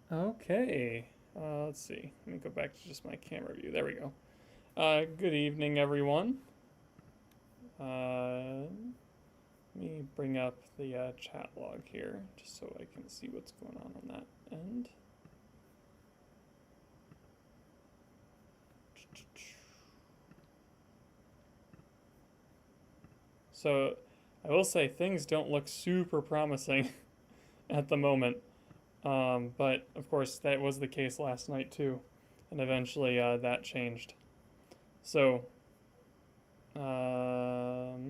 Okay, let's see. Let me go back to just my camera view. There we go. Good evening, everyone. Let me bring up the chat log here just so I can see what's going on that end. So I will say things don't look super promising at the moment, but of course that was the case last night too, and eventually that changed. So let's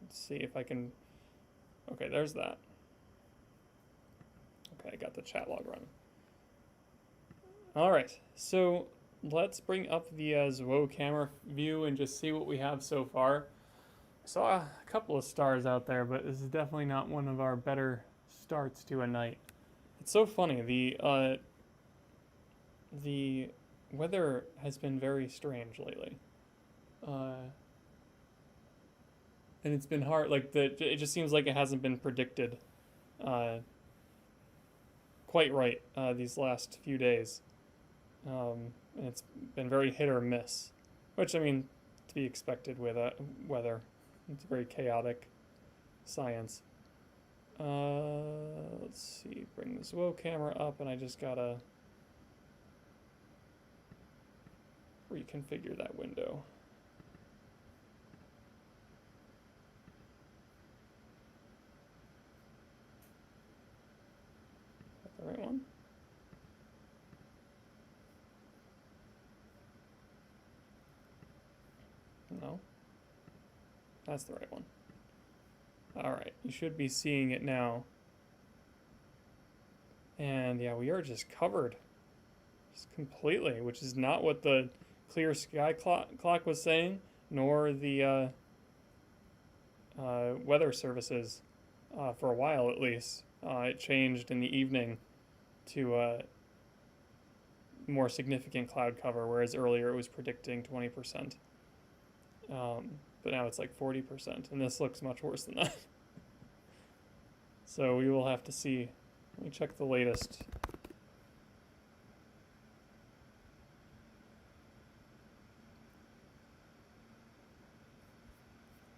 see if I can. Okay, there's that. Okay, I got the chat log running. All right, so let's bring up the Zwo camera view and just see what we have so far. I saw a couple of stars out there, but this is definitely not one of our better starts to a night. It's so funny. The weather has been very strange lately, and it's been hard. Like it just seems like it hasn't been predicted uh, quite right these last few days. And it's been very hit or miss, which I mean to be expected with weather. It's very chaotic science. Let's see, bring this Zwo camera up, and I just gotta reconfigure that window. Is that the right one? No, that's the right one. All right, you should be seeing it now. And yeah, we are just covered, just completely, which is not what the clear sky clock was saying, nor the weather services for a while at least. It changed in the evening to more significant cloud cover, whereas earlier it was predicting 20%. But now it's like 40%, and this looks much worse than that. So we will have to see. Let me check the latest.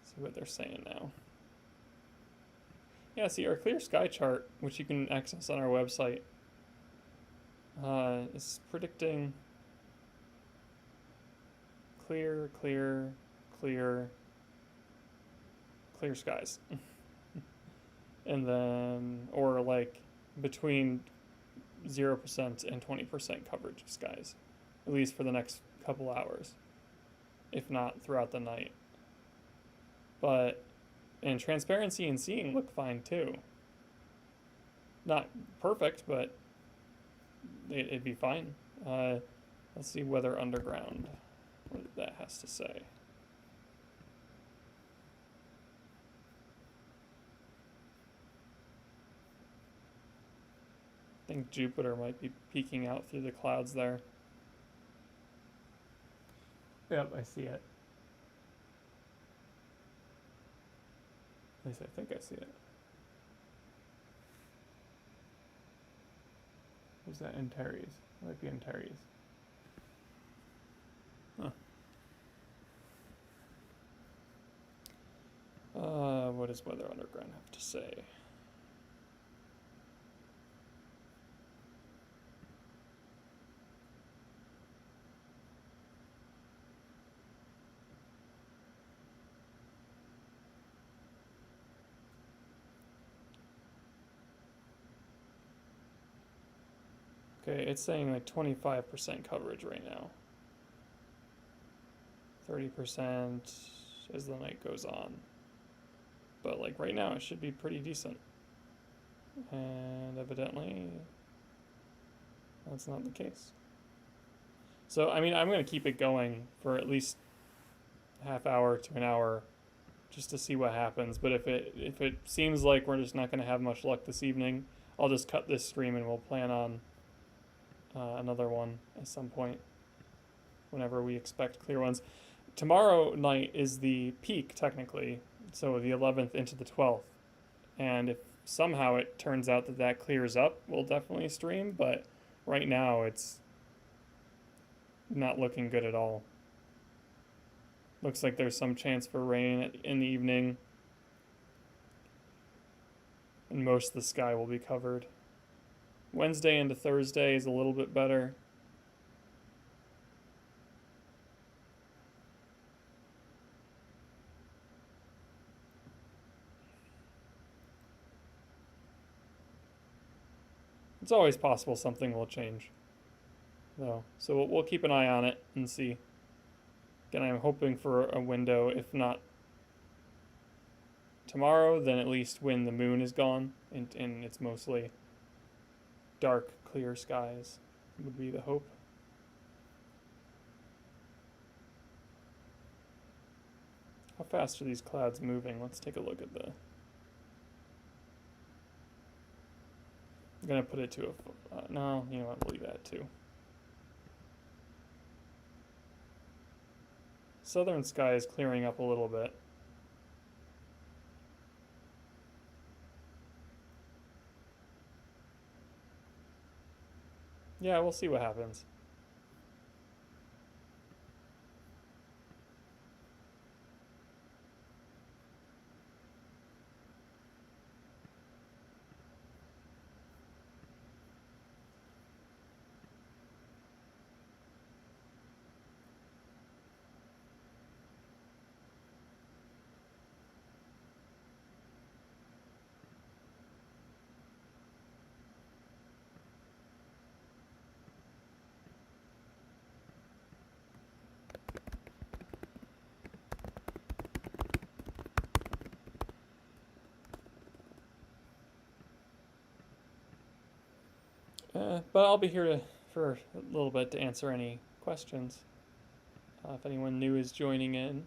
See what they're saying now. Yeah, see, our clear sky chart, which you can access on our website, is predicting clear, clear, clear, clear skies. And then, or like between 0% and 20% coverage of skies, at least for the next couple hours, if not throughout the night. But, and transparency and seeing look fine too. Not perfect, but it'd be fine. Let's see weather underground, what that has to say. I think Jupiter might be peeking out through the clouds there. Yep, I see it. At least I think I see it. Who's that? Antares. Might be Antares. Huh. What does Weather Underground have to say? Okay, it's saying like 25% coverage right now. 30% as the night goes on. But like right now it should be pretty decent. And evidently that's not the case. So I mean I'm gonna keep it going for at least half hour to an hour just to see what happens. But if it seems like we're just not gonna have much luck this evening, I'll just cut this stream and we'll plan on another one at some point whenever we expect clear ones. Tomorrow night is the peak technically, so the 11th into the 12th, and if somehow it turns out that that clears up, we'll definitely stream. But right now, it's not looking good at all. Looks like there's some chance for rain in the evening, and most of the sky will be covered. Wednesday into Thursday is a little bit better. It's always possible something will change, though. So we'll keep an eye on it and see. Again, I'm hoping for a window, if not tomorrow, then at least when the moon is gone and it's mostly dark, clear skies would be the hope. How fast are these clouds moving? Let's take a look at the... I'm gonna put it to a... no, you know what, we'll leave that too. Southern sky is clearing up a little bit. Yeah, we'll see what happens. But I'll be here for a little bit to answer any questions. If anyone new is joining in.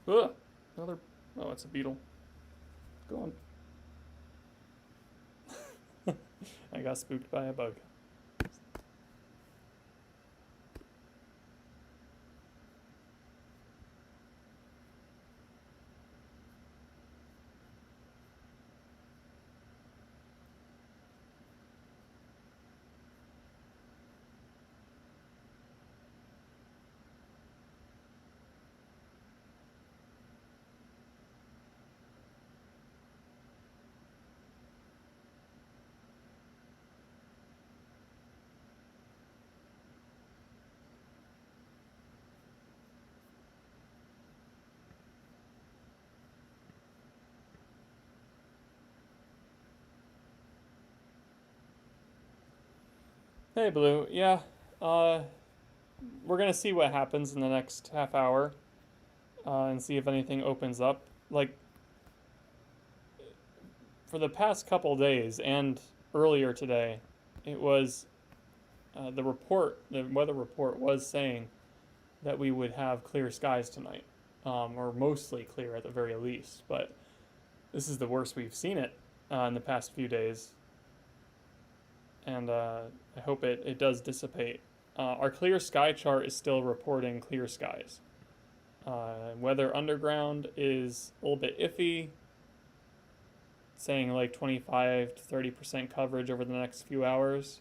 Ugh! Another... oh, it's a beetle. Go on. I got spooked by a bug. Hey, Blue. Yeah, we're gonna see what happens in the next half hour, and see if anything opens up. Like, for the past couple days and earlier today, it was the weather report was saying that we would have clear skies tonight, or mostly clear at the very least. But this is the worst we've seen it in the past few days. And I hope it does dissipate. Our clear sky chart is still reporting clear skies. Weather underground is a little bit iffy, saying like 25 to 30% coverage over the next few hours.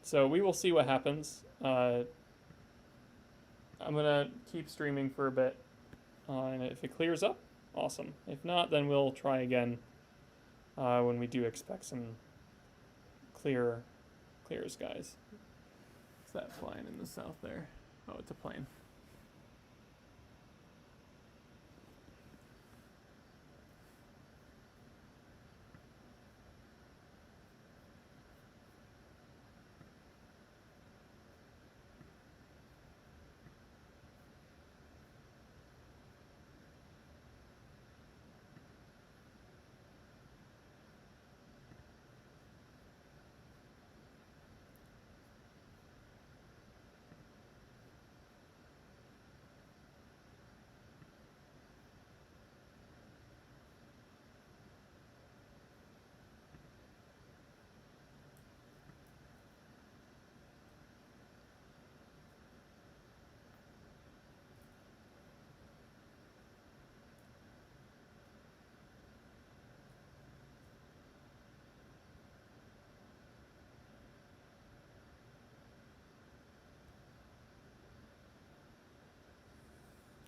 So we will see what happens. I'm gonna keep streaming for a bit, and if it clears up, awesome. If not, then we'll try again when we do expect some clear skies. What's that flying in the south there? Oh, it's a plane.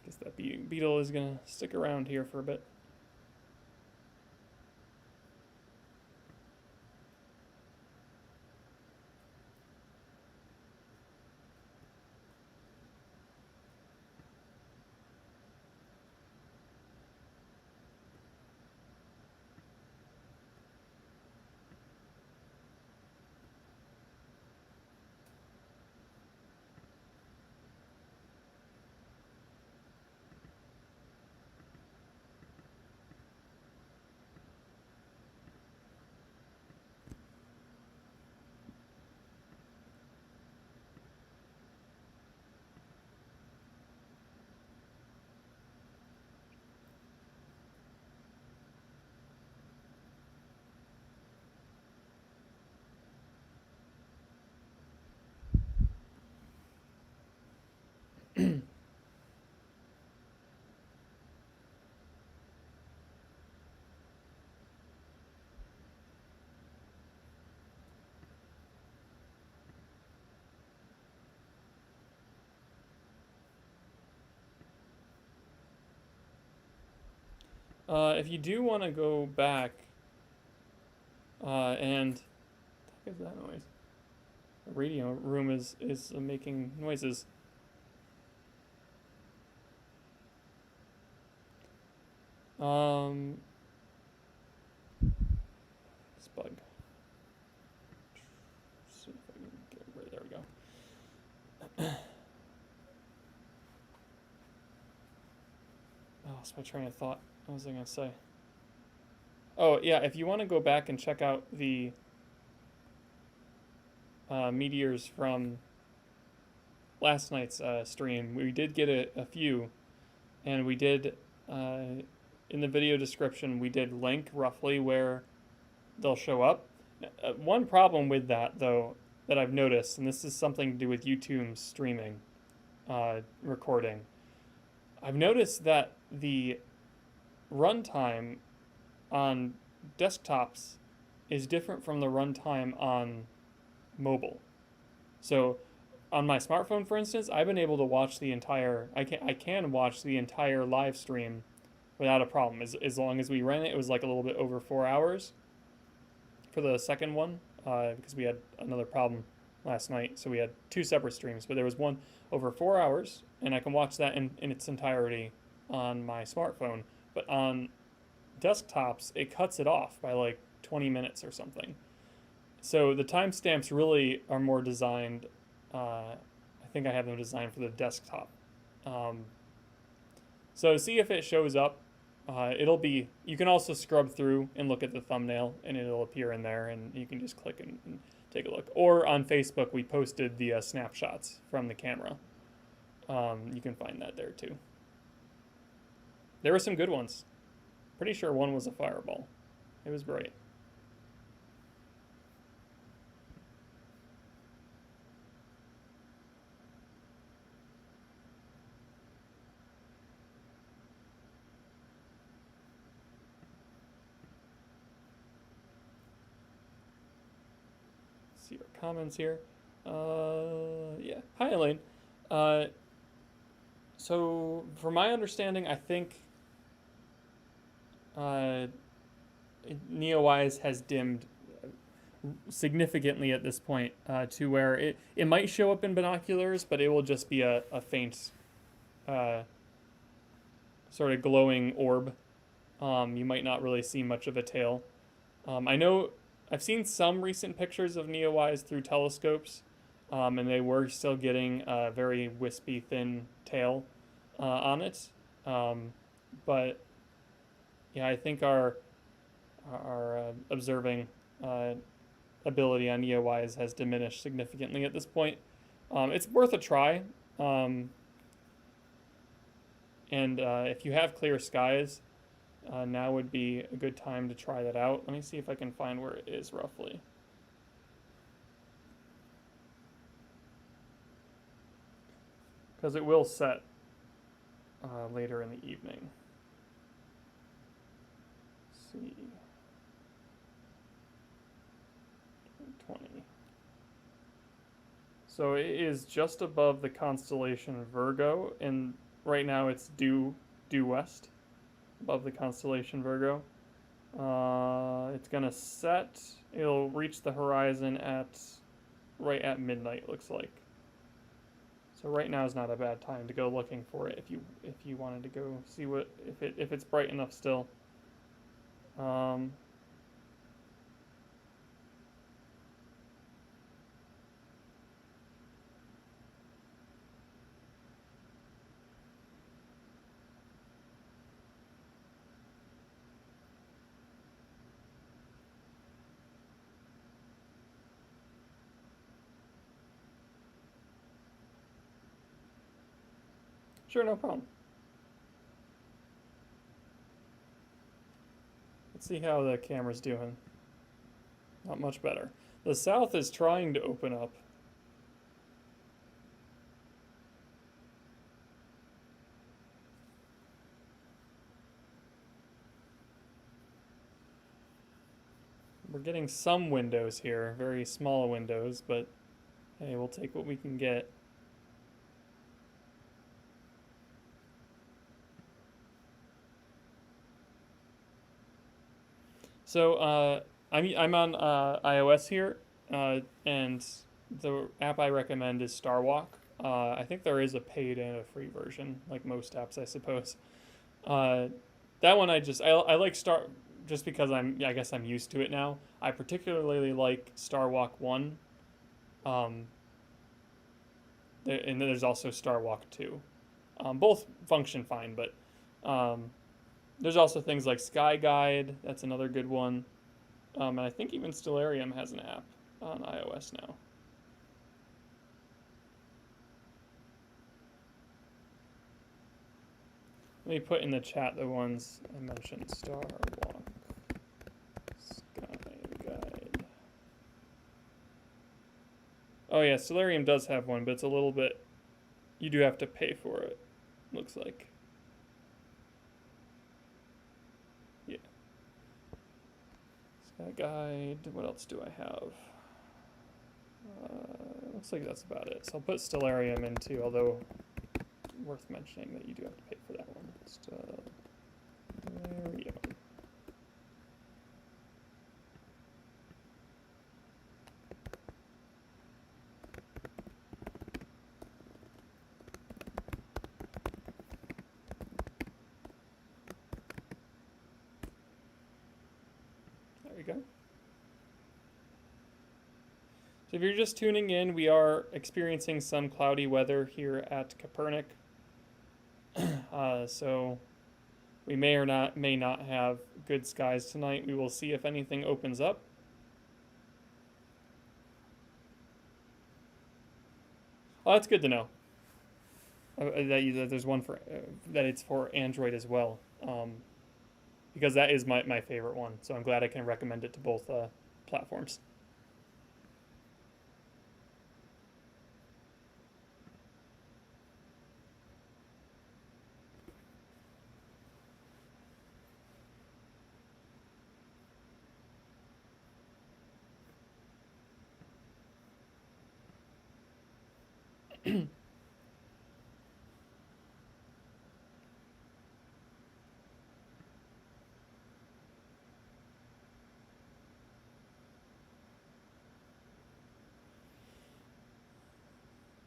Guess that beetle is gonna stick around here for a bit. If you do want to go back, and what is that noise? The radio room is making noises. This bug. See if I can get it right. There we go. Oh, lost my train of thought. What was I gonna say? Oh yeah, if you want to go back and check out the meteors from last night's stream, we did get a few, and we did in the video description we did link roughly where they'll show up. One problem with that though that I've noticed, and this is something to do with YouTube's streaming recording, I've noticed that the runtime on desktops is different from the runtime on mobile. So on my smartphone, for instance, I've been able to watch the entire. I can watch the entire live stream without a problem. As long as we ran it, it was like a little bit over 4 hours for the second one because we had another problem last night. So we had two separate streams, but there was one over 4 hours, and I can watch that in its entirety on my smartphone. But on desktops, it cuts it off by like 20 minutes or something. So the timestamps really are more designed. I think I have them designed for the desktop. So see if it shows up. It'll be. You can also scrub through and look at the thumbnail, and it'll appear in there, and you can just click and take a look. Or on Facebook, we posted the snapshots from the camera. You can find that there too. There were some good ones. Pretty sure one was a fireball. It was bright. See our comments here. Yeah. Hi, Elaine. So, from my understanding, I think NeoEyes has dimmed significantly at this point to where it might show up in binoculars, but it will just be a faint sort of glowing orb. You might not really see much of a tail. I know I've seen some recent pictures of NeoEyes through telescopes, and they were still getting a very wispy, thin tail on it. But yeah, I think our observing ability on NeoEyes has diminished significantly at this point. It's worth a try. And if you have clear skies, now would be a good time to try that out. Let me see if I can find where it is roughly. Because it will set later in the evening. Let's see. 20. So it is just above the constellation Virgo, and right now it's due west above the constellation Virgo. It's gonna set. It'll reach the horizon at right at midnight. Looks like. So right now is not a bad time to go looking for it if you wanted to go see what if it's bright enough still. Um, sure, no problem. Let's see how the camera's doing. Not much better. The south is trying to open up. We're getting some windows here, very small windows, but hey, we'll take what we can get. So I'm on iOS here, and the app I recommend is Starwalk. I think there is a paid and a free version, like most apps, I suppose. That one I like just because I guess I'm used to it now. I particularly like Starwalk 1. And then there's also Starwalk 2. Both function fine, but there's also things like Sky Guide. That's another good one. And I think even Stellarium has an app on iOS now. Let me put in the chat the ones I mentioned. Starwalk, Sky Guide. Oh yeah, Stellarium does have one, but it's a little bit... You do have to pay for it, looks like. Yeah. Sky Guide, what else do I have? Looks like that's about it. So I'll put Stellarium in too, although worth mentioning that you do have to pay for that one. Stellarium. There we go. So if you're just tuning in, we are experiencing some cloudy weather here at Kopernik. So we may not have good skies tonight. We will see if anything opens up. Oh, that's good to know. That there's one for that it's for Android as well, because that is my favorite one. So I'm glad I can recommend it to both platforms.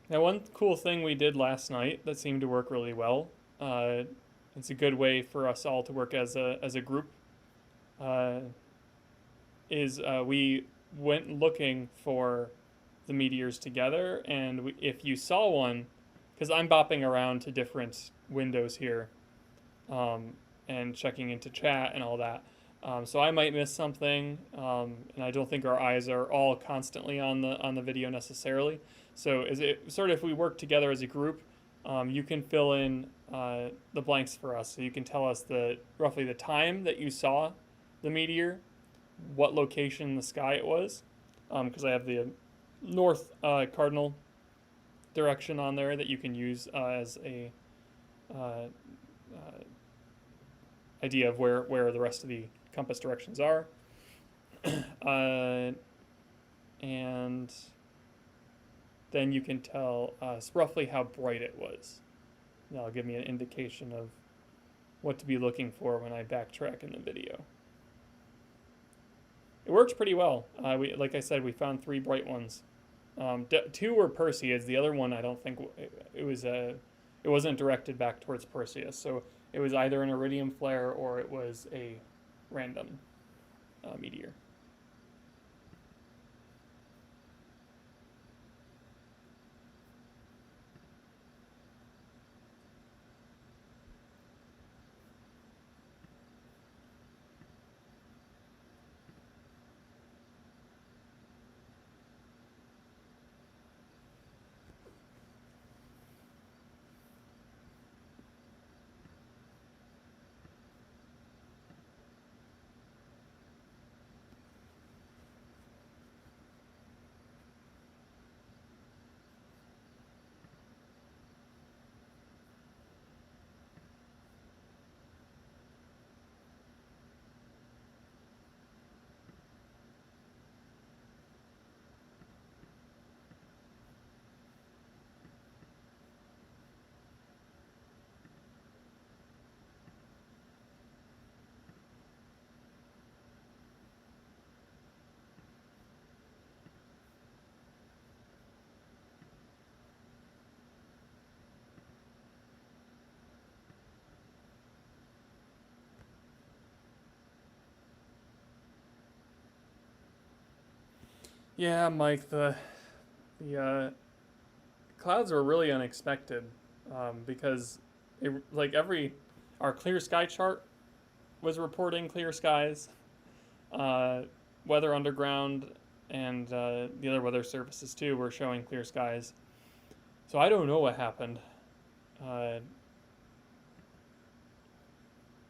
Now, one cool thing we did last night that seemed to work really well. It's a good way for us all to work as a group. We went looking for the meteors together, and if you saw one, because I'm bopping around to different windows here, and checking into chat and all that. So I might miss something, and I don't think our eyes are all constantly on the video necessarily. So if we work together as a group, you can fill in the blanks for us. So you can tell us roughly the time that you saw the meteor, what location in the sky it was, because I have the north cardinal direction on there that you can use as a idea of where the rest of the compass directions are. And then you can tell us roughly how bright it was. That'll give me an indication of what to be looking for when I backtrack in the video. It works pretty well. Like I said, we found 3 bright ones. 2 were Perseids. The other one, I don't think it wasn't directed back towards Perseus. So it was either an iridium flare or it was a random meteor. Yeah, Mike, the clouds were really unexpected because our clear sky chart was reporting clear skies, uh, weather underground, and the other weather services too were showing clear skies. So I don't know what happened. Uh,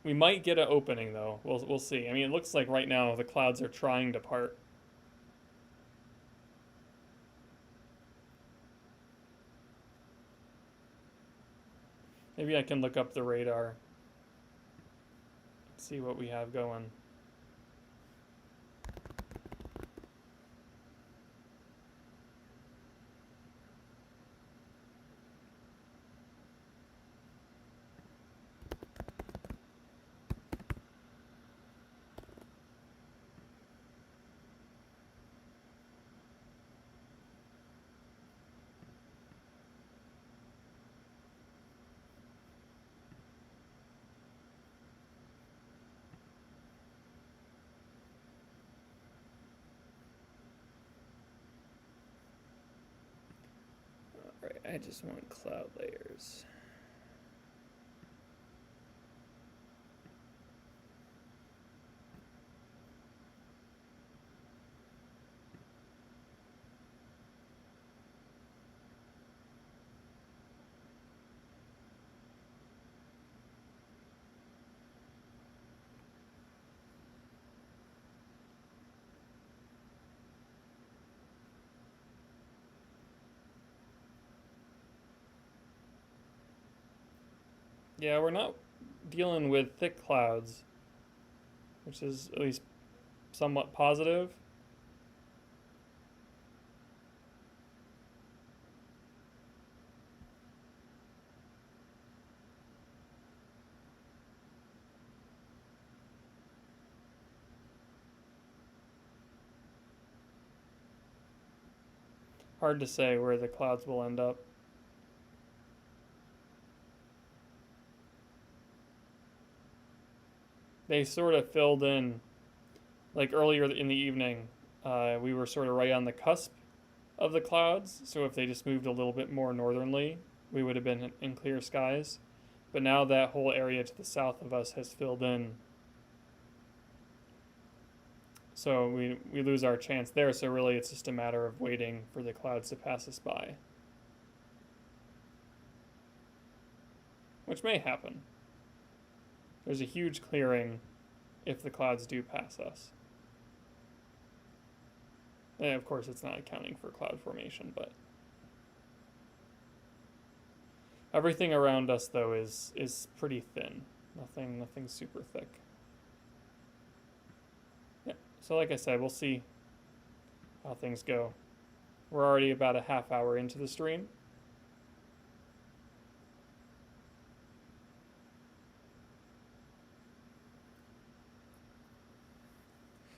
we might get an opening though. We'll see. I mean, it looks like right now the clouds are trying to part. Maybe I can look up the radar, see what we have going. Alright, I just want cloud layers. Yeah, we're not dealing with thick clouds, which is at least somewhat positive. Hard to say where the clouds will end up. They sort of filled in, like earlier in the evening, we were sort of right on the cusp of the clouds. So if they just moved a little bit more northernly, we would have been in clear skies. But now that whole area to the south of us has filled in. So we lose our chance there. So really it's just a matter of waiting for the clouds to pass us by. Which may happen. There's a huge clearing if the clouds do pass us. And of course, it's not accounting for cloud formation, but everything around us though is pretty thin. Nothing super thick. Yeah. So like I said, we'll see how things go. We're already about a half hour into the stream.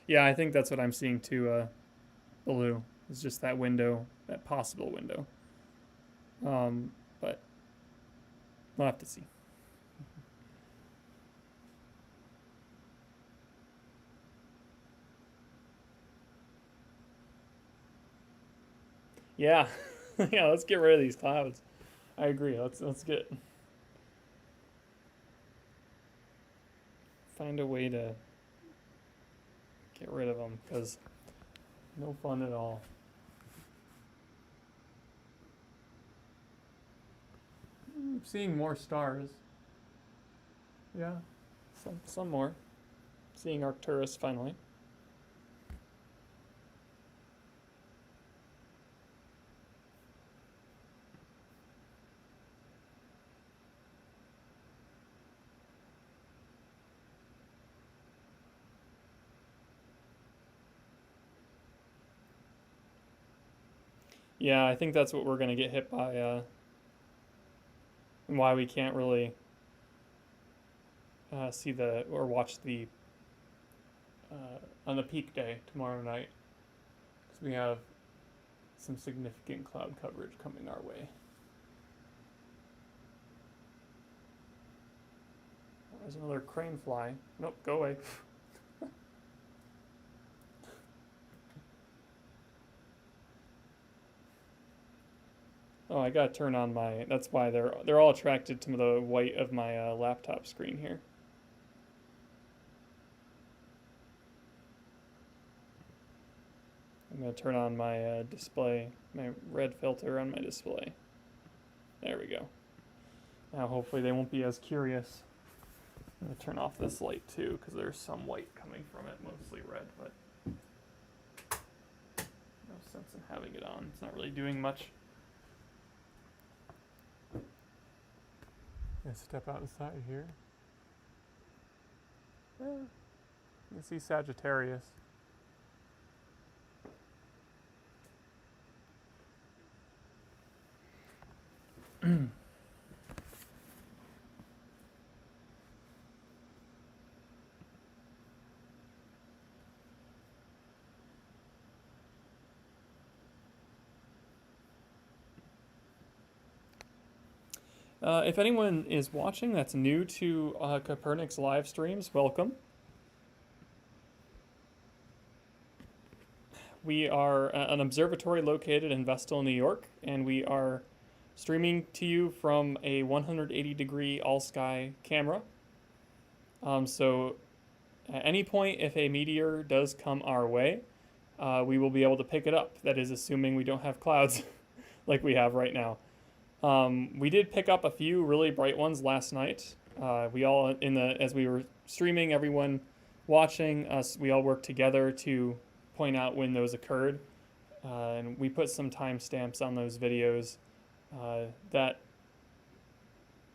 Yeah, I think that's what I'm seeing too, Blue. It's just that window, that possible window. But we'll have to see. Yeah, yeah. Let's get rid of these clouds. I agree. Let's find a way to get rid of them because no fun at all. I'm seeing more stars. Yeah, some more. Seeing Arcturus finally. Yeah, I think that's what we're gonna get hit by. And why we can't really see the or watch the on the peak day tomorrow night because we have some significant cloud coverage coming our way. There's another crane fly. Nope, go away. Oh, I gotta turn on my. That's why they're all attracted to the white of my laptop screen here. I'm gonna turn on my display, my red filter on my display. There we go. Now hopefully they won't be as curious. I'm gonna turn off this light too because there's some white coming from it, mostly red, but no sense in having it on. It's not really doing much. I'm gonna step outside here. Yeah. You can see Sagittarius. If anyone is watching that's new to Kopernik's live streams, welcome. We are an observatory located in Vestal, New York, and we are streaming to you from a 180-degree all-sky camera. So at any point, if a meteor does come our way, we will be able to pick it up. That is assuming we don't have clouds like we have right now. We did pick up a few really bright ones last night. We all as we were streaming, everyone watching us, we all worked together to point out when those occurred, and we put some timestamps on those videos that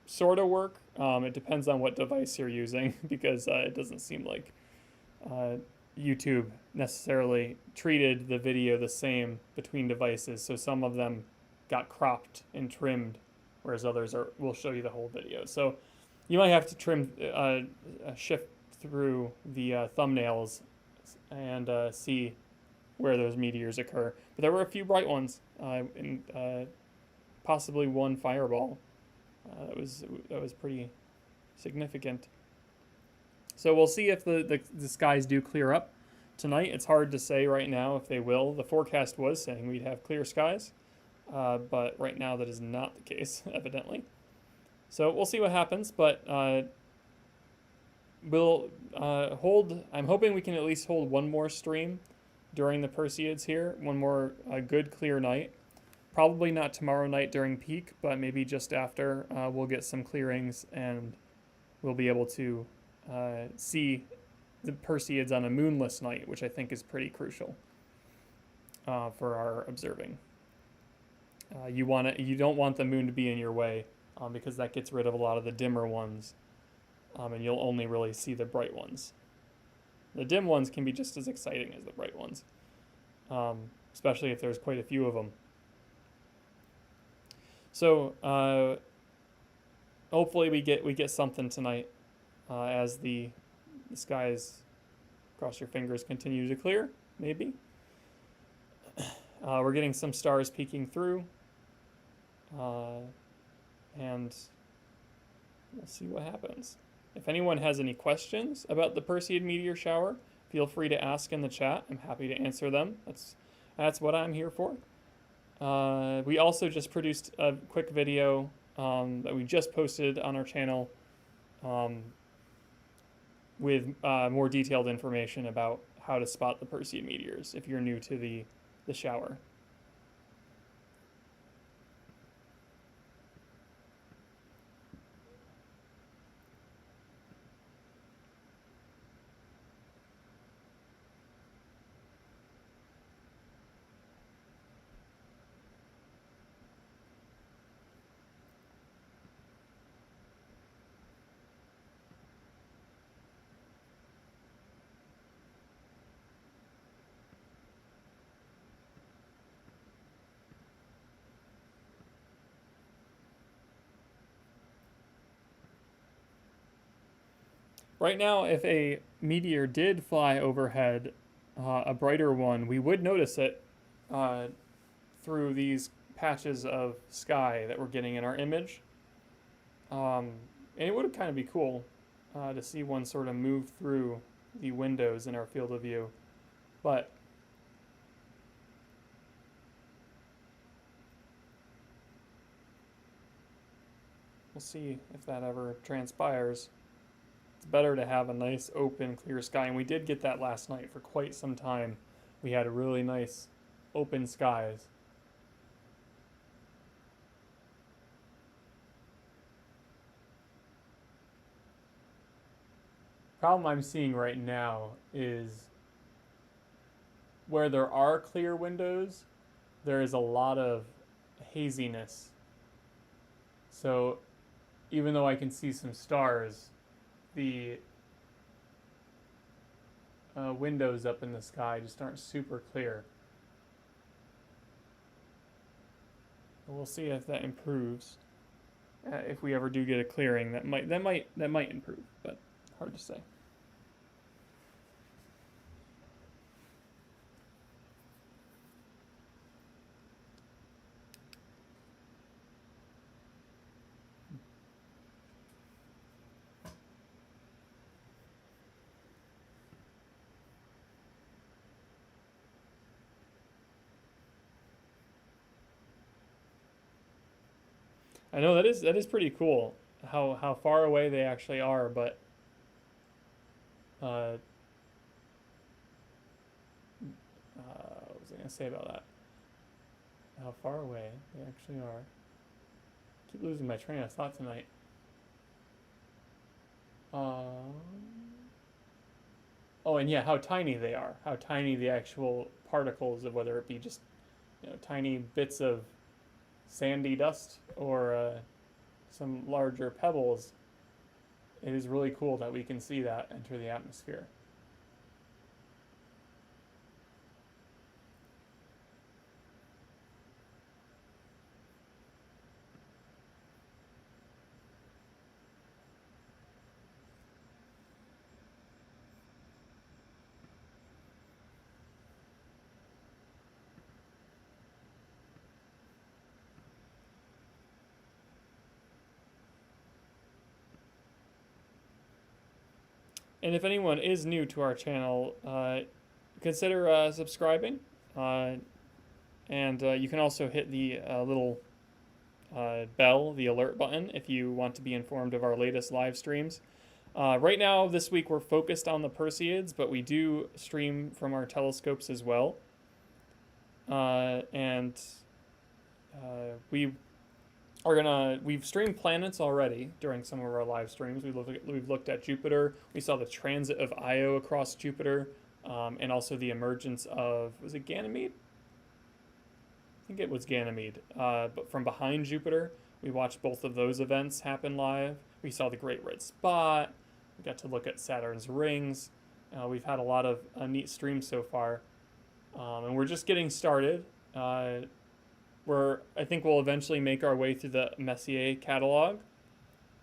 sort of work. It depends on what device you're using because it doesn't seem like YouTube necessarily treated the video the same between devices. So some of them got cropped and trimmed, whereas others will show you the whole video. So you might have to shift through the thumbnails and see where those meteors occur. But there were a few bright ones, and possibly one fireball. That was pretty significant. So we'll see if the skies do clear up tonight. It's hard to say right now if they will. The forecast was saying we'd have clear skies. But right now that is not the case, evidently. So we'll see what happens, but we'll hold. I'm hoping we can at least hold one more stream during the Perseids here, one more good clear night. Probably not tomorrow night during peak, but maybe just after we'll get some clearings and we'll be able to see the Perseids on a moonless night, which I think is pretty crucial for our observing. You don't want the moon to be in your way because that gets rid of a lot of the dimmer ones, and you'll only really see the bright ones. The dim ones can be just as exciting as the bright ones, especially if there's quite a few of them. So hopefully we get something tonight as the skies Cross your fingers, continue to clear, maybe. We're getting some stars peeking through, and we'll see what happens. If anyone has any questions about the Perseid meteor shower, feel free to ask in the chat. I'm happy to answer them. That's what I'm here for. We also just produced a quick video that we just posted on our channel with more detailed information about how to spot the Perseid meteors if you're new to the shower. Right now, if a meteor did fly overhead, a brighter one, we would notice it through these patches of sky that we're getting in our image. And it would kind of be cool to see one sort of move through the windows in our field of view. But we'll see if that ever transpires. It's better to have a nice open clear sky, and we did get that last night for quite some time. We had really nice open skies. Problem I'm seeing right now is where there are clear windows, there is a lot of haziness. So even though I can see some stars, the windows up in the sky just aren't super clear. We'll see if that improves. If we ever do get a clearing, that might improve, but hard to say. I know that is pretty cool how far away they actually are, but what was I gonna say about that? How far away they actually are. I keep losing my train of thought tonight. Oh, and yeah, how tiny they are. How tiny the actual particles of whether it be just tiny bits of sandy dust or some larger pebbles. It is really cool that we can see that enter the atmosphere. And if anyone is new to our channel, consider subscribing. And you can also hit the little bell, the alert button, if you want to be informed of our latest live streams. Right now, this week, we're focused on the Perseids, but we do stream from our telescopes as well. We've streamed planets already during some of our live streams. We've looked at Jupiter. We saw the transit of Io across Jupiter, and also the emergence of, was it Ganymede? I think it was Ganymede. But from behind Jupiter, we watched both of those events happen live. We saw the Great Red Spot. We got to look at Saturn's rings. We've had a lot of neat streams so far, and we're just getting started. I think we'll eventually make our way through the Messier catalog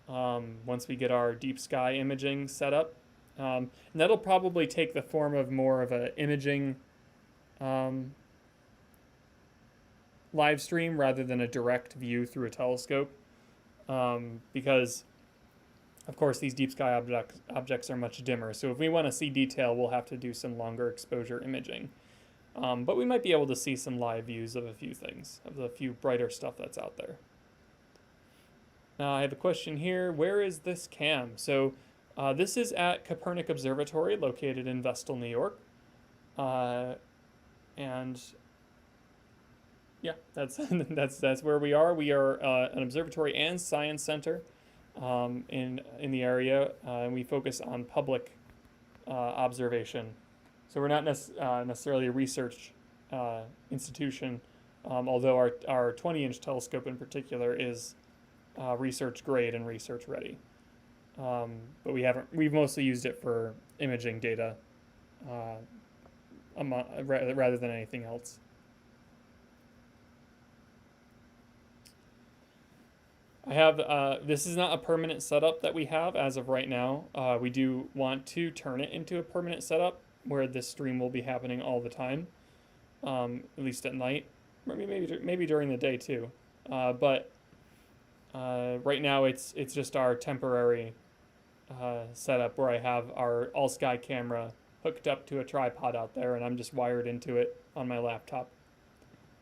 once we get our deep sky imaging set up. And that'll probably take the form of more of a imaging um, live stream rather than a direct view through a telescope, because of course these deep sky objects are much dimmer. So if we want to see detail, we'll have to do some longer exposure imaging. But we might be able to see some live views of a few things, of the few brighter stuff that's out there. Now I have a question here. Where is this cam? So this is at Kopernik Observatory, located in Vestal, New York. And yeah, that's that's where we are. We are an observatory and science center in the area, and we focus on public observation. So we're not necessarily a research institution, although our 20-inch telescope in particular is research grade and research ready. But we've mostly used it for imaging data rather than anything else. I have, this is not a permanent setup that we have as of right now. We do want to turn it into a permanent setup where this stream will be happening all the time, at least at night, maybe during the day too. But right now it's just our temporary setup where I have our all sky camera hooked up to a tripod out there, and I'm just wired into it on my laptop.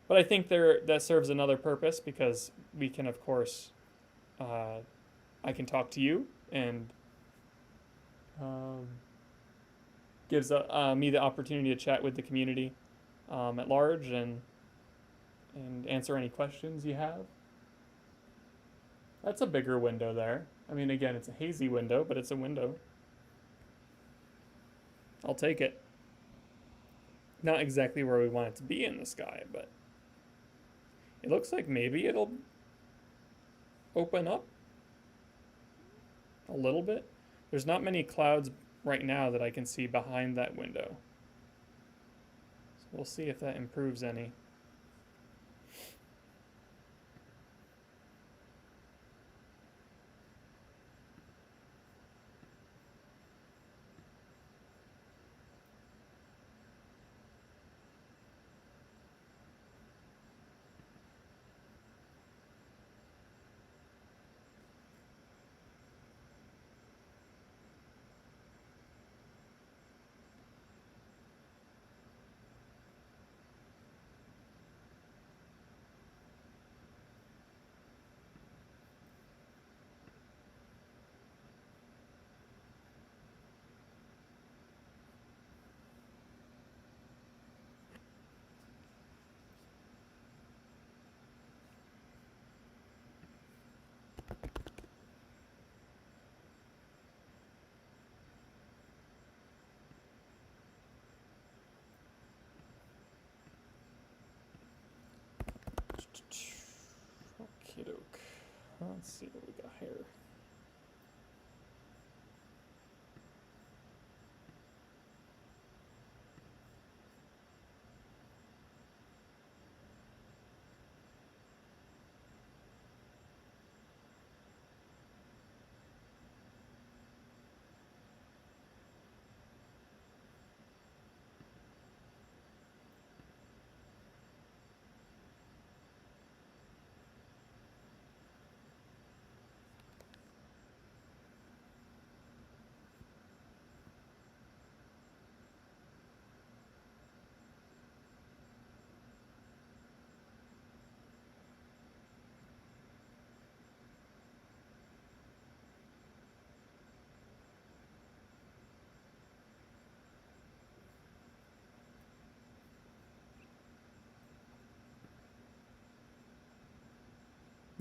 But I think that serves another purpose, because we can, of course, I can talk to you, and gives me the opportunity to chat with the community at large, and answer any questions you have. That's a bigger window there. I mean, again, it's a hazy window, but it's a window. I'll take it. Not exactly where we want it to be in the sky, but it looks like maybe it'll open up a little bit. There's not many clouds right now that I can see behind that window. So we'll see if that improves any. Okie doke. Let's see what we got here.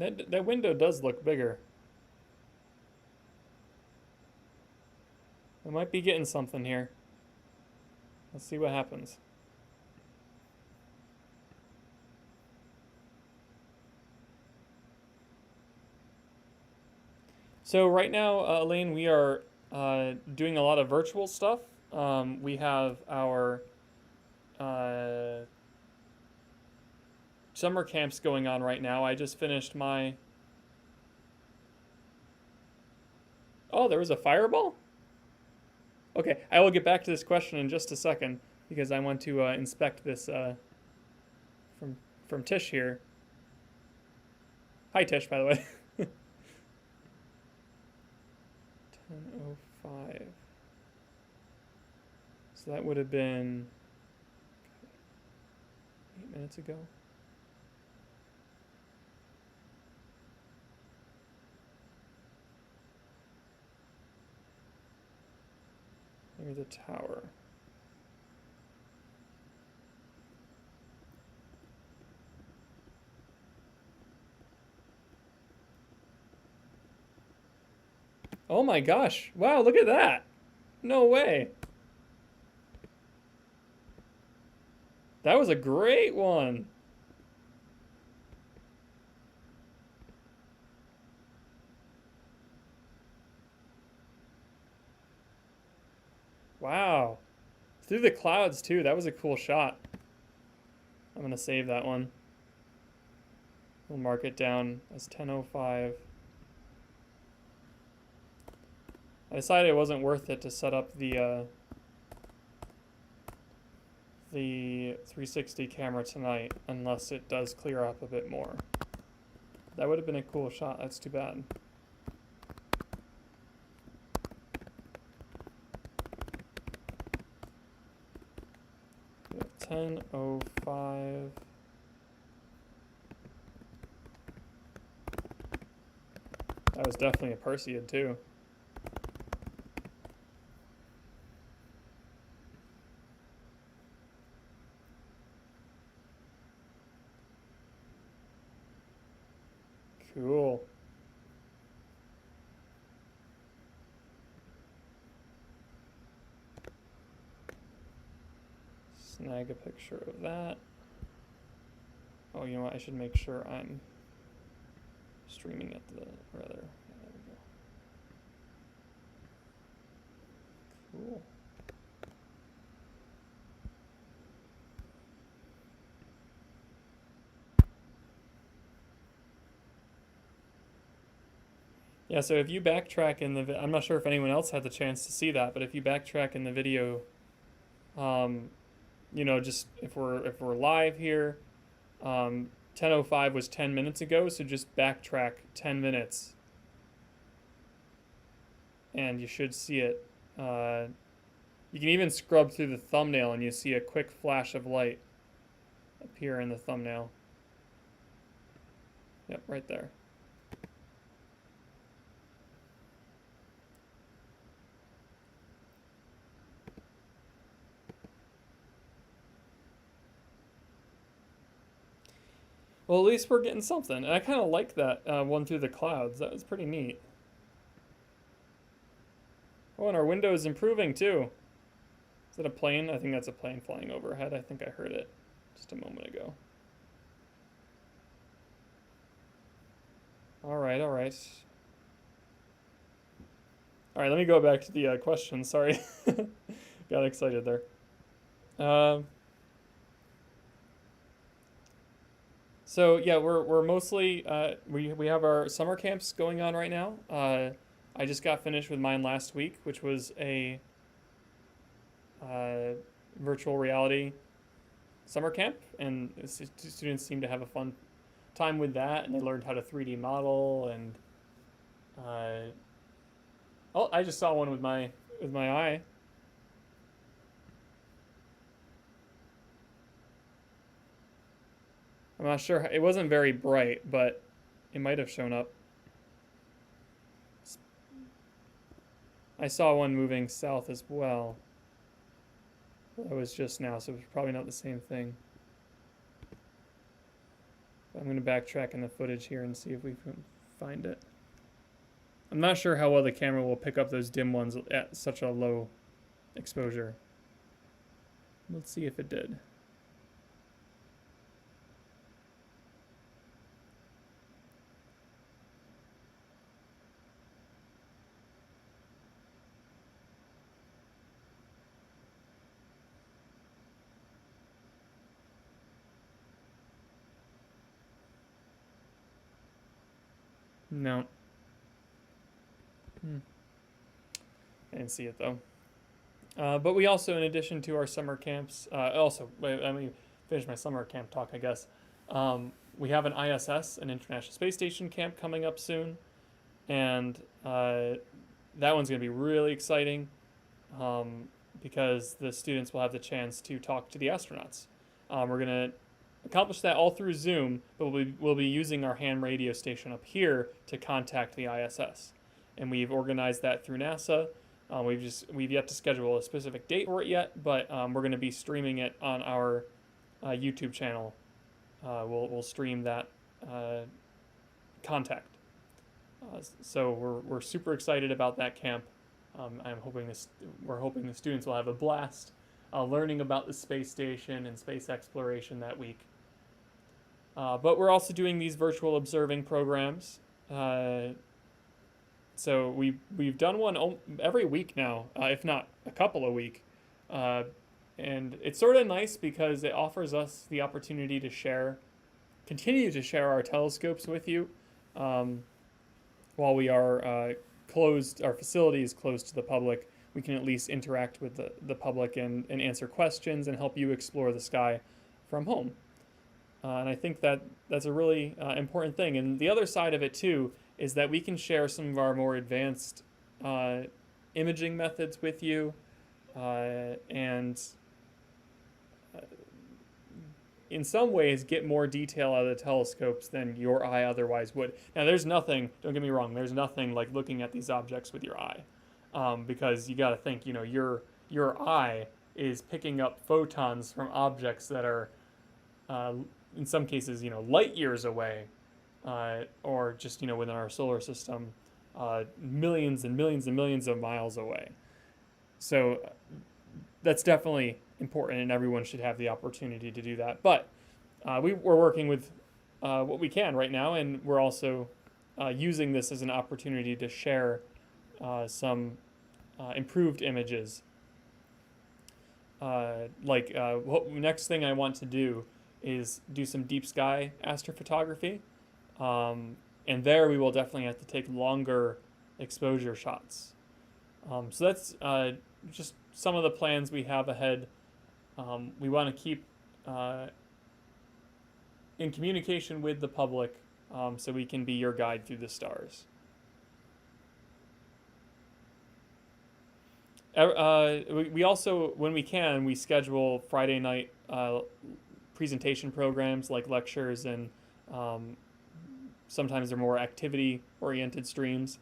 That window does look bigger. We might be getting something here. Let's see what happens. So right now, Elaine, we are doing a lot of virtual stuff. We have our summer camps going on right now. I just finished my... Oh, there was a fireball? Okay, I will get back to this question in just a second because I want to inspect this from from Tish here. Hi, Tish, by the way. 10:05. So that would have been 8 minutes ago. Near the tower. Oh my gosh. Wow, look at that. No way. That was a great one. Wow. Through the clouds, too. That was a cool shot. I'm going to save that one. We'll mark it down as 10:05. I decided it wasn't worth it to set up the 360 camera tonight unless it does clear up a bit more. That would have been a cool shot. That's too bad. We have 10:05. That was definitely a Perseid too. Cool. Snag a picture of that. Oh, you know what? I should make sure I'm streaming at the rather. Yeah, there we go. Cool. Yeah, so if you backtrack in the, I'm not sure if anyone else had the chance to see that, but if you backtrack in the video, you know, just if we're live here, 10:05 was 10 minutes ago, so just backtrack 10 minutes, and you should see it. You can even scrub through the thumbnail, and you see a quick flash of light appear in the thumbnail. Yep, right there. Well, at least we're getting something. And I kind of like that one through the clouds. That was pretty neat. Oh, and our window is improving too. Is that a plane? I think that's a plane flying overhead. I think I heard it just a moment ago. All right, all right. All right, let me go back to the question. Sorry. Got excited there. So yeah, we're mostly we have our summer camps going on right now. I just got finished with mine last week, which was a virtual reality summer camp, and students seem to have a fun time with that, and they learned how to 3D model, and oh, I just saw one with my eye. I'm not sure. It wasn't very bright, but it might have shown up. I saw one moving south as well. That was just now, so it's probably not the same thing. I'm going to backtrack in the footage here and see if we can find it. I'm not sure how well the camera will pick up those dim ones at such a low exposure. Let's see if it did. No. I didn't see it though. But we also, in addition to our summer camps, let me finish my summer camp talk, I guess. We have an ISS, an International Space Station camp coming up soon, and that one's going to be really exciting because the students will have the chance to talk to the astronauts. We're going to accomplish that all through Zoom, but we'll be using our ham radio station up here to contact the ISS. And we've organized that through NASA. We've yet to schedule a specific date for it yet, but we're going to be streaming it on our YouTube channel. We'll stream that contact. So we're super excited about that camp. We're hoping the students will have a blast learning about the space station and space exploration that week. But we're also doing these virtual observing programs. So we've done one every week now, if not a couple a week. And it's sort of nice because it offers us the opportunity to continue to share our telescopes with you while we are closed. Our facility is closed to the public. We can at least interact with the public and answer questions and help you explore the sky from home. And I think that's a really important thing. And the other side of it, too, is that we can share some of our more advanced imaging methods with you and in some ways get more detail out of the telescopes than your eye otherwise would. Now, don't get me wrong, there's nothing like looking at these objects with your eye because you got to think, your eye is picking up photons from objects that are in some cases, light years away, or just, within our solar system, millions and millions and millions of miles away. So that's definitely important, and everyone should have the opportunity to do that. But we're working with what we can right now, and we're also using this as an opportunity to share some improved images. Next thing I want to do is do some deep sky astrophotography. And there we will definitely have to take longer exposure shots. So that's just some of the plans we have ahead. We want to keep in communication with the public so we can be your guide through the stars. We also, when we can, we schedule Friday night presentation programs like lectures, and sometimes they're more activity-oriented streams.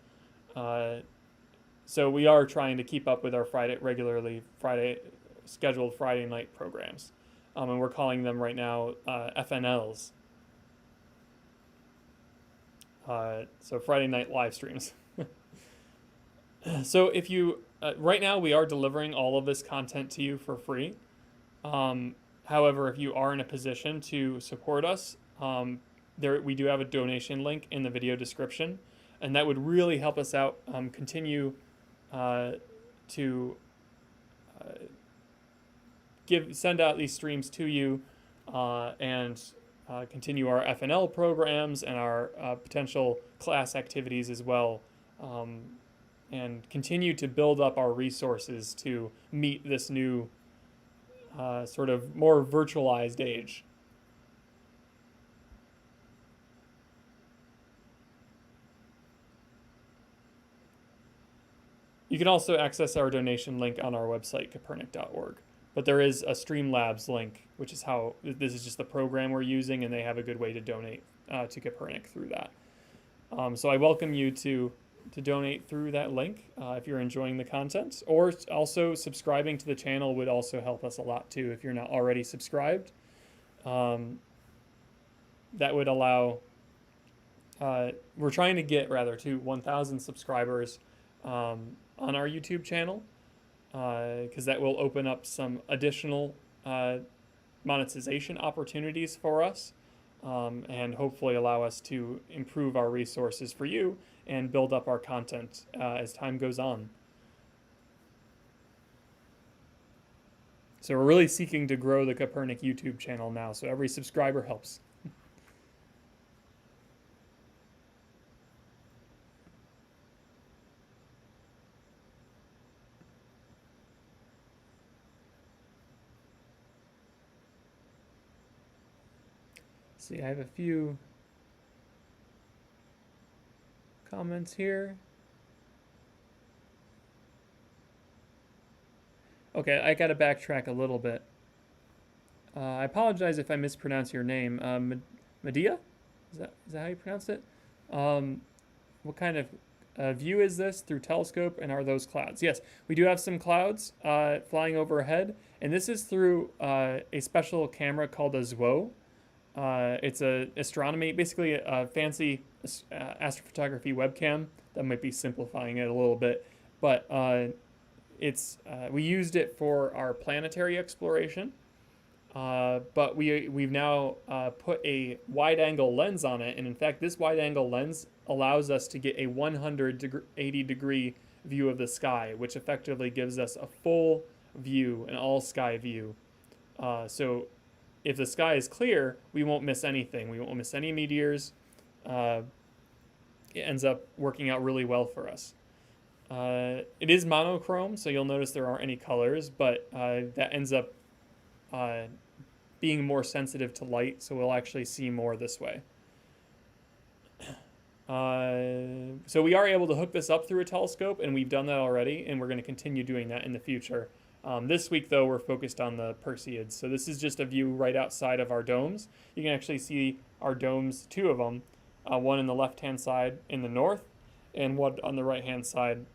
So we are trying to keep up with our scheduled Friday night programs, and we're calling them right now FNLs. So Friday night live streams. So if you right now we are delivering all of this content to you for free. However, if you are in a position to support us, we do have a donation link in the video description, and that would really help us out continue to send out these streams to you and continue our FNL programs and our potential class activities as well, and continue to build up our resources to meet this new sort of more virtualized age. You can also access our donation link on our website, Kopernik.org. But there is a Streamlabs link, which is this is just the program we're using, and they have a good way to donate to Kopernik through that. So I welcome you to donate through that link if you're enjoying the content, or also subscribing to the channel would also help us a lot too if you're not already subscribed. That would allow, we're trying to get to 1,000 subscribers on our YouTube channel, because that will open up some additional monetization opportunities for us, and hopefully allow us to improve our resources for you and build up our content as time goes on. So we're really seeking to grow the Kopernik YouTube channel now, so every subscriber helps. see, I have a few comments here. Okay, I gotta backtrack a little bit. I apologize if I mispronounce your name. Medea? Is that how you pronounce it? Um, what kind of view is this through telescope, and are those clouds? Yes, we do have some clouds flying overhead, and this is through a special camera called a ZWO. It's a astronomy, basically a fancy astrophotography webcam. That might be simplifying it a little bit, but we used it for our planetary exploration. But we've now put a wide-angle lens on it, and in fact, this wide-angle lens allows us to get a 180-degree view of the sky, which effectively gives us a full view, an all-sky view. So if the sky is clear, we won't miss anything. We won't miss any meteors. It ends up working out really well for us. It is monochrome, so you'll notice there aren't any colors, but that ends up being more sensitive to light, so we'll actually see more this way. So we are able to hook this up through a telescope, and we've done that already, and we're going to continue doing that in the future. This week, though, we're focused on the Perseids. So this is just a view right outside of our domes. You can actually see our domes, two of them, one in the left-hand side in the north, and one on the right-hand side,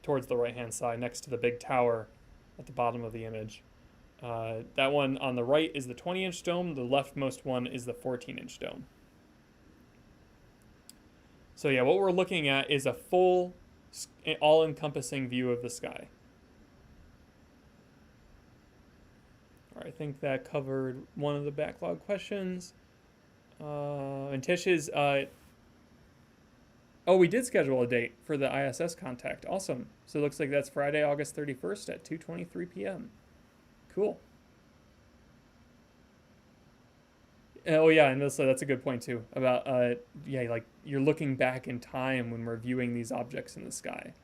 towards the right-hand side, next to the big tower at the bottom of the image. That one on the right is the 20-inch dome. The leftmost one is the 14-inch dome. So yeah, what we're looking at is a full, all-encompassing view of the sky. All right, I think that covered one of the backlog questions. And Tish's, oh, we did schedule a date for the ISS contact. Awesome. So it looks like that's Friday, August 31st at 2:23 p.m. Cool. Oh yeah, and that's a good point too about yeah, like you're looking back in time when we're viewing these objects in the sky.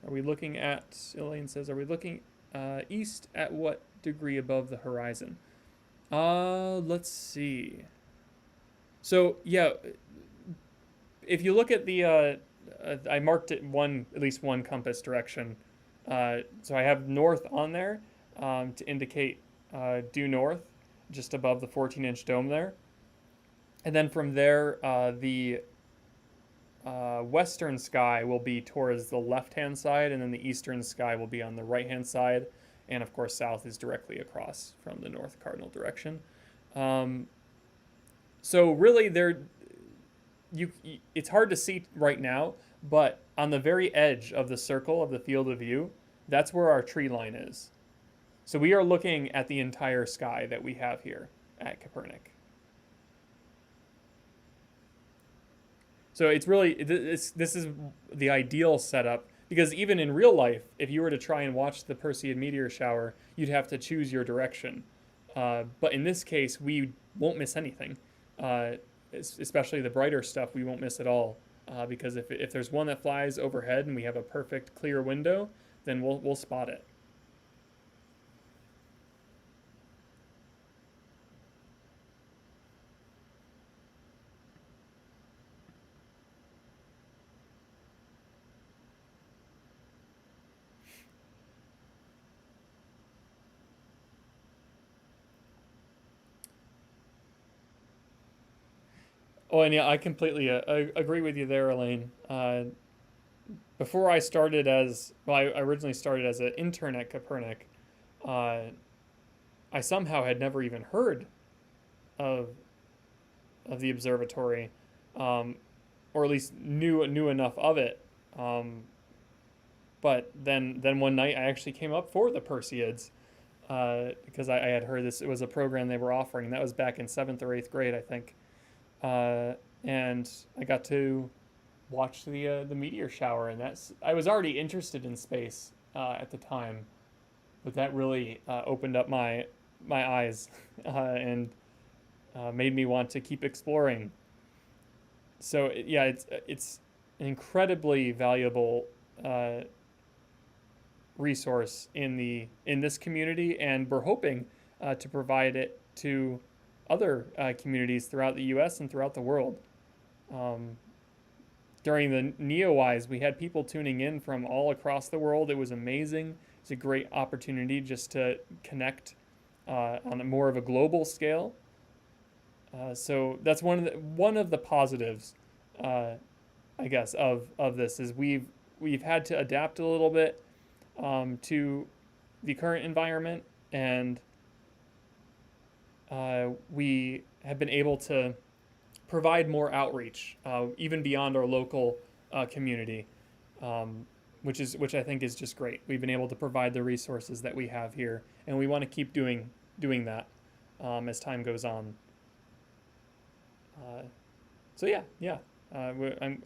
Are we looking at, Elaine says, are we looking east at what degree above the horizon? Let's see. So yeah, if you look at the I marked it at least one compass direction. So I have north on there to indicate due north, just above the 14-inch dome there. And then from there, the western sky will be towards the left-hand side, and then the eastern sky will be on the right-hand side. And of course, south is directly across from the north cardinal direction. So really, it's hard to see right now, but on the very edge of the circle of the field of view, that's where our tree line is. So we are looking at the entire sky that we have here at Kopernik. So it's really, this is the ideal setup, because even in real life, if you were to try and watch the Perseid meteor shower, you'd have to choose your direction. But in this case, we won't miss anything. Especially the brighter stuff, we won't miss at all. Because if there's one that flies overhead and we have a perfect clear window, then we'll spot it. Oh, and yeah, I completely agree with you there, Elaine. Before I started I originally started as an intern at Kopernik. I somehow had never even heard of the observatory, or at least knew enough of it. But then one night I actually came up for the Perseids because I had heard this. It was a program they were offering. That was back in 7th or 8th grade, I think. And I got to watch the meteor shower, and I was already interested in space at the time, but that really opened up my eyes and made me want to keep exploring. So yeah, it's an incredibly valuable resource in this community, and we're hoping to provide it to other communities throughout the U.S. and throughout the world. Um, During the NeoWise, we had people tuning in from all across the world. It was amazing. It's a great opportunity just to connect on a more of a global scale. So that's one of the positives, I guess, of this is we've had to adapt a little bit to the current environment, and we have been able to provide more outreach, even beyond our local community, which I think is just great. We've been able to provide the resources that we have here, and we want to keep doing that as time goes on. So yeah. I'm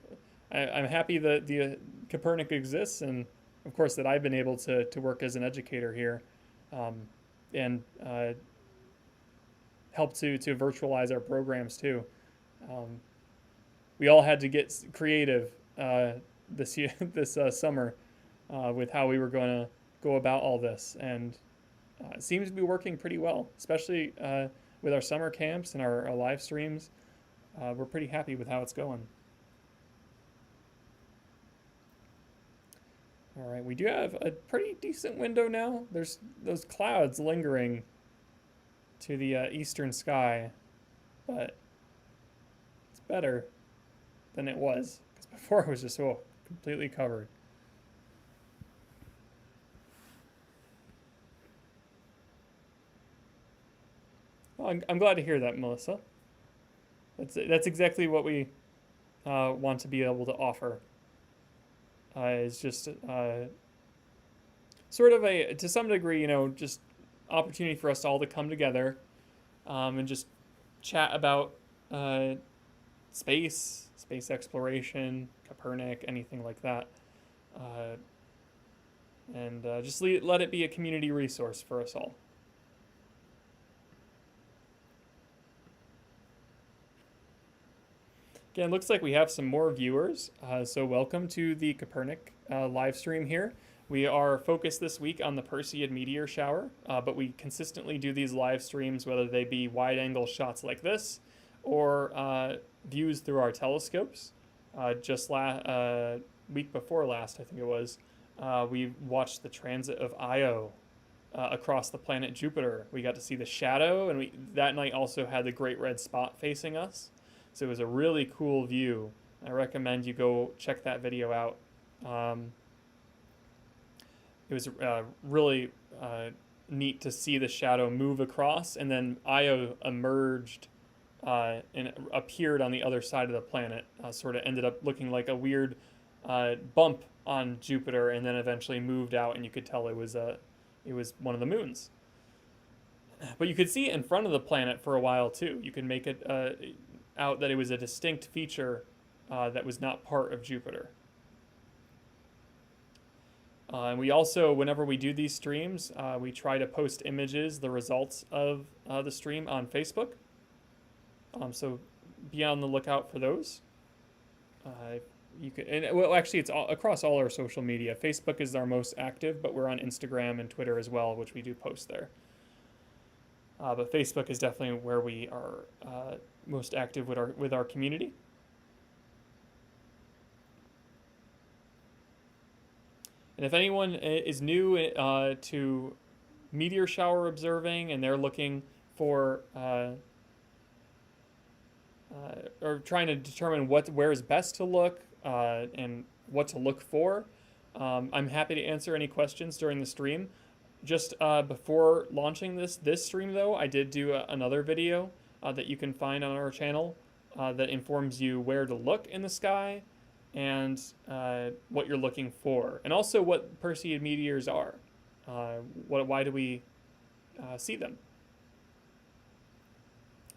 happy that the Kopernik exists, and of course that I've been able to work as an educator here, and help to virtualize our programs too. We all had to get creative this year, this summer, with how we were going to go about all this, and it seems to be working pretty well, especially with our summer camps and our live streams. We're pretty happy with how it's going. All right, we do have a pretty decent window now. There's those clouds lingering to the eastern sky, but it's better than it was, because before it was just completely covered. Well, I'm glad to hear that, Melissa. That's exactly what we want to be able to offer. Is just sort of to some degree, just opportunity for us all to come together and just chat about space exploration, Kopernik, anything like that, and just let it be a community resource for us all. Again, looks like we have some more viewers, so welcome to the Kopernik live stream here. We are focused this week on the Perseid Meteor shower, but we consistently do these live streams, whether they be wide-angle shots like this or views through our telescopes. Just week before last, I think it was, we watched the transit of Io across the planet Jupiter. We got to see the shadow, and that night also had the Great Red Spot facing us. So it was a really cool view. I recommend you go check that video out. It was really neat to see the shadow move across, and then Io emerged and appeared on the other side of the planet. Sort of ended up looking like a weird bump on Jupiter, and then eventually moved out, and you could tell it was one of the moons. But you could see it in front of the planet for a while too. You could make it out that it was a distinct feature that was not part of Jupiter. And we also, whenever we do these streams, we try to post images, the results of the stream on Facebook. So be on the lookout for those. You can, and well, actually, it's across all our social media. Facebook is our most active, but we're on Instagram and Twitter as well, which we do post there. But Facebook is definitely where we are most active with our community. And if anyone is new to meteor shower observing, and they're looking for or trying to determine where is best to look and what to look for, I'm happy to answer any questions during the stream. Just before launching this stream, though, I did do another video that you can find on our channel that informs you where to look in the sky and what you're looking for, and also what Perseid meteors are. Why do we see them?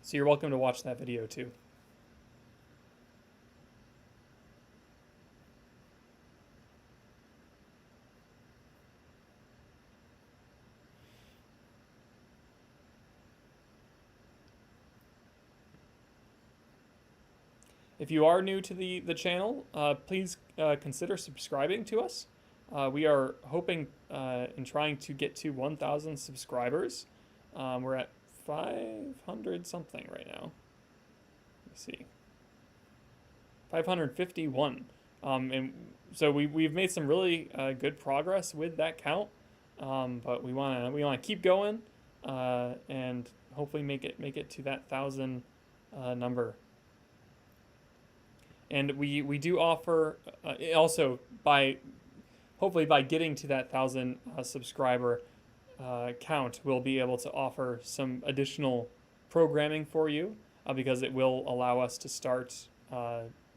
So you're welcome to watch that video too. If you are new to the channel, please consider subscribing to us. We are hoping and trying to get to 1,000 subscribers We're at 500 something right now. Let me see. 551. And so we've made some really good progress with that count. But we wanna keep going, and hopefully make it to that 1,000 number. And we do offer also hopefully by getting to that 1,000 subscriber count, we'll be able to offer some additional programming for you, because it will allow us to start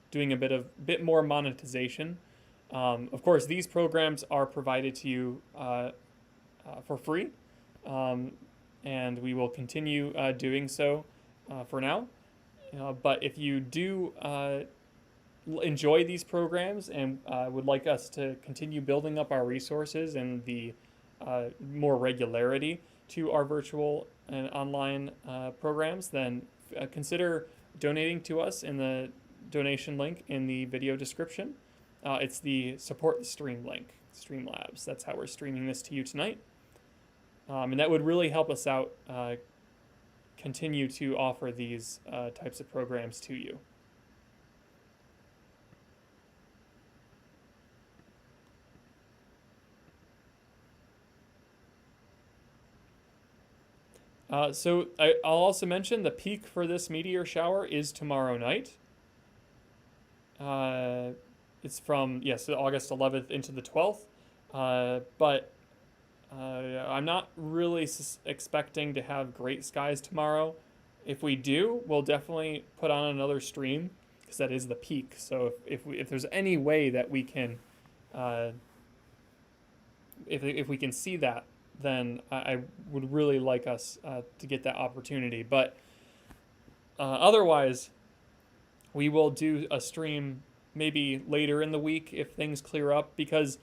doing a bit more monetization. Of course, these programs are provided to you for free, and we will continue doing so for now. But if you do enjoy these programs and would like us to continue building up our resources and the more regularity to our virtual and online programs, then consider donating to us in the donation link in the video description. It's the support the stream link, Streamlabs. That's how we're streaming this to you tonight. And that would really help us out continue to offer these types of programs to you. So I'll also mention the peak for this meteor shower is tomorrow night. It's from August 11th into the 12th. But I'm not really expecting to have great skies tomorrow. If we do, we'll definitely put on another stream, because that is the peak. So if there's any way that we can, if we can see that, then I would really like us to get that opportunity. But otherwise, we will do a stream maybe later in the week if things clear up, because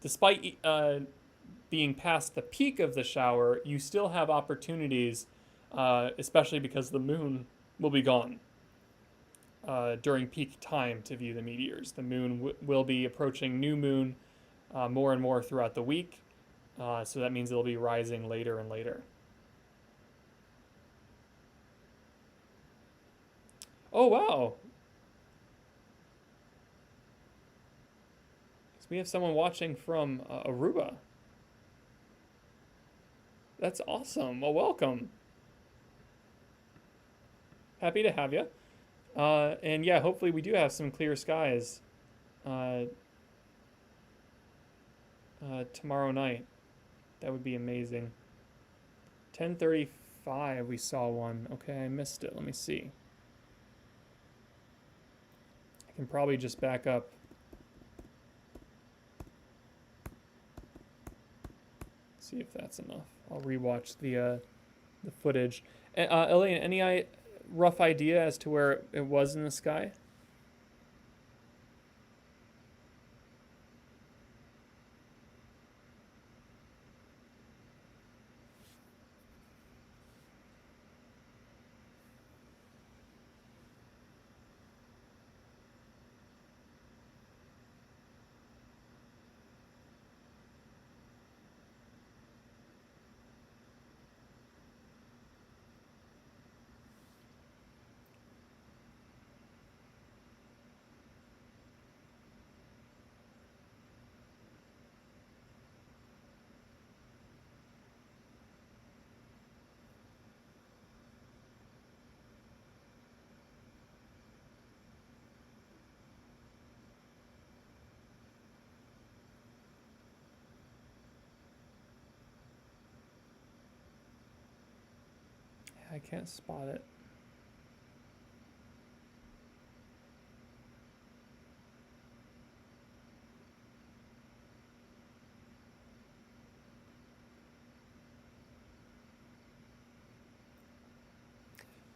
despite being past the peak of the shower, you still have opportunities, especially because the moon will be gone during peak time to view the meteors. The moon will be approaching new moon more and more throughout the week. So that means it'll be rising later and later. Oh, wow. So we have someone watching from Aruba. That's awesome. Well, welcome. Happy to have you. And yeah, hopefully we do have some clear skies tomorrow night. That would be amazing. 10:35 we saw one. Okay, I missed it. Let me see. I can probably just back up. See if that's enough. I'll rewatch the footage. Elaine, any rough idea as to where it was in the sky? I can't spot it.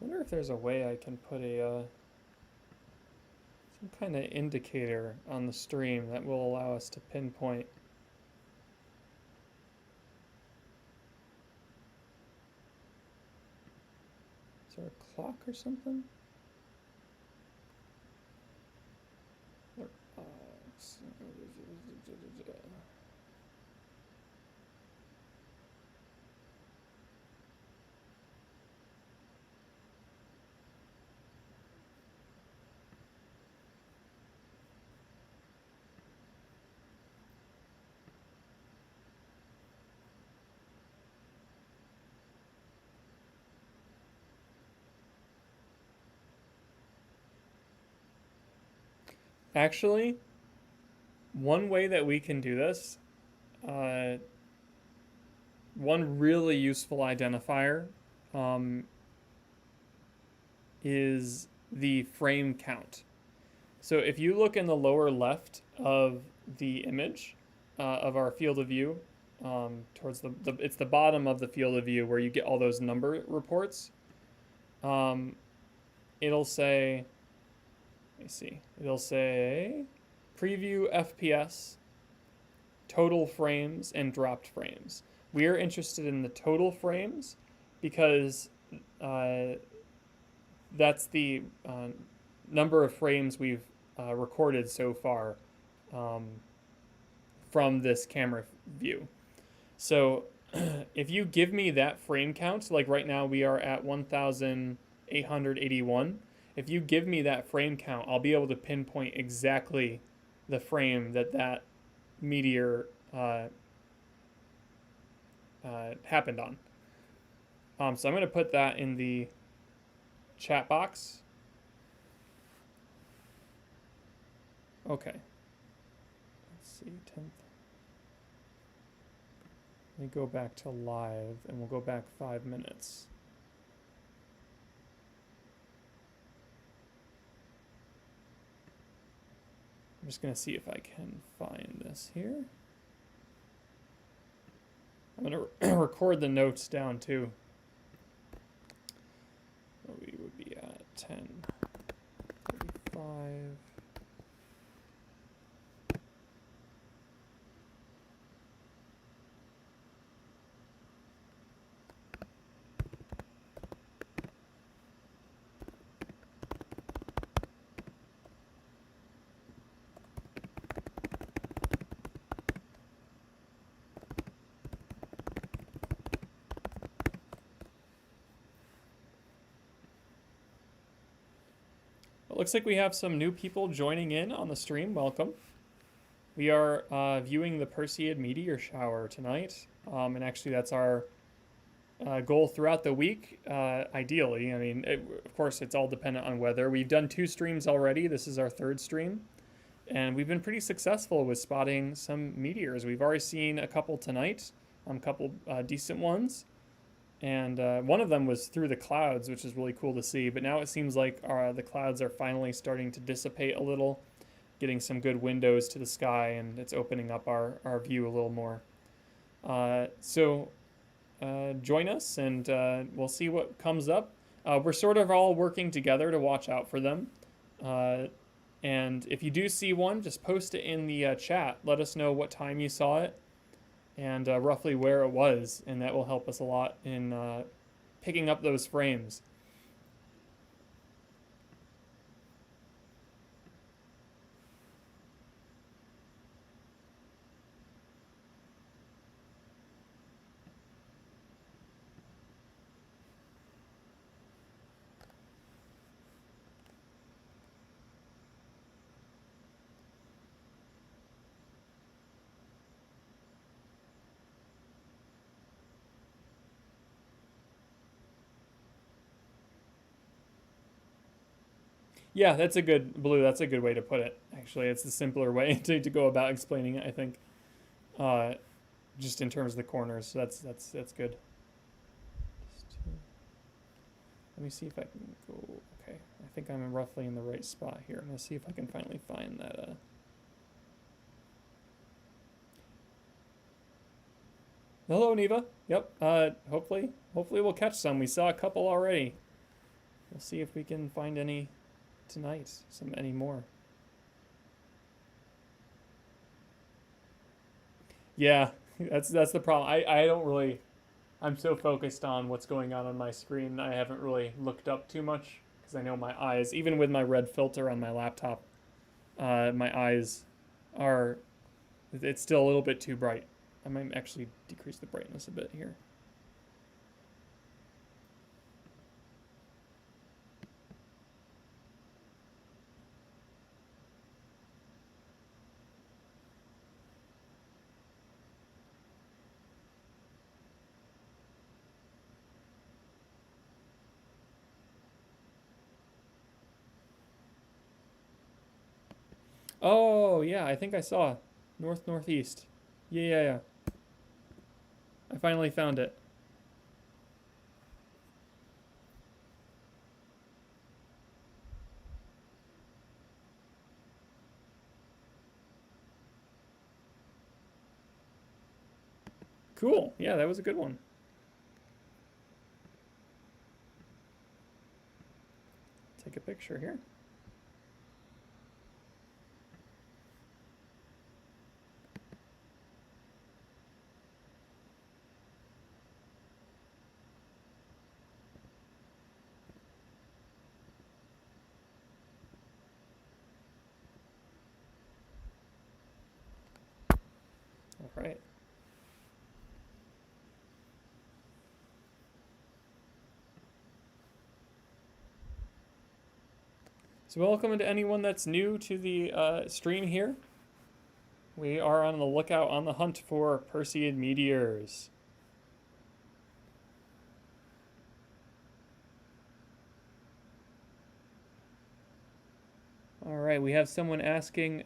I wonder if there's a way I can put some kind of indicator on the stream that will allow us to pinpoint. Is there a clock or something? Actually, one way that we can do this, uh, one really useful identifier, um, is the frame count. So if you look in the lower left of the image of our field of view, towards it's the bottom of the field of view where you get all those number reports. It'll say, let me see, it'll say preview FPS, total frames, and dropped frames. We are interested in the total frames because that's the number of frames we've recorded so far um, from this camera view. So if you give me that frame count, like right now we are at 1,881. If you give me that frame count, I'll be able to pinpoint exactly the frame that meteor happened on. So I'm going to put that in the chat box. Okay. Let's see, 10th. Let me go back to live, and we'll go back 5 minutes. I'm just going to see if I can find this here. I'm going to record the notes down too. We would be at 10:35. It looks like we have some new people joining in on the stream. Welcome. We are viewing the Perseid Meteor shower tonight. And actually that's our goal throughout the week, ideally. I mean, of course, it's all dependent on weather. We've done 2 streams already. This is our 3rd stream. And we've been pretty successful with spotting some meteors. We've already seen a couple tonight, a couple decent ones. And one of them was through the clouds, which is really cool to see. But now it seems like the clouds are finally starting to dissipate a little, getting some good windows to the sky, and it's opening up our view a little more. So join us, and we'll see what comes up. We're sort of all working together to watch out for them. And if you do see one, just post it in the chat. Let us know what time you saw it and roughly where it was, and that will help us a lot in picking up those frames. Yeah, that's a good blue. That's a good way to put it. Actually, it's the simpler way to go about explaining it, I think. Just in terms of the corners. So that's good. Let me see if I can go. Okay, I think I'm roughly in the right spot here. I'm gonna see if I can finally find that. Hello, Neva. Yep. Hopefully we'll catch some. We saw a couple already. We'll see if we can find any tonight. Any more. Yeah, that's the problem. I don't really. I'm so focused on what's going on my screen. I haven't really looked up too much because I know my eyes, even with my red filter on my laptop, my eyes are. It's still a little bit too bright. I might actually decrease the brightness a bit here. Oh, yeah, I think I saw northeast. Yeah, yeah, yeah. I finally found it. Cool. Yeah, that was a good one. Take a picture here. All right. So welcome to anyone that's new to the stream here. We are on the lookout on the hunt for Perseid meteors. All right, we have someone asking,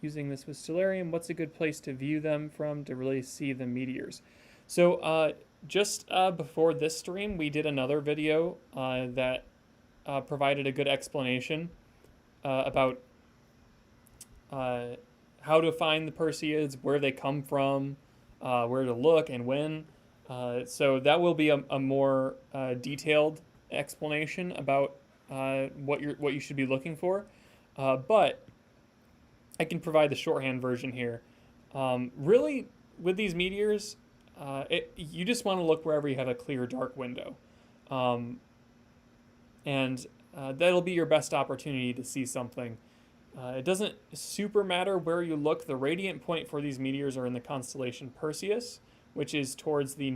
using this with Stellarium, what's a good place to view them from to really see the meteors? So just before this stream, we did another video that provided a good explanation about how to find the Perseids, where they come from, where to look, and when. So that will be a more detailed explanation about what you should be looking for. But I can provide the shorthand version here. Really, with these meteors, you just want to look wherever you have a clear, dark window. And that'll be your best opportunity to see something. It doesn't super matter where you look. The radiant point for these meteors are in the constellation Perseus, which is towards the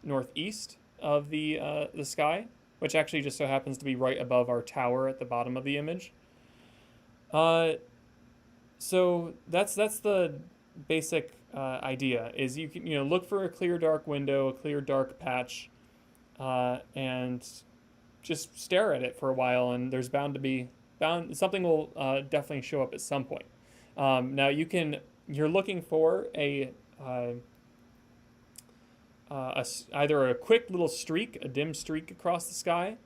northeast of the sky, which actually just so happens to be right above our tower at the bottom of the image. So that's the basic idea. Is you can look for a clear dark window, a clear dark patch, and just stare at it for a while, and there's bound to be something will definitely show up at some point. Now you're looking for either a quick little streak, a dim streak across the sky,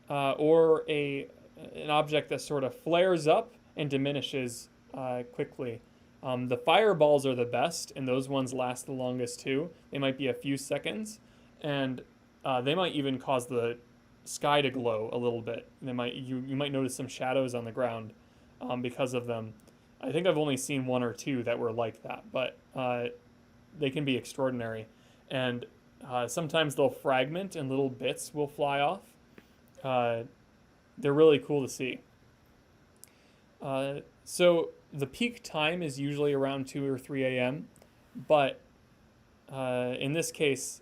or an object that sort of flares up and diminishes quickly. The fireballs are the best, and those ones last the longest too. They might be a few seconds, and they might even cause the sky to glow a little bit. You might notice some shadows on the ground because of them. I think I've only seen one or two that were like that, but they can be extraordinary. And sometimes they'll fragment and little bits will fly off. They're really cool to see. So the peak time is usually around 2 or 3 a.m., but in this case,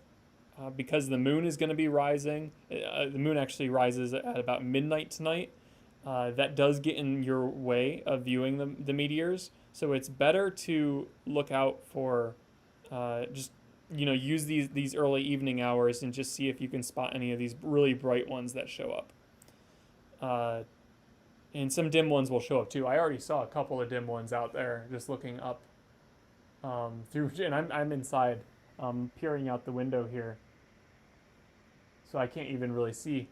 because the moon is going to be rising, the moon actually rises at about midnight tonight. That does get in your way of viewing the meteors, so it's better to look out for just use these early evening hours and just see if you can spot any of these really bright ones that show up. And some dim ones will show up too. I already saw a couple of dim ones out there just looking up through, and I'm inside, peering out the window here, so I can't even really see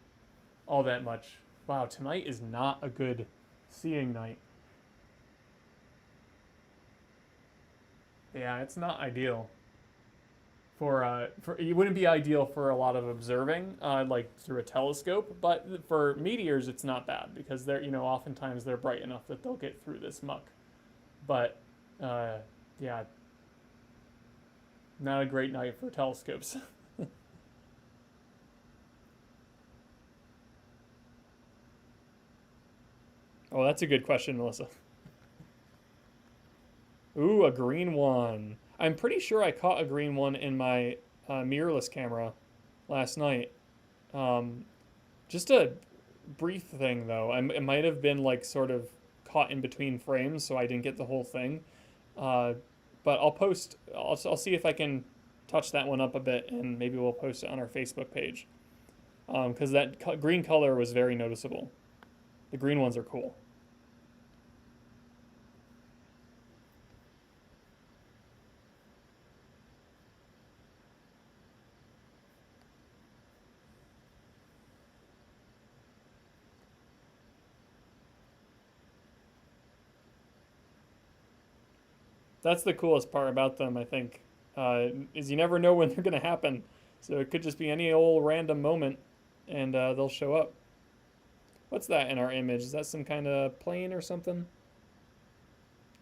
all that much. Wow, tonight is not a good seeing night. Yeah, it's not ideal. For it wouldn't be ideal for a lot of observing, like through a telescope. But for meteors, it's not bad because they're oftentimes they're bright enough that they'll get through this muck. But yeah, not a great night for telescopes. Oh, that's a good question, Melissa. Ooh, a green one. I'm pretty sure I caught a green one in my mirrorless camera last night. Um, just a brief thing though. It might have been like sort of caught in between frames, so I didn't get the whole thing. Uh, but I'll post. I'll see if I can touch that one up a bit, and maybe we'll post it on our Facebook page. Because that green color was very noticeable. The green ones are cool. That's the coolest part about them, I think, is you never know when they're going to happen. So it could just be any old random moment, and they'll show up. What's that in our image? Is that some kind of plane or something?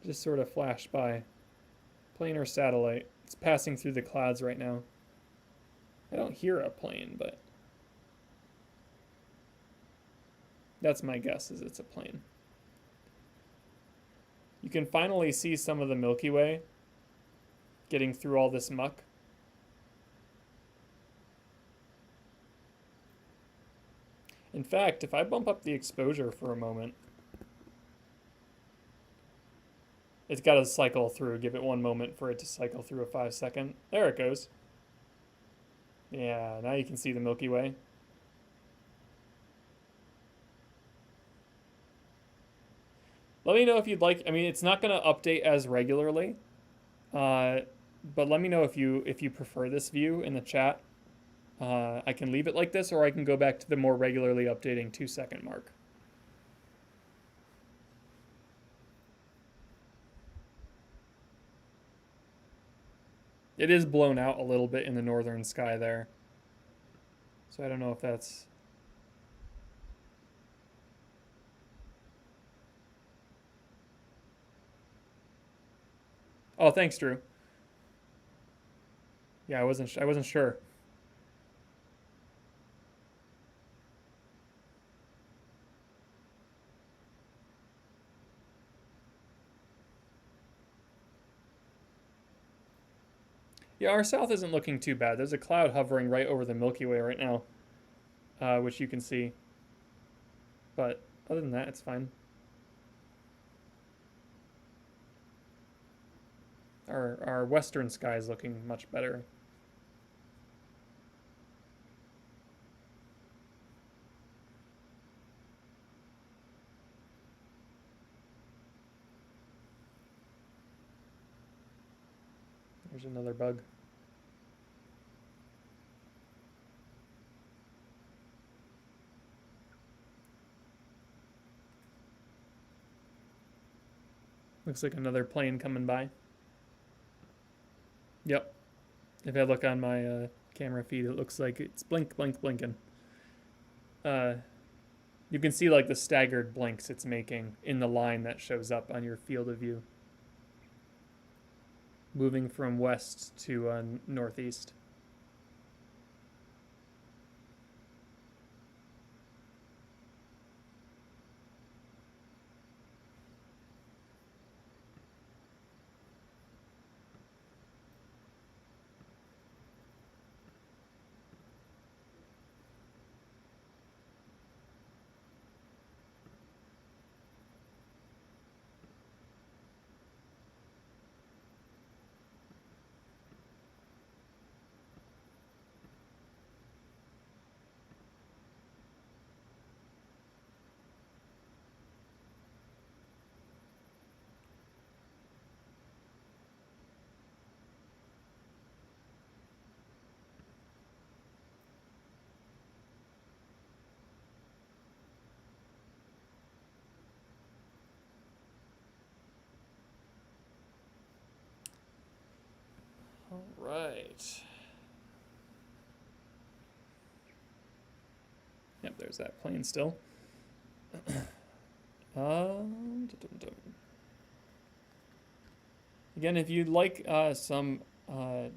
Just sort of flashed by. Plane or satellite. It's passing through the clouds right now. I don't hear a plane, but that's my guess, is it's a plane. You can finally see some of the Milky Way getting through all this muck. In fact, if I bump up the exposure for a moment, it's got to cycle through. Give it one moment for it to cycle through a 5-second. There it goes. Yeah, now you can see the Milky Way. Let me know if you'd like. I mean, it's not going to update as regularly, but let me know if you prefer this view in the chat. I can leave it like this, or I can go back to the more regularly updating 2-second mark. It is blown out a little bit in the northern sky there. So I don't know if that's... Oh, thanks, Drew. Yeah, I wasn't sure. Yeah, our south isn't looking too bad. There's a cloud hovering right over the Milky Way right now, which you can see. But other than that, it's fine. Our western sky is looking much better. There's another bug. Looks like another plane coming by. Yep. If I look on my camera feed, it looks like it's blink, blink, blinking. You can see like the staggered blinks it's making in the line that shows up on your field of view. Moving from west to northeast. All right. Yep, there's that plane still. Again, if you'd like some, or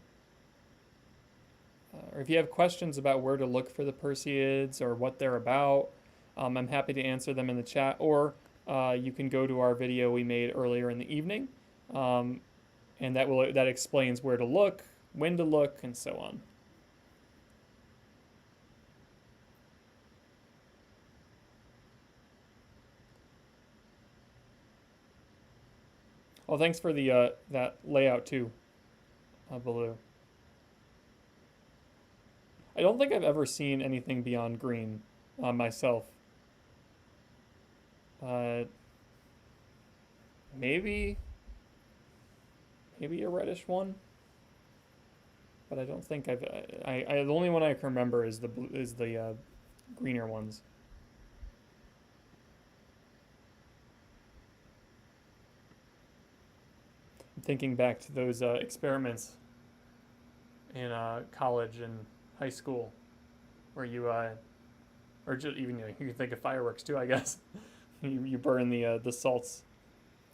if you have questions about where to look for the Perseids or what they're about, I'm happy to answer them in the chat. Or you can go to our video we made earlier in the evening, and that explains where to look, when to look, and so on. Oh, thanks for the that layout too, Baloo. I don't think I've ever seen anything beyond green myself. Maybe a reddish one, but I don't think the only one I can remember is the greener ones. thinking back to those experiments in college and high school, where you or just even you can think of fireworks too, I guess. You burn the salts,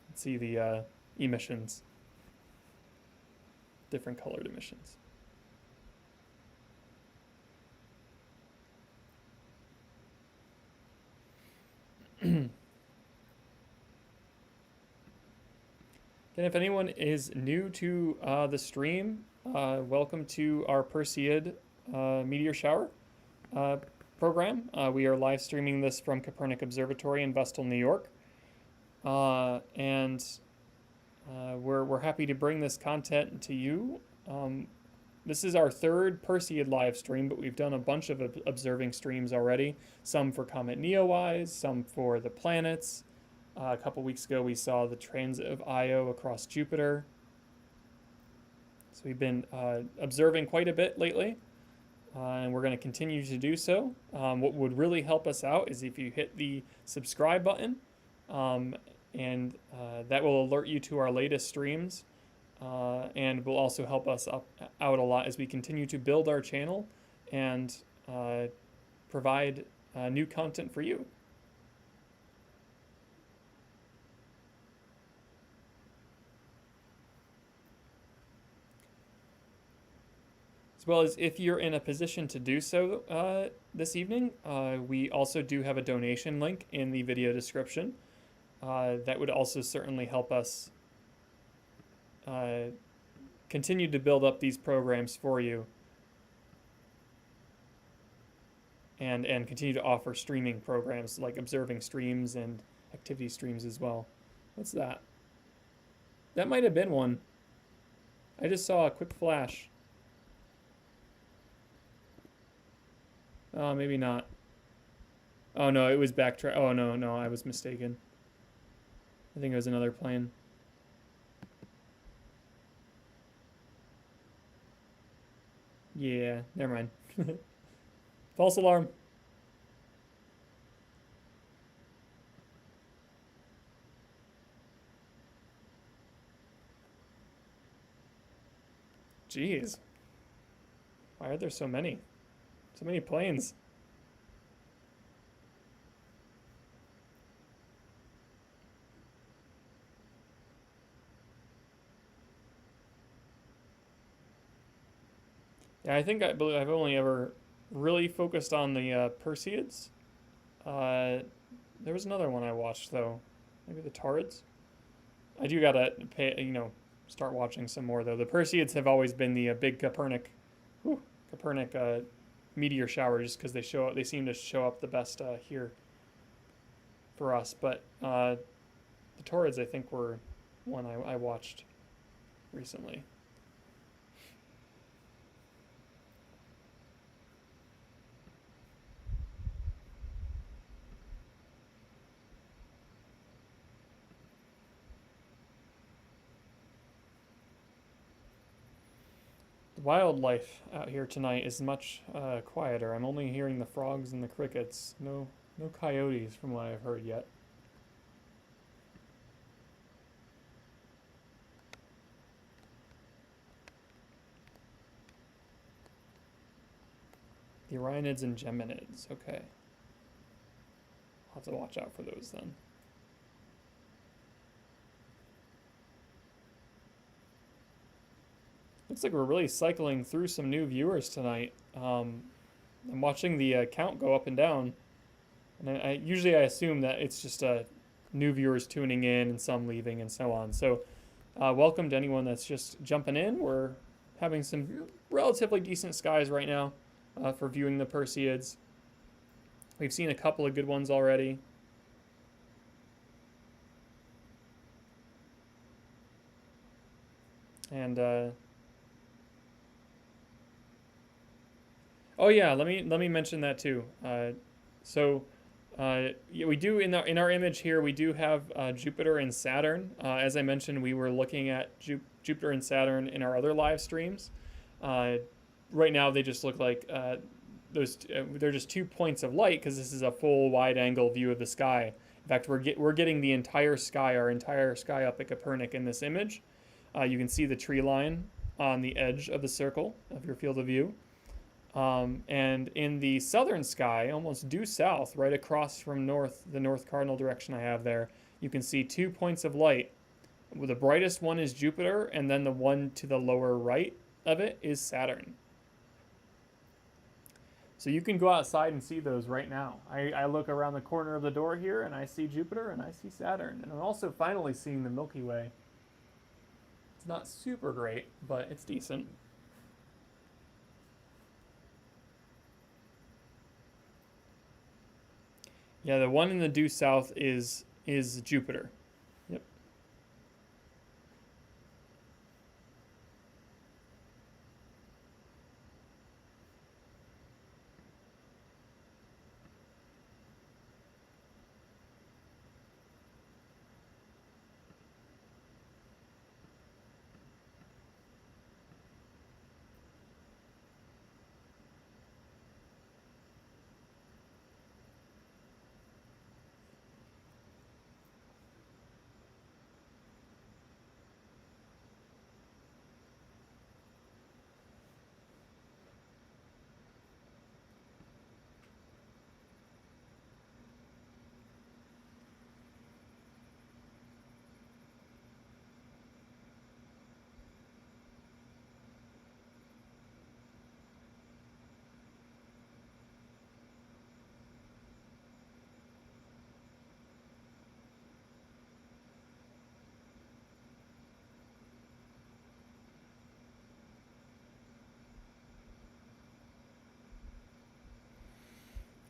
and see the emissions, different colored emissions. And if anyone is new to the stream, welcome to our Perseid meteor shower program. We are live streaming this from Kopernik Observatory in Vestal, New York. And we're happy to bring this content to you. This is our third Perseid live stream, but we've done a bunch of observing streams already. Some for Comet Neowise, some for the planets. A couple weeks ago, we saw the transit of Io across Jupiter. So we've been observing quite a bit lately, and we're going to continue to do so. What would really help us out is if you hit the subscribe button, and that will alert you to our latest streams, and will also help us out a lot as we continue to build our channel and provide new content for you. As well as if you're in a position to do so this evening, we also do have a donation link in the video description. That would also certainly help us continue to build up these programs for you, and continue to offer streaming programs like observing streams and activity streams as well. What's that? That might have been one. I just saw a quick flash. Oh, maybe not. Oh no, it was backtrack. Oh no, I was mistaken. I think it was another plane. Yeah, never mind. False alarm. Jeez. Why are there so many? So many planes. Yeah, I think I believe I've only ever really focused on the Perseids. There was another one I watched though, maybe the Tauриds. I do gotta pay, start watching some more though. The Perseids have always been the big Kopernik meteor shower, just because they seem to show up the best here for us. But the Taurids, I think, were one I watched recently. The wildlife out here tonight is much quieter. I'm only hearing the frogs and the crickets. No coyotes from what I've heard yet. The Orionids and Geminids. Okay. I'll have to watch out for those then. Looks like we're really cycling through some new viewers tonight. I'm watching the count go up and down, and I usually assume that it's just new viewers tuning in and some leaving and so on. So welcome to anyone that's just jumping in. We're having some relatively decent skies right now for viewing the Perseids. We've seen a couple of good ones already. And oh yeah, let me mention that too. Yeah, we do in our image here, we do have Jupiter and Saturn. As I mentioned, we were looking at Jupiter and Saturn in our other live streams. Right now, they just look like they're just 2 points of light because this is a full wide-angle view of the sky. In fact, we're getting the entire sky, our entire sky up at Kopernik in this image. You can see the tree line on the edge of the circle of your field of view. And in the southern sky, almost due south, right across from the north cardinal direction I have there, you can see 2 points of light. The brightest one is Jupiter, and then the one to the lower right of it is Saturn. So you can go outside and see those right now. I look around the corner of the door here, and I see Jupiter, and I see Saturn. And I'm also finally seeing the Milky Way. It's not super great, but it's decent. Yeah, the one in the due south is Jupiter. Yep.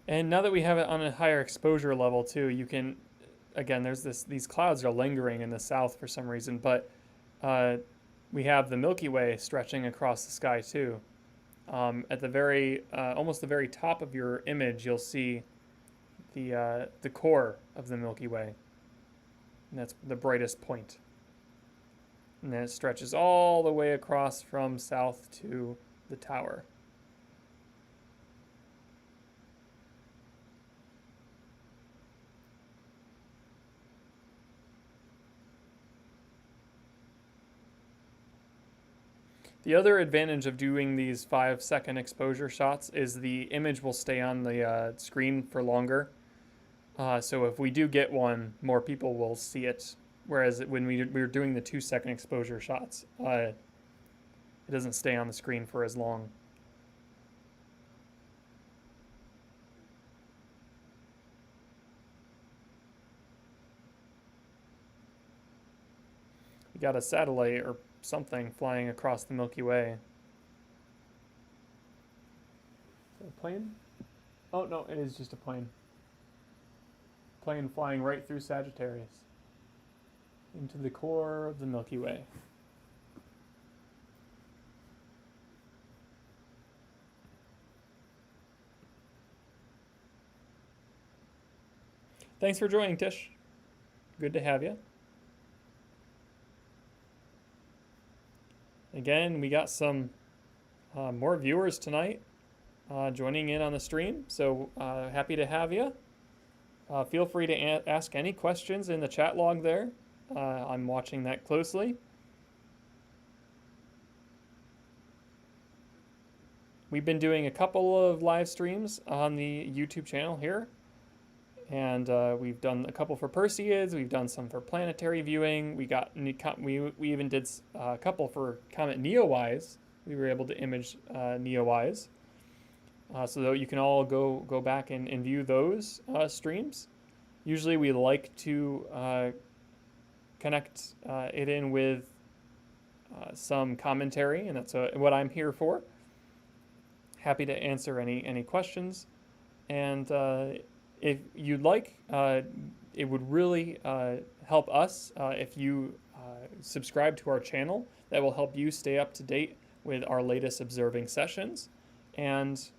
And now that we have it on a higher exposure level too, you can, again, these clouds are lingering in the south for some reason, but we have the Milky Way stretching across the sky too. At the almost the very top of your image, you'll see the core of the Milky Way, and that's the brightest point. And then it stretches all the way across from south to the tower. The other advantage of doing these 5-second exposure shots is the image will stay on the screen for longer. So if we do get one, more people will see it. Whereas when we were doing the 2-second exposure shots, it doesn't stay on the screen for as long. We got a satellite or something flying across the Milky Way. Is that a plane? Oh no, it is just a plane. Plane flying right through Sagittarius into the core of the Milky Way. Thanks for joining, Tish. Good to have you. Again, we got some more viewers tonight joining in on the stream, so happy to have you. Feel free to ask any questions in the chat log there. I'm watching that closely. We've been doing a couple of live streams on the YouTube channel here, and we've done a couple for Perseids. We've done some for planetary viewing. We even did a couple for Comet Neowise. We were able to image Neowise, so that you can all go back and view those streams. Usually, we like to connect it in with some commentary, and that's what I'm here for. Happy to answer any questions, and if you'd like, it would really help us if you subscribe to our channel. That will help you stay up to date with our latest observing sessions, and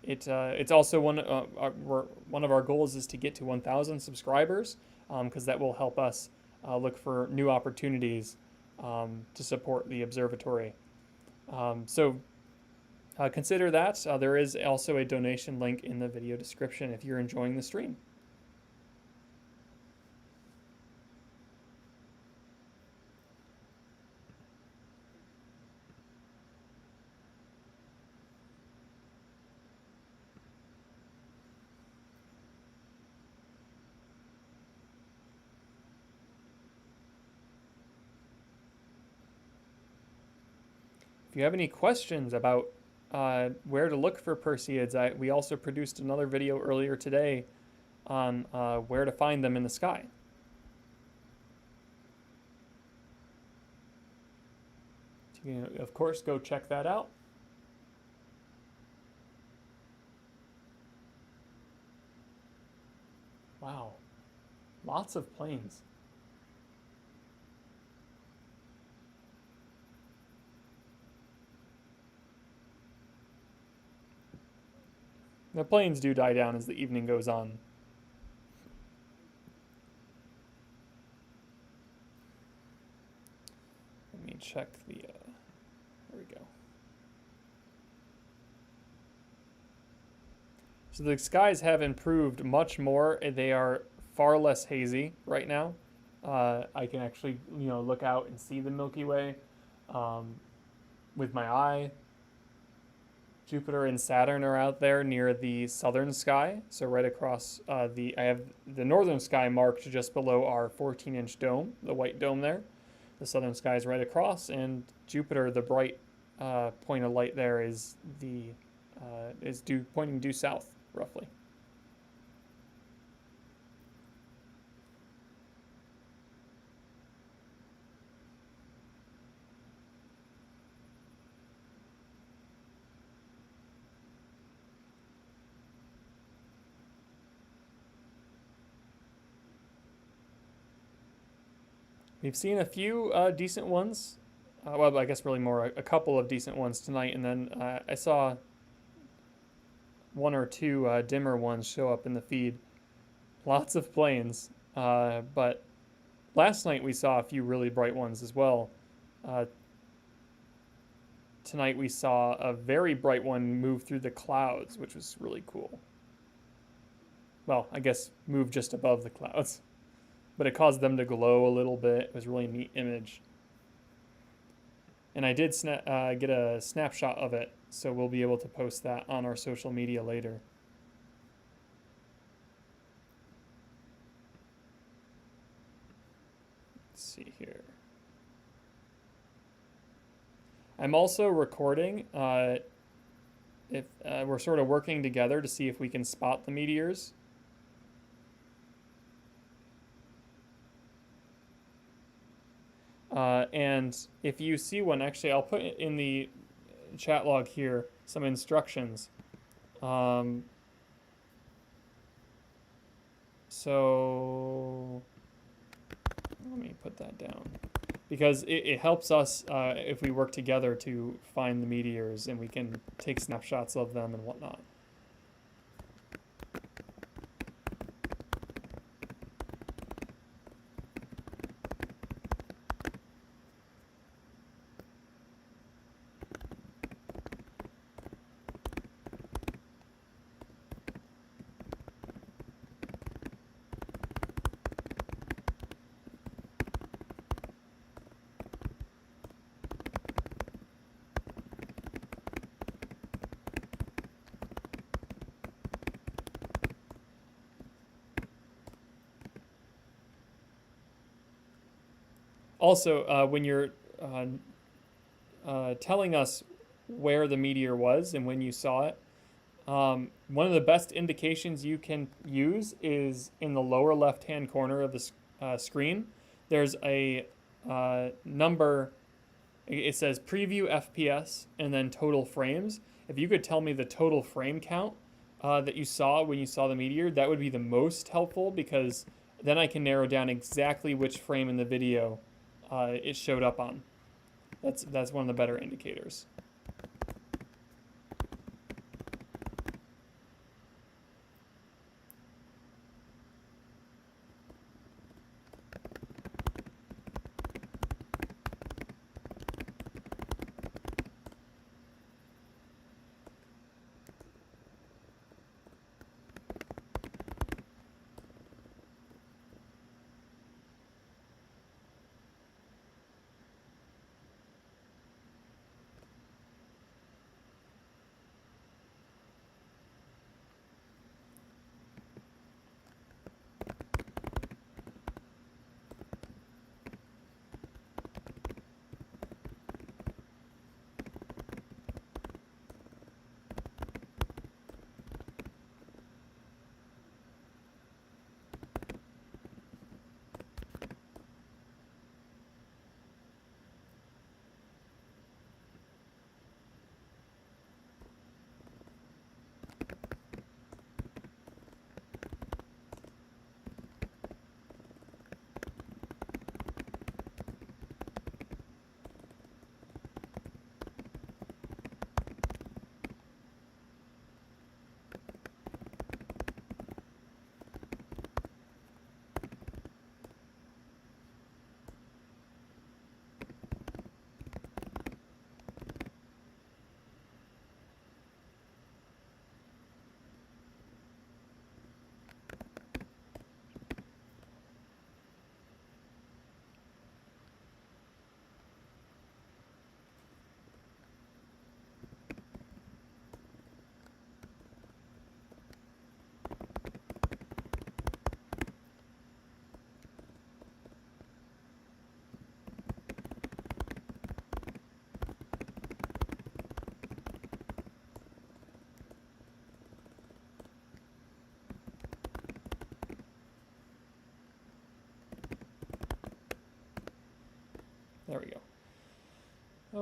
it's also one of our goals is to get to 1,000 subscribers, because that will help us look for new opportunities to support the observatory. So consider that. There is also a donation link in the video description if you're enjoying the stream. If you have any questions about where to look for Perseids, we also produced another video earlier today on where to find them in the sky. So you can, of course, go check that out. Wow, lots of planes. The planes do die down as the evening goes on. Let me check the, there we go. So the skies have improved much more. They are far less hazy right now. I can actually, look out and see the Milky Way with my eye. Jupiter and Saturn are out there near the southern sky. So right across I have the northern sky marked just below our 14-inch dome, the white dome there. The southern sky is right across, and Jupiter, the bright point of light there, is pointing due south, roughly. We've seen a few decent ones. Well, I guess really more a couple of decent ones tonight, and then I saw one or two dimmer ones show up in the feed. Lots of planes, but last night we saw a few really bright ones as well. Tonight we saw a very bright one move through the clouds, which was really cool. Well, I guess move just above the clouds. But it caused them to glow a little bit. It was a really neat image. And I did get a snapshot of it, so we'll be able to post that on our social media later. Let's see here. I'm also recording. If we're sort of working together to see if we can spot the meteors. And if you see one, actually, I'll put in the chat log here some instructions. So let me put that down, because it helps us if we work together to find the meteors, and we can take snapshots of them and whatnot. Also, when you're telling us where the meteor was and when you saw it, one of the best indications you can use is in the lower left-hand corner of the screen. There's a number. It says preview FPS and then total frames. If you could tell me the total frame count that you saw when you saw the meteor, that would be the most helpful, because then I can narrow down exactly which frame in the video it showed up on. That's one of the better indicators.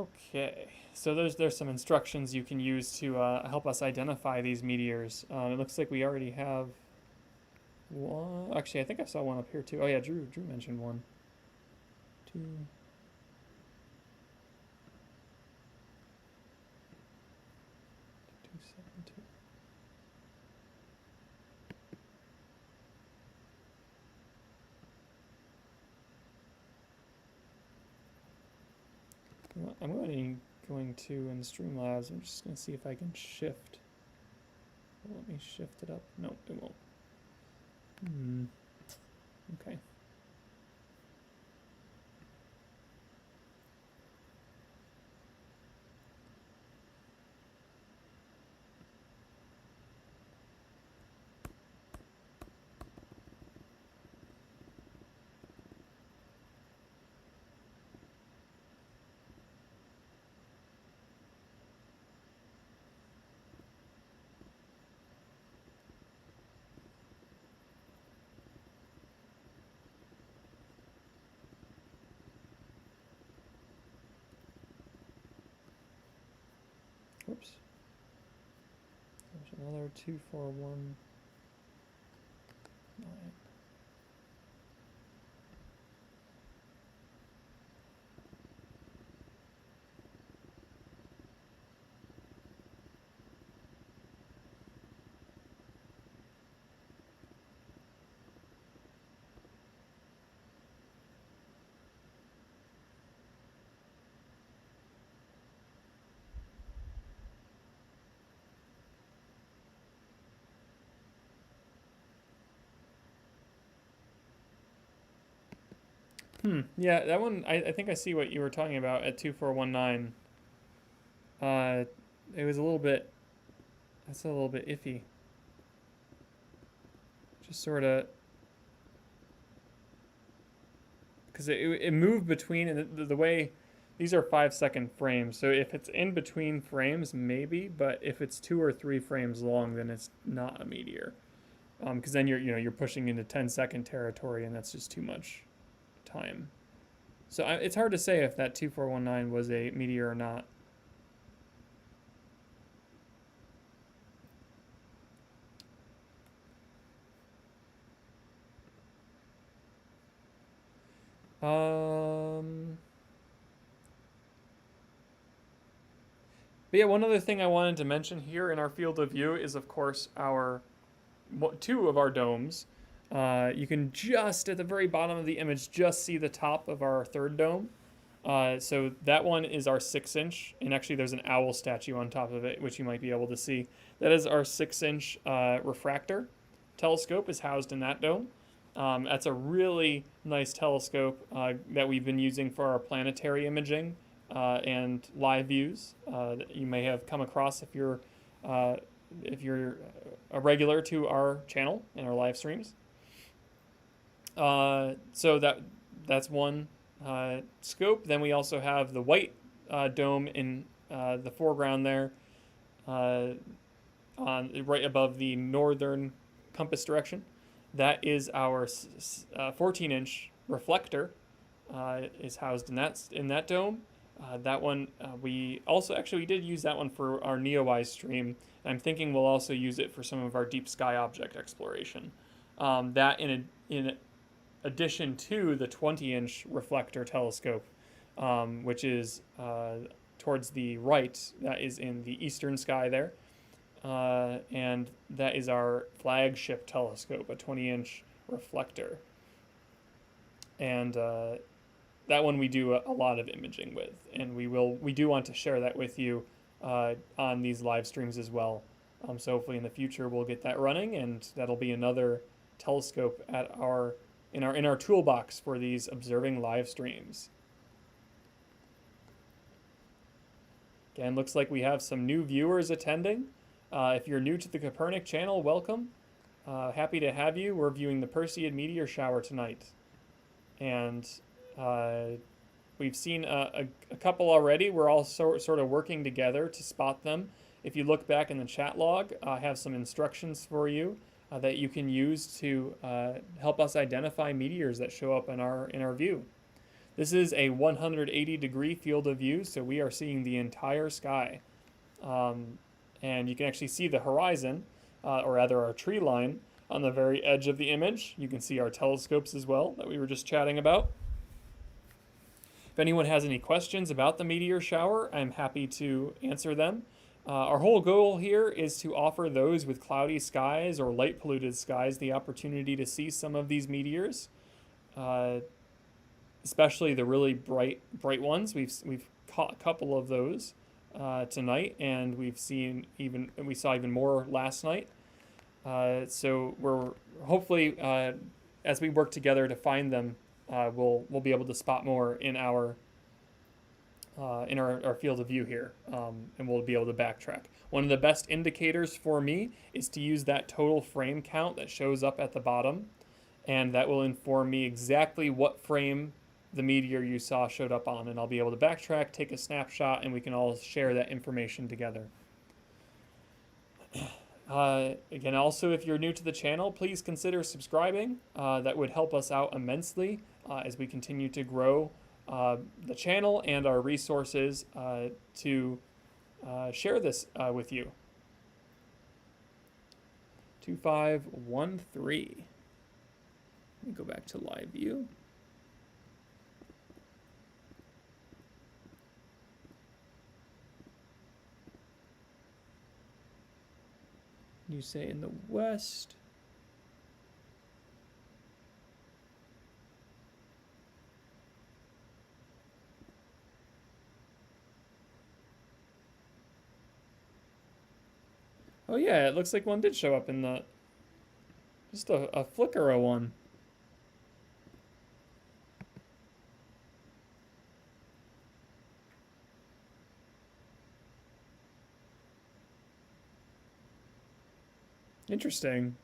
Okay, so there's some instructions you can use to help us identify these meteors. It looks like we already have one. Actually, I think I saw one up here too. Oh yeah, Drew mentioned one. Two. 272. I'm going to in Streamlabs. I'm just going to see if I can shift. Let me shift it up. No, it won't. Okay. Whoops. There's another 2419. Yeah, that one, I think I see what you were talking about at 2419. It was a little bit, that's a little bit iffy. Just sort of, because it moved between, and the way, these are 5-second frames, so if it's in between frames, maybe, but if it's 2 or 3 frames long, then it's not a meteor. Because then you're pushing into 10-second territory, and that's just too much time. So it's hard to say if that 2419 was a meteor or not. But yeah, one other thing I wanted to mention here in our field of view is, of course, our 2 of our domes. You can just at the very bottom of the image just see the top of our 3rd dome. So that one is our 6-inch, and actually there's an owl statue on top of it, which you might be able to see. That is our 6-inch refractor telescope is housed in that dome. That's a really nice telescope that we've been using for our planetary imaging and live views that you may have come across if you're a regular to our channel and our live streams. So that's one scope. Then we also have the white dome in the foreground there, on right above the northern compass direction. That is our 14-inch reflector. Is housed in that dome. That one we did use that one for our NeoEye stream. I'm thinking we'll also use it for some of our deep sky object exploration. That in addition to the 20-inch reflector telescope, which is towards the right, that is in the eastern sky there. And that is our flagship telescope, a 20-inch reflector. And that one we do a lot of imaging with, and we do want to share that with you on these live streams as well. So hopefully in the future we'll get that running, and that'll be another telescope in our toolbox for these observing live streams. Again, looks like we have some new viewers attending. If you're new to the Kopernik channel, welcome. Happy to have you. We're viewing the Perseid Meteor shower tonight. And we've seen a couple already. We're all sort of working together to spot them. If you look back in the chat log, I have some instructions for you that you can use to help us identify meteors that show up in our view. This is a 180-degree field of view, so we are seeing the entire sky. And you can actually see the horizon, or rather our tree line, on the very edge of the image. You can see our telescopes as well that we were just chatting about. If anyone has any questions about the meteor shower, I'm happy to answer them. Our whole goal here is to offer those with cloudy skies or light polluted skies the opportunity to see some of these meteors, especially the really bright ones. We've caught a couple of those tonight, and we saw even more last night. So we're hopefully, as we work together to find them, we'll be able to spot more in our field of view here, and we'll be able to backtrack. One of the best indicators for me is to use that total frame count that shows up at the bottom, and that will inform me exactly what frame the meteor you saw showed up on, and I'll be able to backtrack, take a snapshot, and we can all share that information together. Again, also, if you're new to the channel, please consider subscribing. That would help us out immensely as we continue to grow the channel and our resources to share this with you. 2513. Let me go back to live view. You say in the west. Oh yeah, it looks like one did show up in the, just a flicker of one. Interesting.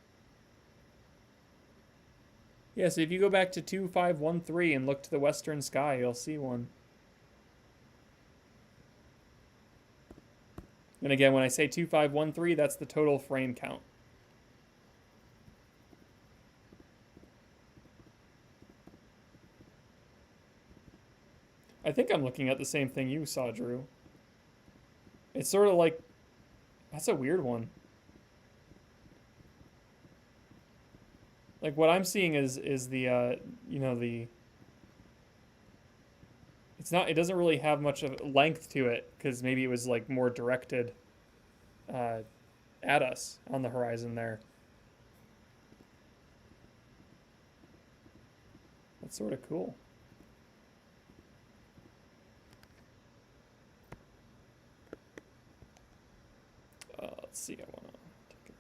Yeah, so if you go back to 2513 and look to the western sky, you'll see one. And again, when I say 2513, that's the total frame count. I think I'm looking at the same thing you saw, Drew. It's sort of like, that's a weird one. Like what I'm seeing is the you know, the, it doesn't really have much of length to it, because maybe it was like more directed at us on the horizon there. That's sort of cool. Let's see, I want to take it.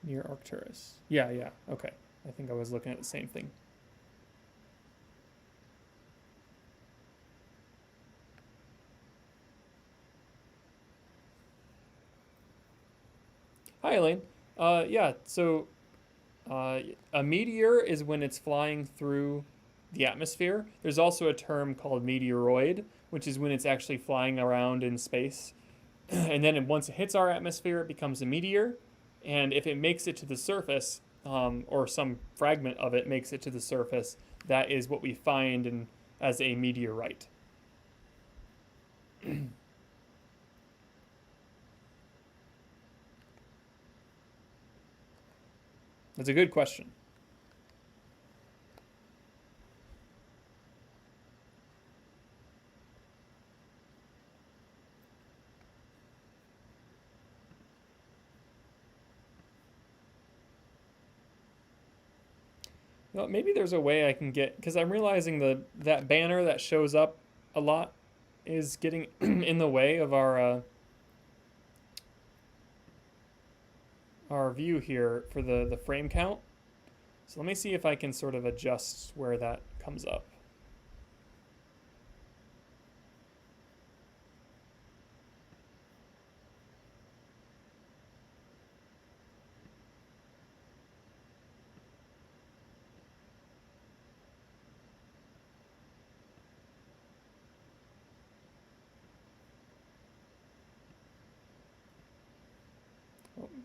Near Arcturus. Yeah, okay. I think I was looking at the same thing. Hi, Elaine. Yeah, so a meteor is when it's flying through the atmosphere. There's also a term called meteoroid, which is when it's actually flying around in space. And then once it hits our atmosphere, it becomes a meteor. And if it makes it to the surface, or some fragment of it makes it to the surface, that is what we find as a meteorite. That's a good question. Well, maybe there's a way I can get, because I'm realizing that banner that shows up a lot is getting in the way of our view here for the frame count. So let me see if I can sort of adjust where that comes up.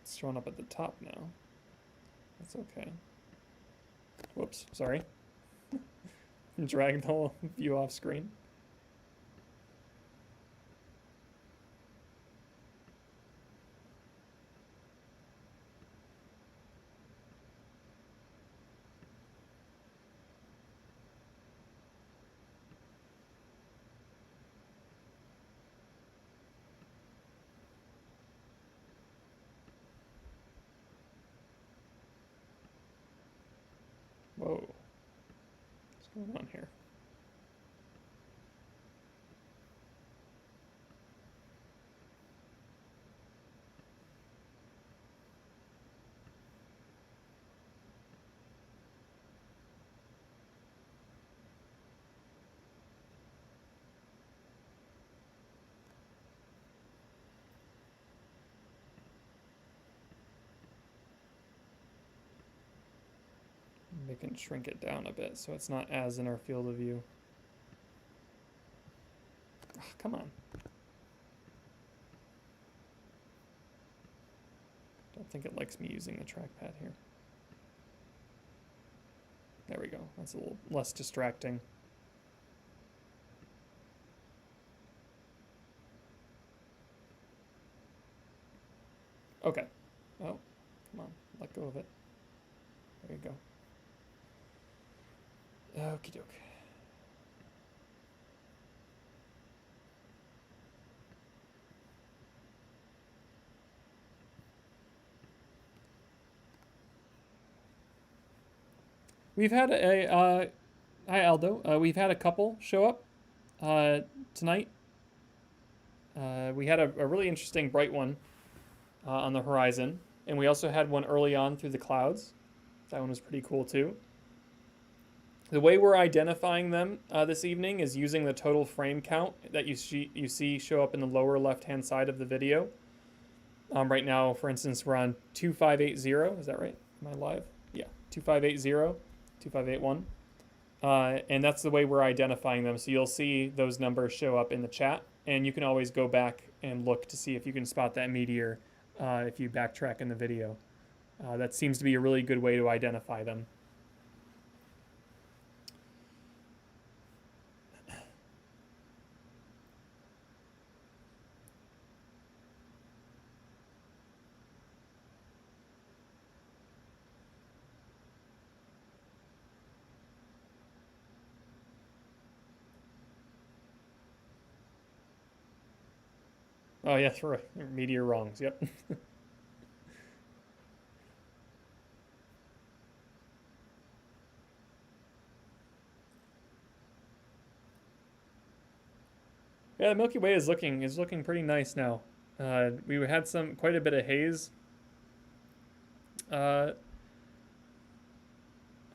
It's showing up at the top now. That's okay. Whoops, sorry. Drag the whole view off screen. Whoa. What's going on here? We can shrink it down a bit so it's not as in our field of view. Oh, come on. Don't think it likes me using the trackpad here. There we go. That's a little less distracting. Okay. Oh, come on. Let go of it. There you go. Okie doke. We've had a hi Aldo. We've had a couple show up tonight. We had a really interesting bright one on the horizon, and we also had one early on through the clouds. That one was pretty cool too. The way we're identifying them this evening is using the total frame count that you see show up in the lower left-hand side of the video. Right now, for instance, we're on 2580. Is that right? Am I live? Yeah, 2580, 2581. And that's the way we're identifying them. So you'll see those numbers show up in the chat, and you can always go back and look to see if you can spot that meteor if you backtrack in the video. That seems to be a really good way to identify them. Oh, yes, right. Meteor wrongs, yep. Yeah, the Milky Way is looking pretty nice now. We had quite a bit of haze for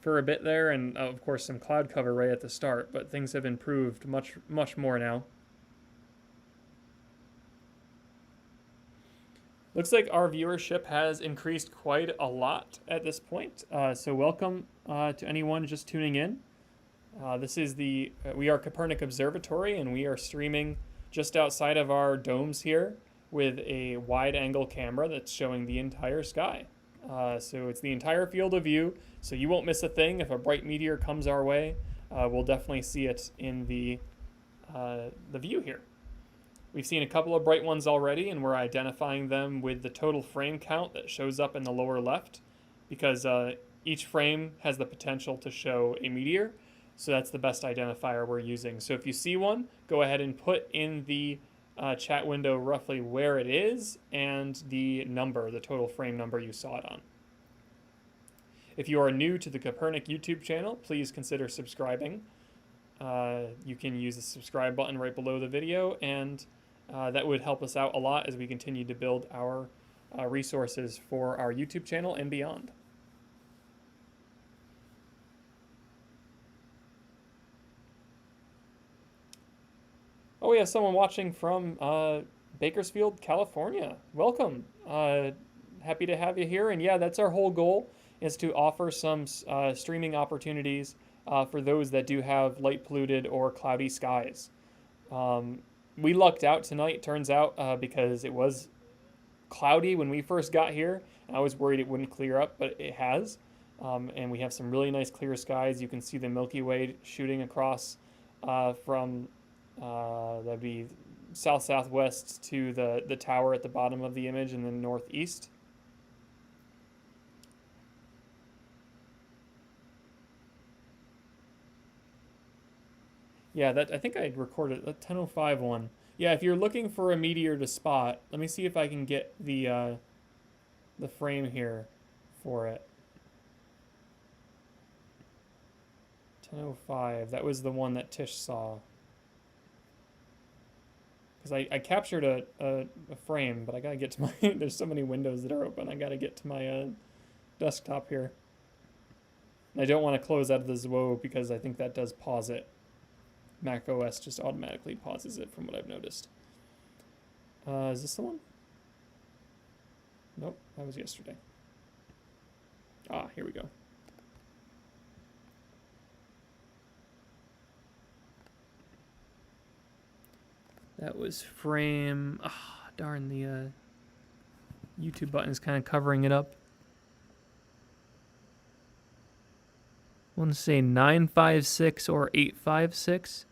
a bit there, and of course some cloud cover right at the start, but things have improved much more now. Looks like our viewership has increased quite a lot at this point, so welcome to anyone just tuning in. This is we are Kopernik Observatory, and we are streaming just outside of our domes here with a wide angle camera that's showing the entire sky. So it's the entire field of view, so you won't miss a thing. If a bright meteor comes our way, we'll definitely see it in the view here. We've seen a couple of bright ones already, and we're identifying them with the total frame count that shows up in the lower left, because each frame has the potential to show a meteor, so that's the best identifier we're using. So if you see one, go ahead and put in the chat window roughly where it is and the number, the total frame number you saw it on. If you are new to the Kopernik YouTube channel, please consider subscribing. You can use the subscribe button right below the video, and that would help us out a lot as we continue to build our resources for our YouTube channel and beyond. Oh, we have someone watching from Bakersfield, California. Welcome. Happy to have you here. And yeah, that's our whole goal, is to offer some streaming opportunities for those that do have light polluted or cloudy skies. We lucked out tonight, turns out, because it was cloudy when we first got here. I was worried it wouldn't clear up, but it has. And we have some really nice clear skies. You can see the Milky Way shooting across from that'd be south-southwest to the tower at the bottom of the image and then northeast. Yeah, that I think I recorded the 10:05 one. Yeah, if you're looking for a meteor to spot, let me see if I can get the frame here for it. 10:05. That was the one that Tish saw. Because I captured a frame, but I gotta get to my. There's so many windows that are open. I gotta get to my desktop here. And I don't want to close out of the Zwo because I think that does pause it. Mac OS just automatically pauses it from what I've noticed. Is this the one? Nope, that was yesterday. Ah, here we go. That was frame. Ah, darn, the YouTube button is kind of covering it up. I want to say 956 or 856.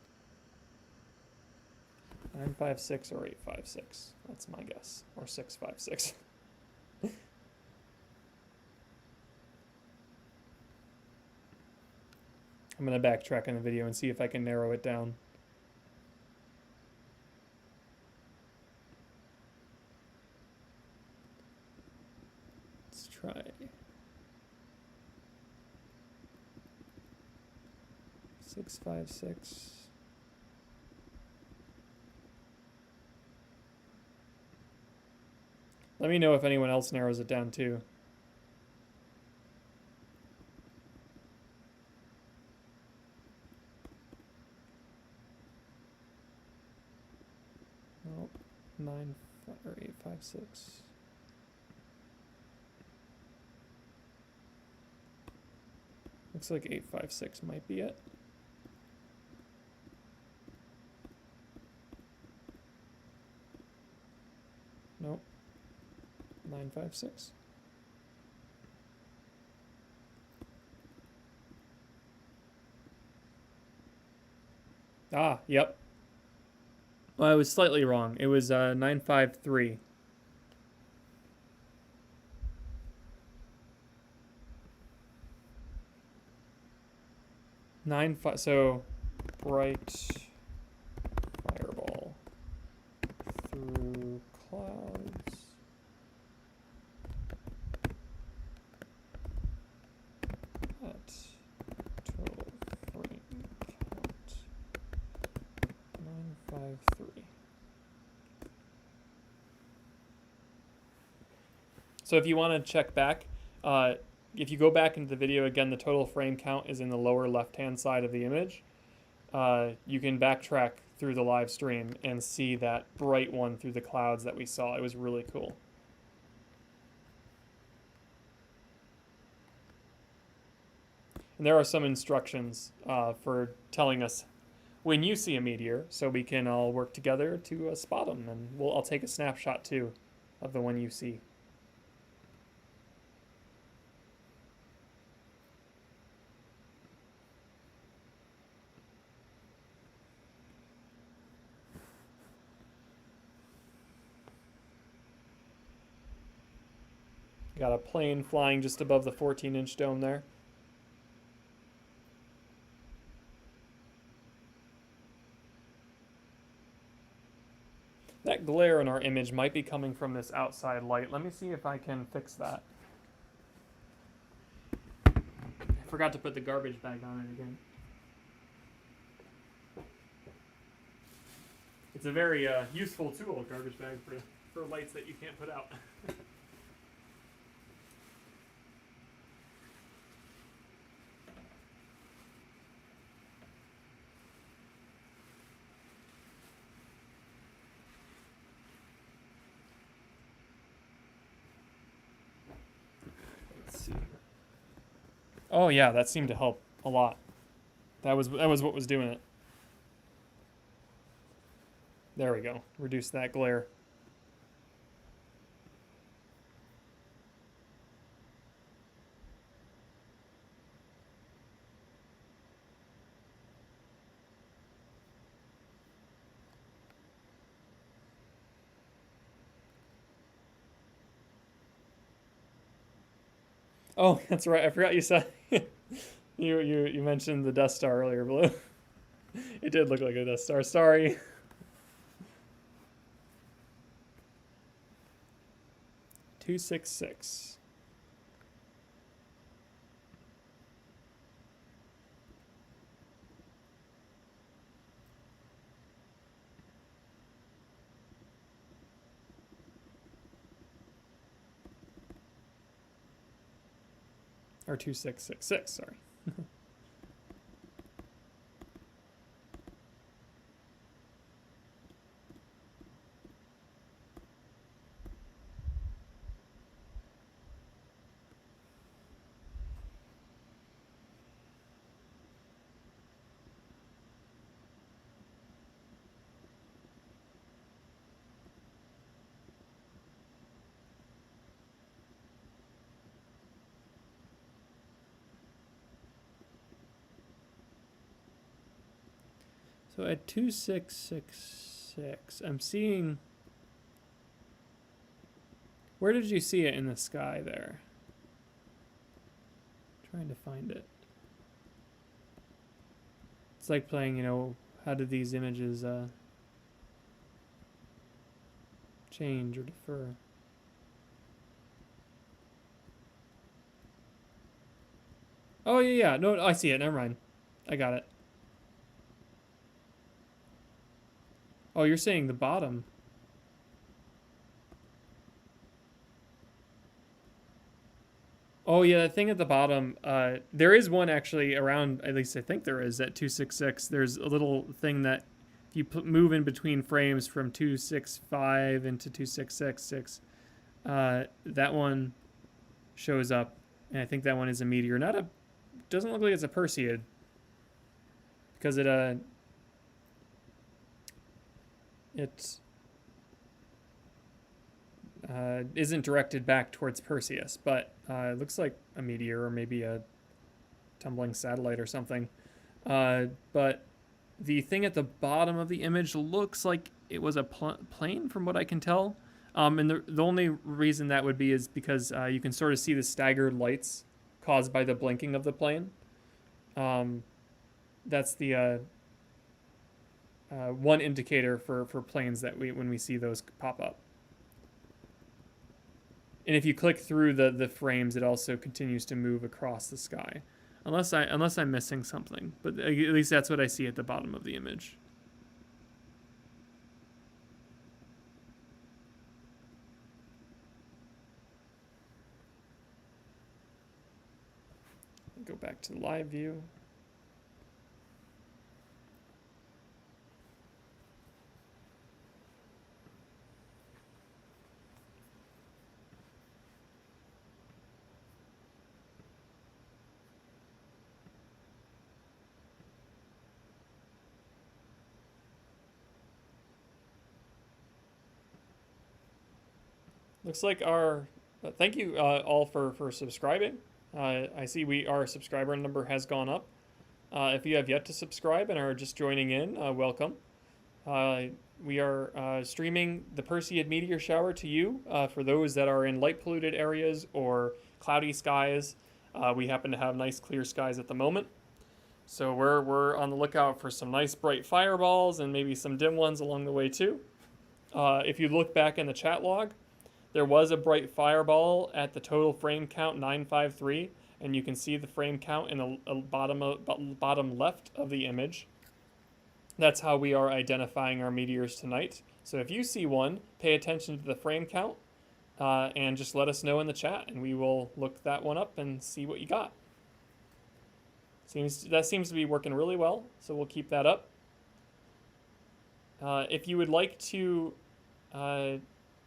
956 or 856. That's my guess. Or 656. I'm going to backtrack on the video and see if I can narrow it down. Let's try. 656. Let me know if anyone else narrows it down too. Nope. 9 or 856. Looks like 856 might be it. Nope. 956. Ah, yep. Well, I was slightly wrong. It was 953. So bright fireball through clouds. At total frame count 953. So if you want to check back, if you go back into the video again, the total frame count is in the lower left-hand side of the image. You can backtrack through the live stream and see that bright one through the clouds that we saw. It was really cool. And there are some instructions for telling us when you see a meteor, so we can all work together to spot them. And I'll take a snapshot too of the one you see. Got a plane flying just above the 14-inch dome there. That glare in our image might be coming from this outside light. Let me see if I can fix that. I forgot to put the garbage bag on it again. It's a very useful tool, garbage bag, for lights that you can't put out. Oh yeah, that seemed to help a lot. That was what was doing it. There we go. Reduce that glare. Oh, that's right. I forgot you said you mentioned the Death Star earlier, Blue. It did look like a Death Star. Sorry. 266. Or 2666, sorry. So at 2666, I'm seeing. Where did you see it in the sky there? Trying to find it. It's like playing, how do these images change or differ? Oh, yeah. No, I see it. Never mind. I got it. Oh, you're saying the bottom. Oh, yeah, the thing at the bottom, there is one actually around, at least I think there is, at 266. There's a little thing that if you move in between frames from 265 into 2666, that one shows up, and I think that one is a meteor. Doesn't look like it's a Perseid, because it isn't directed back towards Perseus, but it looks like a meteor or maybe a tumbling satellite or something. But the thing at the bottom of the image looks like it was a plane, from what I can tell. And the only reason that would be is because you can sort of see the staggered lights caused by the blinking of the plane. That's the one indicator for planes that when we see those pop up. And if you click through the frames, it also continues to move across the sky, unless I'm missing something. But at least that's what I see at the bottom of the image. Go back to the live view. Looks like our thank you all for subscribing. I see our subscriber number has gone up. If you have yet to subscribe and are just joining in, welcome. We are streaming the Perseid Meteor shower to you for those that are in light polluted areas or cloudy skies. We happen to have nice clear skies at the moment. So we're on the lookout for some nice bright fireballs and maybe some dim ones along the way too. If you look back in the chat log, there was a bright fireball at the total frame count 953, and you can see the frame count in the bottom left of the image. That's how we are identifying our meteors tonight. So if you see one, pay attention to the frame count and just let us know in the chat, and we will look that one up and see what you got. That seems to be working really well, so we'll keep that up. If you would like to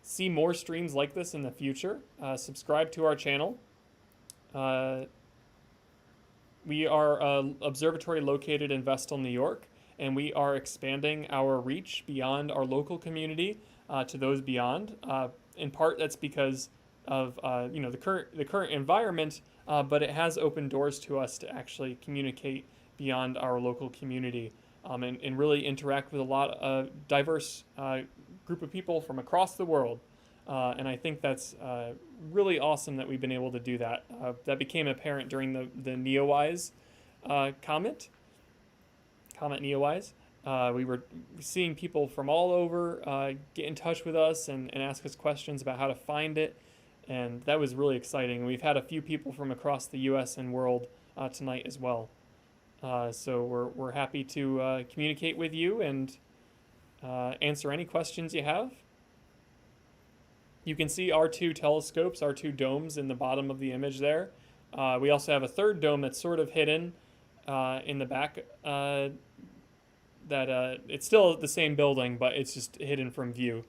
see more streams like this in the future, subscribe to our channel. We are an observatory located in Vestal, New York, and we are expanding our reach beyond our local community to those beyond. In part, that's because of the current environment, but it has opened doors to us to actually communicate beyond our local community and really interact with a lot of diverse group of people from across the world. And I think that's really awesome that we've been able to do that. That became apparent during the Neowise comet Neowise. We were seeing people from all over get in touch with us and ask us questions about how to find it, and that was really exciting. We've had a few people from across the U.S. and world tonight as well. So we're happy to communicate with you and answer any questions you have. You can see our two telescopes, our two domes in the bottom of the image there. We also have a third dome that's sort of hidden in the back. It's still the same building, but it's just hidden from view.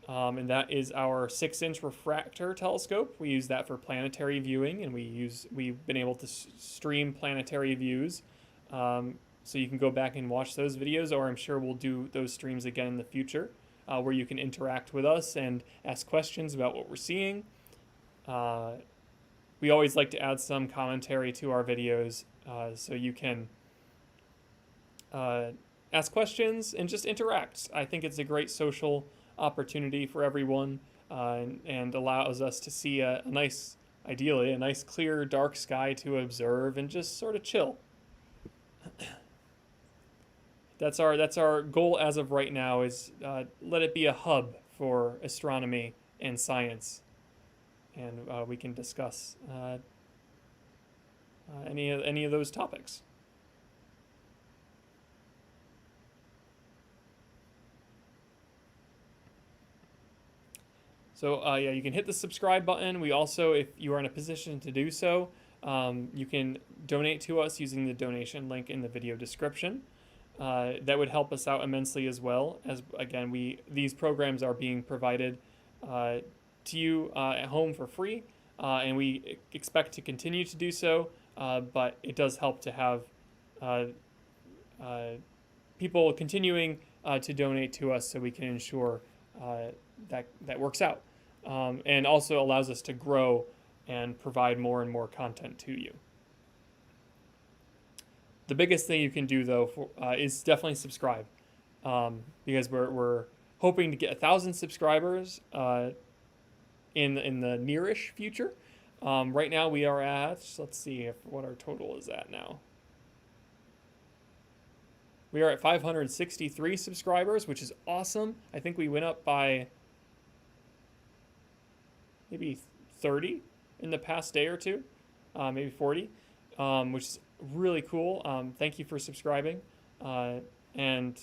And that is our 6-inch refractor telescope. We use that for planetary viewing, and we've been able to stream planetary views. So you can go back and watch those videos, or I'm sure we'll do those streams again in the future, where you can interact with us and ask questions about what we're seeing. We always like to add some commentary to our videos, so you can ask questions and just interact. I think it's a great social opportunity for everyone, and allows us to see ideally a nice clear dark sky to observe and just sort of chill. That's our goal as of right now, is let it be a hub for astronomy and science, and we can discuss any of those topics. So yeah, you can hit the subscribe button. We also, if you are in a position to do so, you can donate to us using the donation link in the video description. That would help us out immensely as well. As again, these programs are being provided to you at home for free, and we expect to continue to do so. But it does help to have people continuing to donate to us, so we can ensure that works out, and also allows us to grow and provide more and more content to you. The biggest thing you can do, though, is definitely subscribe, because we're hoping to get 1,000 subscribers in the nearish future. Right now we are at, let's see what our total is at now. We are at 563 subscribers, which is awesome. I think we went up by maybe 30 in the past day or two, maybe 40, which is really cool. Thank you for subscribing, and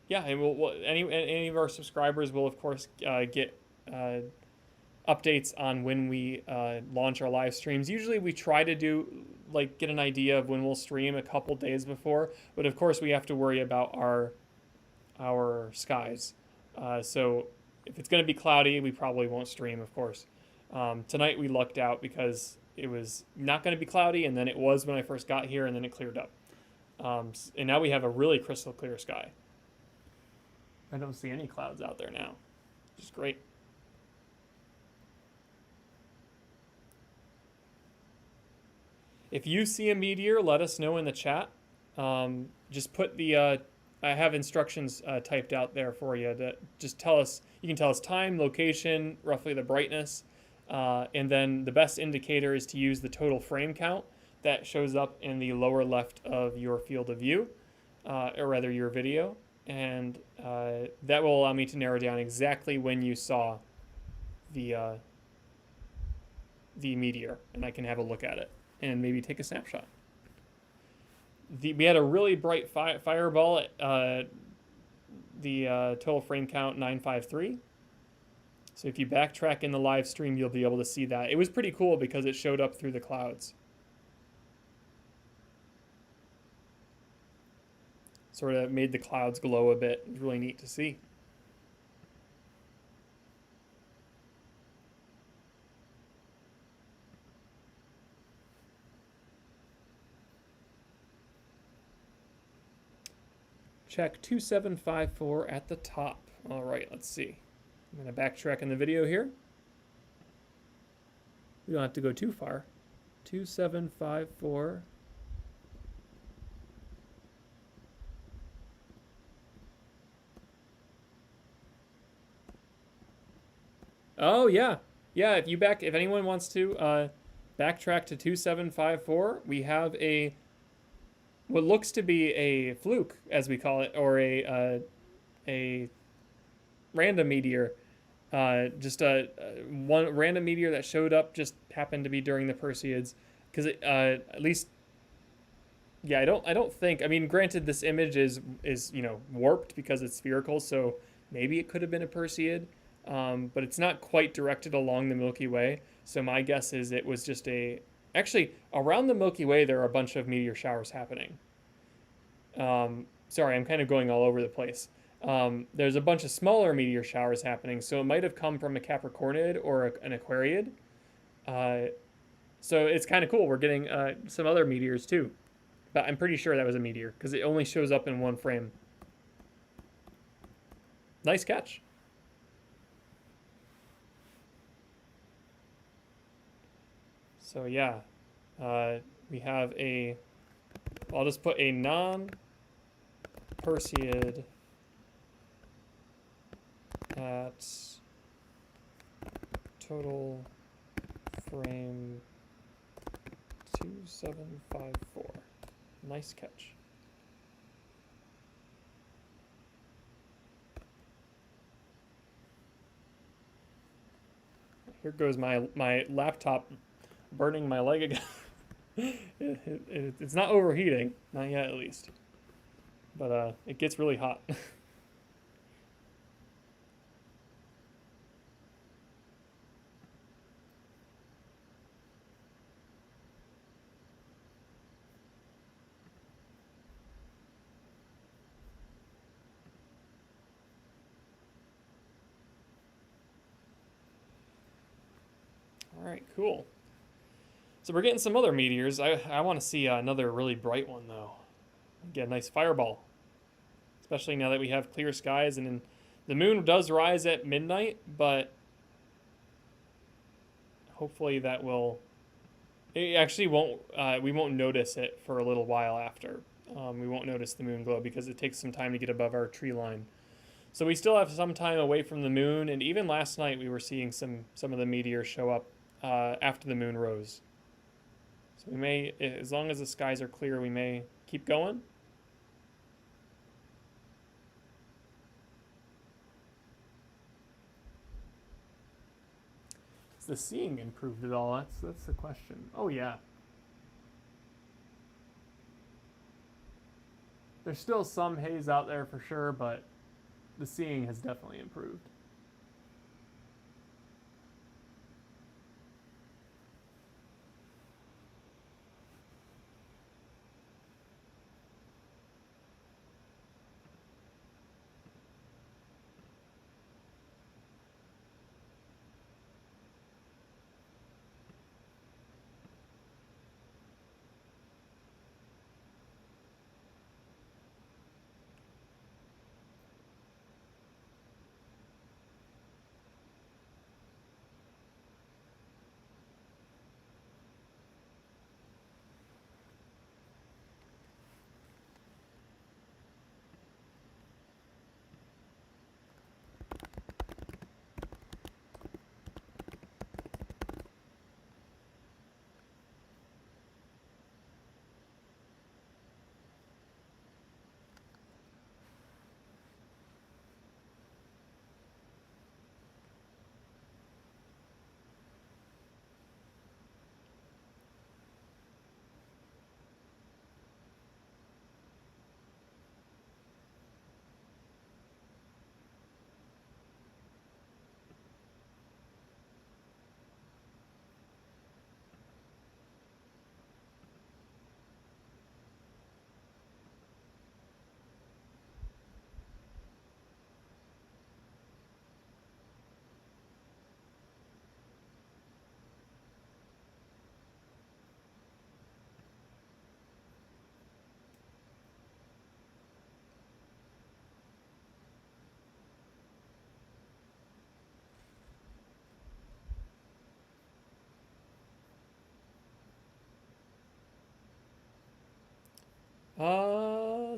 yeah, and any of our subscribers will of course get updates on when we launch our live streams. Usually we try to get an idea of when we'll stream a couple days before, but of course we have to worry about our skies. So if it's going to be cloudy, we probably won't stream, of course. Tonight we lucked out because it was not going to be cloudy, and then it was when I first got here, and then it cleared up. And now we have a really crystal clear sky. I don't see any clouds out there now, which is great. If you see a meteor, let us know in the chat. Just put I have instructions typed out there for you to just tell us. You can tell us time, location, roughly the brightness, and then the best indicator is to use the total frame count that shows up in the lower left of your field of view, or rather your video, and that will allow me to narrow down exactly when you saw the meteor, and I can have a look at it and maybe take a snapshot. We had a really bright fireball at the total frame count 953. So if you backtrack in the live stream, you'll be able to see that. It was pretty cool because it showed up through the clouds. Sort of made the clouds glow a bit. It was really neat to see. Check 2754 at the top. All right, let's see. I'm going to backtrack in the video here. We don't have to go too far. 2754. Oh yeah, yeah. If anyone wants to backtrack to 2754, we have a what looks to be a fluke, as we call it, or a random meteor. Just a one random meteor that showed up just happened to be during the Perseids, because at least yeah, I don't think. I mean, granted, this image is warped because it's spherical, so maybe it could have been a Perseid, but it's not quite directed along the Milky Way. So my guess is it was just a. Actually, around the Milky Way, there are a bunch of meteor showers happening. Sorry, I'm kind of going all over the place. There's a bunch of smaller meteor showers happening, so it might have come from a Capricornid or an Aquariid. Uh, so it's kind of cool. We're getting some other meteors too. But I'm pretty sure that was a meteor because it only shows up in one frame. Nice catch. So yeah, we have a. I'll just put a non-Perseid at total frame 2754. Nice catch. Here goes my laptop burning my leg again. It's not overheating, not yet at least. But it gets really hot. All right, cool. So we're getting some other meteors. I want to see another really bright one though. Get a nice fireball, especially now that we have clear skies and then the moon does rise at midnight, but hopefully that will. It actually won't. We won't notice it for a little while after. We won't notice the moon glow because it takes some time to get above our tree line. So we still have some time away from the moon, and even last night we were seeing some of the meteors show up after the moon rose. So we may, as long as the skies are clear, we may keep going. Is the seeing improved at all? That's the question. Oh yeah. There's still some haze out there for sure, but the seeing has definitely improved.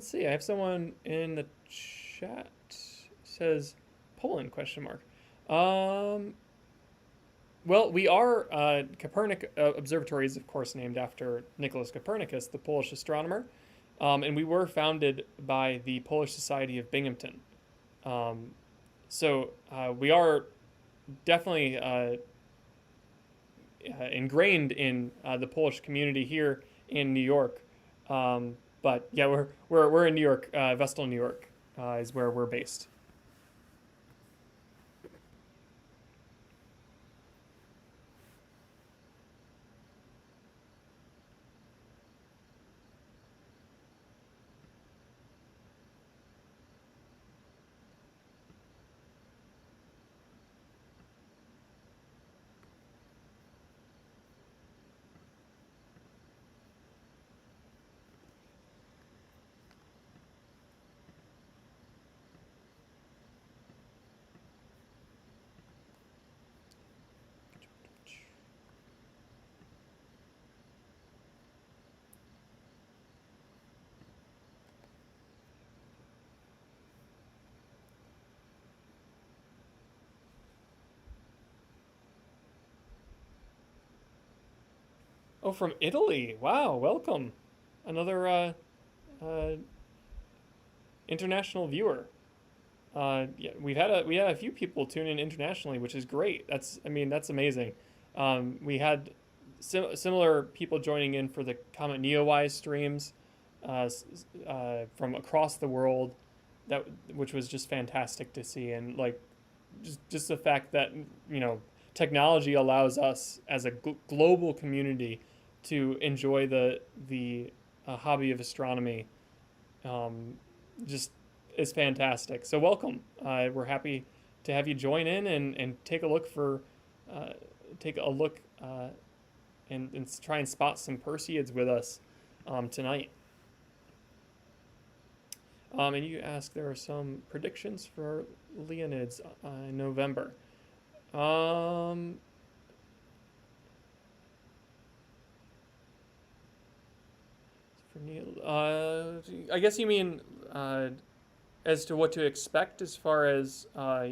Let's see. I have someone in the chat says Poland question mark. Um, Well, we are Kopernik Observatory is of course named after Nicholas Copernicus, the Polish astronomer, and we were founded by the Polish Society of Binghamton. Um, so we are definitely ingrained in the Polish community here in New York. But yeah, we're in New York, Vestal, New York, is where we're based. Oh, from Italy! Wow, welcome. Another uh, international viewer. Yeah, we had a few people tune in internationally, which is great. That's amazing. We had similar people joining in for the Comet Neowise streams from across the world, that which was just fantastic to see, and like just the fact that you know technology allows us as a global community to enjoy the hobby of astronomy um, just is fantastic. So welcome. We're happy to have you join in and uh, take a look and try and spot some Perseids with us tonight. And you asked there are some predictions for Leonids in November. Um, for Neil, I guess you mean as to what to expect as far as how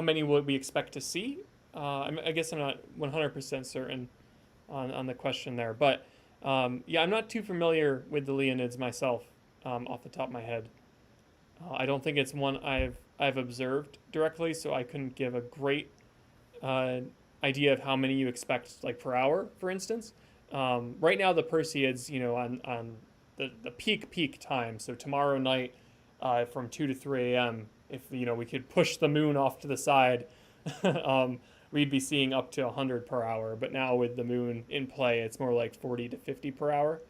many would we expect to see? I guess I'm not 100% certain on the question there, but yeah, I'm not too familiar with the Leonids myself off the top of my head. I don't think it's one I've observed directly, so I couldn't give a great uh, idea of how many you expect, like per hour, for instance. Right now, the Perseids, on the peak time, so tomorrow night from 2 to 3 a.m., if we could push the moon off to the side, um, we'd be seeing up to 100 per hour. But now with the moon in play, it's more like 40 to 50 per hour.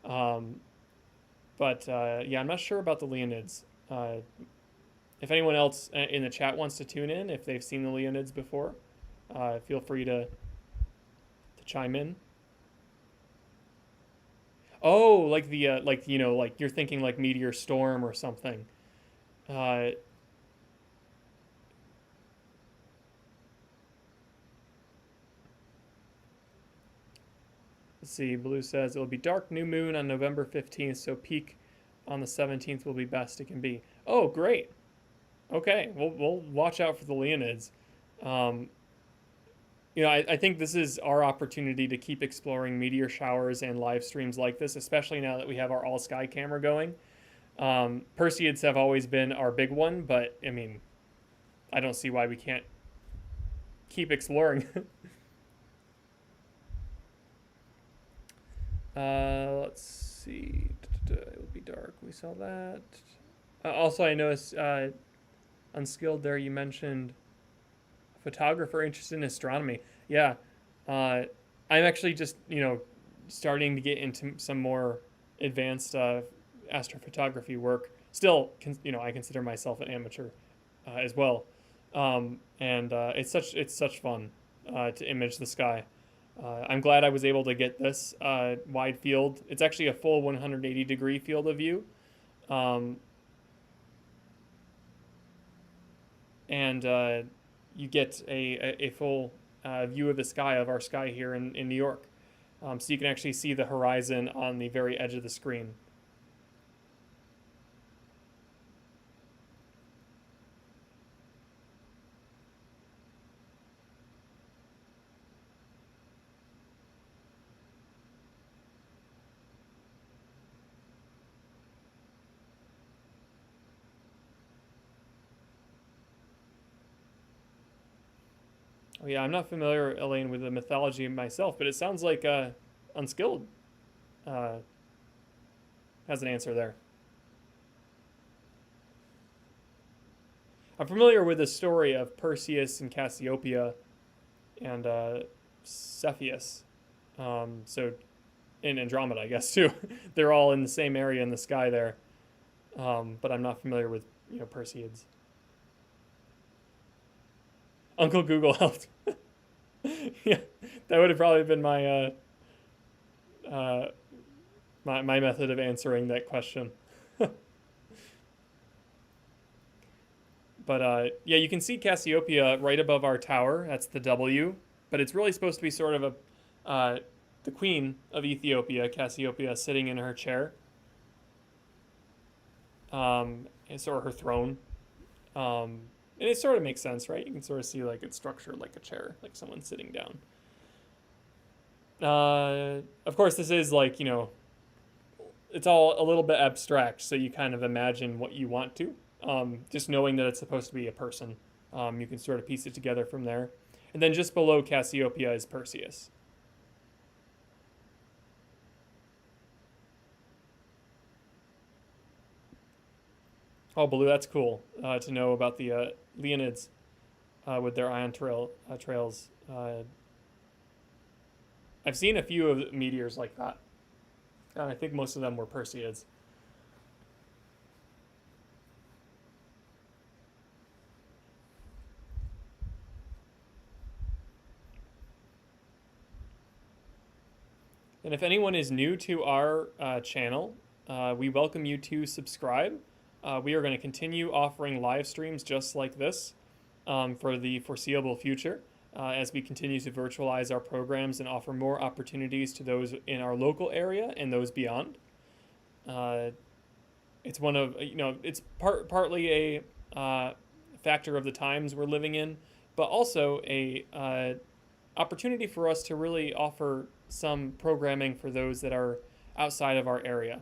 Um, but yeah, I'm not sure about the Leonids. Uh, if anyone else in the chat wants to tune in, if they've seen the Leonids before, feel free to chime in. Oh, like the like you're thinking like meteor storm or something. Uh, let's see. Blue says it'll be dark new moon on November 15th, so peak on the 17th will be best it can be. Oh, great. Okay, we'll watch out for the Leonids. Um, I think this is our opportunity to keep exploring meteor showers and live streams like this, especially now that we have our all sky camera going. Perseids have always been our big one, but I mean, I don't see why we can't keep exploring. Let's see. It will be dark. We saw that. Also, I noticed Unskilled there, you mentioned photographer interested in astronomy. Yeah. I'm actually just, starting to get into some more advanced astrophotography work. Still, I consider myself an amateur as well. And it's such fun to image the sky. I'm glad I was able to get this wide field. It's actually a full 180-degree field of view. Um, and you get a full view of the sky, of our sky here in New York. So you can actually see the horizon on the very edge of the screen. Oh yeah, I'm not familiar, Elaine, with the mythology myself, but it sounds like Unskilled uh, has an answer there. I'm familiar with the story of Perseus and Cassiopeia and Cepheus. So in Andromeda, I guess too. They're all in the same area in the sky there, but I'm not familiar with Perseids. Uncle Google helped. Yeah, that would have probably been uh, my method of answering that question. But yeah, you can see Cassiopeia right above our tower. That's the W. But it's really supposed to be sort of the queen of Ethiopia, Cassiopeia, sitting in her chair, and sort of her throne. And it sort of makes sense, right? You can sort of see like it's structured like a chair, like someone sitting down. Of course, this is like it's all a little bit abstract, so you kind of imagine what you want to. Just knowing that it's supposed to be a person, you can sort of piece it together from there. And then just below Cassiopeia is Perseus. Oh, blue, that's cool to know about the Leonids with their ion trails. I've seen a few of the meteors like that. I think most of them were Perseids. And if anyone is new to our channel, we welcome you to subscribe. We are going to continue offering live streams just like this for the foreseeable future as we continue to virtualize our programs and offer more opportunities to those in our local area and those beyond. It's one of, it's partly a factor of the times we're living in, but also a opportunity for us to really offer some programming for those that are outside of our area,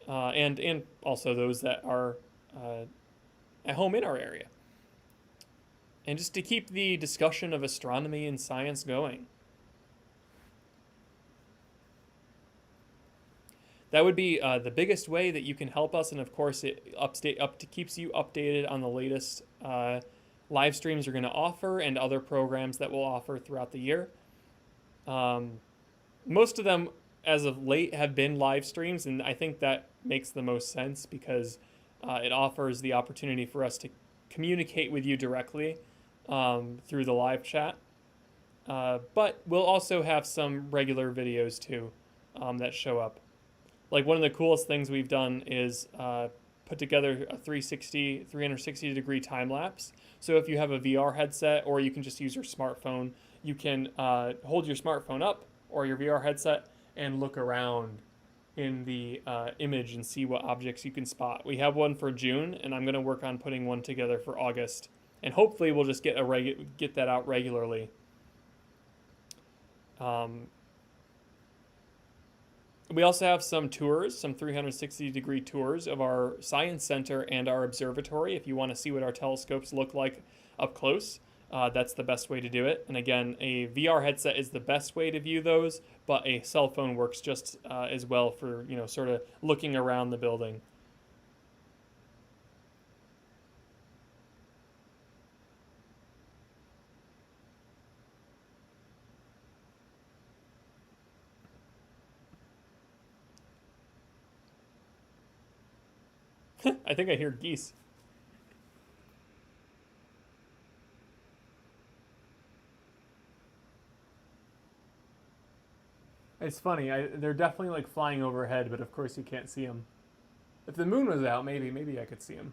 and also those that are at home in our area, and just to keep the discussion of astronomy and science going. That would be the biggest way that you can help us, and of course it keeps you updated on the latest live streams we're going to offer and other programs that we'll offer throughout the year. Most of them, as of late, have been live streams, and I think that makes the most sense because it offers the opportunity for us to communicate with you directly through the live chat. But we'll also have some regular videos too that show up. Like one of the coolest things we've done is put together a 360 degree time lapse. So if you have a VR headset, or you can just use your smartphone, you can hold your smartphone up or your VR headset and look around in the image and see what objects you can spot. We have one for June, and I'm going to work on putting one together for August, and hopefully we'll just get that out regularly. We also have some tours, some 360 degree tours of our science center and our observatory. If you want to see what our telescopes look like up close, that's the best way to do it. And again, a VR headset is the best way to view those, but a cell phone works just as well for, sort of looking around the building. I think I hear geese. It's funny. They're definitely like flying overhead, but of course you can't see them. If the moon was out, maybe I could see them.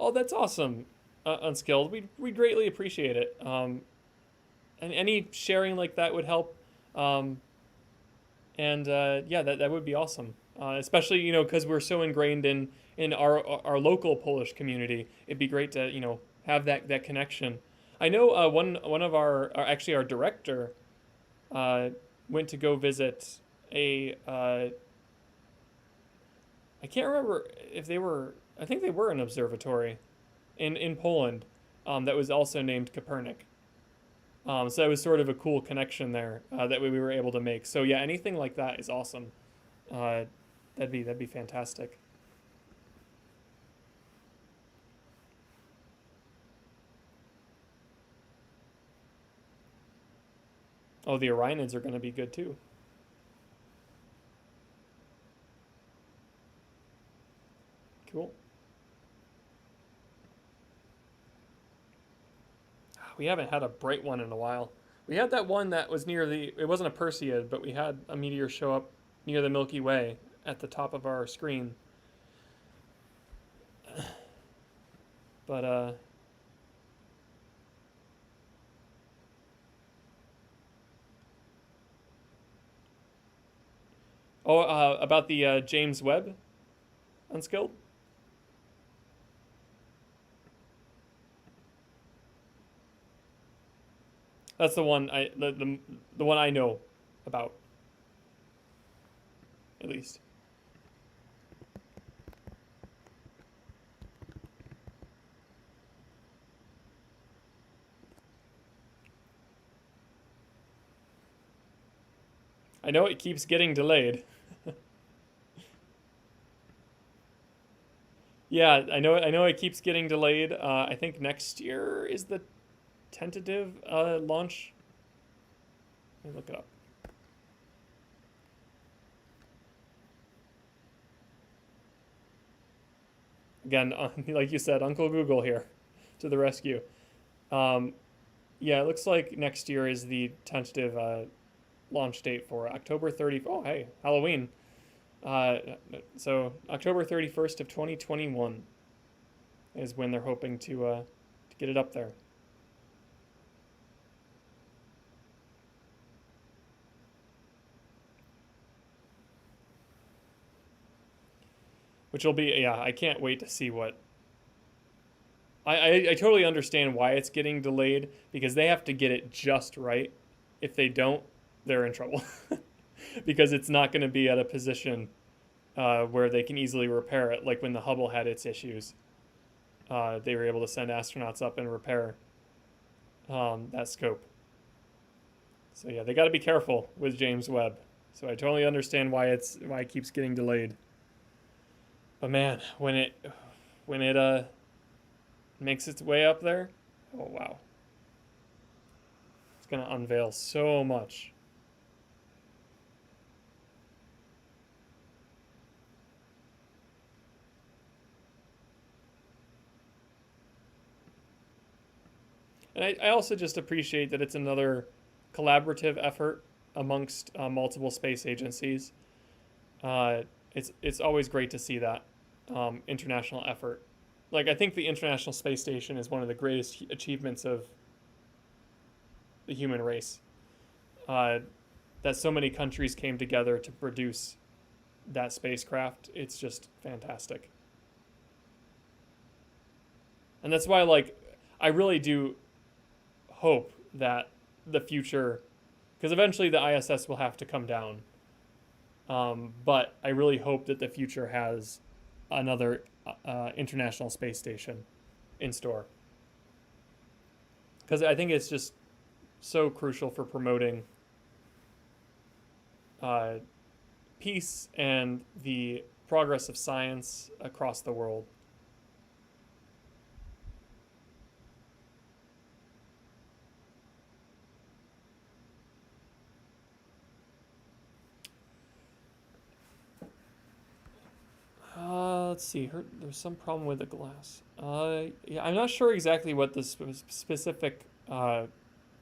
Oh, that's awesome, Unskilled. We greatly appreciate it. And any sharing like that would help. And yeah, that would be awesome. Especially because we're so ingrained in our local Polish community. It'd be great to have that connection. I know one of our director uh, went to go visit a I can't remember if they were, I think they were an observatory in Poland, that was also named Kopernik. So it was sort of a cool connection there that we were able to make. So yeah, anything like that is awesome. Uh, that'd be fantastic. Oh, the Orionids are going to be good too. Cool. We haven't had a bright one in a while. We had that one that was near the. It wasn't a Perseid, but we had a meteor show up near the Milky Way at the top of our screen. But about the James Webb Unskilled. That's the one I know about, at least. I know it keeps getting delayed. Yeah, I know it keeps getting delayed. I think next year is the tentative launch. Let me look it up. Again, like you said, Uncle Google here to the rescue. Um, yeah, it looks like next year is the tentative launch date for October 30th. Oh, hey, Halloween. Uh, so October 31st of 2021 is when they're hoping to get it up there. Which will be, yeah, I can't wait to see what. I totally understand why it's getting delayed because they have to get it just right. If they don't, they're in trouble. Because it's not going to be at a position where they can easily repair it, like when the Hubble had its issues. They were able to send astronauts up and repair that scope. So yeah, they got to be careful with James Webb. So I totally understand why it keeps getting delayed. But man, when it makes its way up there, oh wow, it's gonna unveil so much. And I also just appreciate that it's another collaborative effort amongst multiple space agencies. Uh, it's always great to see that international effort. Like I think the International Space Station is one of the greatest achievements of the human race. Uh, that so many countries came together to produce that spacecraft. It's just fantastic. And that's why like I really do hope that the future, because eventually the ISS will have to come down. But I really hope that the future has another international space station in store, because I think it's just so crucial for promoting uh, peace and the progress of science across the world. Let's see. There's some problem with the glass. Yeah, I'm not sure exactly what the specific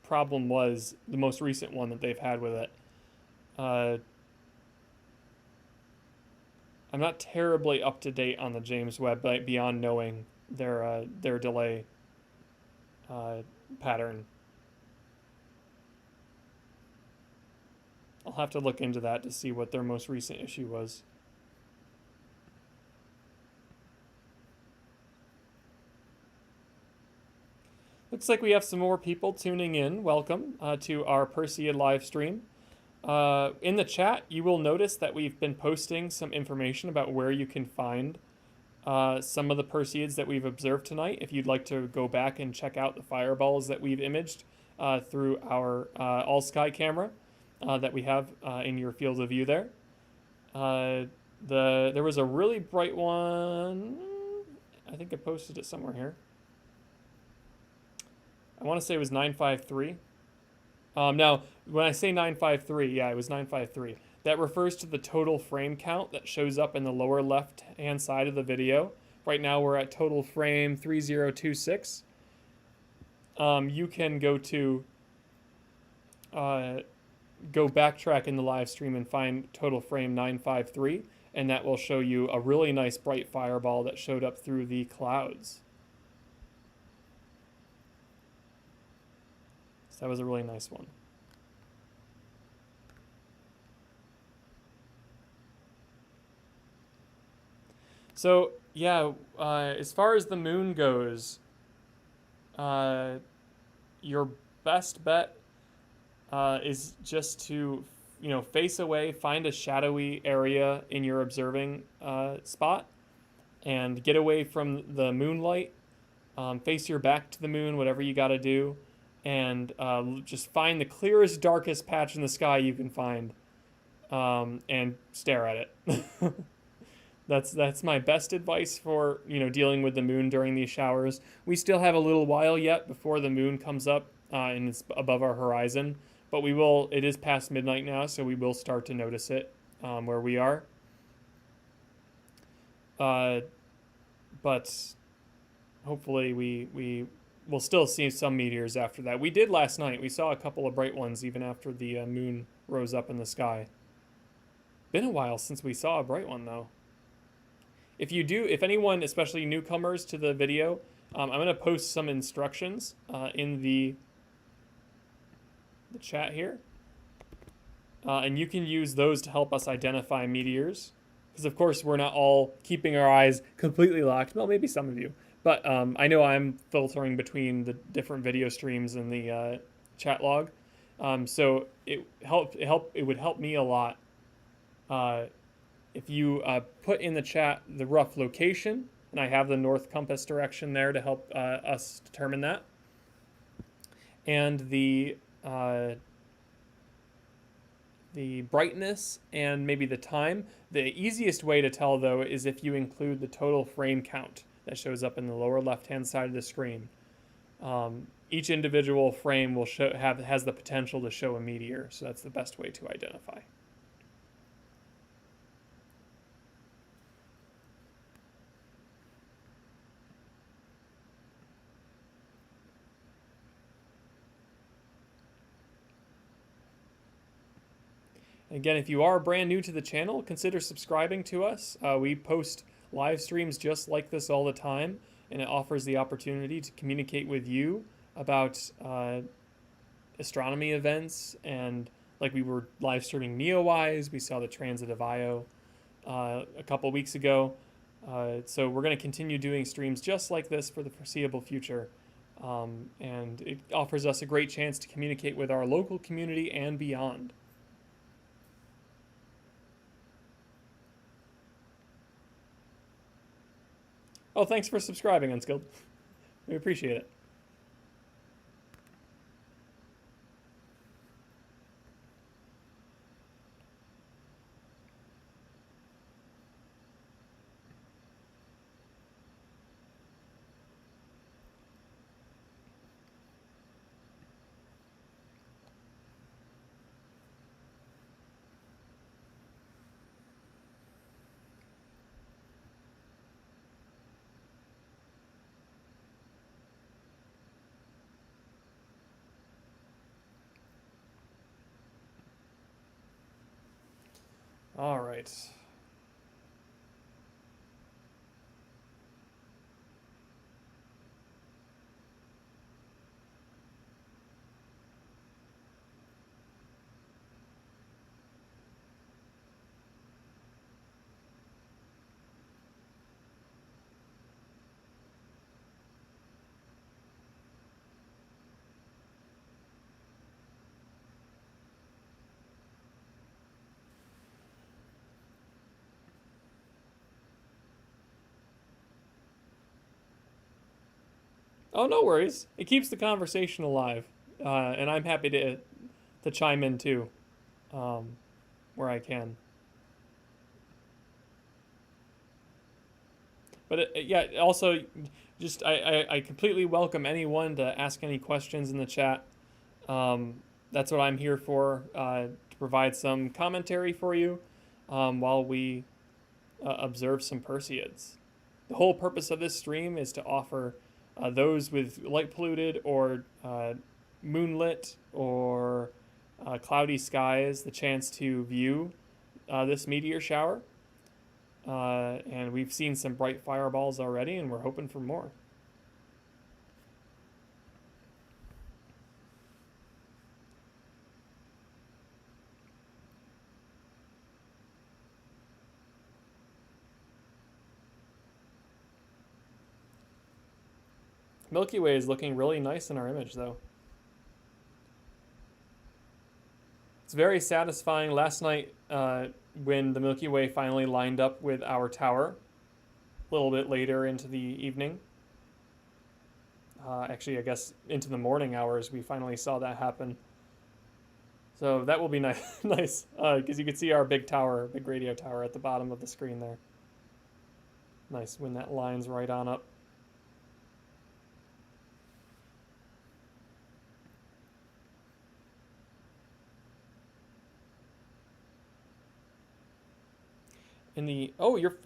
problem was. The most recent one that they've had with it. Uh, I'm not terribly up to date on the James Webb, but beyond knowing their delay uh, pattern. I'll have to look into that to see what their most recent issue was. Looks like we have some more people tuning in. Welcome to our Perseid live stream. In the chat, you will notice that we've been posting some information about where you can find some of the Perseids that we've observed tonight. If you'd like to go back and check out the fireballs that we've imaged through our all-sky camera that we have in your field of view there. There was a really bright one. I think I posted it somewhere here. I want to say it was 953. Now, when I say 953, yeah, it was 953. That refers to the total frame count that shows up in the lower left-hand side of the video. Right now, we're at total frame 3026. You can go backtrack in the live stream and find total frame 953, and that will show you a really nice bright fireball that showed up through the clouds. So that was a really nice one. So yeah, as far as the moon goes, your best bet is just to, face away, find a shadowy area in your observing spot, and get away from the moonlight. Face your back to the moon, whatever you got to do, and just find the clearest, darkest patch in the sky you can find, and stare at it. That's my best advice for dealing with the moon during these showers. We still have a little while yet before the moon comes up and it's above our horizon, but we will. It is past midnight now, so we will start to notice it where we are. But hopefully we will still see some meteors after that. We did last night. We saw a couple of bright ones even after the moon rose up in the sky. Been a while since we saw a bright one though. If anyone, especially newcomers to the video, I'm going to post some instructions in the chat here. And you can use those to help us identify meteors. Because, of course, we're not all keeping our eyes completely locked. Well, maybe some of you. But I know I'm filtering between the different video streams in the chat log. So it would help me a lot if you put in the chat the rough location, and I have the north compass direction there to help us determine that, and the brightness and maybe the time. The easiest way to tell, though, is if you include the total frame count that shows up in the lower left-hand side of the screen. Each individual frame will has the potential to show a meteor, so that's the best way to identify. Again, if you are brand new to the channel, consider subscribing to us. We post live streams just like this all the time, and it offers the opportunity to communicate with you about astronomy events. And like we were live streaming NeoWise, we saw the transit of Io a couple weeks ago. So we're going to continue doing streams just like this for the foreseeable future. And it offers us a great chance to communicate with our local community and beyond. Oh, thanks for subscribing, Unskilled. We appreciate it. All right. Oh, no worries. It keeps the conversation alive, and I'm happy to chime in too, um, where I can. But yeah, also, just I completely welcome anyone to ask any questions in the chat. Um, that's what I'm here for, to provide some commentary for you, while we observe some Perseids. The whole purpose of this stream is to offer those with light polluted or moonlit or cloudy skies the chance to view this meteor shower. And we've seen some bright fireballs already, and we're hoping for more. Milky Way is looking really nice in our image, though. It's very satisfying. Last night, when the Milky Way finally lined up with our tower, a little bit later into the evening, actually, I guess into the morning hours, we finally saw that happen. So that will be nice, nice, because you can see our big tower, big radio tower at the bottom of the screen there. Nice when that lines right on up. In the you're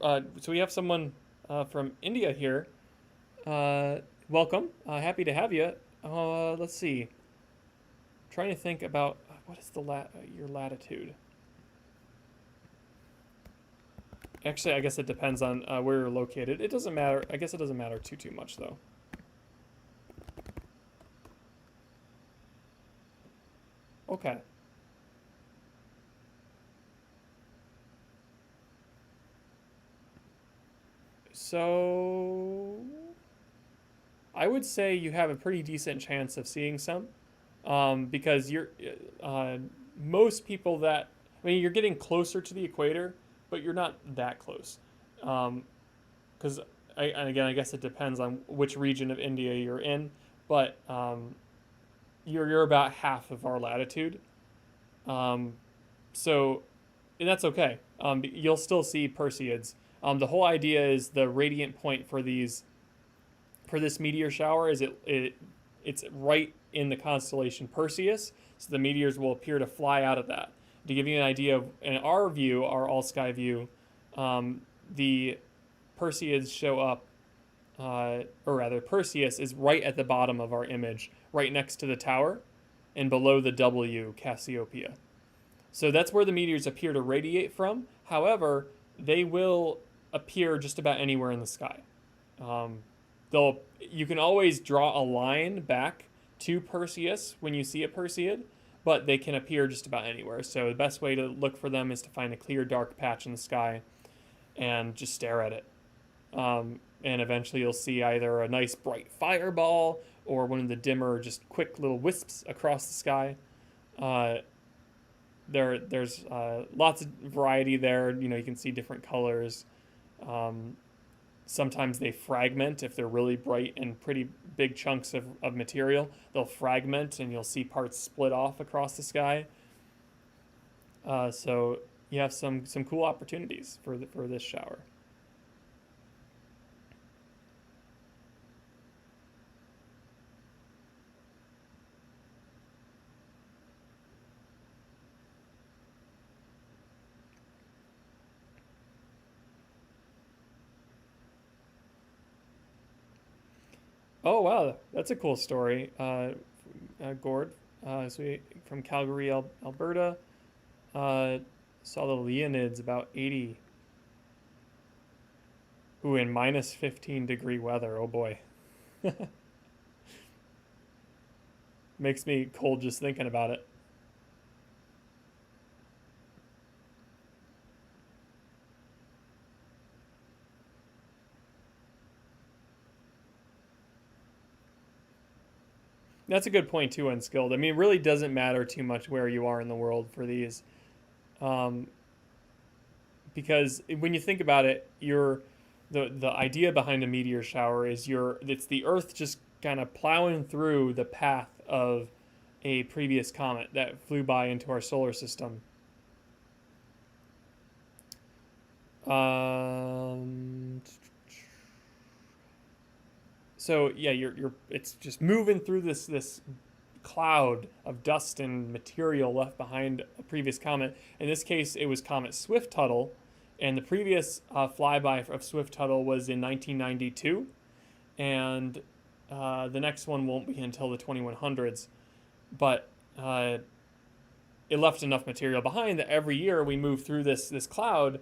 so we have someone from India here. Welcome. Happy to have you. Let's see. Trying to think about what is your latitude. Actually, I guess it depends on where you're located. It doesn't matter. I guess it doesn't matter too much though. Okay. So I would say you have a pretty decent chance of seeing some, because most people that you're getting closer to the equator, but you're not that close, because and again I guess it depends on which region of India you're in, but you're about half of our latitude, so and that's okay. You'll still see Perseids. The whole idea is the radiant point for this meteor shower is it's right in the constellation Perseus, so the meteors will appear to fly out of that. To give you an idea of, in our view, our all-sky view, the Perseids show up, or rather Perseus is right at the bottom of our image, right next to the tower, and below the W, Cassiopeia. So that's where the meteors appear to radiate from. However, they will appear just about anywhere in the sky. You can always draw a line back to Perseus when you see a Perseid, but they can appear just about anywhere. So the best way to look for them is to find a clear dark patch in the sky and just stare at it. And eventually you'll see either a nice bright fireball or one of the dimmer, just quick little wisps across the sky. There's lots of variety there. You can see different colors. Sometimes they fragment if they're really bright and pretty big chunks of material. They'll fragment and you'll see parts split off across the sky. So you have some cool opportunities for this shower. Oh wow, that's a cool story. Gord, from Calgary, Alberta, saw the Leonids about 80. Ooh, in minus 15-degree weather. Oh boy, makes me cold just thinking about it. That's a good point too, Unskilled. It really doesn't matter too much where you are in the world for these, um, because when you think about it, the idea behind a meteor shower is it's the Earth just kind of plowing through the path of a previous comet that flew by into our solar system. So yeah, you're it's just moving through this cloud of dust and material left behind a previous comet. In this case, it was Comet Swift-Tuttle, and the previous flyby of Swift-Tuttle was in 1992, and the next one won't be until the 2100s. But it left enough material behind that every year we move through this cloud,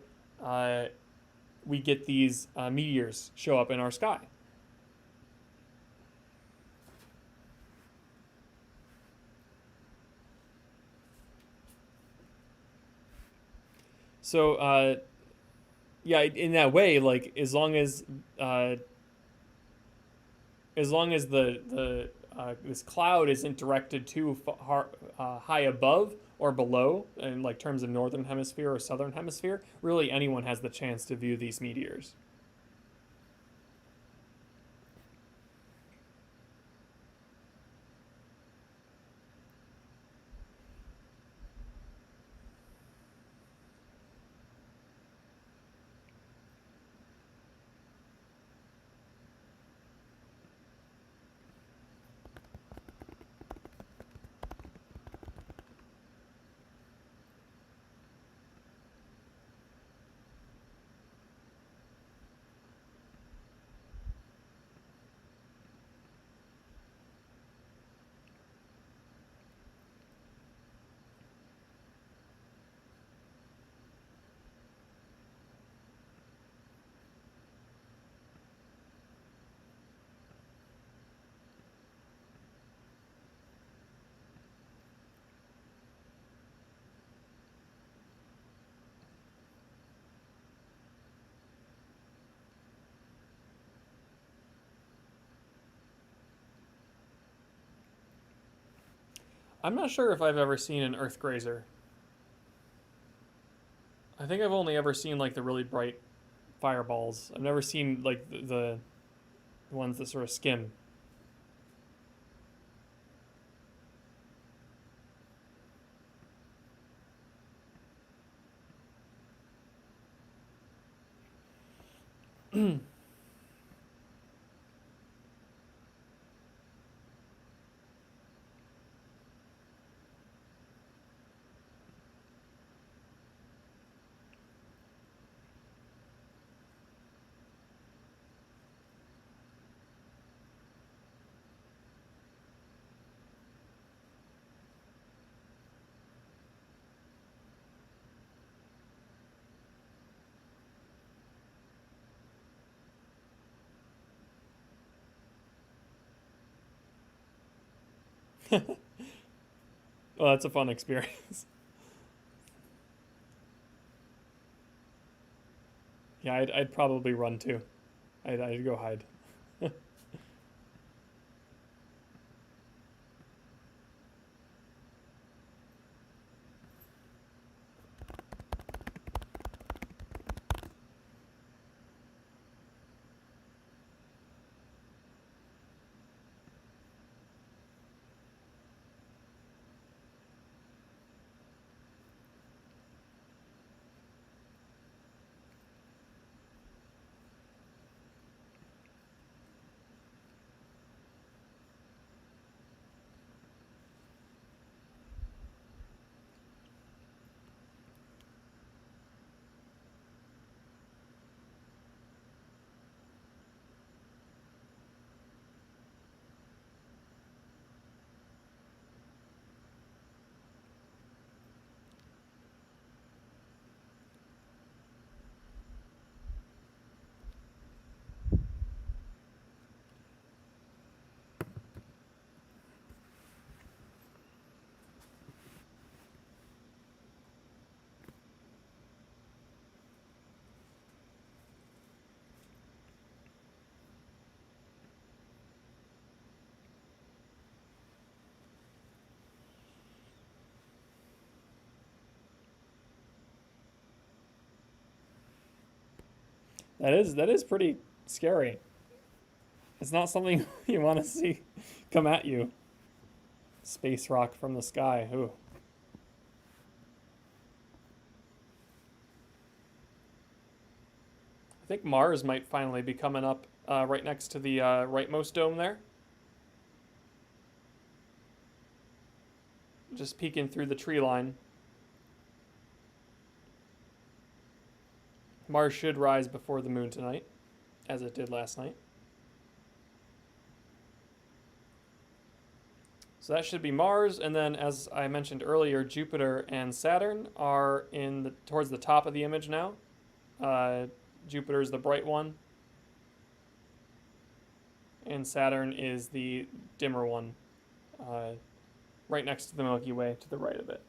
we get these meteors show up in our sky. So yeah, in that way, like as long as the this cloud isn't directed too far, high above or below, in like terms of northern hemisphere or southern hemisphere, really anyone has the chance to view these meteors. I'm not sure if I've ever seen an Earth grazer. I think I've only ever seen like the really bright fireballs. I've never seen like the ones that sort of skim. Well, that's a fun experience. Yeah, I'd probably run too. I'd go hide. That is pretty scary. It's not something you want to see come at you. Space rock from the sky. Ooh. I think Mars might finally be coming up right next to the rightmost dome there. Just peeking through the tree line. Mars should rise before the moon tonight, as it did last night. So that should be Mars, and then as I mentioned earlier, Jupiter and Saturn are towards the top of the image now. Jupiter is the bright one, and Saturn is the dimmer one, right next to the Milky Way to the right of it.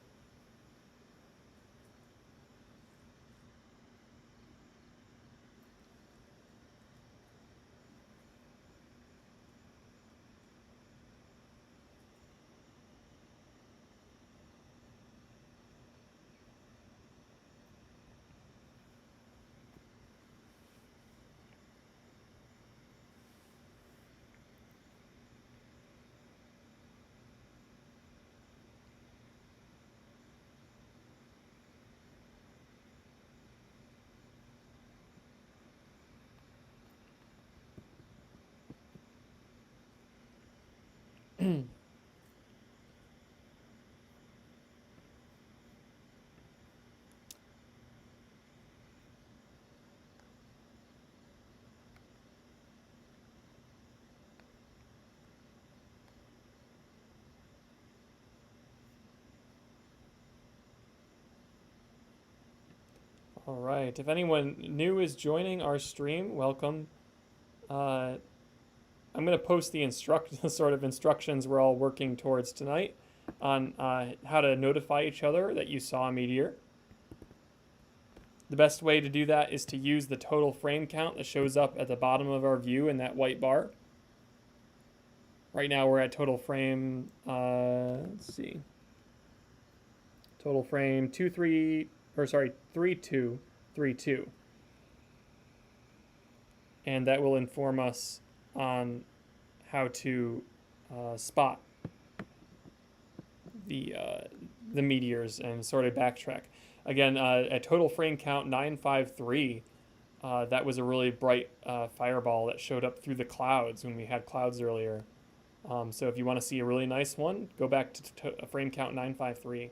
All right. If anyone new is joining our stream, welcome. I'm going to post the sort of instructions we're all working towards tonight on how to notify each other that you saw a meteor. The best way to do that is to use the total frame count that shows up at the bottom of our view in that white bar. Right now we're at total frame, let's see. Total frame 3232. And that will inform us on how to spot the meteors and sort of backtrack. Again, at total frame count 953, that was a really bright fireball that showed up through the clouds when we had clouds earlier. So if you want to see a really nice one, go back to frame count 953.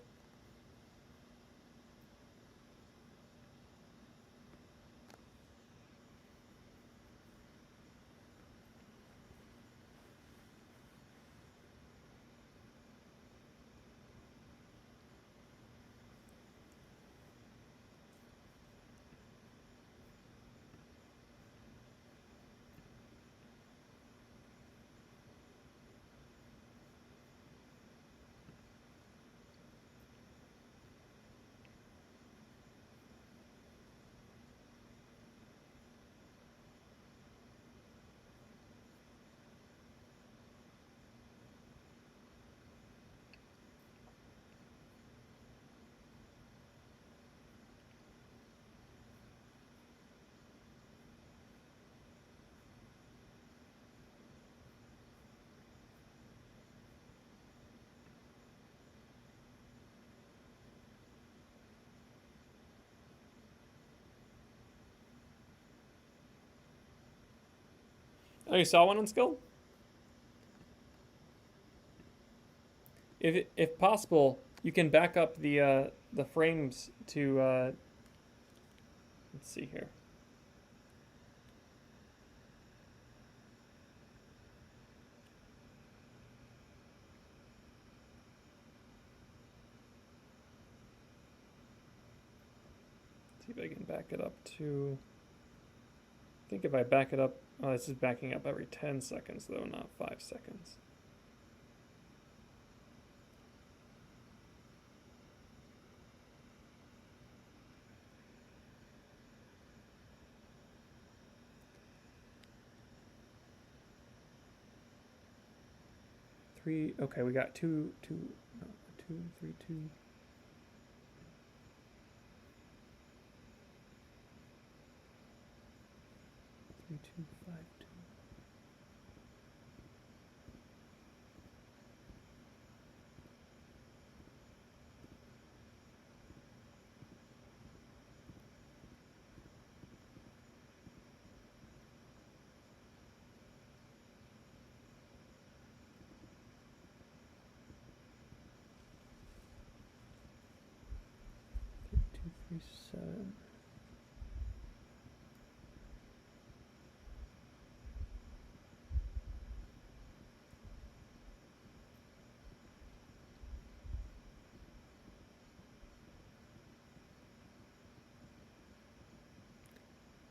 Oh, you saw one on skill? If possible, you can back up the frames to let's see here. See if I can back it up to. I think if I back it up, oh, this is backing up every 10 seconds though, not 5 seconds. Okay, we got 2, 3, 2. 3, 2, 5, 2. 7.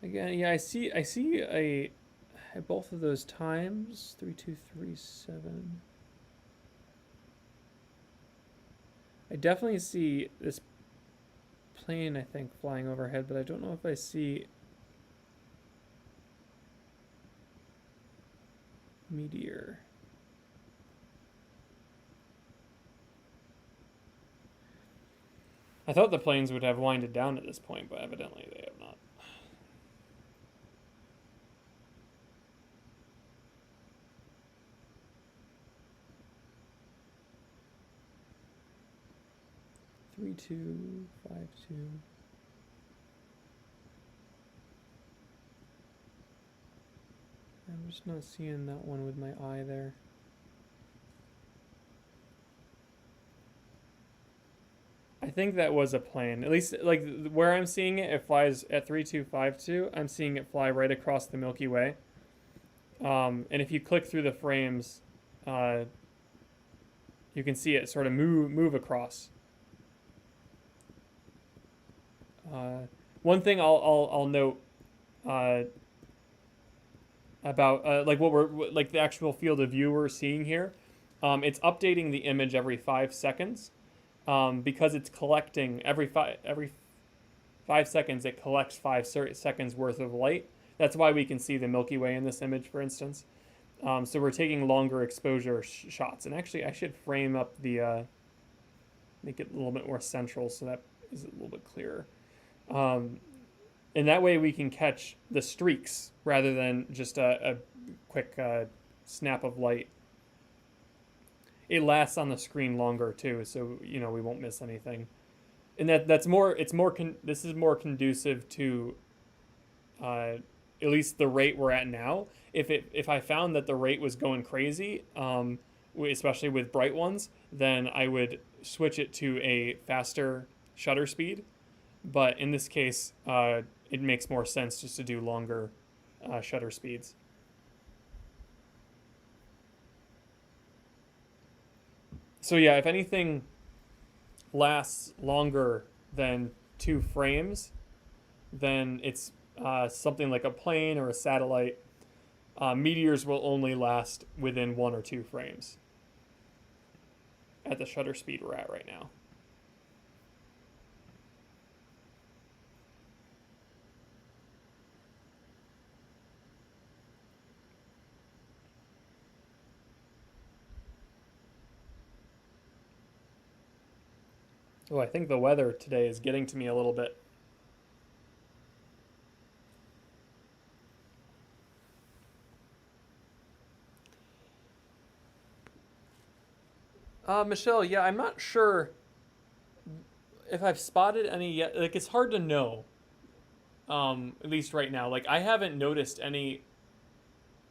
Again, yeah, I see a at both of those times 3237. I definitely see this plane, I think, flying overhead, but I don't know if I see meteor. I thought the planes would have winded down at this point, but evidently they have not. Three, 2, 5, 2. I'm just not seeing that one with my eye there. I think that was a plane. At least, like, where I'm seeing it, it flies at 3252. I'm seeing it fly right across the Milky Way. And if you click through the frames, uh, you can see it sort of move across. One thing I'll note about like what we're like the actual field of view we're seeing here. It's updating the image every 5 seconds because it's collecting every 5 seconds. It collects 5 seconds worth of light. That's why we can see the Milky Way in this image, for instance. So we're taking longer exposure shots. And actually, I should frame up the make it a little bit more central so that is a little bit clearer. And that way we can catch the streaks rather than just a quick snap of light. It lasts on the screen longer too, so we won't miss anything. And this is more conducive to at least the rate we're at now. If I found that the rate was going crazy, especially with bright ones, then I would switch it to a faster shutter speed. But in this case, it makes more sense just to do longer shutter speeds. So yeah, if anything lasts longer than 2 frames, then it's something like a plane or a satellite. Meteors will only last within 1 or 2 frames at the shutter speed we're at right now. Oh, I think the weather today is getting to me a little bit. Michelle, yeah, I'm not sure if I've spotted any yet. Like, it's hard to know, at least right now. Like, I haven't noticed any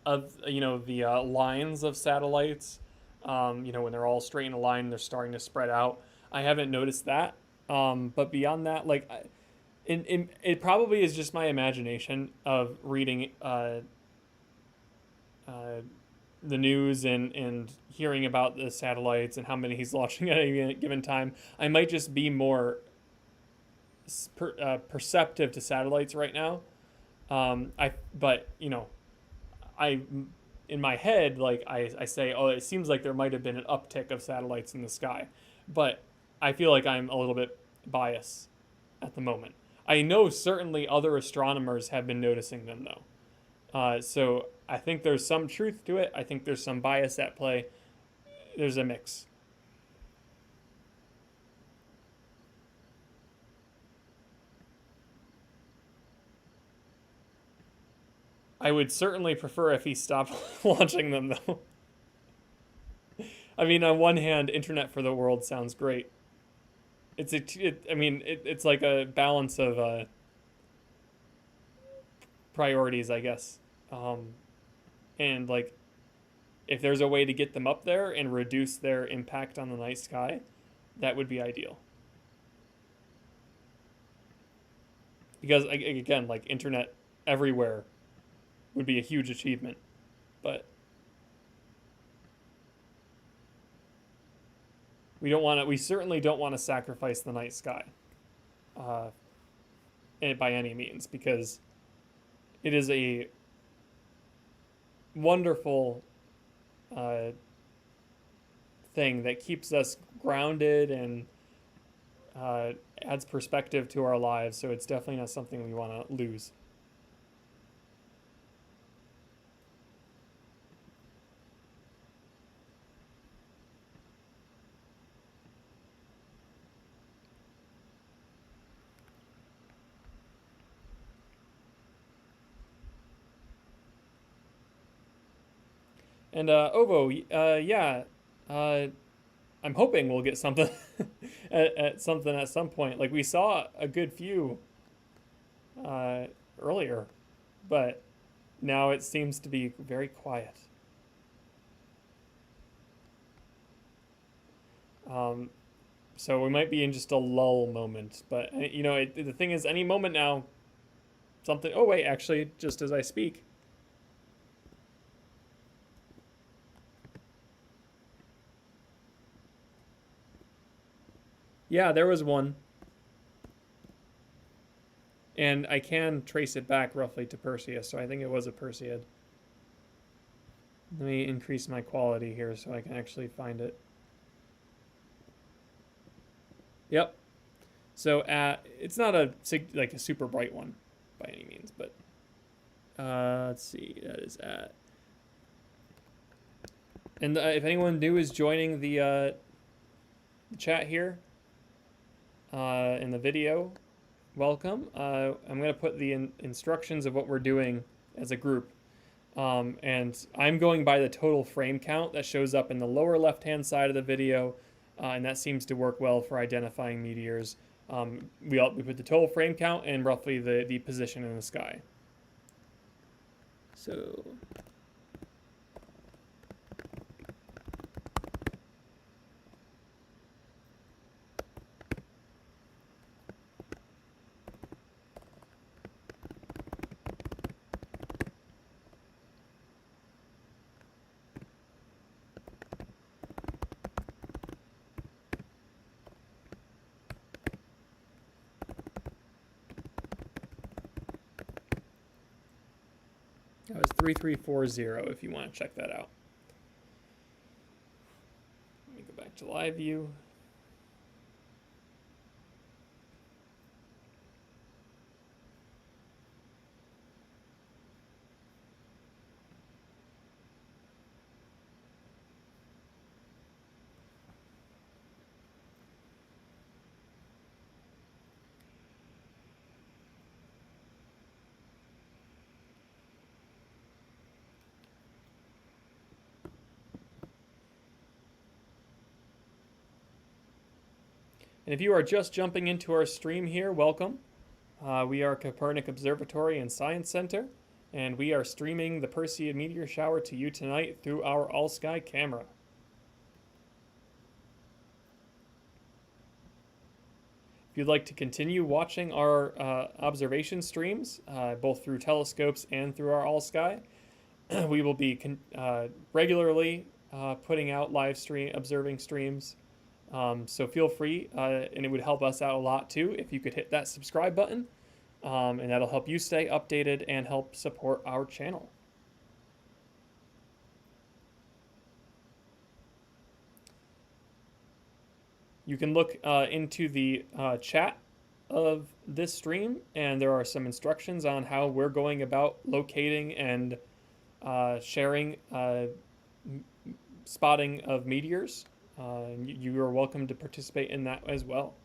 of, the lines of satellites, when they're all straight in a line, they're starting to spread out. I haven't noticed that. But beyond that, like, it probably is just my imagination of reading the news and hearing about the satellites and how many he's launching at a given time. I might just be more perceptive to satellites right now. But I in my head, like I say, oh, it seems like there might have been an uptick of satellites in the sky, but I feel like I'm a little bit biased at the moment. I know certainly other astronomers have been noticing them though. So I think there's some truth to it. I think there's some bias at play. There's a mix. I would certainly prefer if he stopped launching them though. I mean, on one hand, Internet for the World sounds great. It's like a balance of priorities, I guess. And like, if there's a way to get them up there and reduce their impact on the night sky, that would be ideal. because again, like internet everywhere would be a huge achievement, but we don't want to. We certainly don't want to sacrifice the night sky, uh, by any means, because it is a wonderful uh, thing that keeps us grounded and uh, adds perspective to our lives. So it's definitely not something we want to lose. And Ovo, yeah, uh, I'm hoping we'll get something at something at some point. Like we saw a good few uh, earlier, but now it seems to be very quiet. Um, so we might be in just a lull moment. But you know, the thing is, any moment now, something. Oh wait, actually, just as I speak. Yeah, there was one. And I can trace it back roughly to Perseus, so I think it was a Perseid. Let me increase my quality here so I can actually find it. Yep. So it's not a like a super bright one by any means, but let's see. That is at. And if anyone new is joining the chat here in the video, welcome. I'm going to put the instructions of what we're doing as a group. And I'm going by the total frame count that shows up in the lower left-hand side of the video, and that seems to work well for identifying meteors. We put the total frame count and roughly the position in the sky. So that was 3340 if you want to check that out. Let me go back to live view. And if you are just jumping into our stream here, welcome. We are Kopernik Observatory and Science Center, and we are streaming the Perseid Meteor Shower to you tonight through our all-sky camera. If you'd like to continue watching our observation streams, both through telescopes and through our all-sky, we will be regularly putting out live stream observing streams. So feel free, and it would help us out a lot too if you could hit that subscribe button, and that'll help you stay updated and help support our channel. You can look into the chat of this stream, and there are some instructions on how we're going about locating and sharing spotting of meteors. You are welcome to participate in that as well.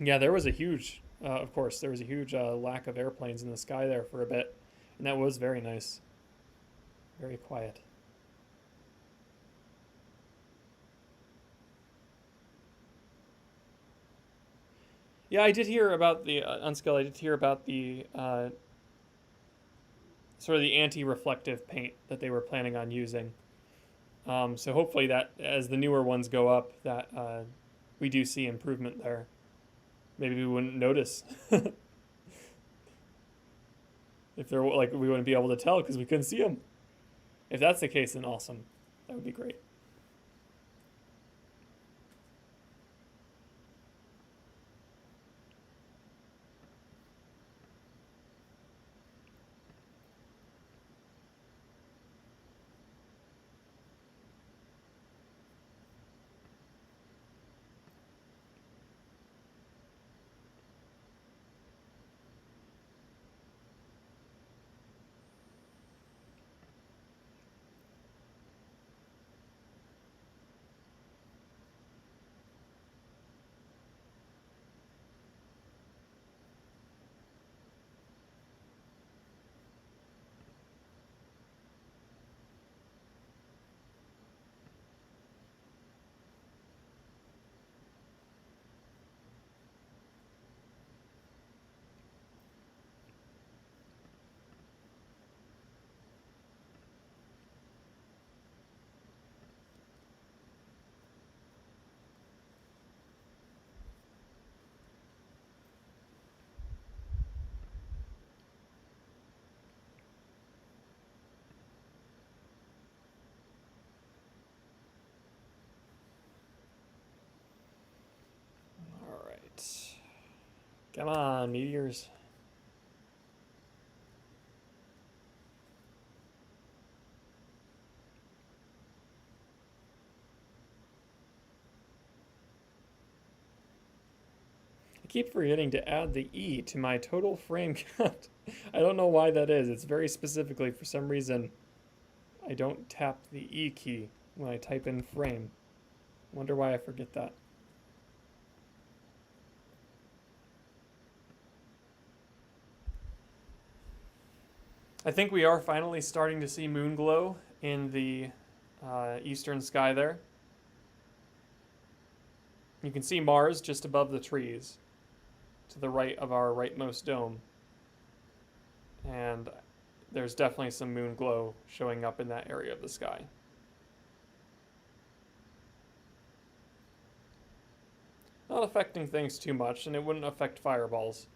Yeah, there was a huge, of course, there was a huge lack of airplanes in the sky there for a bit, and that was very nice. Very quiet. Yeah, I did hear about the Unskill. I did hear about the sort of the anti-reflective paint that they were planning on using. So hopefully that as the newer ones go up, that we do see improvement there. Maybe we wouldn't notice if they're like we wouldn't be able to tell because we couldn't see them. If that's the case, then awesome. That would be great. All right. Come on, meteors. I keep forgetting to add the E to my total frame count. I don't know why that is. It's very specifically, for some reason, I don't tap the E key when I type in frame. Wonder why I forget that. I think we are finally starting to see moon glow in the eastern sky there. You can see Mars just above the trees to the right of our rightmost dome. And there's definitely some moon glow showing up in that area of the sky. Not affecting things too much, and it wouldn't affect fireballs.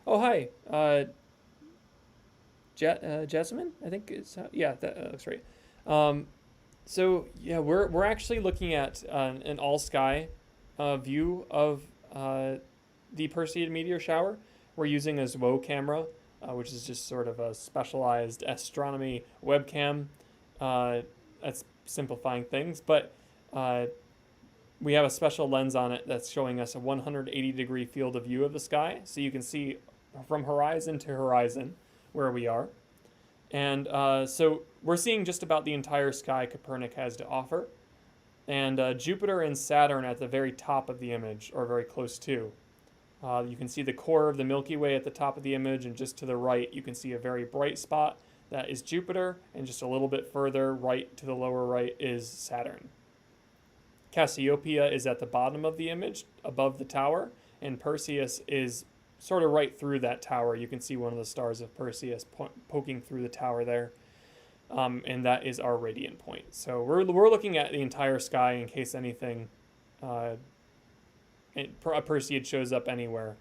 Oh, hi. Jasmine, I think is yeah, that looks right. Um, so yeah, we're actually looking at an all sky view of the Perseid meteor shower. We're using a ZWO camera, which is just sort of a specialized astronomy webcam. That's simplifying things, but uh, we have a special lens on it that's showing us a 180-degree field of view of the sky, so you can see from horizon to horizon where we are. And so we're seeing just about the entire sky Kopernik has to offer. And Jupiter and Saturn at the very top of the image, or very close to. You can see the core of the Milky Way at the top of the image, and just to the right, you can see a very bright spot. That is Jupiter, and just a little bit further right to the lower right is Saturn. Cassiopeia is at the bottom of the image, above the tower, and Perseus is sort of right through that tower. You can see one of the stars of Perseus poking through the tower there. And that is our radiant point. So we're looking at the entire sky in case anything, a Perseid shows up anywhere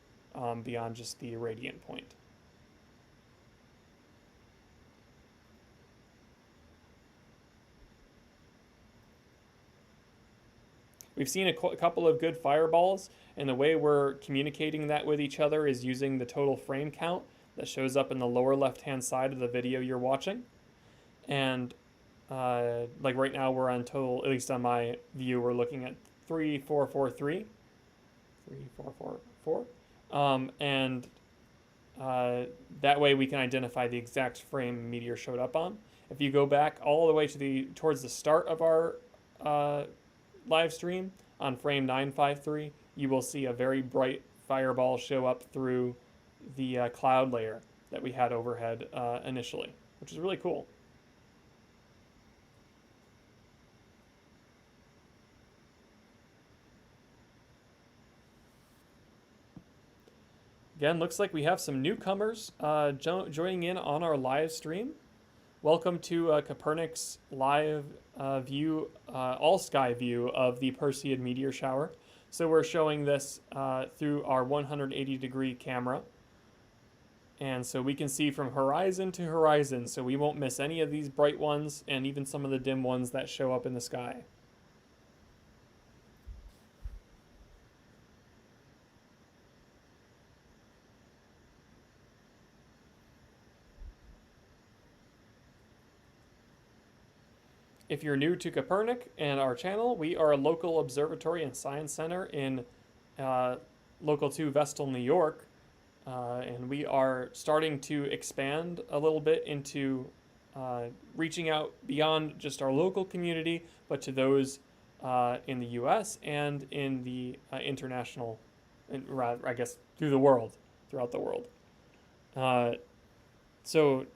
beyond just the radiant point. We've seen a couple of good fireballs, and the way we're communicating that with each other is using the total frame count that shows up in the lower left-hand side of the video you're watching. And like right now we're on total, at least on my view, we're looking at 3443. 3444. and that way we can identify the exact frame meteor showed up on. If you go back all the way towards the start of our live stream on frame 953, you will see a very bright fireball show up through the cloud layer that we had overhead initially, which is really cool. Again, looks like we have some newcomers joining in on our live stream. Welcome to Kopernik's live view, all-sky view of the Perseid meteor shower. So we're showing this through our 180-degree camera. And so we can see from horizon to horizon, so we won't miss any of these bright ones and even some of the dim ones that show up in the sky. If you're new to Kopernik and our channel, we are a local observatory and science center in Local 2 Vestal, New York. And we are starting to expand a little bit into reaching out beyond just our local community, but to those in the U.S. and in the international, I guess, throughout the world. So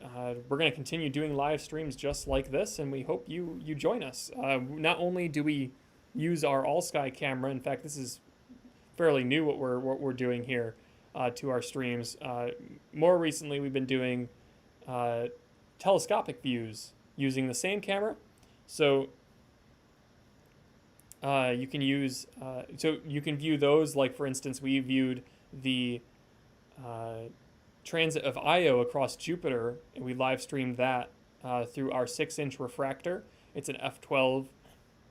we're going to continue doing live streams just like this, and we hope you join us. Not only do we use our all-sky camera, in fact, this is fairly new what we're doing here to our streams. More recently, we've been doing telescopic views using the same camera. So you can use you can view those. Like for instance, we viewed the transit of Io across Jupiter, and we live streamed that through our 6-inch refractor. It's an f12.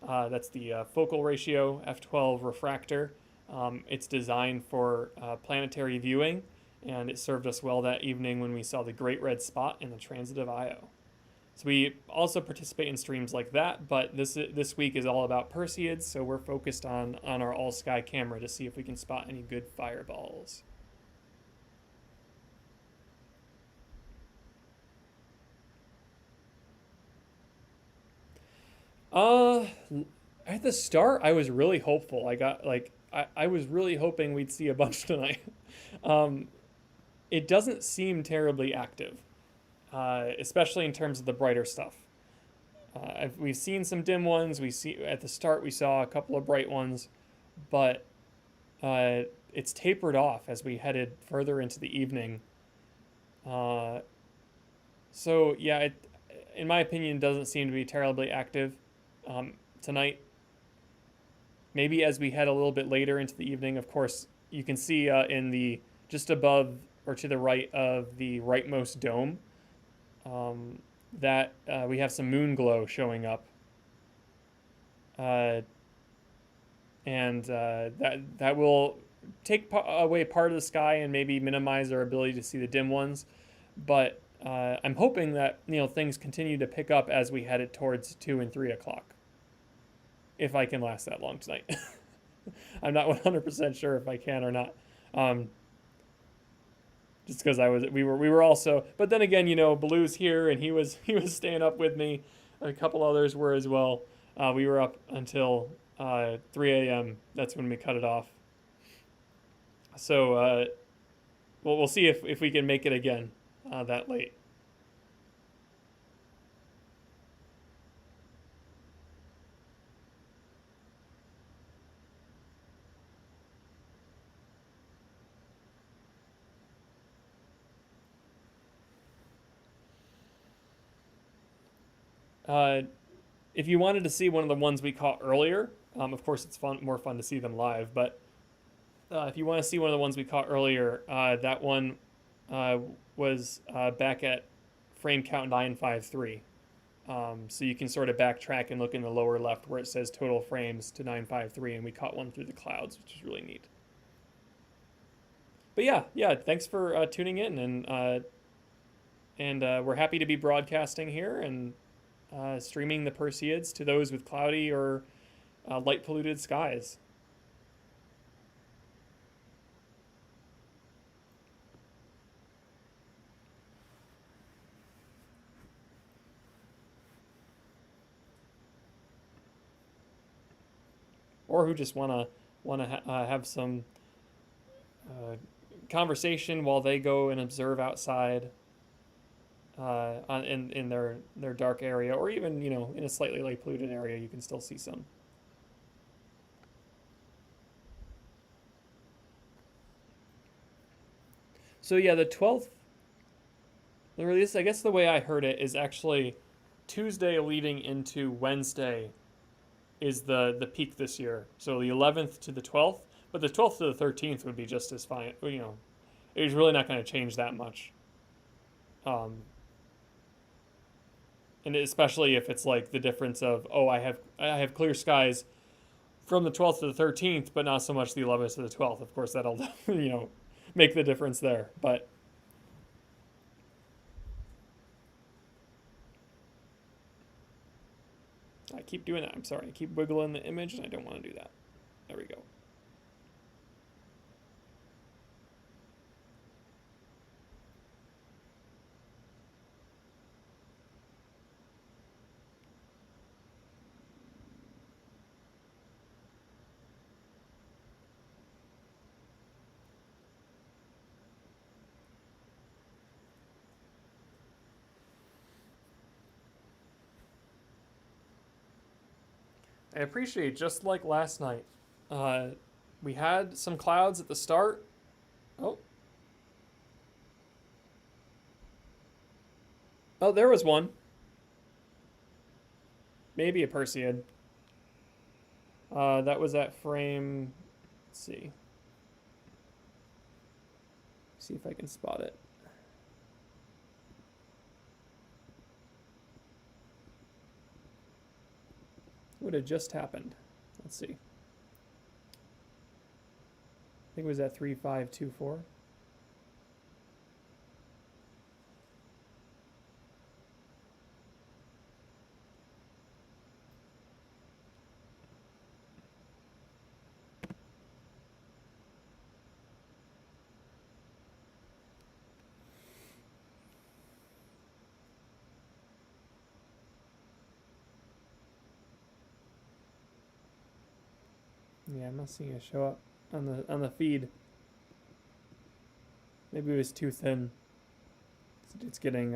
That's the focal ratio f12 refractor. It's designed for planetary viewing, and it served us well that evening when we saw the Great Red Spot in the transit of Io. So we also participate in streams like that, but this week is all about Perseids, so we're focused on our all-sky camera to see if we can spot any good fireballs. At the start, I was really hopeful. I was really hoping we'd see a bunch tonight. It doesn't seem terribly active, especially in terms of the brighter stuff. We've seen some dim ones. At the start we saw a couple of bright ones, but it's tapered off as we headed further into the evening. So yeah, it, in my opinion, doesn't seem to be terribly active tonight. Maybe as we head a little bit later into the evening, of course, you can see in the just above or to the right of the rightmost dome that we have some moon glow showing up, and that will take away part of the sky and maybe minimize our ability to see the dim ones. But I'm hoping that things continue to pick up as we head towards 2 and 3 o'clock. If I can last that long tonight. I'm not 100% sure if I can or not. Just because we were also, but then again, Baloo's here and he was staying up with me. A couple others were as well. We were up until 3 a.m. That's when we cut it off. So we'll see if we can make it again that late. If you wanted to see one of the ones we caught earlier, of course it's more fun to see them live, but if you want to see one of the ones we caught earlier, that one was back at frame count 953. So you can sort of backtrack and look in the lower left where it says total frames to 953, and we caught one through the clouds, which is really neat. But yeah, thanks for tuning in, and we're happy to be broadcasting here and streaming the Perseids to those with cloudy or light polluted skies. or who just wanna have some uh, conversation while they go and observe outside in their dark area, or even in a slightly light polluted area, you can still see some. So yeah, the 12th, the release. I guess the way I heard it is actually Tuesday leading into Wednesday is the peak this year. So the 11th to the 12th, but the 12th to the 13th would be just as fine. It's really not going to change that much. Um, and especially if it's like the difference of, oh, I have clear skies from the 12th to the 13th, but not so much the 11th to the 12th. Of course, that'll make the difference there. But I keep doing that. I'm sorry. I keep wiggling the image, and I don't want to do that. There we go. I appreciate, just like last night, uh, we had some clouds at the start. Oh, oh, there was one. Maybe a Perseid. That was at frame. Let's see. See if I can spot it. Would have just happened. Let's see. I think it was at 3524. Yeah, I'm not seeing it show up on the feed. Maybe it was too thin. It's getting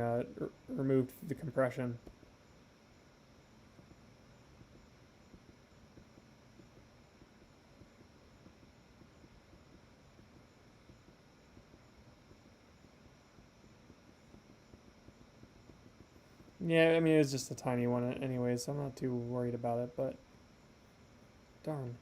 removed through the compression. Yeah, I mean it's just a tiny one anyway, so I'm not too worried about it. But darn.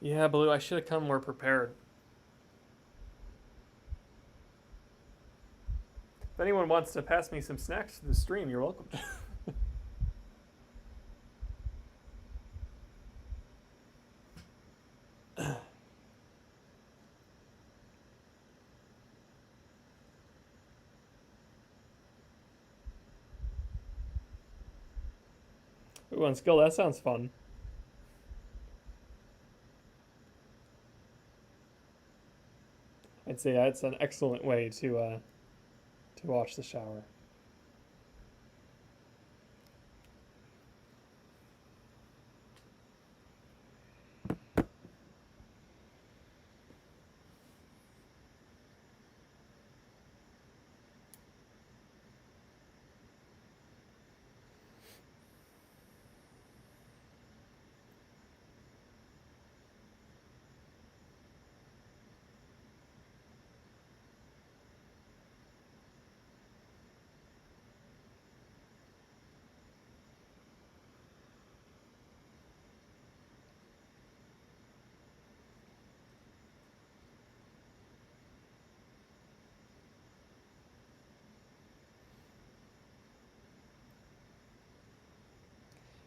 Yeah, Blue, I should have come more prepared. If anyone wants to pass me some snacks for the stream, you're welcome. Ooh, on skill, that sounds fun. I'd say that's an excellent way to watch the shower.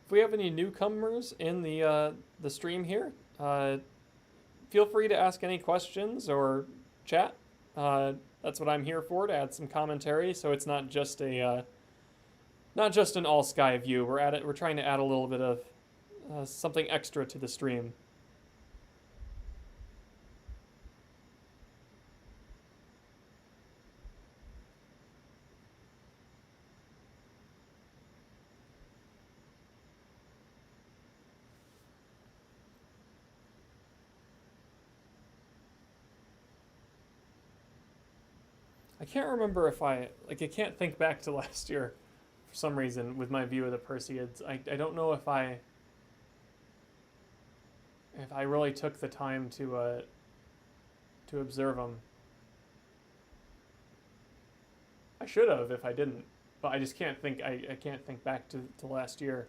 if we have any newcomers in the stream here, feel free to ask any questions or chat. That's what I'm here for, to add some commentary, so it's not just an all sky view. We're trying to add a little bit of something extra to the stream. I can't remember if I can't think back to last year for some reason with my view of the Perseids. I don't know if I really took the time to observe them. I should have if I didn't, but I just can't think. I can't think back to last year.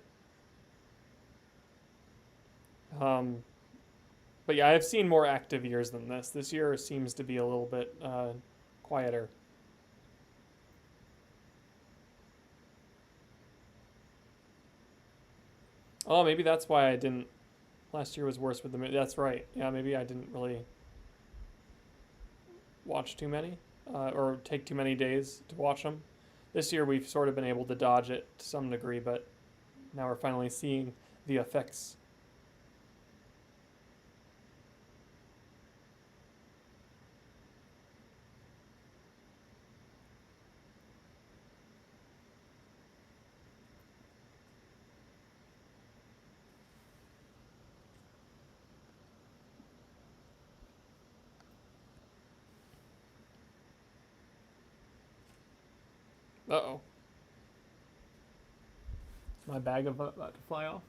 But yeah, I've seen more active years than this. This year seems to be a little bit quieter. Oh, maybe that's why I didn't. Last year was worse with the. That's right. Yeah, maybe I didn't really watch too many, or take too many days to watch them. This year we've sort of been able to dodge it to some degree, but now we're finally seeing the effects. Uh-oh. Is my bag about to fly off?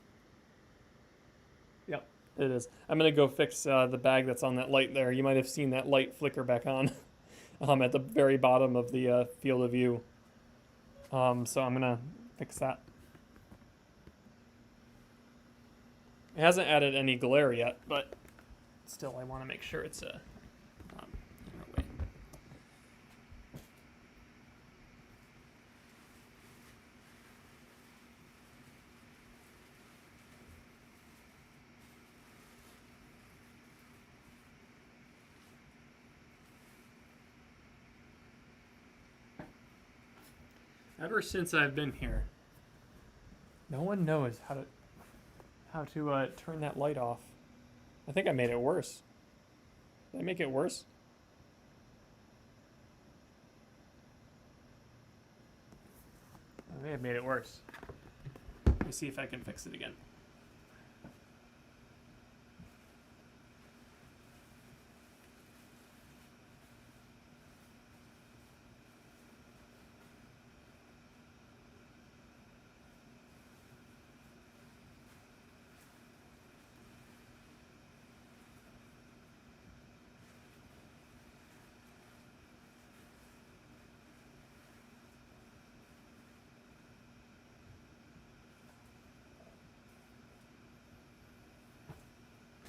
Yep, it is. I'm going to go fix the bag that's on that light there. You might have seen that light flicker back on at the very bottom of the field of view. So I'm going to fix that. It hasn't added any glare yet, but still I want to make sure it's in our way. Ever since I've been here, no one knows how to turn that light off. I think I made it worse. Did I make it worse? I may have made it worse. Let me see if I can fix it again.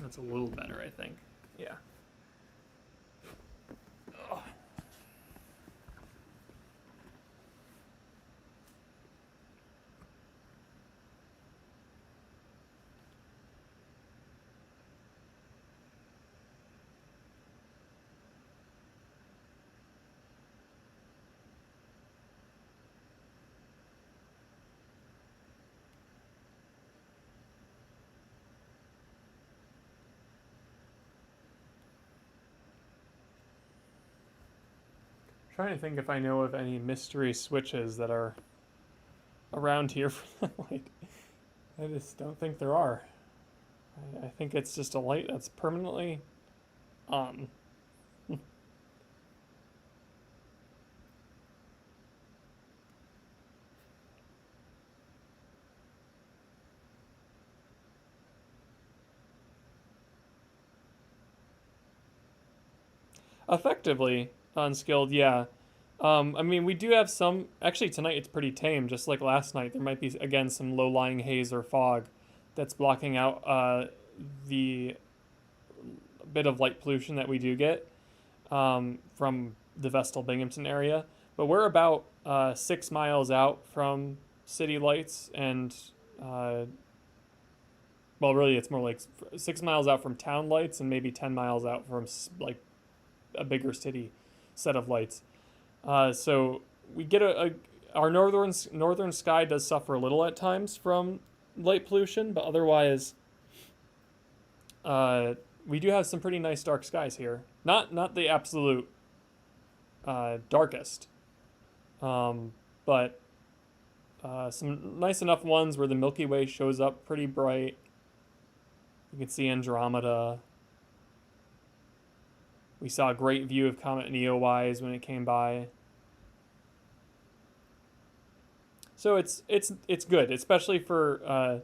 That's a little better, I think. Yeah. Oh. Trying to think if I know of any mystery switches that are around here for that light. I just don't think there are. I think it's just a light that's permanently on. Effectively unskilled, yeah. I mean, we do have some. Actually, tonight it's pretty tame, just like last night. There might be, again, some low-lying haze or fog that's blocking out the bit of light pollution that we do get from the Vestal Binghamton area. But we're about 6 miles out from city lights, and well, really, it's more like 6 miles out from town lights and maybe 10 miles out from like a bigger city set of lights. So we get our northern sky does suffer a little at times from light pollution, but otherwise, we do have some pretty nice dark skies here. Not the absolute darkest, but some nice enough ones where the Milky Way shows up pretty bright. You can see Andromeda. We saw a great view of Comet Neowise when it came by. So it's good, especially for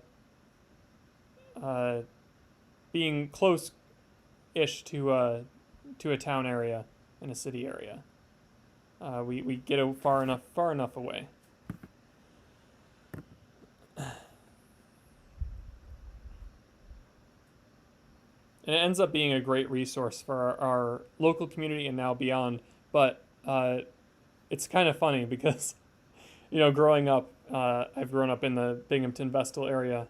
being close-ish to a town area and a city area. We get far enough away. And it ends up being a great resource for our local community and now beyond. But it's kind of funny because, growing up, I've grown up in the Binghamton Vestal area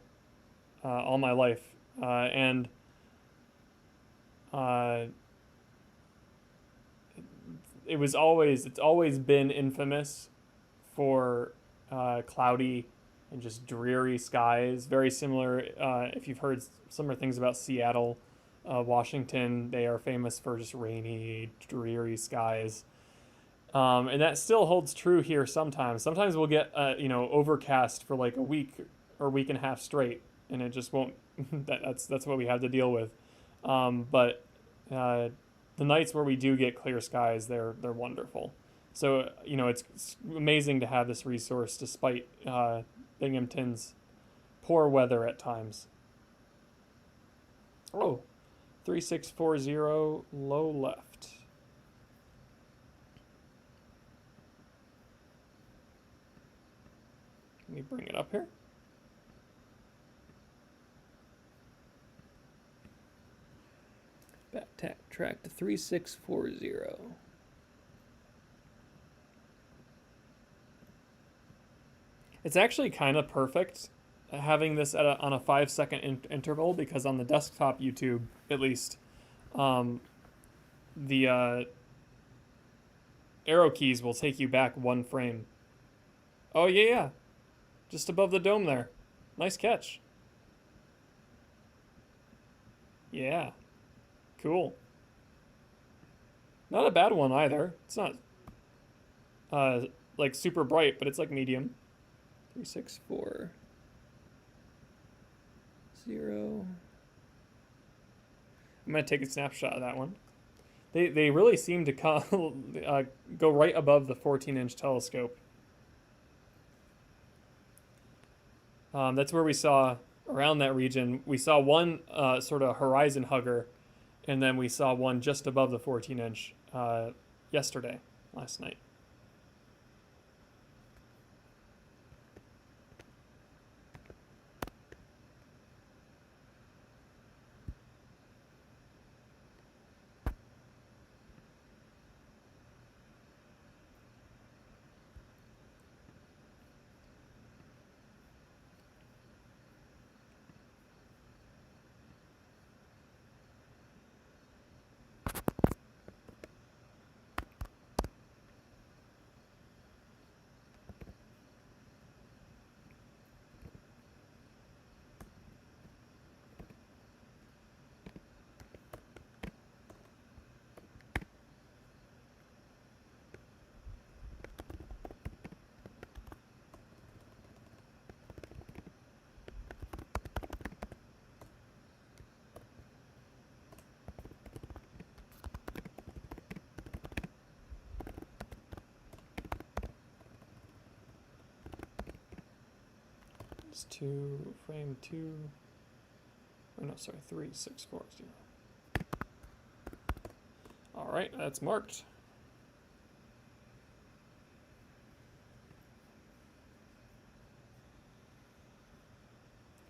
all my life, and it's always been infamous for cloudy and just dreary skies. Very similar, if you've heard similar things about Seattle. Washington, they are famous for just rainy, dreary skies. And that still holds true here sometimes. Sometimes we'll get, overcast for like a week or week and a half straight, and it just won't, that's what we have to deal with. But the nights where we do get clear skies, they're wonderful. So, it's amazing to have this resource despite Binghamton's poor weather at times. Oh, 3640 low left. Let me bring it up here. Backtrack to 3640. It's actually kind of perfect having this on a 5-second interval, because on the desktop YouTube, at least, the arrow keys will take you back one frame. Oh, yeah. Just above the dome there. Nice catch. Yeah. Cool. Not a bad one either. It's not like super bright, but it's like medium. 3640. I'm gonna take a snapshot of that one. They really seem to go right above the 14-inch telescope. That's where we saw, around that region, we saw one sort of horizon hugger, and then we saw one just above the 14-inch last night. Frame 2. Oh no, sorry, 3640. All right, that's marked.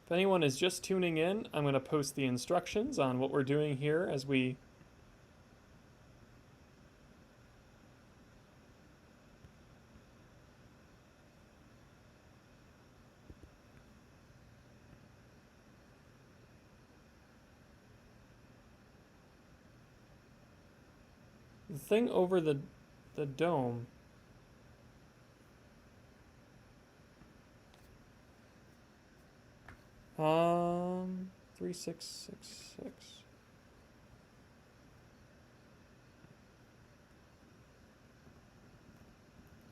If anyone is just tuning in, I'm going to post the instructions on what we're doing here as we The thing over the dome. 3666.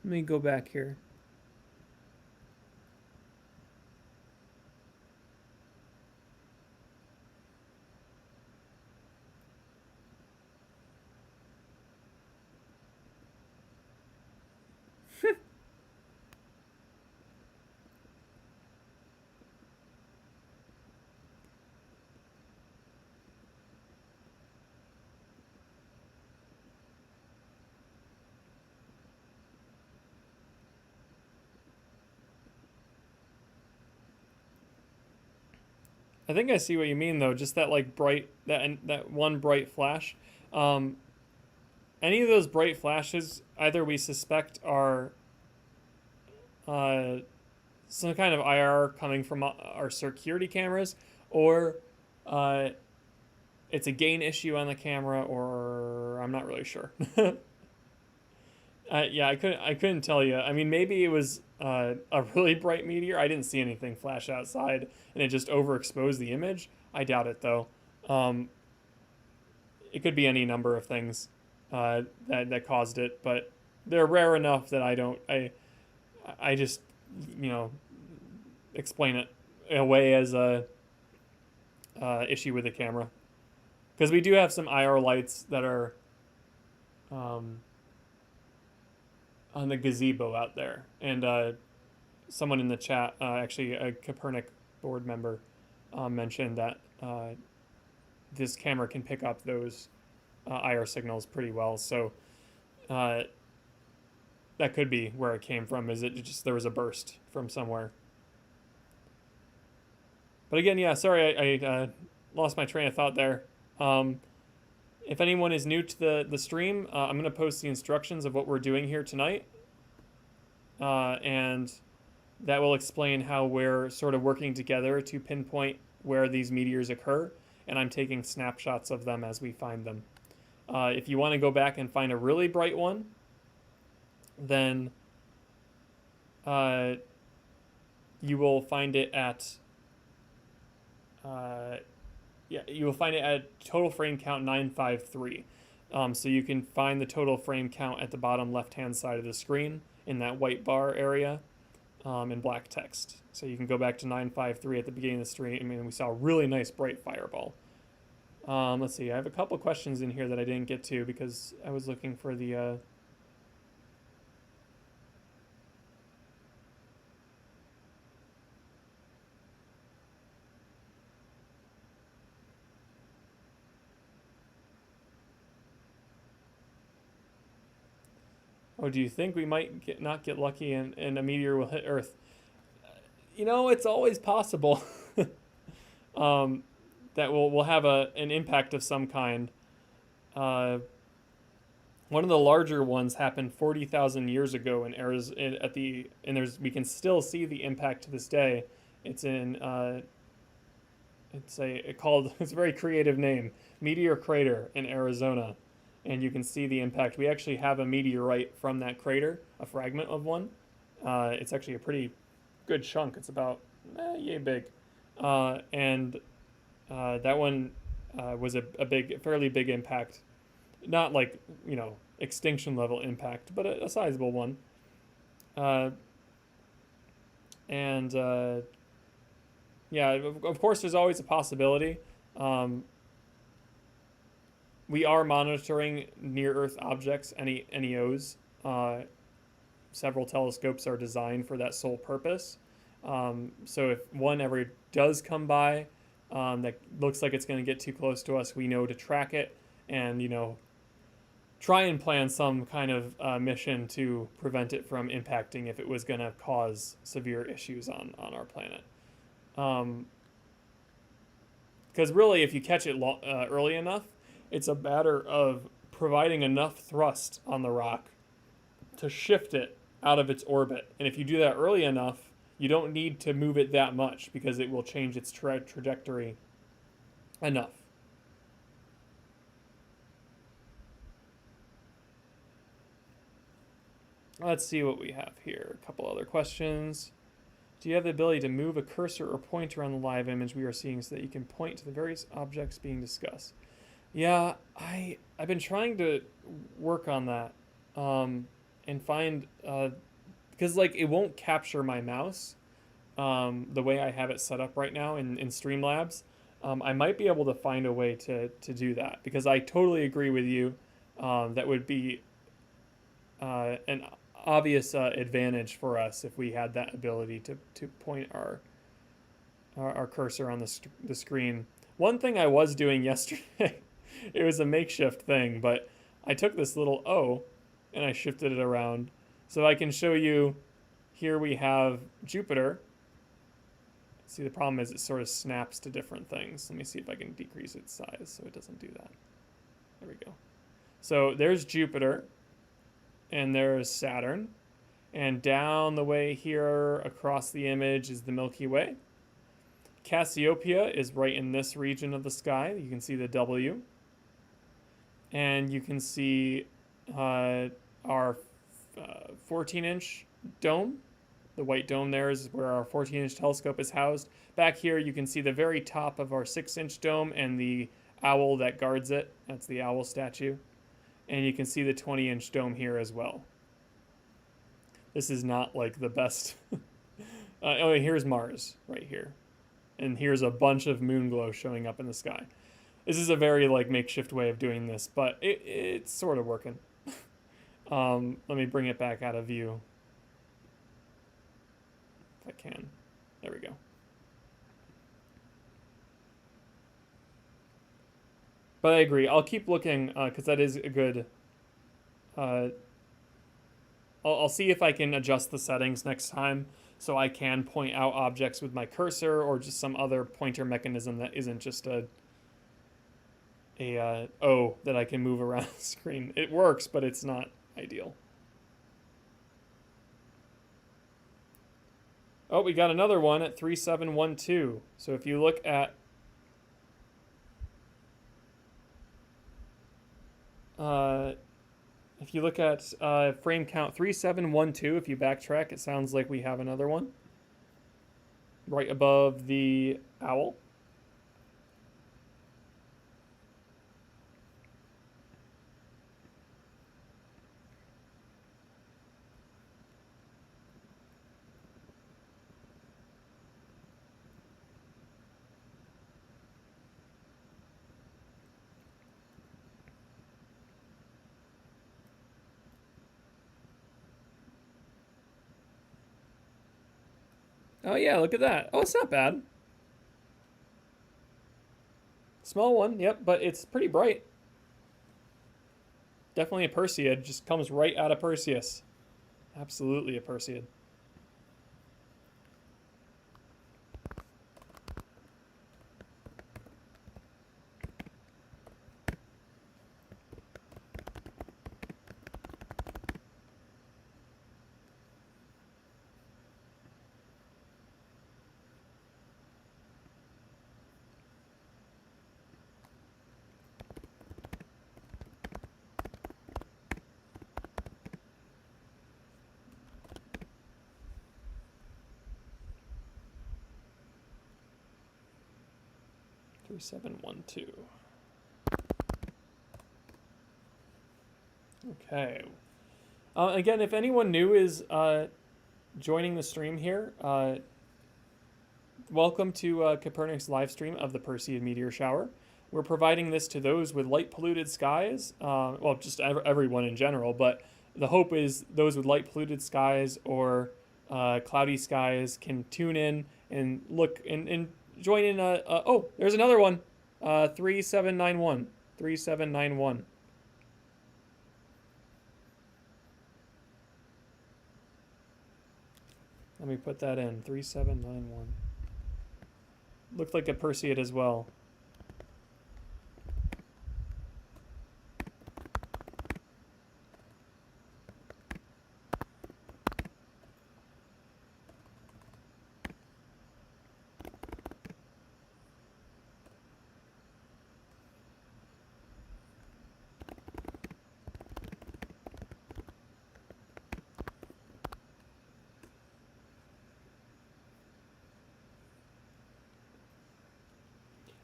Let me go back here. I think I see what you mean though. Just that like bright that one bright flash. Um, any of those bright flashes, either we suspect are uh, some kind of IR coming from our security cameras, or uh, it's a gain issue on the camera, or I'm not really sure. Yeah, I couldn't tell you. I mean, maybe it was a really bright meteor. I didn't see anything flash outside, and it just overexposed the image. I doubt it though. Um, it could be any number of things that caused it, but they're rare enough that I just you know explain it away as a issue with the camera, because we do have some IR lights that are um, on the gazebo out there, and someone in the chat, actually a Kopernik board member, mentioned that this camera can pick up those IR signals pretty well. So uh, that could be where it came from. Is it just there was a burst from somewhere? But again, yeah, sorry, I lost my train of thought there. If anyone is new to the stream, I'm going to post the instructions of what we're doing here tonight. And that will explain how we're sort of working together to pinpoint where these meteors occur. And I'm taking snapshots of them as we find them. If you want to go back and find a really bright one, then you will find it at you will find it at total frame count 953. So you can find the total frame count at the bottom left-hand side of the screen in that white bar area in black text. So you can go back to 953 at the beginning of the stream. I mean, we saw a really nice bright fireball. Let's see. I have a couple questions in here that I didn't get to because I was looking for the... Oh, do you think we might not get lucky and a meteor will hit Earth? You know, it's always possible that we'll have an impact of some kind. One of the larger ones happened 40,000 years ago in Arizona. We can still see the impact to this day. It's in it's a very creative name, Meteor Crater in Arizona, and you can see the impact. We actually have a meteorite from that crater, a fragment of one. It's actually a pretty good chunk. It's about yay big, and that one was a fairly big impact. Not like, extinction level impact, but a sizable one. And yeah, of course, there's always a possibility. We are monitoring near-Earth objects, NEOs. Several telescopes are designed for that sole purpose. So if one ever does come by that looks like it's going to get too close to us, we know to track it and, try and plan some kind of mission to prevent it from impacting if it was going to cause severe issues on our planet. Because really, if you catch it early enough, it's a matter of providing enough thrust on the rock to shift it out of its orbit. And if you do that early enough, you don't need to move it that much because it will change its trajectory enough. Let's see what we have here. A couple other questions. Do you have the ability to move a cursor or pointer on the live image we are seeing so that you can point to the various objects being discussed? Yeah, I've been trying to work on that, and find because like it won't capture my mouse, the way I have it set up right now in Streamlabs. I might be able to find a way to do that because I totally agree with you. That would be an obvious advantage for us if we had that ability to point our cursor on the screen. One thing I was doing yesterday, it was a makeshift thing, but I took this little O and I shifted it around so I can show you. Here we have Jupiter. See, the problem is it sort of snaps to different things. Let me see if I can decrease its size so it doesn't do that. There we go. So there's Jupiter, and there's Saturn, and down the way here across the image is the Milky Way. Cassiopeia is right in this region of the sky. You can see the W, and you can see our 14-inch dome. The white dome there is where our 14-inch telescope is housed. Back here you can see the very top of our 6-inch dome and the owl that guards it. That's the owl statue. And you can see the 20-inch dome here as well. This is not like the best. Oh, here's Mars right here. And here's a bunch of moon glow showing up in the sky. This is a very like makeshift way of doing this, but it's sort of working. Let me bring it back out of view. If I can. There we go. But I agree. I'll keep looking because that is a good. I'll see if I can adjust the settings next time so I can point out objects with my cursor or just some other pointer mechanism that isn't just a O that I can move around the screen. It works, but it's not ideal. Oh, we got another one at 3712. So if you look at frame count 3712, if you backtrack, it sounds like we have another one right above the owl. Oh yeah, look at that. Oh, it's not bad. Small one, yep, but it's pretty bright. Definitely a Perseid, just comes right out of Perseus. Absolutely a Perseid. Three, 7, 1, 2. Okay. Again, if anyone new is joining the stream here, welcome to Kopernik's live stream of the Perseid Meteor shower. We're providing this to those with light polluted skies, well, just everyone in general, but the hope is those with light polluted skies or cloudy skies can tune in and look and join in. Oh, there's another one, 3791, 3791. Let me put that in, 3791. Looked like a Perseid as well.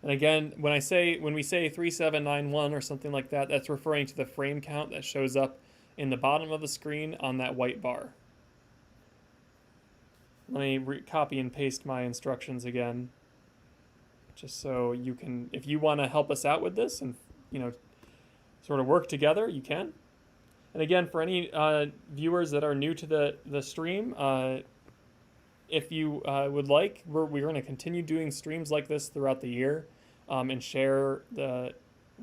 And again, when we say 3791 or something like that, that's referring to the frame count that shows up in the bottom of the screen on that white bar. Let me copy and paste my instructions again, just so you can, if you want to help us out with this and, sort of work together, you can. And again, for any viewers that are new to the stream, if you would like, we're going to continue doing streams like this throughout the year, and share the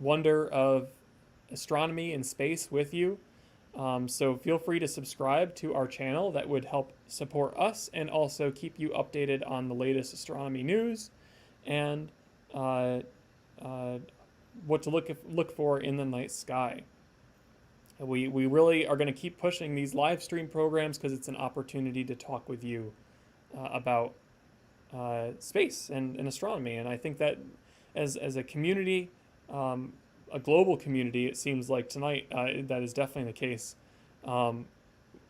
wonder of astronomy and space with you. So feel free to subscribe to our channel. That would help support us and also keep you updated on the latest astronomy news and what to look for in the night sky. We really are going to keep pushing these live stream programs because it's an opportunity to talk with you about space and astronomy. And I think that as a community, a global community, it seems like tonight that is definitely the case.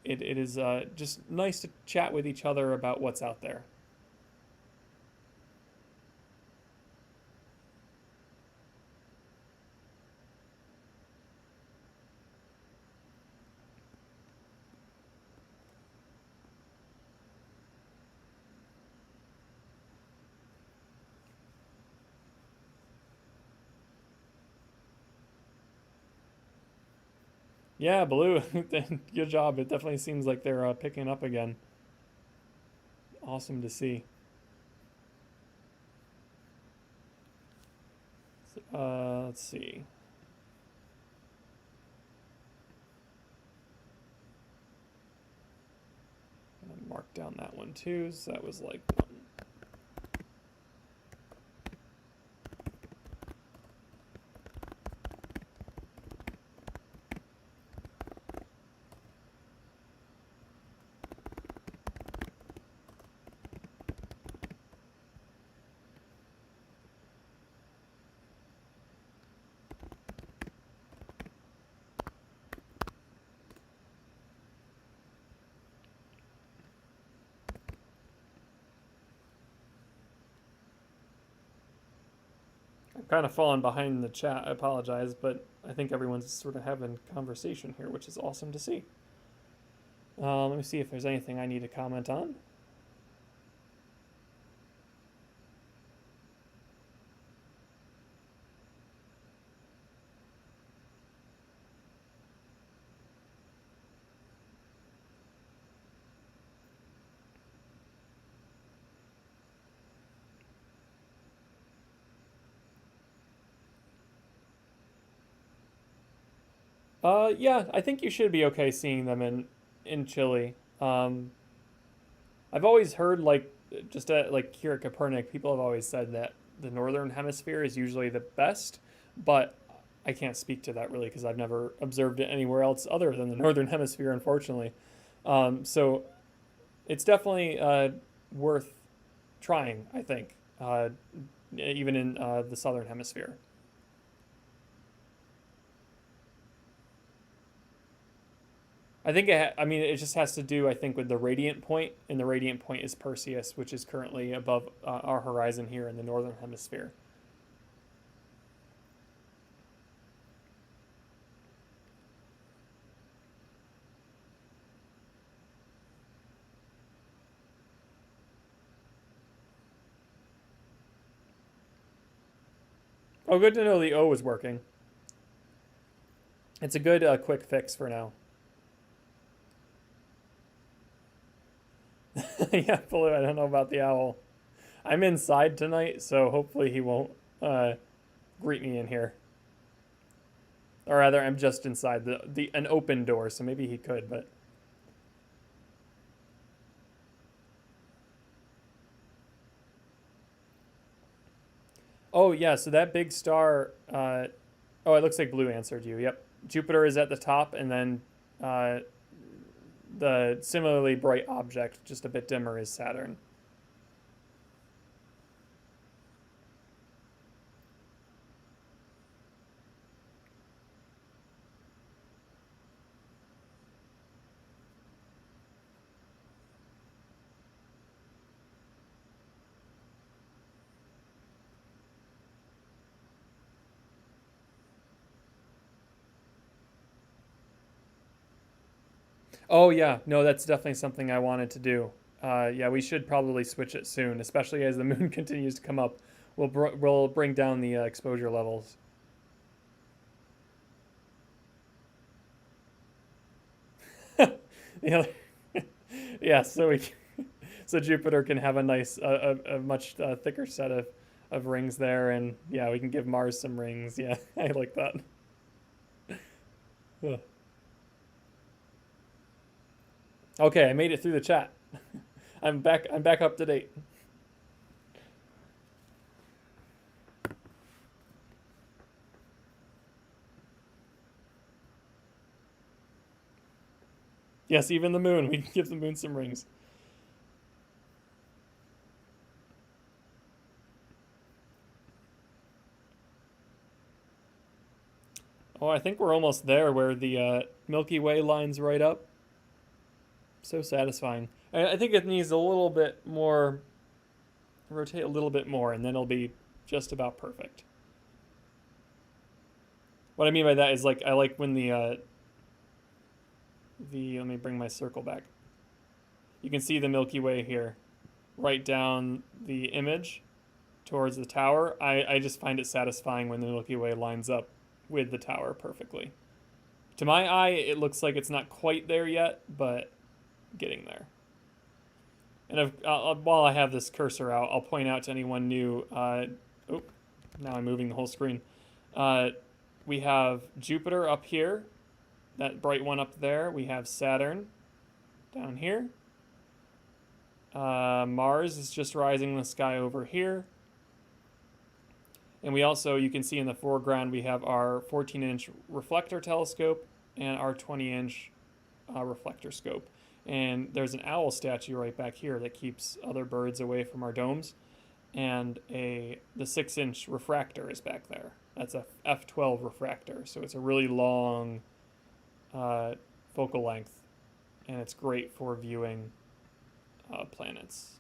It is just nice to chat with each other about what's out there. Yeah, Blue, good job. It definitely seems like they're picking up again. Awesome to see. Let's see. I'm gonna mark down that one too. So that was like one. I'm kind of falling behind in the chat. I apologize, but I think everyone's sort of having conversation here, which is awesome to see. Let me see if there's anything I need to comment on. Yeah, I think you should be okay seeing them in Chile. I've always heard like here at Kopernik, people have always said that the northern hemisphere is usually the best, but I can't speak to that really because I've never observed it anywhere else other than the northern hemisphere, unfortunately. So it's definitely worth trying, I think, even in the southern hemisphere. I think it just has to do, I think, with the radiant point, and the radiant point is Perseus, which is currently above our horizon here in the northern hemisphere. Oh, good to know the O was working. It's a good quick fix for now. Yeah, Blue, I don't know about the owl. I'm inside tonight, so hopefully he won't greet me in here. Or rather, I'm just inside an open door, so maybe he could, but... Oh, yeah, so that big star... oh, it looks like Blue answered you. Yep. Jupiter is at the top, and then the similarly bright object, just a bit dimmer, is Saturn. Oh yeah, no, that's definitely something I wanted to do. Yeah, we should probably switch it soon, especially as the moon continues to come up. We'll bring down the exposure levels. Yeah, yeah. So Jupiter can have a nice, a much thicker set of rings there, and yeah, we can give Mars some rings. Yeah, I like that. Ugh. Okay, I made it through the chat. I'm back. I'm back up to date. Yes, even the moon. We can give the moon some rings. Oh, I think we're almost there where the Milky Way lines right up. So satisfying. I think it needs a little bit more, rotate a little bit more, and then it'll be just about perfect. What I mean by that is like I like when the let me bring my circle back. You can see the Milky Way here, right down the image towards the tower. I just find it satisfying when the Milky Way lines up with the tower perfectly. To my eye, it looks like it's not quite there yet, but getting there. And while I have this cursor out, I'll point out to anyone new. Oh, now I'm moving the whole screen. We have Jupiter up here, that bright one up there. We have Saturn down here. Mars is just rising in the sky over here. And we also, you can see in the foreground, we have our 14-inch reflector telescope and our 20-inch reflector scope. And there's an owl statue right back here that keeps other birds away from our domes. And the 6-inch refractor is back there. That's a f12 refractor, so it's a really long focal length, and it's great for viewing planets.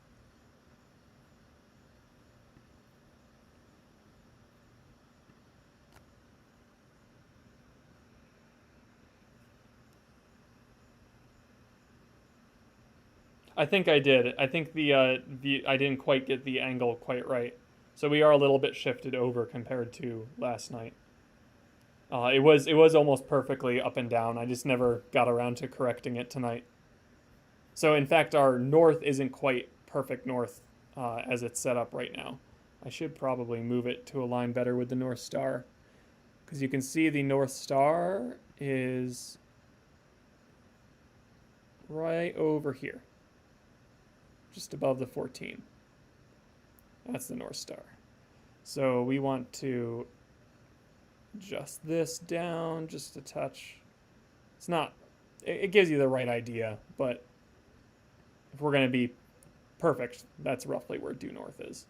I think I did. I think the I didn't quite get the angle quite right, so we are a little bit shifted over compared to last night. It was almost perfectly up and down. I just never got around to correcting it tonight. So in fact, our north isn't quite perfect north as it's set up right now. I should probably move it to align better with the North Star, because you can see the North Star is right over here, just above the 14. That's the North Star. So we want to adjust this down just a touch. It's not, it gives you the right idea, but if we're going to be perfect, that's roughly where due north is.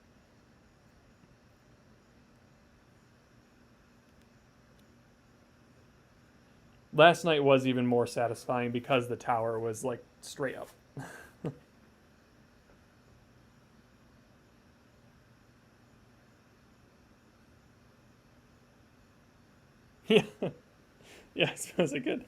Last night was even more satisfying because the tower was like straight up. Yeah, yeah, I suppose I could. I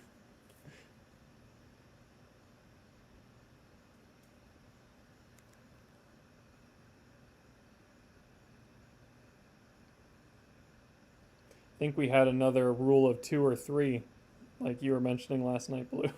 think we had another rule of 2 or 3, like you were mentioning last night, Blue.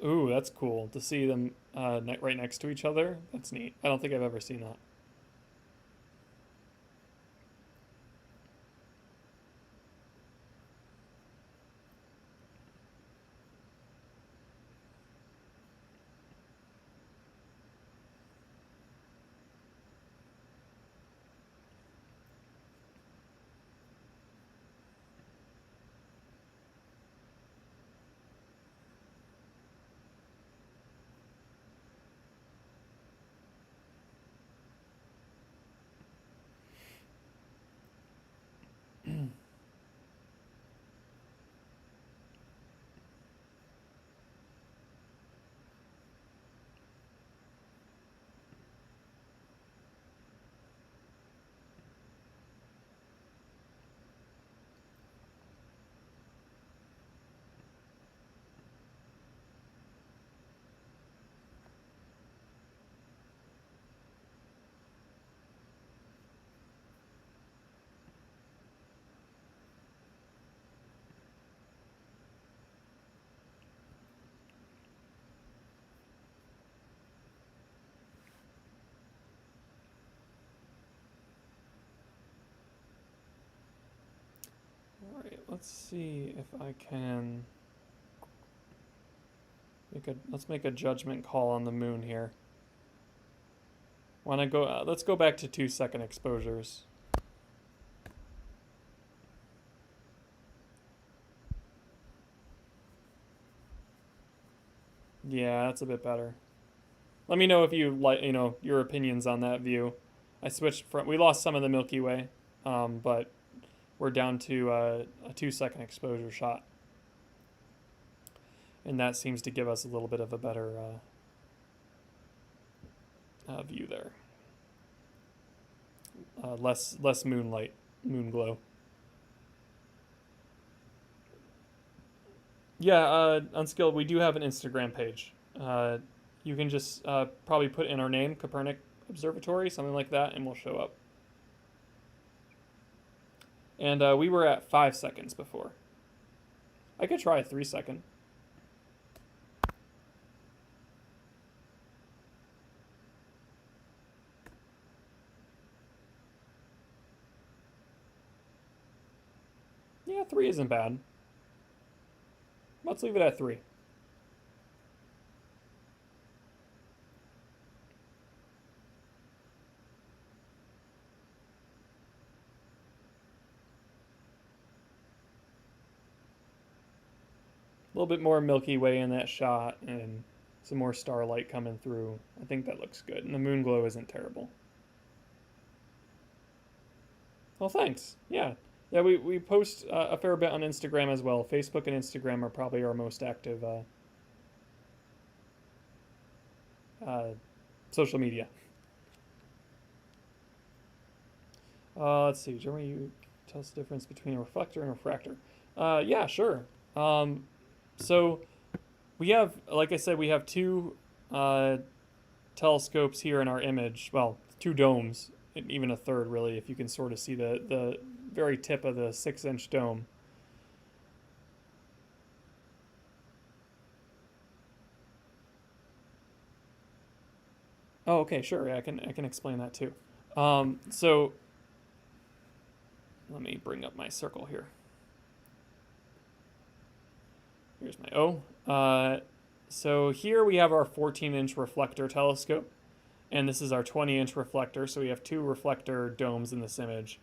Ooh, that's cool to see them right next to each other. That's neat. I don't think I've ever seen that. right, let's see if I can let's make a judgment call on the moon here. Wanna go? Let's go back to 2-second exposures. Yeah, that's a bit better. Let me know if you like, your opinions on that view. I switched from. We lost some of the Milky Way, but we're down to a 2-second exposure shot, and that seems to give us a little bit of a better view there. Less moonlight, moon glow. Yeah, Unskilled, we do have an Instagram page. You can just probably put in our name, Kopernik Observatory, something like that, and we'll show up. And we were at 5 seconds before. I could try a 3-second. Yeah, 3 isn't bad. Let's leave it at 3. A little bit more Milky Way in that shot and some more starlight coming through. I think that looks good. And the moon glow isn't terrible. Well, thanks. Yeah. Yeah, we post a fair bit on Instagram as well. Facebook and Instagram are probably our most active social media. Let's see. Jeremy, you tell us the difference between a reflector and a refractor. Yeah, sure. So we have, like I said, we have 2 telescopes here in our image. Well, 2 domes, even a third, really, if you can sort of see the very tip of the 6-inch dome. Oh, okay, sure. Yeah, I can explain that too. So let me bring up my circle here. Here's my O. So here we have our 14-inch reflector telescope, and this is our 20-inch reflector. So we have 2 reflector domes in this image.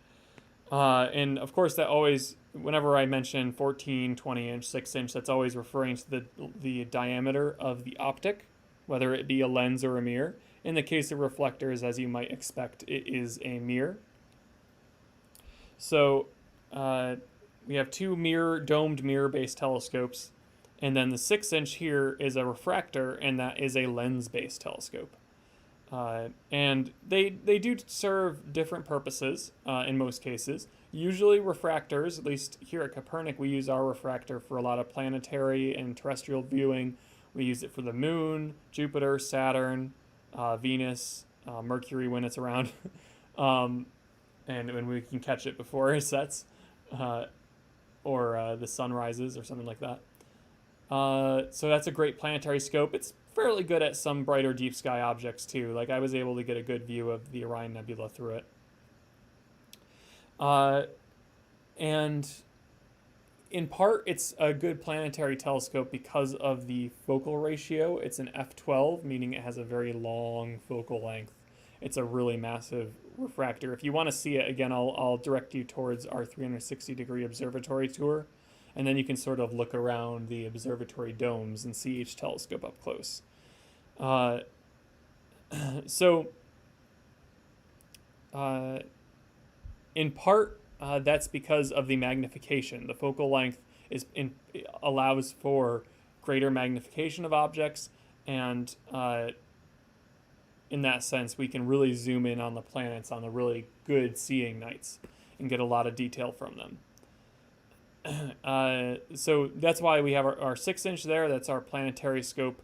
And of course, that always, whenever I mention 14, 20-inch, 6-inch, that's always referring to the diameter of the optic, whether it be a lens or a mirror. In the case of reflectors, as you might expect, it is a mirror. So we have 2 domed mirror-based telescopes, and then the 6-inch here is a refractor, and that is a lens-based telescope. And they do serve different purposes in most cases. Usually refractors, at least here at Kopernik, we use our refractor for a lot of planetary and terrestrial viewing. We use it for the moon, Jupiter, Saturn, Venus, Mercury when it's around, and when we can catch it before it sets, or the sun rises or something like that. So that's a great planetary scope. It's fairly good at some brighter deep sky objects too. Like I was able to get a good view of the Orion Nebula through it. And in part, it's a good planetary telescope because of the focal ratio. It's an f12, meaning it has a very long focal length. It's a really massive refractor. If you want to see it, again, I'll direct you towards our 360-degree observatory tour, and then you can sort of look around the observatory domes and see each telescope up close. In part, that's because of the magnification. The focal length allows for greater magnification of objects, and in that sense, we can really zoom in on the planets on the really good seeing nights and get a lot of detail from them. So that's why we have our 6-inch there. That's our planetary scope.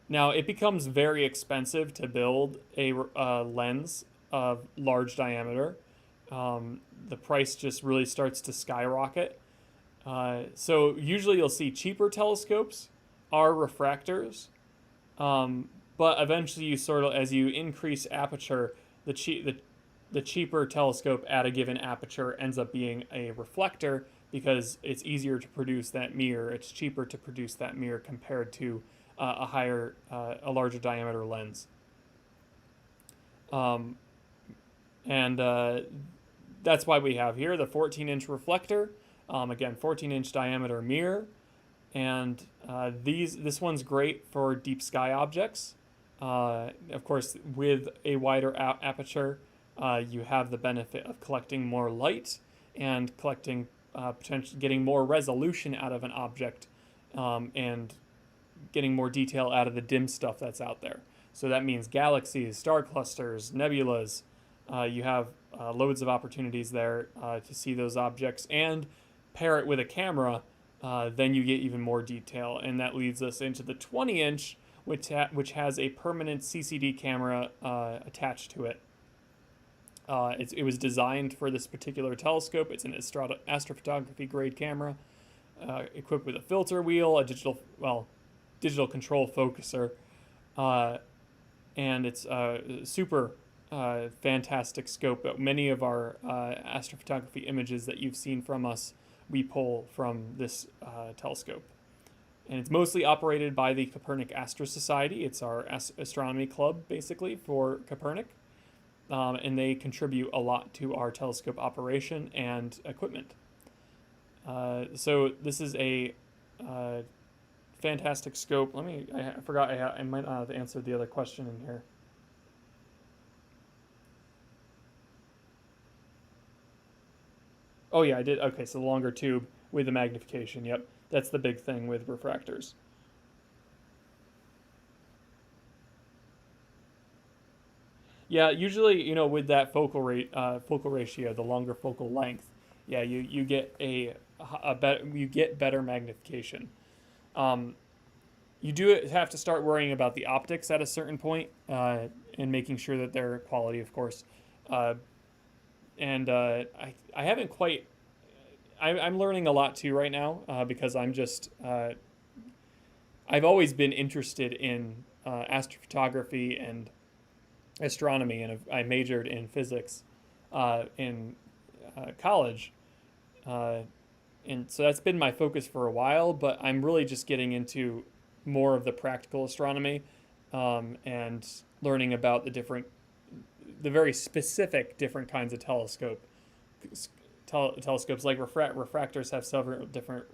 Now, it becomes very expensive to build a lens of large diameter. The price just really starts to skyrocket. So usually you'll see cheaper telescopes are refractors, but eventually you sort of, as you increase aperture, the the cheaper telescope at a given aperture ends up being a reflector because it's easier to produce that mirror. It's cheaper to produce that mirror compared to a larger diameter lens. Um, and that's why we have here the 14-inch reflector. Again, 14-inch diameter mirror, and this one's great for deep sky objects. Of course, with a wider aperture, you have the benefit of collecting more light and collecting potentially getting more resolution out of an object, and getting more detail out of the dim stuff that's out there. So that means galaxies, star clusters, nebulas. You have loads of opportunities there to see those objects and pair it with a camera. Then you get even more detail, and that leads us into the 20-inch, which has a permanent CCD camera attached to it. It was designed for this particular telescope. It's an astrophotography grade camera, equipped with a filter wheel, a digital control focuser, and it's a super fantastic scope. Many of our astrophotography images that you've seen from us, we pull from this telescope. And it's mostly operated by the Kopernik Astro Society. It's our astronomy club, basically, for Kopernik. And they contribute a lot to our telescope operation and equipment. So this is a fantastic scope. I forgot, I might not have answered the other question in here. Oh yeah, I did. Okay, so the longer tube with the magnification. Yep, that's the big thing with refractors. Yeah, usually, with that focal ratio, the longer focal length, yeah, you get you get better magnification. Um, you do have to start worrying about the optics at a certain point, and making sure that they're quality, of course. Uh, and I haven't quite. I'm learning a lot too right now, because I've always been interested in astrophotography and astronomy, and I majored in physics in college, uh, and so that's been my focus for a while. But I'm really just getting into more of the practical astronomy, and learning about the very specific different kinds of telescopes. Like refractors have several different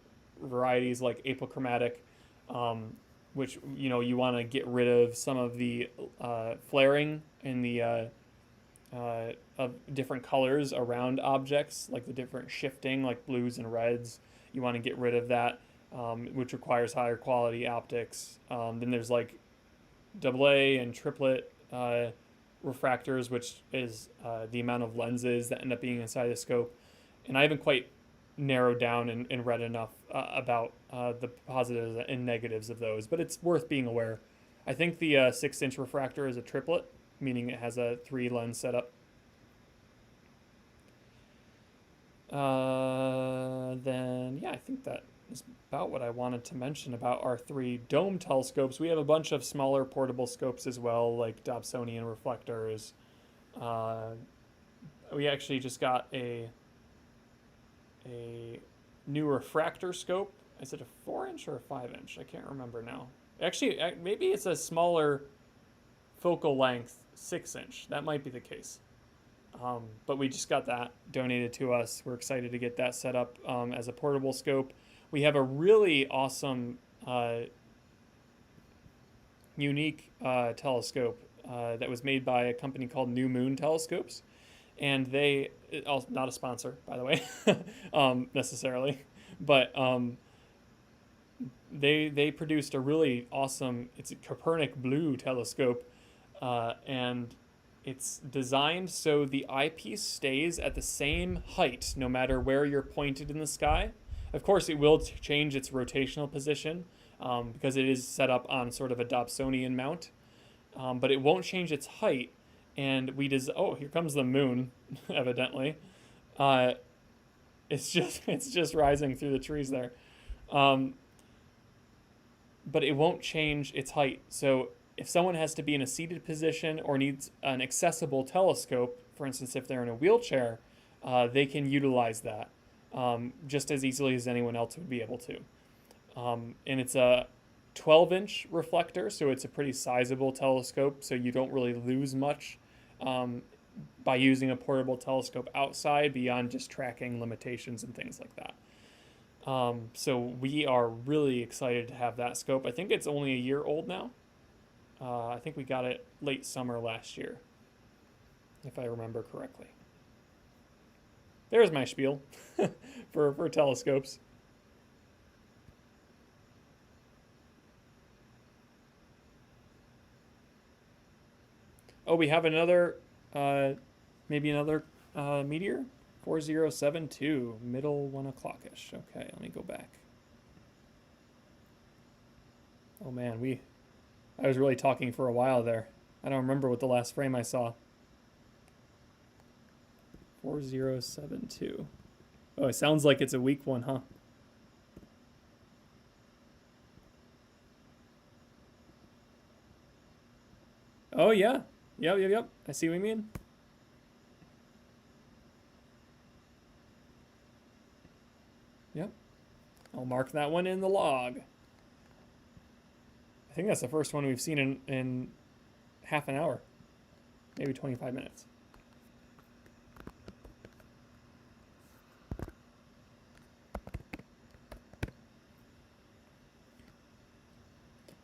varieties, like apochromatic, which you want to get rid of some of the flaring in the of different colors around objects, like the different shifting, like blues and reds. You want to get rid of that, which requires higher quality optics. Then there's like AA and triplet refractors, which is the amount of lenses that end up being inside the scope. And I haven't quite narrowed down and read enough about the positives and negatives of those, but it's worth being aware. I think the 6-inch refractor is a triplet, meaning it has a 3-lens setup. Then, yeah, I think that is about what I wanted to mention about our 3 dome telescopes. We have a bunch of smaller portable scopes as well, like Dobsonian reflectors. We actually just got a new refractor scope. Is it a 4-inch or a 5-inch? I can't remember now. Actually, maybe it's a smaller focal length 6-inch. That might be the case. But we just got that donated to us. We're excited to get that set up as a portable scope. We have a really awesome, unique telescope that was made by a company called New Moon Telescopes. And not a sponsor, by the way, necessarily, but they produced a really awesome, it's a Kopernik blue telescope, and it's designed so the eyepiece stays at the same height no matter where you're pointed in the sky. Of course, it will change its rotational position, because it is set up on sort of a Dobsonian mount, but it won't change its height. And here comes the moon, evidently. It's just rising through the trees there. But it won't change its height. So if someone has to be in a seated position or needs an accessible telescope for instance, if they're in a wheelchair, they can utilize that just as easily as anyone else would be able to. And it's a 12-inch reflector, so it's a pretty sizable telescope, so you don't really lose much by using a portable telescope outside beyond just tracking limitations and things like that. So we are really excited to have that scope. I think it's only a year old now. I think we got it late summer last year, if I remember correctly. There's my spiel for telescopes. Oh, we have another, maybe another meteor? 4072, middle 1 o'clock-ish. Okay, let me go back. Oh man, I was really talking for a while there. I don't remember what the last frame I saw. 4072. Oh, it sounds like it's a weak one, huh? Oh yeah. Yep. I see what you mean. Yep. I'll mark that one in the log. I think that's the first one we've seen in half an hour. Maybe 25 minutes.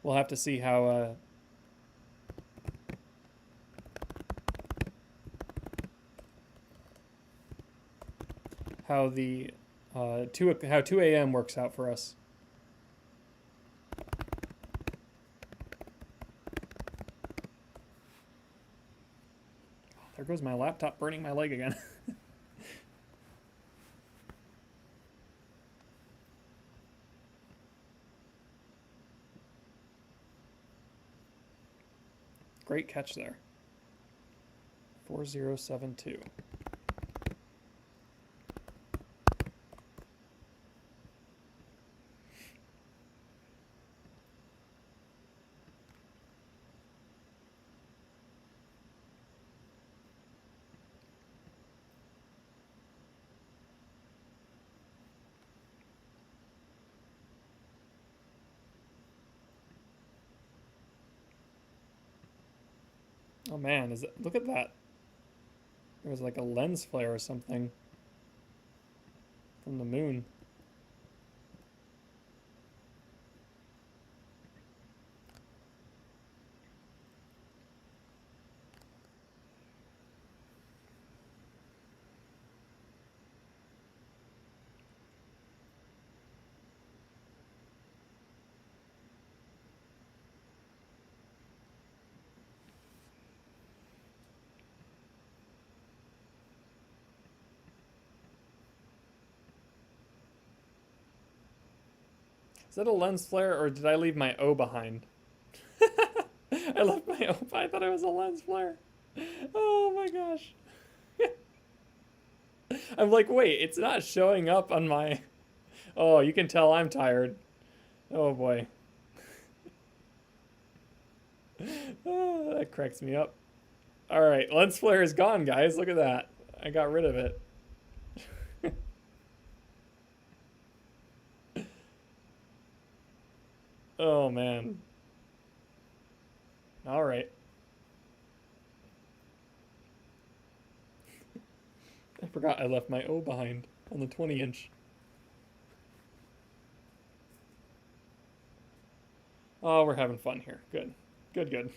We'll have to see how the 2 a.m. works out for us. There goes my laptop burning my leg again. Great catch there. 4072. Oh man, look at that. There was like a lens flare or something from the moon. Is that a lens flare or did I leave my O behind? I left my O. I thought it was a lens flare. Oh my gosh. I'm like, wait, it's not showing up on my... Oh, you can tell I'm tired. Oh boy. Oh, that cracks me up. Alright, lens flare is gone, guys. Look at that. I got rid of it. Oh man. Alright. I forgot I left my O behind on the 20-inch. Oh, we're having fun here. Good. Good.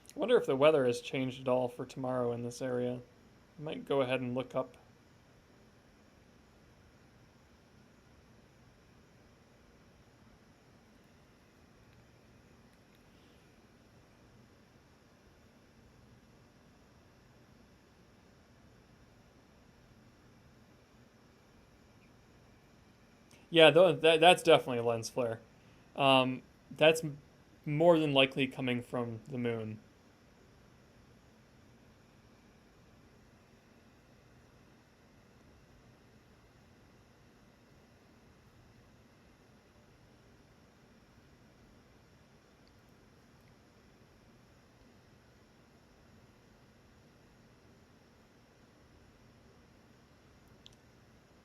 I wonder if the weather has changed at all for tomorrow in this area. I might go ahead and look up. Yeah, that's definitely a lens flare. That's more than likely coming from the moon.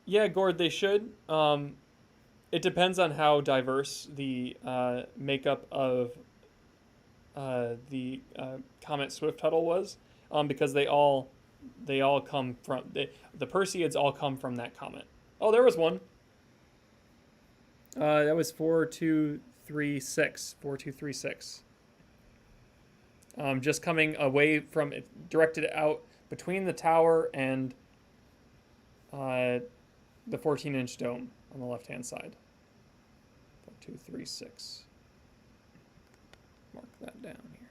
Yeah, Gord, they should. It depends on how diverse the makeup of the Comet Swift Tuttle was, because they all come from the Perseids all come from that comet. Oh, there was one. That was 4236. 4236. Just coming away from it, directed out between the tower and uh, the 14-inch dome on the left-hand side. 4236. Mark that down here.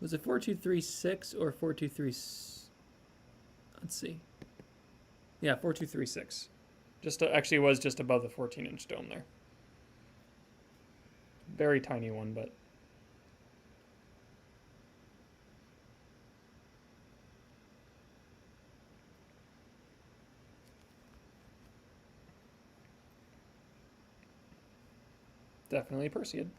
Was it 4236 or 423? Let's see. Yeah, 4236. Actually, it was just above the 14-inch dome there. Very tiny one, but definitely Perseid.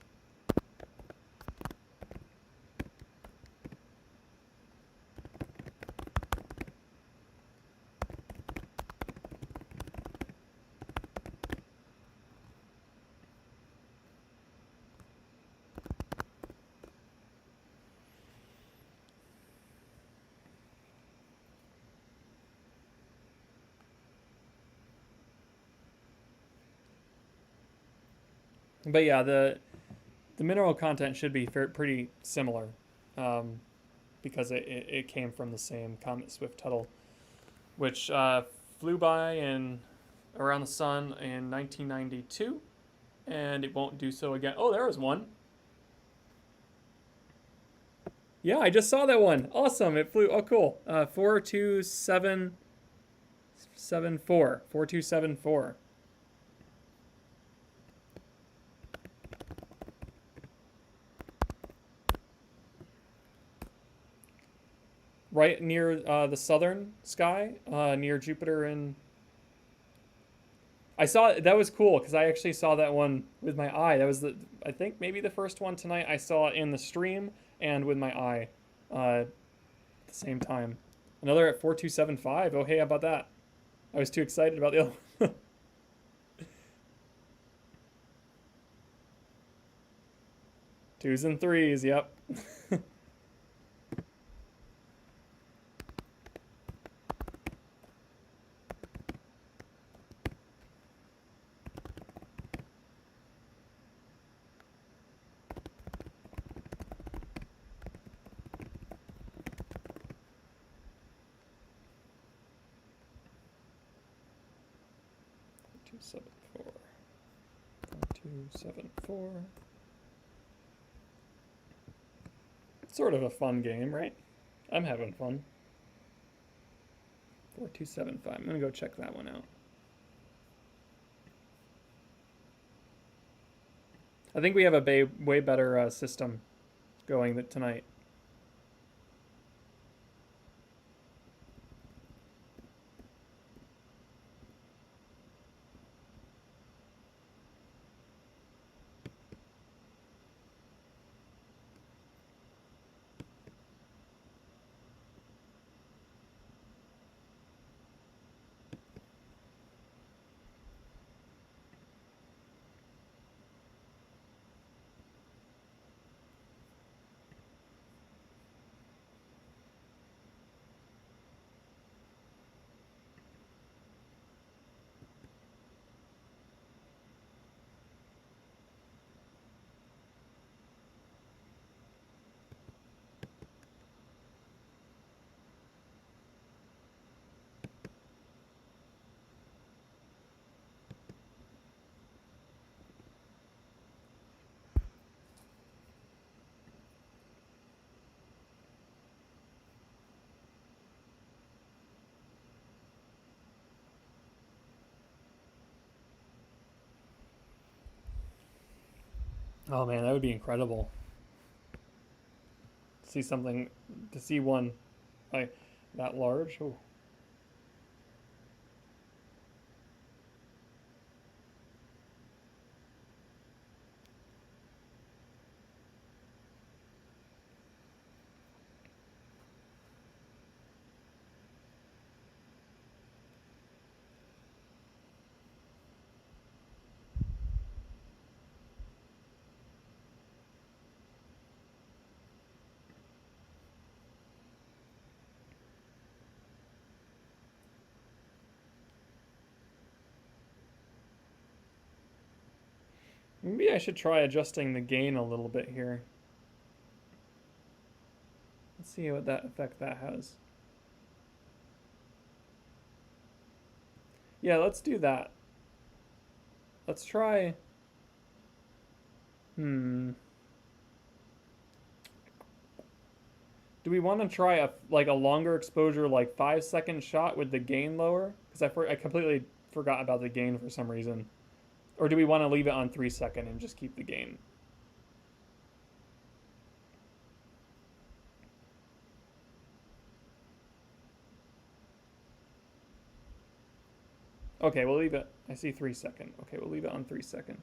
But yeah, the mineral content should be pretty similar, um, because it came from the same Comet Swift Tuttle, which flew by in around the sun in 1992, and it won't do so again. Oh, there was one. Yeah, I just saw that one. Awesome, it flew. Oh, cool. 42774. 4274. Right near the southern sky, near Jupiter, and I saw that was cool because I actually saw that one with my eye. That was I think maybe the first one tonight. I saw it in the stream and with my eye, at the same time. Another at 4275. Oh, hey, how about that? I was too excited about the other one. Twos and threes. Yep. 274. 274. It's sort of a fun game, right? I'm having fun. 4275. I'm gonna go check that one out. I think we have a way better system going tonight. Oh man, that would be incredible. To see something, to see one, like That large? Oh. Maybe I should try adjusting the gain a little bit here. Let's see what that effect that has. Yeah, let's do that. Let's try. Hmm. Do we want to try a longer exposure, like 5 second shot with the gain lower? Because I completely forgot about the gain for some reason. Or do we want to leave it on 3 second and just keep the gain? Okay, we'll leave it. I see 3 second. Okay, we'll leave it on 3 second.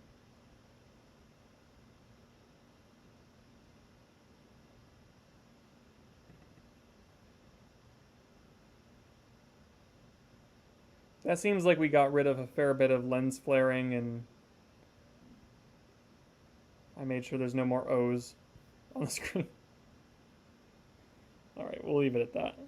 That seems like we got rid of a fair bit of lens flaring, and I made sure there's no more O's on the screen. All right, we'll leave it at that.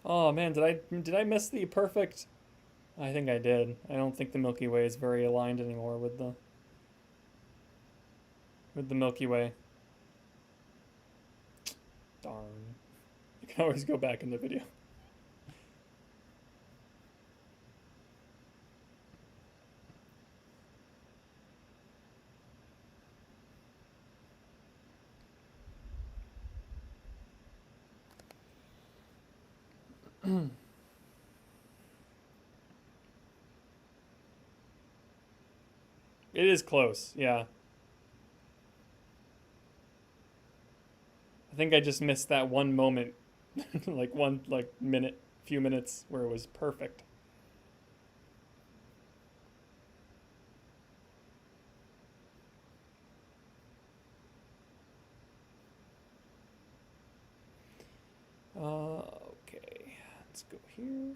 Oh man, did I miss the perfect? I think I did. I don't think the Milky Way is very aligned anymore with the Milky Way. Darn. You can always go back in the video. It is close, yeah. I think I just missed that one moment, like minute, few minutes where it was perfect. Okay, let's go here.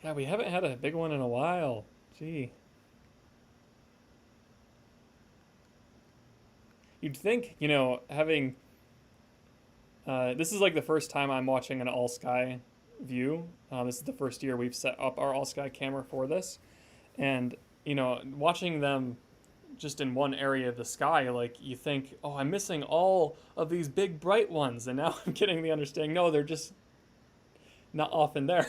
Yeah, we haven't had a big one in a while. Gee. you'd think, having this is like the first time I'm watching an all sky view. This is the first year we've set up our all sky camera for this, and watching them just in one area of the sky, like you think, oh, I'm missing all of these big bright ones, and now I'm getting the understanding, no, they're just not often there.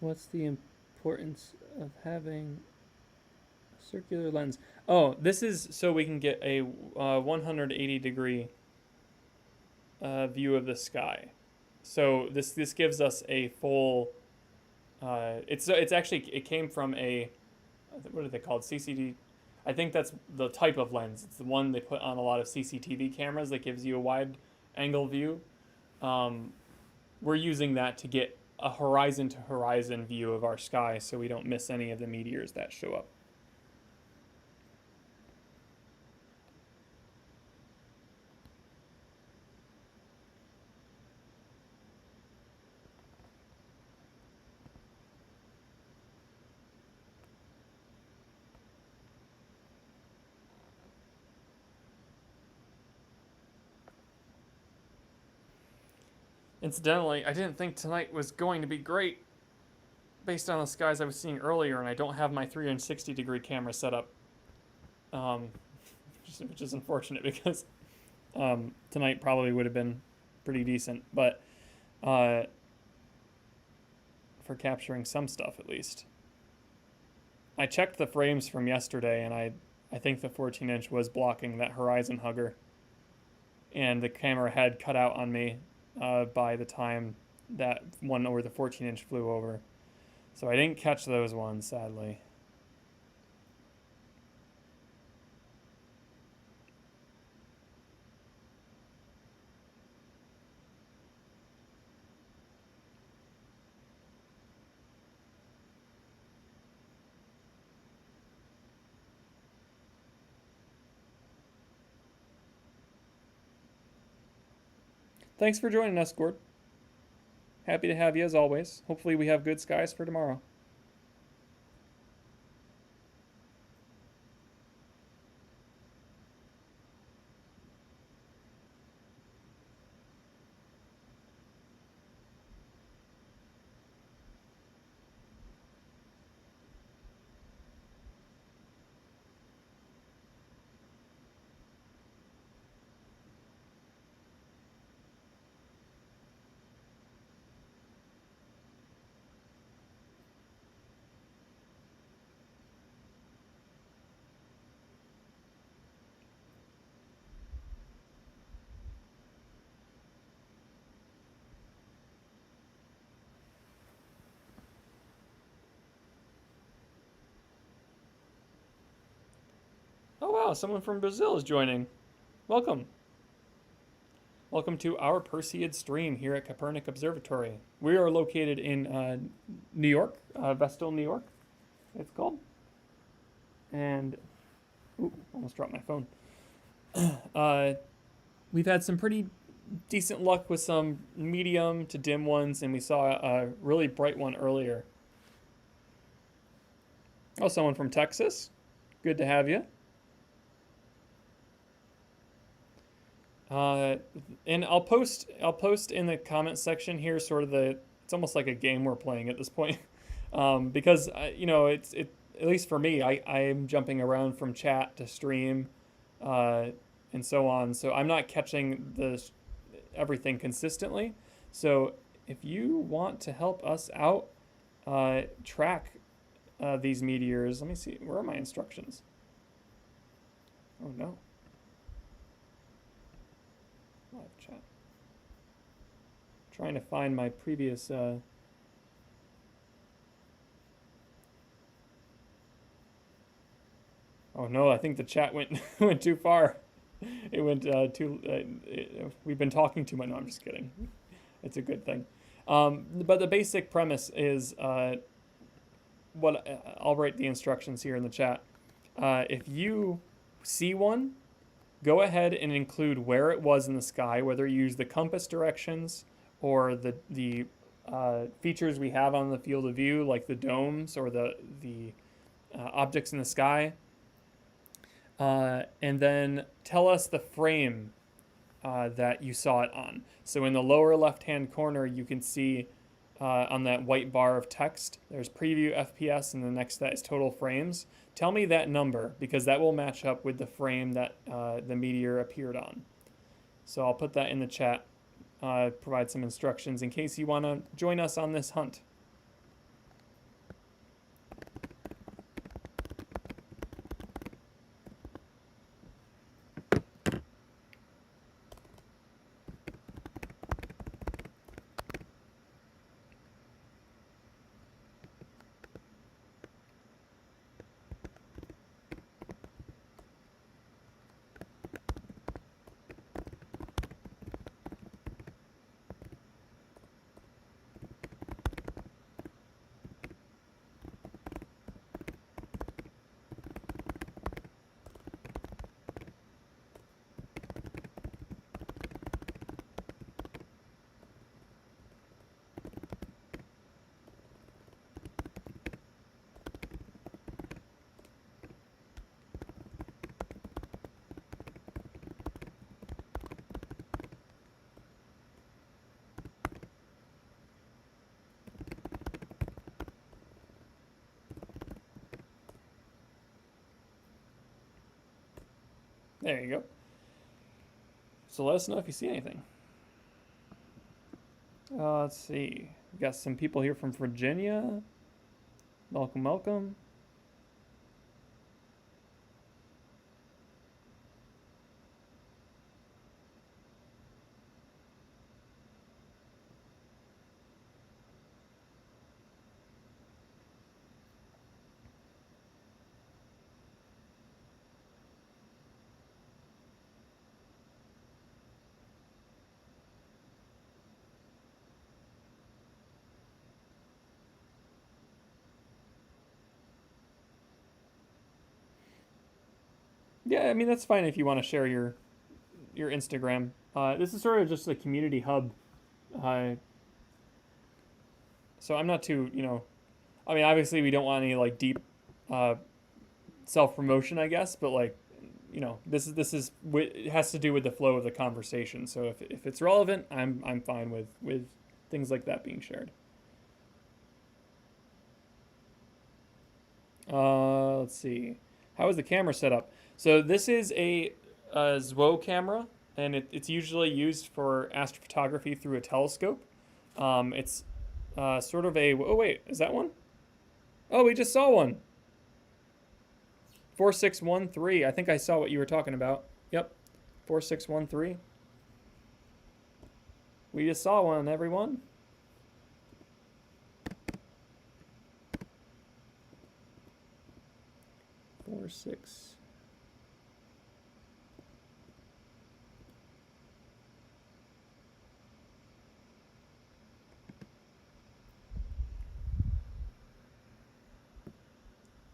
What's the importance of having a circular lens? Oh, this is so we can get a 180-degree view of the sky. So this gives us a full. It's actually it came from a what are they called, CCD. I think that's the type of lens. It's the one they put on a lot of CCTV cameras that gives you a wide angle view. Um, we're using that to get a horizon to horizon view of our sky so we don't miss any of the meteors that show up. Incidentally, I didn't think tonight was going to be great based on the skies I was seeing earlier, and I don't have my 360-degree camera set up, um, which is unfortunate because tonight probably would have been pretty decent, but uh, for capturing some stuff at least. I checked the frames from yesterday, and I think the 14-inch was blocking that horizon hugger, and the camera had cut out on me by the time that one or the 14-inch flew over. So I didn't catch those ones, sadly. Thanks for joining us, Gord. Happy to have you as always. Hopefully we have good skies for tomorrow. Oh, someone from Brazil is joining. Welcome. Welcome to our Perseid stream here at Kopernik Observatory. We are located in New York, Vestal, New York, it's called. And, ooh, almost dropped my phone. We've had some pretty decent luck with some medium to dim ones, and we saw a really bright one earlier. Oh, someone from Texas. Good to have you. And I'll post in the comment section here sort of it's almost like a game we're playing at this point. Because you know, it's at least for me, I'm jumping around from chat to stream and so on. So I'm not catching everything consistently. So if you want to help us out, track these meteors. Let me see. Where are my instructions? Oh no. Live chat. Trying to find my previous. Oh no, I think the chat went went too far. It went we've been talking too much. No, I'm just kidding. It's a good thing. But the basic premise is I'll write the instructions here in the chat. If you see one, go ahead and include where it was in the sky, whether you use the compass directions or the features we have on the field of view, like the domes or the objects in the sky. And then tell us the frame that you saw it on. So in the lower left-hand corner, you can see on that white bar of text, there's preview FPS, and the next that is total frames. Tell me that number, because that will match up with the frame that the meteor appeared on. So I'll put that in the chat, provide some instructions in case you want to join us on this hunt. There you go. So let us know if you see anything. Let's see. We got some people here from Virginia. Welcome, welcome. Yeah, I mean, that's fine if you want to share your Instagram. This is sort of just a community hub. So I'm not too, I mean, obviously we don't want any like deep self-promotion, I guess, but like, this is it has to do with the flow of the conversation. So if it's relevant, I'm fine with things like that being shared. Let's see. How is the camera set up? So this is a ZWO camera, and it's usually used for astrophotography through a telescope. It's sort of a... Oh, wait. Is that one? Oh, we just saw one. 4613. I think I saw what you were talking about. Yep. 4613. We just saw one, everyone. Four, six.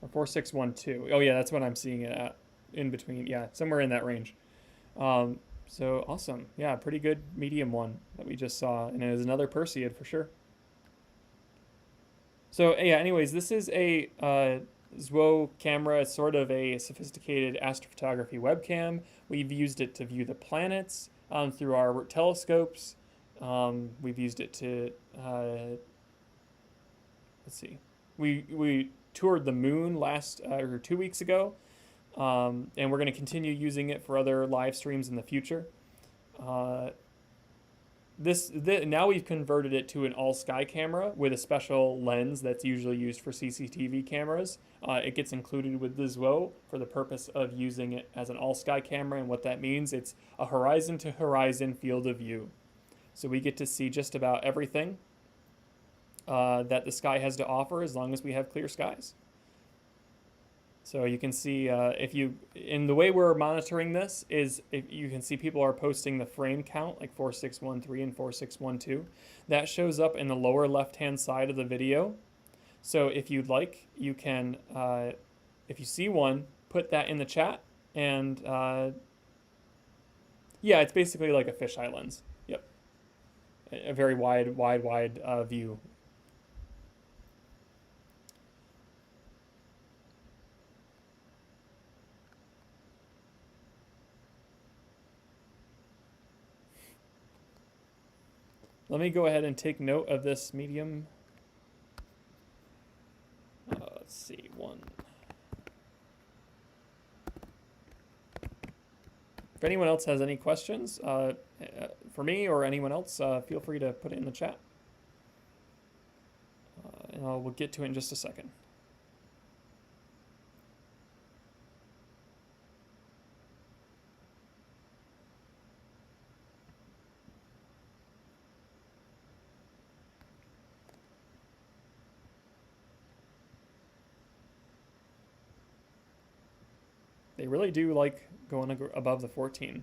or 4612. Oh yeah, that's what I'm seeing it at, in between. Yeah, somewhere in that range. So awesome. Yeah, pretty good medium one that we just saw, and it is another Perseid for sure. So yeah, anyways, this is a ZWO camera. It's sort of a sophisticated astrophotography webcam. We've used it to view the planets through our telescopes. We've used it to let's see, we toured the moon last or 2 weeks ago, and we're going to continue using it for other live streams in the future. Now we've converted it to an all sky camera with a special lens that's usually used for CCTV cameras. It gets included with the ZWO for the purpose of using it as an all sky camera, and what that means, it's a horizon to horizon field of view. So we get to see just about everything that the sky has to offer, as long as we have clear skies. So you can see in the way we're monitoring this is, if you can see people are posting the frame count, like 4613 and 4612. That shows up in the lower left hand side of the video. So if you'd like, you can, if you see one, put that in the chat, and yeah, it's basically like a fisheye lens. Yep, a very wide view. Let me go ahead and take note of this medium. Let's see, one. If anyone else has any questions for me or anyone else, feel free to put it in the chat. And we'll get to it in just a second. They really do like going above the 14.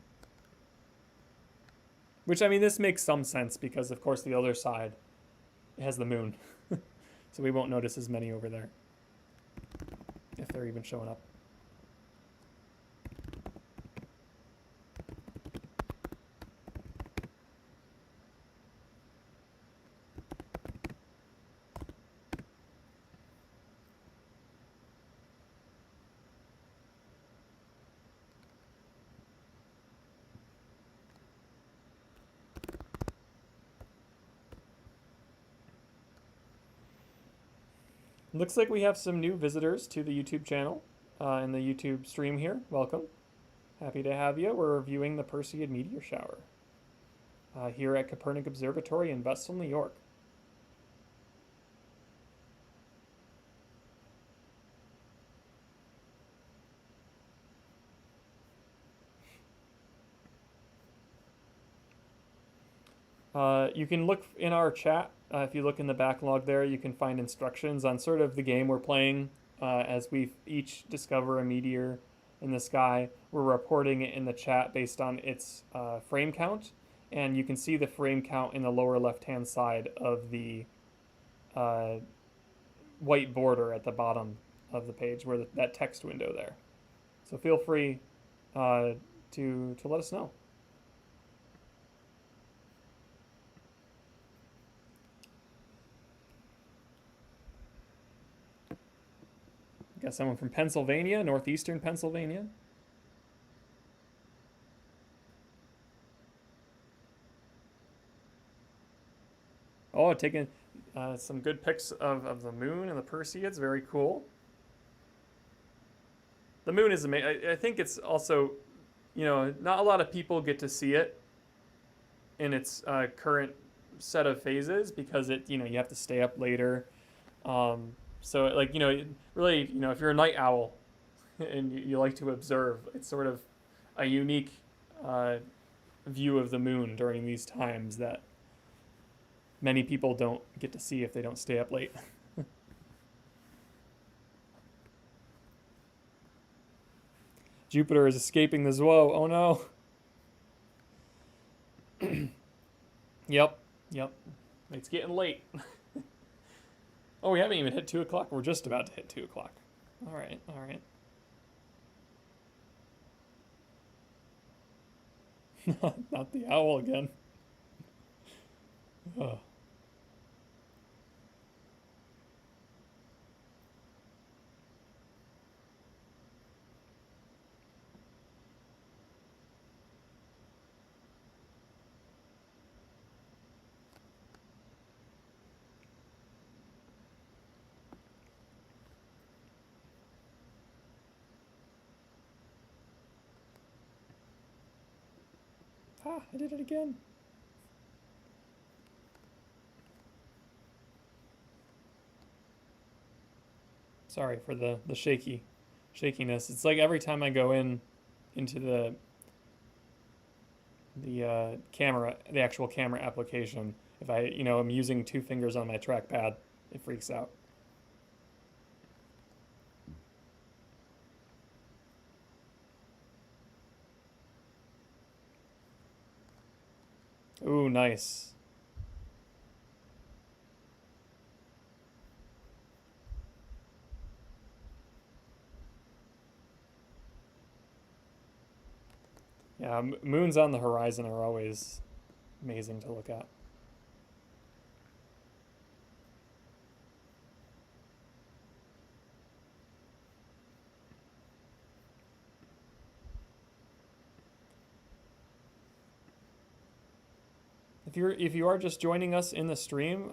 Which, I mean, this makes some sense because, of course, the other side has the moon. So we won't notice as many over there, if they're even showing up. Looks like we have some new visitors to the YouTube channel in the YouTube stream here. Welcome. Happy to have you. We're reviewing the Perseid Meteor Shower here at Kopernik Observatory in Vestal, New York. You can look in our chat. If you look in the backlog there, you can find instructions on sort of the game we're playing as we each discover a meteor in the sky. We're reporting it in the chat based on its frame count, and you can see the frame count in the lower left-hand side of the white border at the bottom of the page, where that text window there. So feel free to let us know. Got someone from Pennsylvania, northeastern Pennsylvania. Oh, taking some good pics of the moon and the Perseids. Very cool. The moon is amazing. I think it's also, not a lot of people get to see it in its current set of phases because you have to stay up later. So, really, if you're a night owl and you like to observe, it's sort of a unique view of the moon during these times that many people don't get to see if they don't stay up late. Jupiter is escaping the ZWO. Oh no. Yep. It's getting late. Oh, we haven't even hit 2 o'clock. We're just about to hit 2 o'clock. All right, all right. Not the owl again. Ugh. Ah, I did it again. Sorry for the shakiness. It's like every time I go into the camera, the actual camera application, if I, I'm using two fingers on my trackpad, it freaks out. Ooh, nice. Yeah, moons on the horizon are always amazing to look at. If you are just joining us in the stream,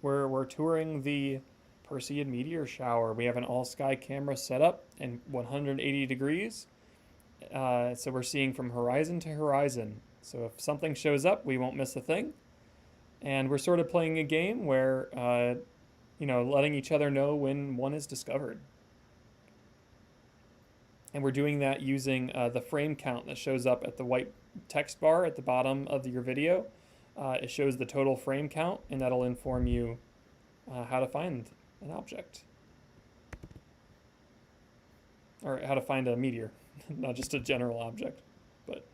we're touring the Perseid Meteor shower. We have an all sky camera set up and 180 degrees. So we're seeing from horizon to horizon. So if something shows up, we won't miss a thing. And we're sort of playing a game where, letting each other know when one is discovered. And we're doing that using the frame count that shows up at the white text bar at the bottom of your video. It shows the total frame count, and that'll inform you how to find an object. Or how to find a meteor, not just a general object. But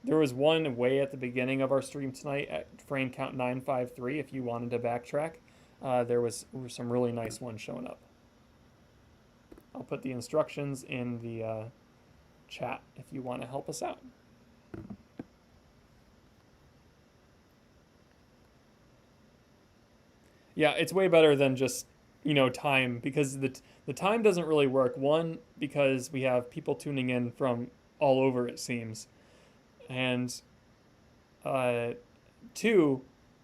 there was one way at the beginning of our stream tonight at frame count 953 if you wanted to backtrack. There was some really nice ones showing up. I'll put the instructions in the chat if you want to help us out. Yeah, it's way better than just, time, because the time doesn't really work. One, because we have people tuning in from all over, it seems. And two,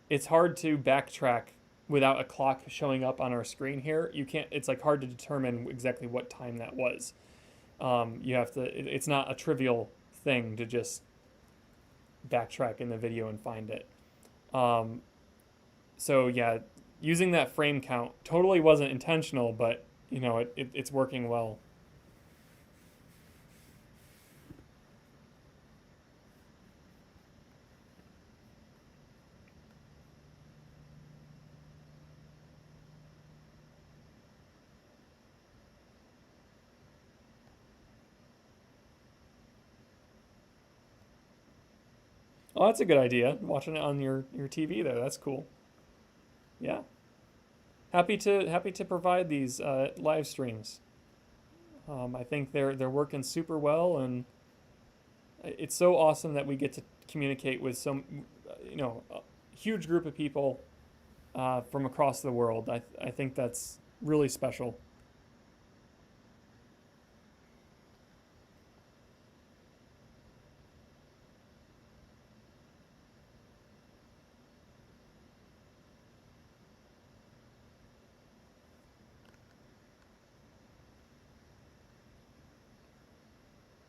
it's hard to backtrack without a clock showing up on our screen here. You can't, it's like hard to determine exactly what time that was. You have to, it's not a trivial thing to just backtrack in the video and find it. So yeah, using that frame count totally wasn't intentional, but it's working well. Oh, that's a good idea. Watching it on your TV there, that's cool. Yeah, happy to provide these live streams. I think they're working super well, and it's so awesome that we get to communicate with some, a huge group of people from across the world. I think that's really special.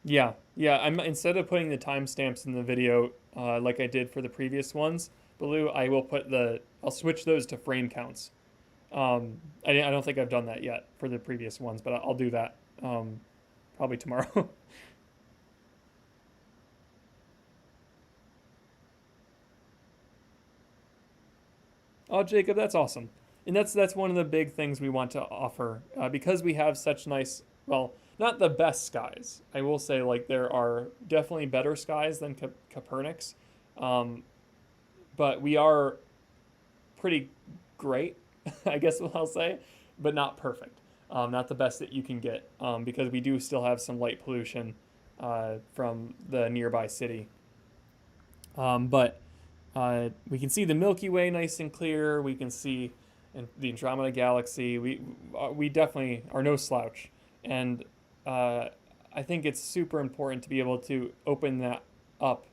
Yeah, yeah. I'm instead of putting the timestamps in the video like I did for the previous ones, Baloo, I'll switch those to frame counts. I don't think I've done that yet for the previous ones, but I'll do that probably tomorrow. Oh, Jacob, that's awesome. And that's one of the big things we want to offer because we have such nice, well, not the best skies. I will say, like, there are definitely better skies than Kopernik's, um, but we are pretty great, I guess what I'll say. but not perfect. Not the best that you can get, because we do still have some light pollution from the nearby city. But we can see the Milky Way nice and clear. We can see the Andromeda Galaxy. We definitely are no slouch, and I think it's super important to be able to open that up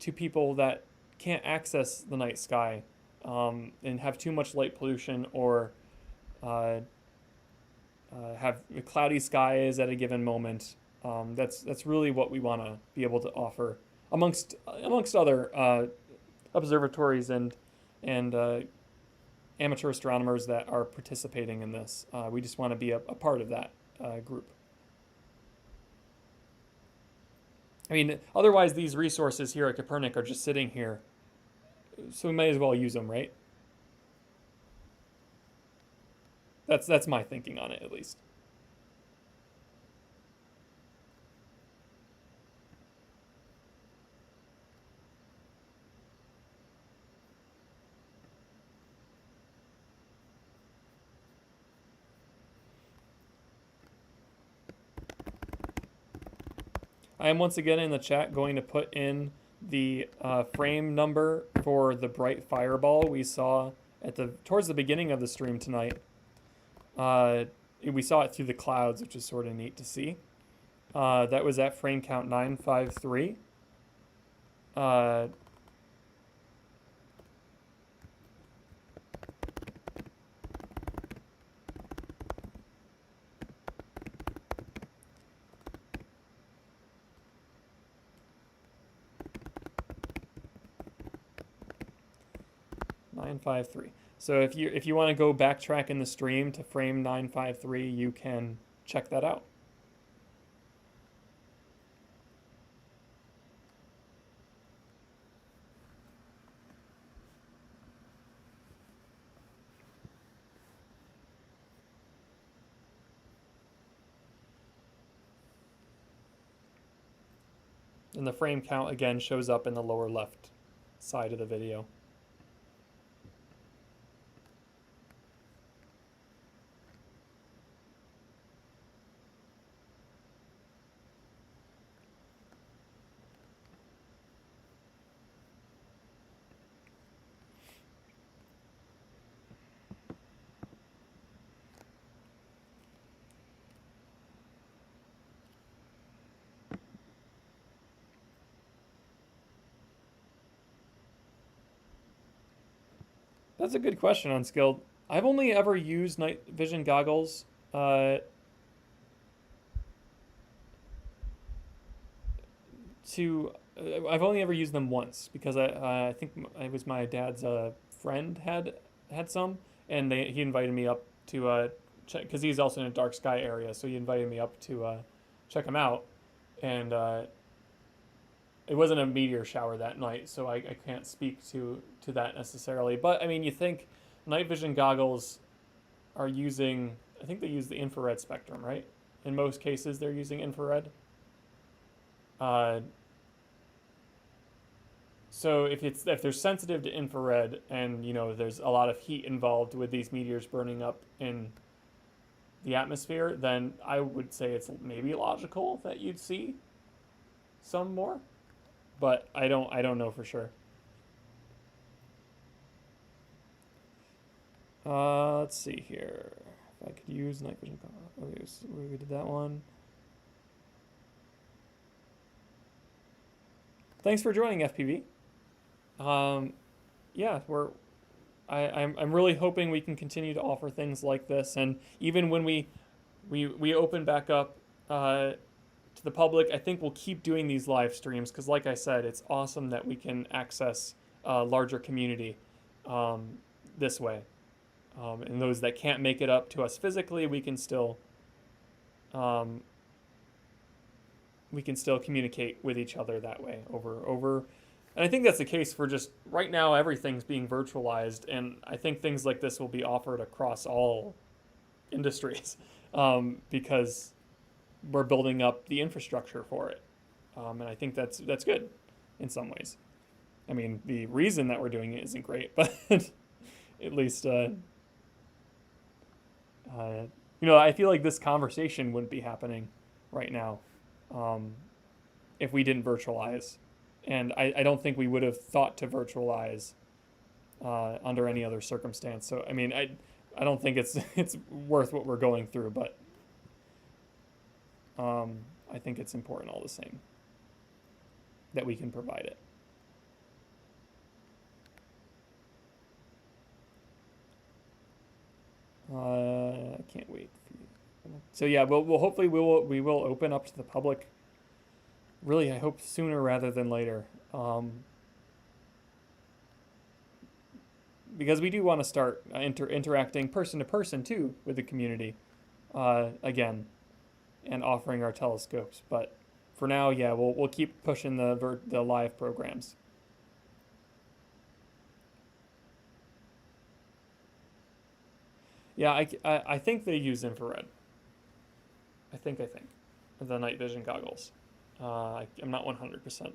to people that can't access the night sky, and have too much light pollution, or have cloudy skies at a given moment. That's really what we want to be able to offer amongst other observatories and amateur astronomers that are participating in this. We just want to be a part of that group. I mean, otherwise these resources here at Kopernik are just sitting here, so we might as well use them, right? That's my thinking on it, at least. I am once again in the chat going to put in the frame number for the bright fireball we saw towards the beginning of the stream tonight. We saw it through the clouds, which is sort of neat to see. That was at frame count 953. 953. So if you want to go backtrack in the stream to frame 953, you can check that out. And the frame count again shows up in the lower left side of the video. That's a good question, Unskilled. I've only ever used night vision goggles I've only ever used them once, because I think it was my dad's friend had some, and he invited me up to check, because he's also in a dark sky area, so he invited me up to check him out, and it wasn't a meteor shower that night, so I can't speak to that necessarily. But I mean, you think night vision goggles are using, I think they use the infrared spectrum, right? In most cases, they're using infrared. So if they're sensitive to infrared, and there's a lot of heat involved with these meteors burning up in the atmosphere, then I would say it's maybe logical that you'd see some more. But I don't know for sure. Let's see here. If I could use night vision. Okay, so we did that one. Thanks for joining, FPV. Yeah, I'm really hoping we can continue to offer things like this, and even when we open back up to the public, I think we'll keep doing these live streams, because like I said, it's awesome that we can access a larger community this way. And those that can't make it up to us physically, we can still communicate with each other that way over. And I think that's the case for just right now. Everything's being virtualized, and I think things like this will be offered across all industries, because we're building up the infrastructure for it, and I think that's good in some ways. I mean, the reason that we're doing it isn't great, but at least Uh, I feel like this conversation wouldn't be happening right now um, if we didn't virtualize. And I don't think we would have thought to virtualize under any other circumstance. So, I mean, I don't think it's worth what we're going through, but I think it's important all the same that we can provide it. I can't wait. So yeah, we'll hopefully we will open up to the public. Really, I hope sooner rather than later, because we do want to start interacting person to person too with the community, again, and offering our telescopes. But for now, yeah, we'll keep pushing the live programs. Yeah, I think they use infrared. I think the night vision goggles. I'm not 100%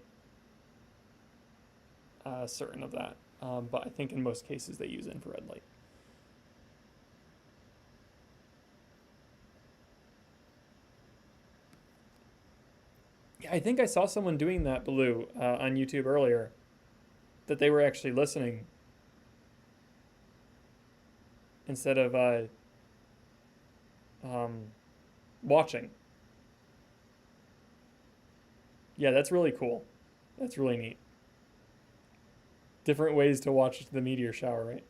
certain of that, but I think in most cases they use infrared light. Yeah, I think I saw someone doing that, Blue, on YouTube earlier, that they were actually listening instead of um, watching. Yeah, that's really cool. That's really neat. Different ways to watch the meteor shower, right?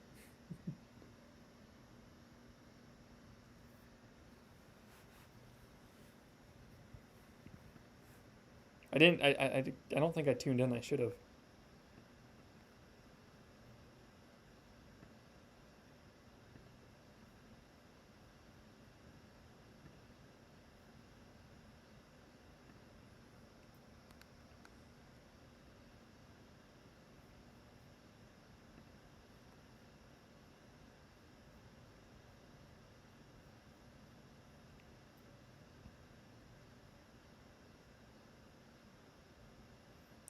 I didn't. I don't think I tuned in. I should have.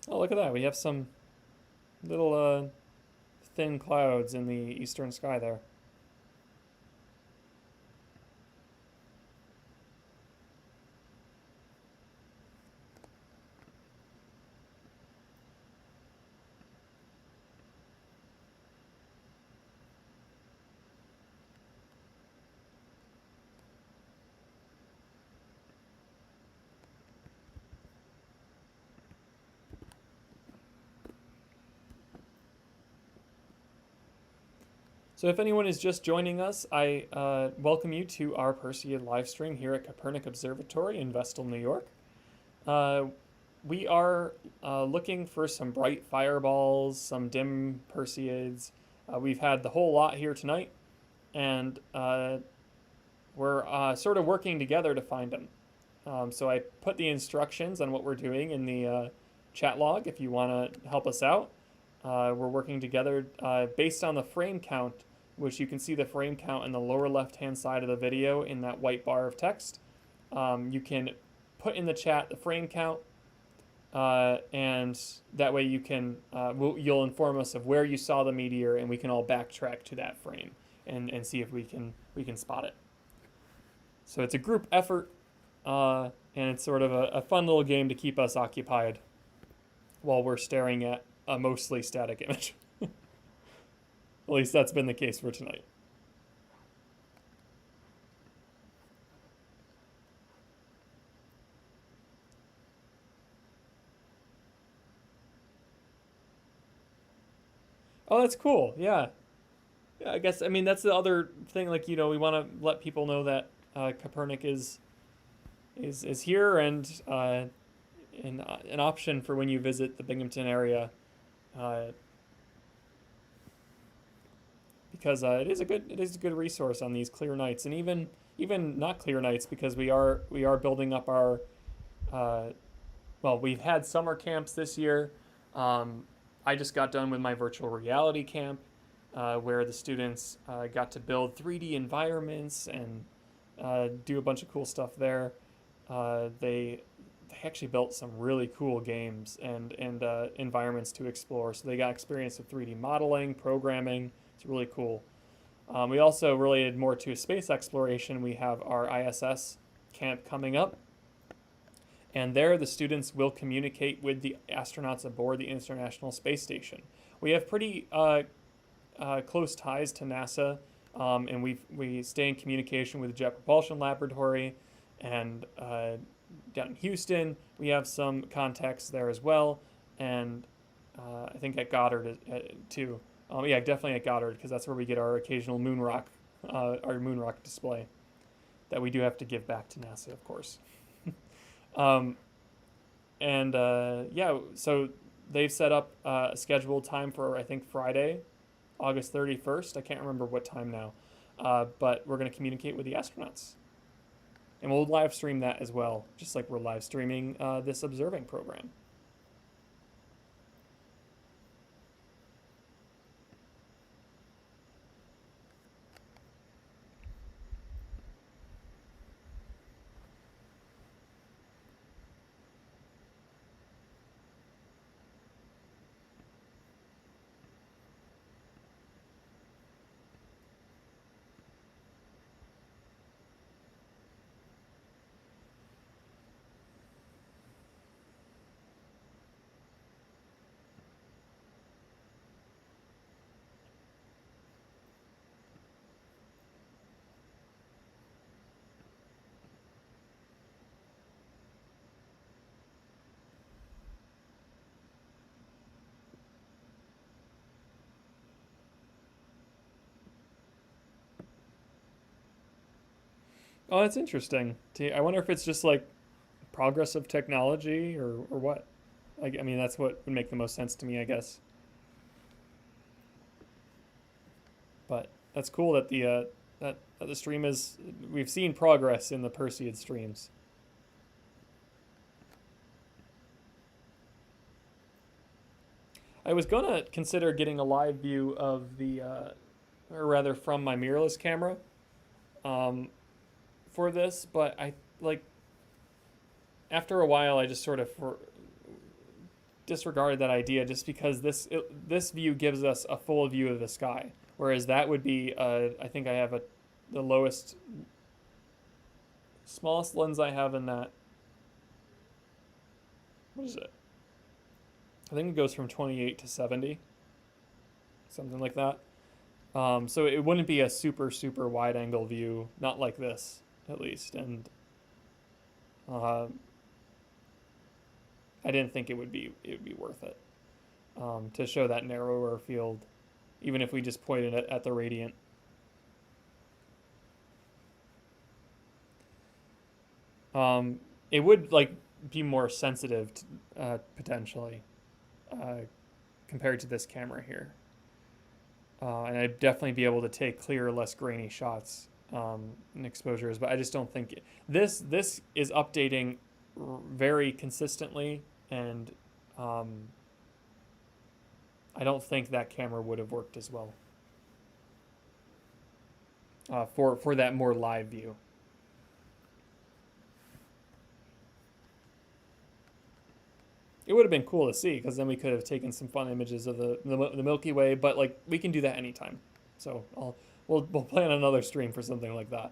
Oh, look at that. We have some little thin clouds in the eastern sky there. So if anyone is just joining us, I welcome you to our Perseid live stream here at Kopernik Observatory in Vestal, New York. Uh, we are looking for some bright fireballs, some dim Perseids. We've had the whole lot here tonight, and we're sort of working together to find them. So I put the instructions on what we're doing in the chat log if you want to help us out. We're working together based on the frame count, which you can see the frame count in the lower left-hand side of the video in that white bar of text. You can put in the chat the frame count, and that way you can you'll inform us of where you saw the meteor, and we can all backtrack to that frame and see if we can spot it. So it's a group effort, and it's sort of a fun little game to keep us occupied while we're staring at a mostly static image. At least that's been the case for tonight. Oh, that's cool. Yeah. Yeah, I guess, I mean, that's the other thing. Like, we want to let people know that Kopernik is here, and an option for when you visit the Binghamton area, uh, because it is a good resource on these clear nights, and even not clear nights, because we are building up our uh, well, we've had summer camps this year. Um, I just got done with my virtual reality camp, where the students got to build 3D environments and do a bunch of cool stuff there. They actually built some really cool games and environments to explore. So they got experience with 3D modeling, programming. It's really cool. We also, related more to space exploration, we have our ISS camp coming up. And there, the students will communicate with the astronauts aboard the International Space Station. We have pretty close ties to NASA, and we stay in communication with the Jet Propulsion Laboratory, and down in Houston, we have some contacts there as well, and I think at Goddard too. Yeah, definitely at Goddard, because that's where we get our occasional moon rock display that we do have to give back to NASA, of course. Um, and yeah, so they've set up a scheduled time for, I think, Friday, August 31st. I can't remember what time now, but we're going to communicate with the astronauts. And we'll live stream that as well, just like we're live streaming this observing program. Oh, that's interesting. I wonder if it's just like progress of technology or what. Like, I mean, that's what would make the most sense to me, I guess. But that's cool that the stream is. We've seen progress in the Perseid streams. I was gonna consider getting a live view of or rather from my mirrorless camera, um, for this, but I like after a while I just sort of disregarded that idea just because this view gives us a full view of the sky, whereas that would be I think I have the smallest lens I have in that. What is it? I think it goes from 28 to 70, something like that. So it wouldn't be a super wide angle view, not like this at least, and uh, I didn't think it would be worth it to show that narrower field, even if we just pointed it at the radiant. It would like be more sensitive potentially compared to this camera here. And I'd definitely be able to take clearer, less grainy shots in exposures, but I just don't think this is updating very consistently, and I don't think that camera would have worked as well for that more live view. It would have been cool to see, because then we could have taken some fun images of the Milky Way, but like we can do that anytime. So we'll plan another stream for something like that.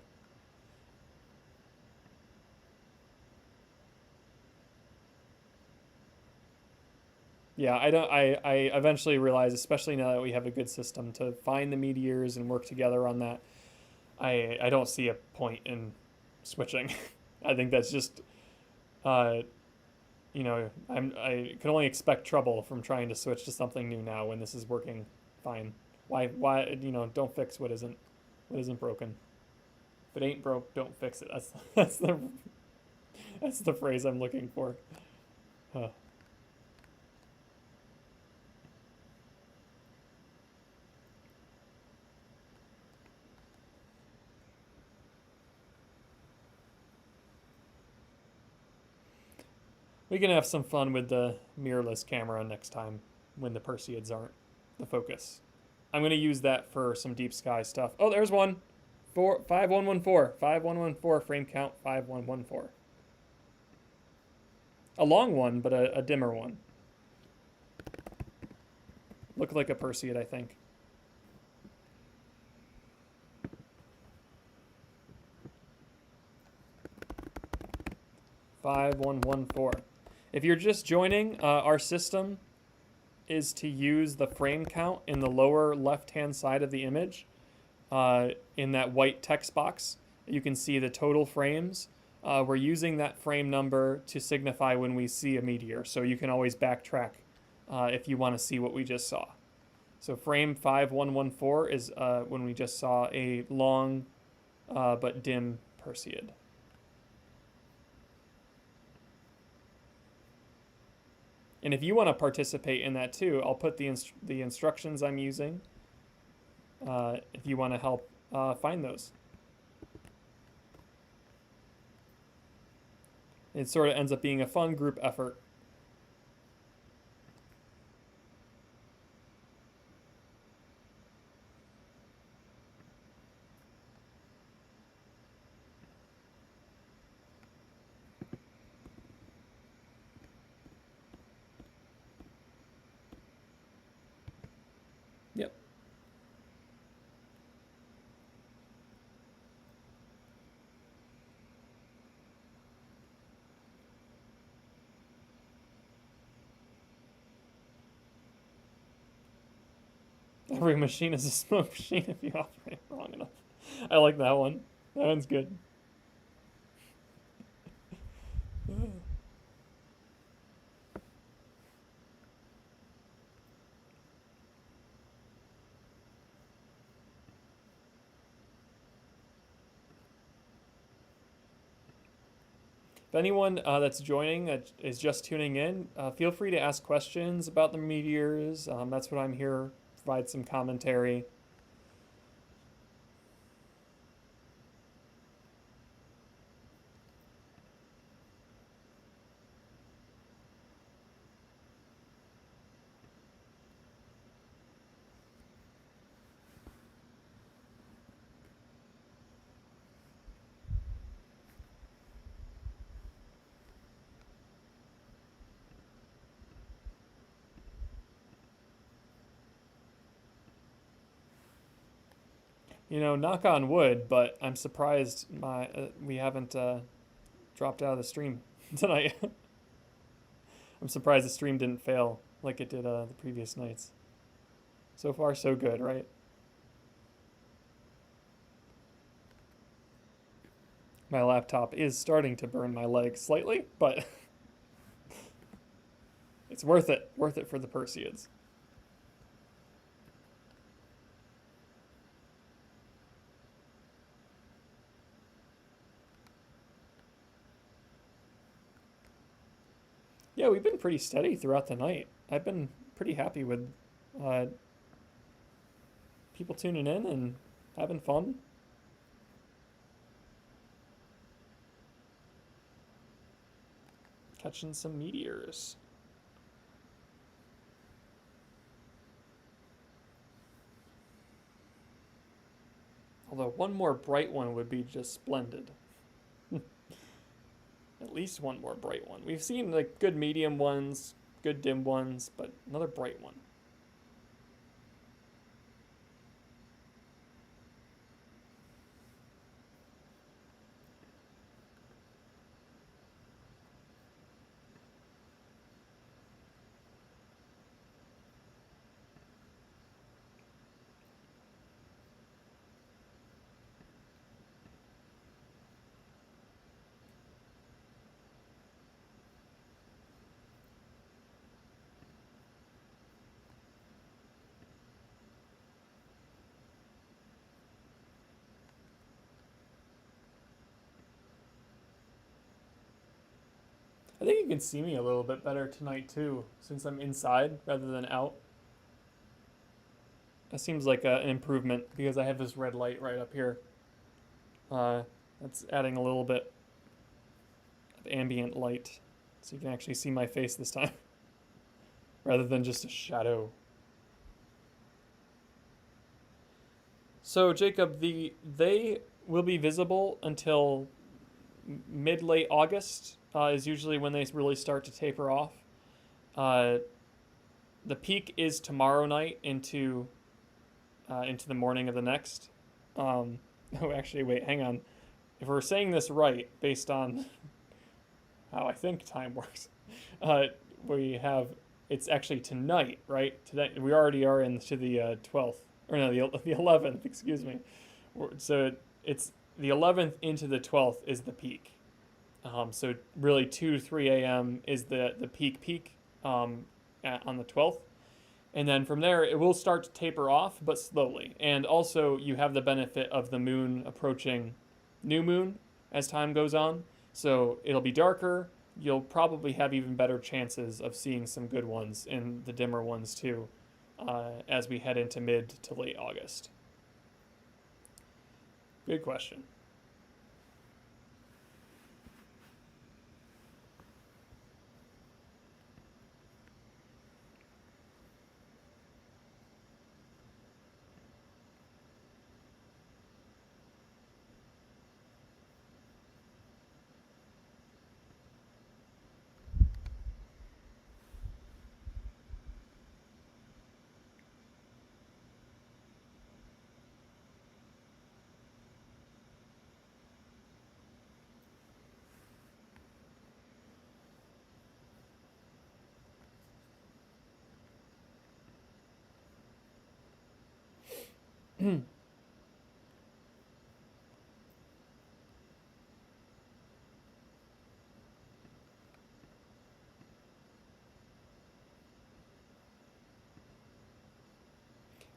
Yeah, I eventually realized, especially now that we have a good system to find the meteors and work together on that, I don't see a point in switching. I think that's just uh, I can only expect trouble from trying to switch to something new now when this is working fine. Why don't fix what isn't broken. If it ain't broke, don't fix it. That's the phrase I'm looking for. Huh. We can have some fun with the mirrorless camera next time when the Perseids aren't the focus. I'm going to use that for some deep sky stuff. Oh, there's one. 5114. 5114 frame count 5114. A long one, but a dimmer one. Look like a Perseid, I think. 5114. If you're just joining, our system is to use the frame count in the lower left-hand side of the image. In that white text box, you can see the total frames. We're using that frame number to signify when we see a meteor, so you can always backtrack if you want to see what we just saw. So frame 5114 is when we just saw a long but dim Perseid. And if you want to participate in that too, I'll put the instructions I'm using if you want to help find those. It sort of ends up being a fun group effort. Yep. Every machine is a smoke machine if you operate wrong enough. I like that one. That one's good. If anyone that's joining that is just tuning in, feel free to ask questions about the meteors. That's what I'm here, provide some commentary. You know, knock on wood, but I'm surprised we haven't dropped out of the stream tonight. I'm surprised the stream didn't fail like it did the previous nights. So far, so good, right? My laptop is starting to burn my leg slightly, but it's worth it. Worth it for the Perseids. Yeah, we've been pretty steady throughout the night. I've been pretty happy with people tuning in and having fun. Catching some meteors. Although one more bright one would be just splendid. At least one more bright one. We've seen like good medium ones, good dim ones, but another bright one. I think you can see me a little bit better tonight too, since I'm inside rather than out. That seems like an improvement because I have this red light right up here. That's adding a little bit of ambient light, so you can actually see my face this time, rather than just a shadow. So Jacob, they will be visible until mid-late August. Is usually when they really start to taper off. The peak is tomorrow night into the morning of the next. Oh, actually, wait, hang on. If we're saying this right, based on how I think time works. We have it's actually tonight, right? Tonight we already are into the 12th, or no, the 11th. Excuse me. So it's the 11th into the 12th is the peak. So really 2 to 3 a.m. is the peak on the 12th. And then from there, it will start to taper off, but slowly. And also, you have the benefit of the moon approaching new moon as time goes on. So it'll be darker. You'll probably have even better chances of seeing some good ones in the dimmer ones too, as we head into mid to late August. Good question.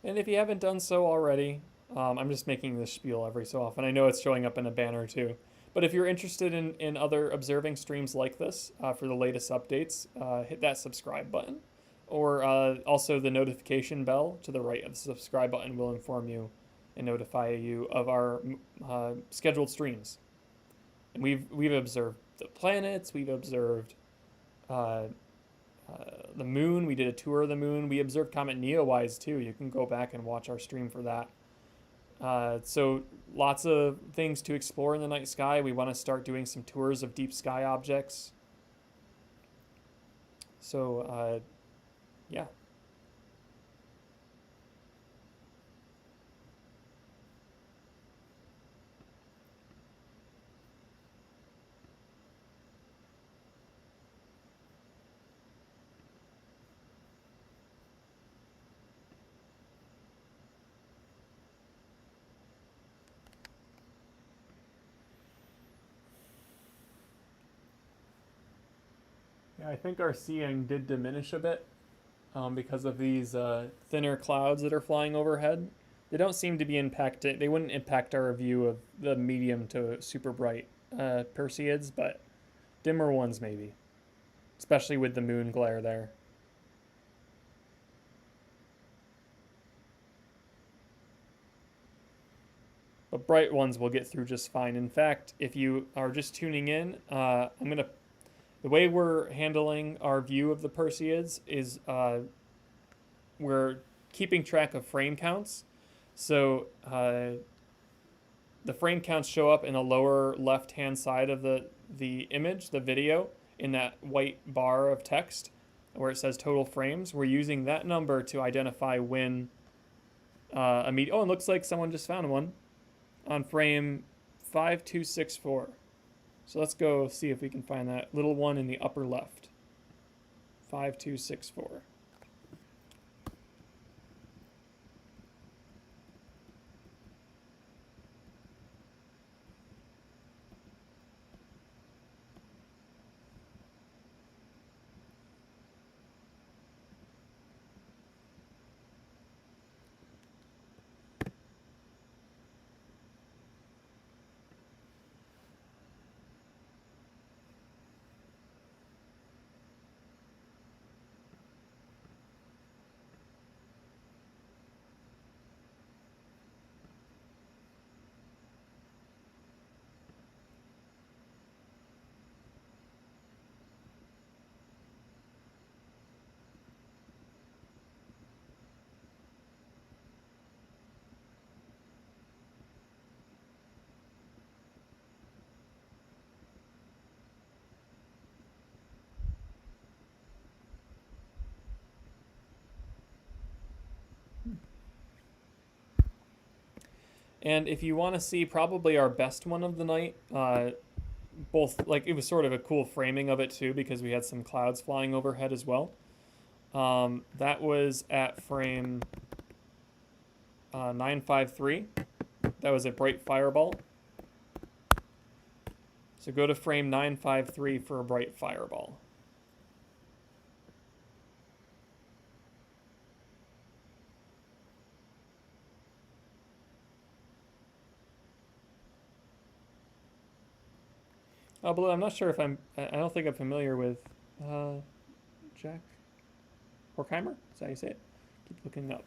And if you haven't done so already, I'm just making this spiel every so often. I know it's showing up in a banner too. But if you're interested in other observing streams like this for the latest updates, hit that subscribe button. Or also the notification bell to the right of the subscribe button will inform you and notify you of our scheduled streams. And we've observed the planets, we've observed uh, the moon. We did a tour of the moon. We observed Comet Neowise too. You can go back and watch our stream for that. So lots of things to explore in the night sky. We want to start doing some tours of deep sky objects. So yeah. Yeah, I think our seeing did diminish a bit because of these thinner clouds that are flying overhead. They don't seem to be impacted. They wouldn't impact our view of the medium to super bright Perseids, but dimmer ones maybe, especially with the moon glare there. But bright ones will get through just fine. In fact, if you are just tuning in, the way we're handling our view of the Perseids is we're keeping track of frame counts. So the frame counts show up in the lower left hand side of the image, the video, in that white bar of text where it says total frames. We're using that number to identify when a meteor. Oh, it looks like someone just found one on frame 5264. So let's go see if we can find that little one in the upper left. 5264. And if you want to see probably our best one of the night, both, like, it was sort of a cool framing of it too, because we had some clouds flying overhead as well. That was at frame 953. That was a bright fireball. So go to frame 953 for a bright fireball. But I'm not sure if I don't think I'm familiar with Jack Horkheimer? Is that how you say it? Keep looking up.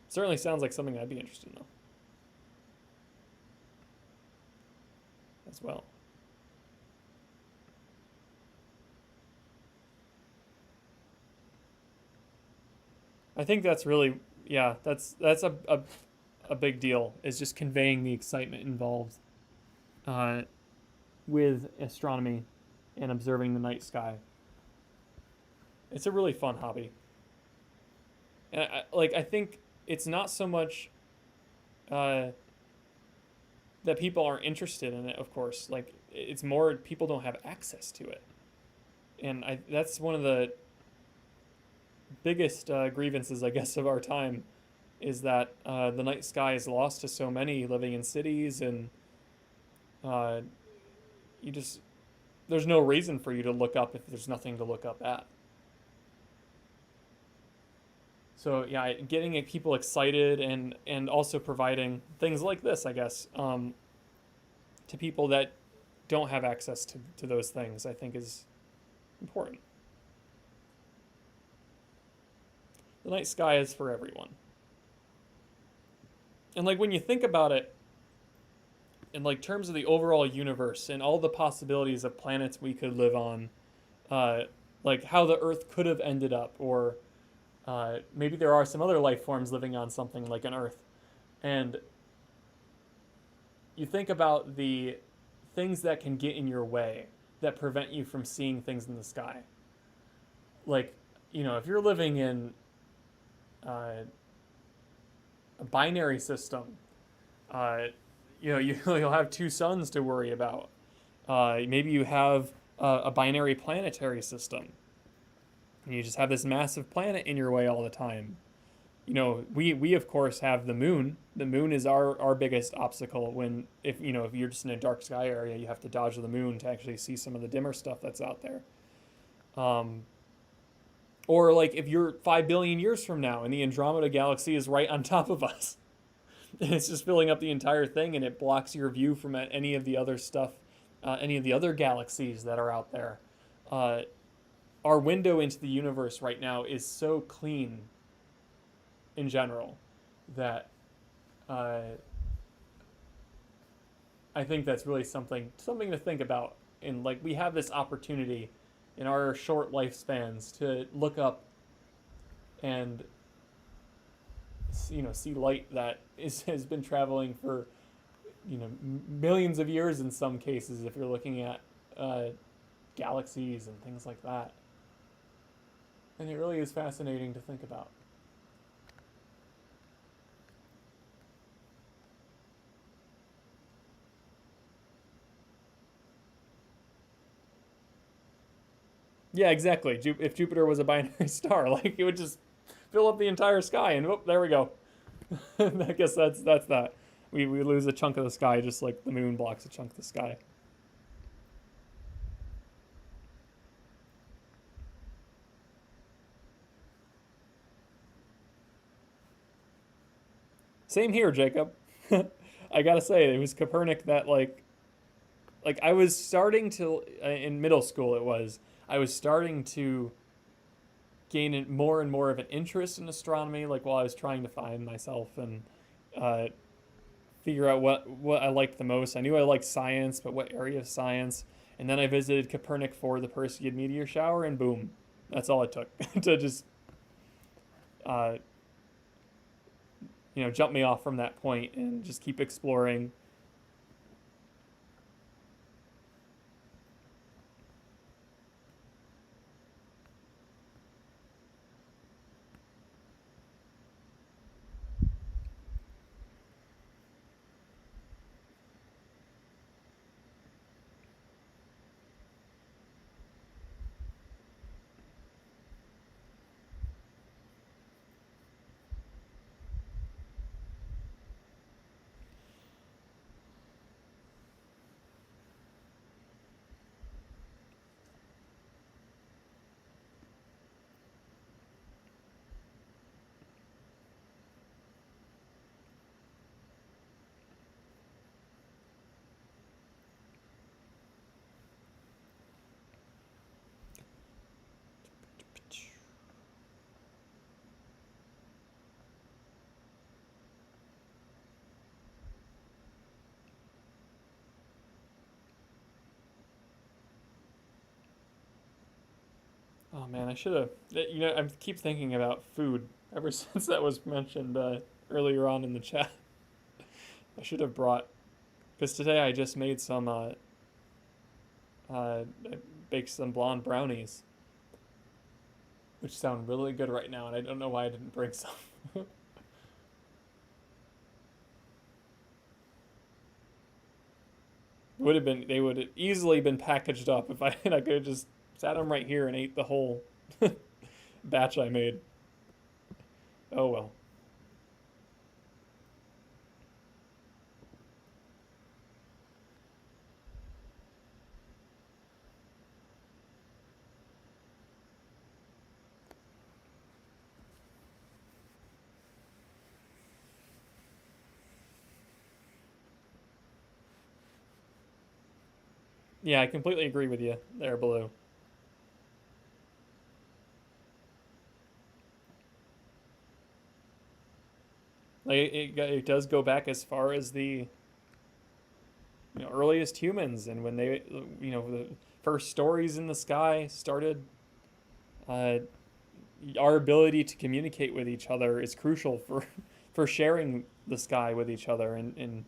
Certainly sounds like something I'd be interested in, though. As well. I think that's really, yeah, that's a big deal, is just conveying the excitement involved uh, with astronomy and observing the night sky. It's a really fun hobby. And I think it's not so much uh, that people aren't interested in it, of course. Like, it's more people don't have access to it. And that's one of the biggest grievances, I guess, of our time, is that the night sky is lost to so many living in cities, and uh, you just there's no reason for you to look up if there's nothing to look up at. So yeah, getting people excited and also providing things like this, I guess, to people that don't have access to those things, I think is important. The night sky is for everyone. And like when you think about it in like terms of the overall universe and all the possibilities of planets we could live on, uh, like how the Earth could have ended up, or maybe there are some other life forms living on something like an Earth, and you think about the things that can get in your way that prevent you from seeing things in the sky. Like, if you're living in a binary system, uh, you'll have two suns to worry about. Maybe you have a binary planetary system, and you just have this massive planet in your way all the time. We of course have the moon. The moon is our biggest obstacle. When if you're just in a dark sky area, you have to dodge the moon to actually see some of the dimmer stuff that's out there. Or like if you're 5 billion years from now and the Andromeda galaxy is right on top of us, and it's just filling up the entire thing, and it blocks your view from any of the other stuff, any of the other galaxies that are out there. Our window into the universe right now is so clean in general that I think that's really something to think about. And like we have this opportunity in our short lifespans to look up and see light that has been traveling for millions of years in some cases, if you're looking at galaxies and things like that. And it really is fascinating to think about. Yeah, exactly. If Jupiter was a binary star, like it would just fill up the entire sky, and oh, there we go. I guess that's that. We lose a chunk of the sky, just like the moon blocks a chunk of the sky. Same here, Jacob. I gotta say, it was Kopernik that like I was starting to in middle school. I was starting to gain more and more of an interest in astronomy, like while I was trying to find myself and uh, figure out what I liked the most. I knew I liked science, but what area of science? And then I visited Kopernik for the Perseid Meteor shower, and boom, that's all it took to just uh, jump me off from that point and just keep exploring. Oh man, I should have. I keep thinking about food ever since that was mentioned earlier on in the chat. I should have brought, because today I just made some I baked some blonde brownies, which sound really good right now, and I don't know why I didn't bring some. Would have been, they would have easily been packaged up if I I could have just sat them right here and ate the whole batch I made. Oh well. Yeah, I completely agree with you there, Blue. Like it does go back as far as the earliest humans, and when they the first stories in the sky started. Uh, our ability to communicate with each other is crucial for for sharing the sky with each other and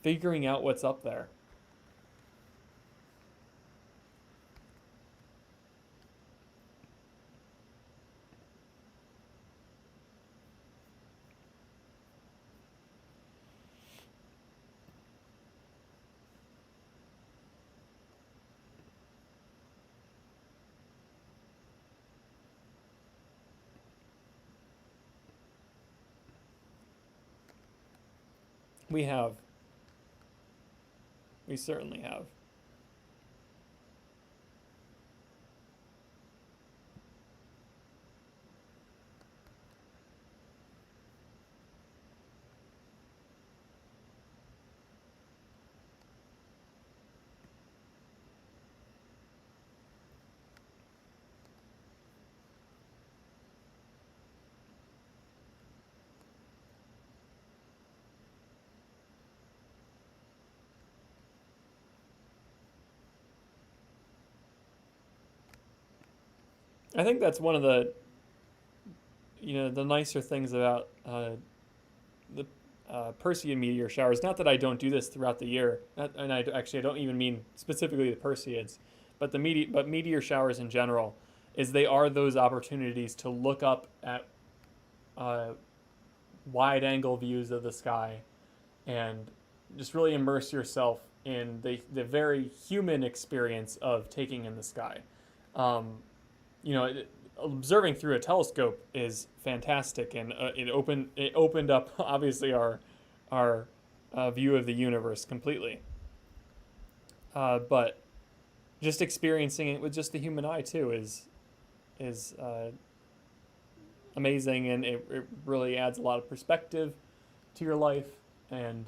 figuring out what's up there. We have. We certainly have. I think that's one of the the nicer things about the Perseid meteor showers. Not that I don't do this throughout the year, and I don't even mean specifically the Perseids, but meteor showers in general, is they are those opportunities to look up at uh, wide angle views of the sky and just really immerse yourself in the very human experience of taking in the sky. Um, Observing through a telescope is fantastic, and it opened up obviously our view of the universe completely. But just experiencing it with just the human eye too is amazing, and it really adds a lot of perspective to your life. And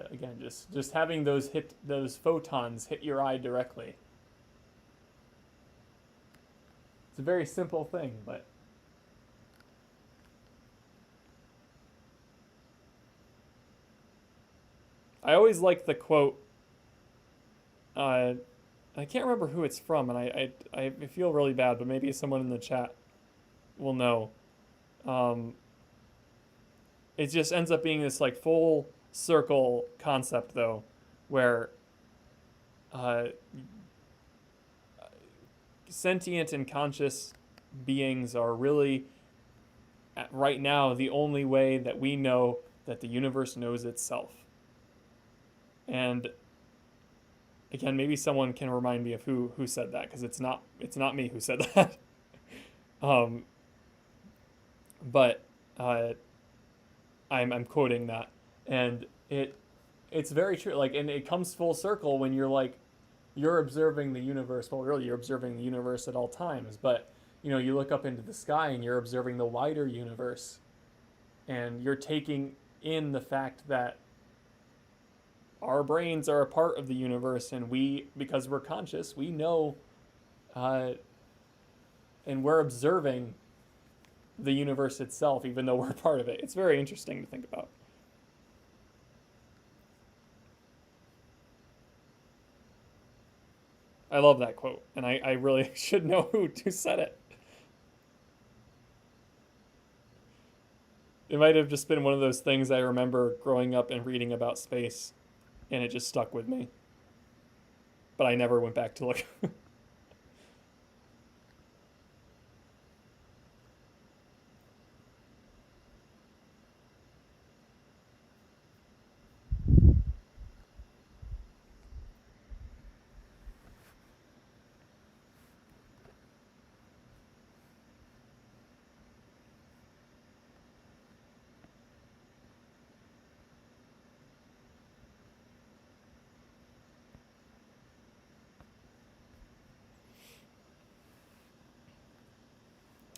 again, just having those photons hit your eye directly. It's a very simple thing, but I always like the quote. I can't remember who it's from, and I feel really bad, but maybe someone in the chat will know. Um, it just ends up being this like full circle concept, though, where uh, sentient and conscious beings are really, right now, the only way that we know that the universe knows itself. And again, maybe someone can remind me of who said that, because it's not me who said that. um, but uh, I'm quoting that, and it's very true. Like, and it comes full circle when you're like, you're observing the universe. Well, really, you're observing the universe at all times, but you look up into the sky and you're observing the wider universe, and you're taking in the fact that our brains are a part of the universe, and because we're conscious, we know, uh, and we're observing the universe itself, even though we're a part of it. It's very interesting to think about. I love that quote, and I really should know who said it. It might have just been one of those things I remember growing up and reading about space, and it just stuck with me. But I never went back to look.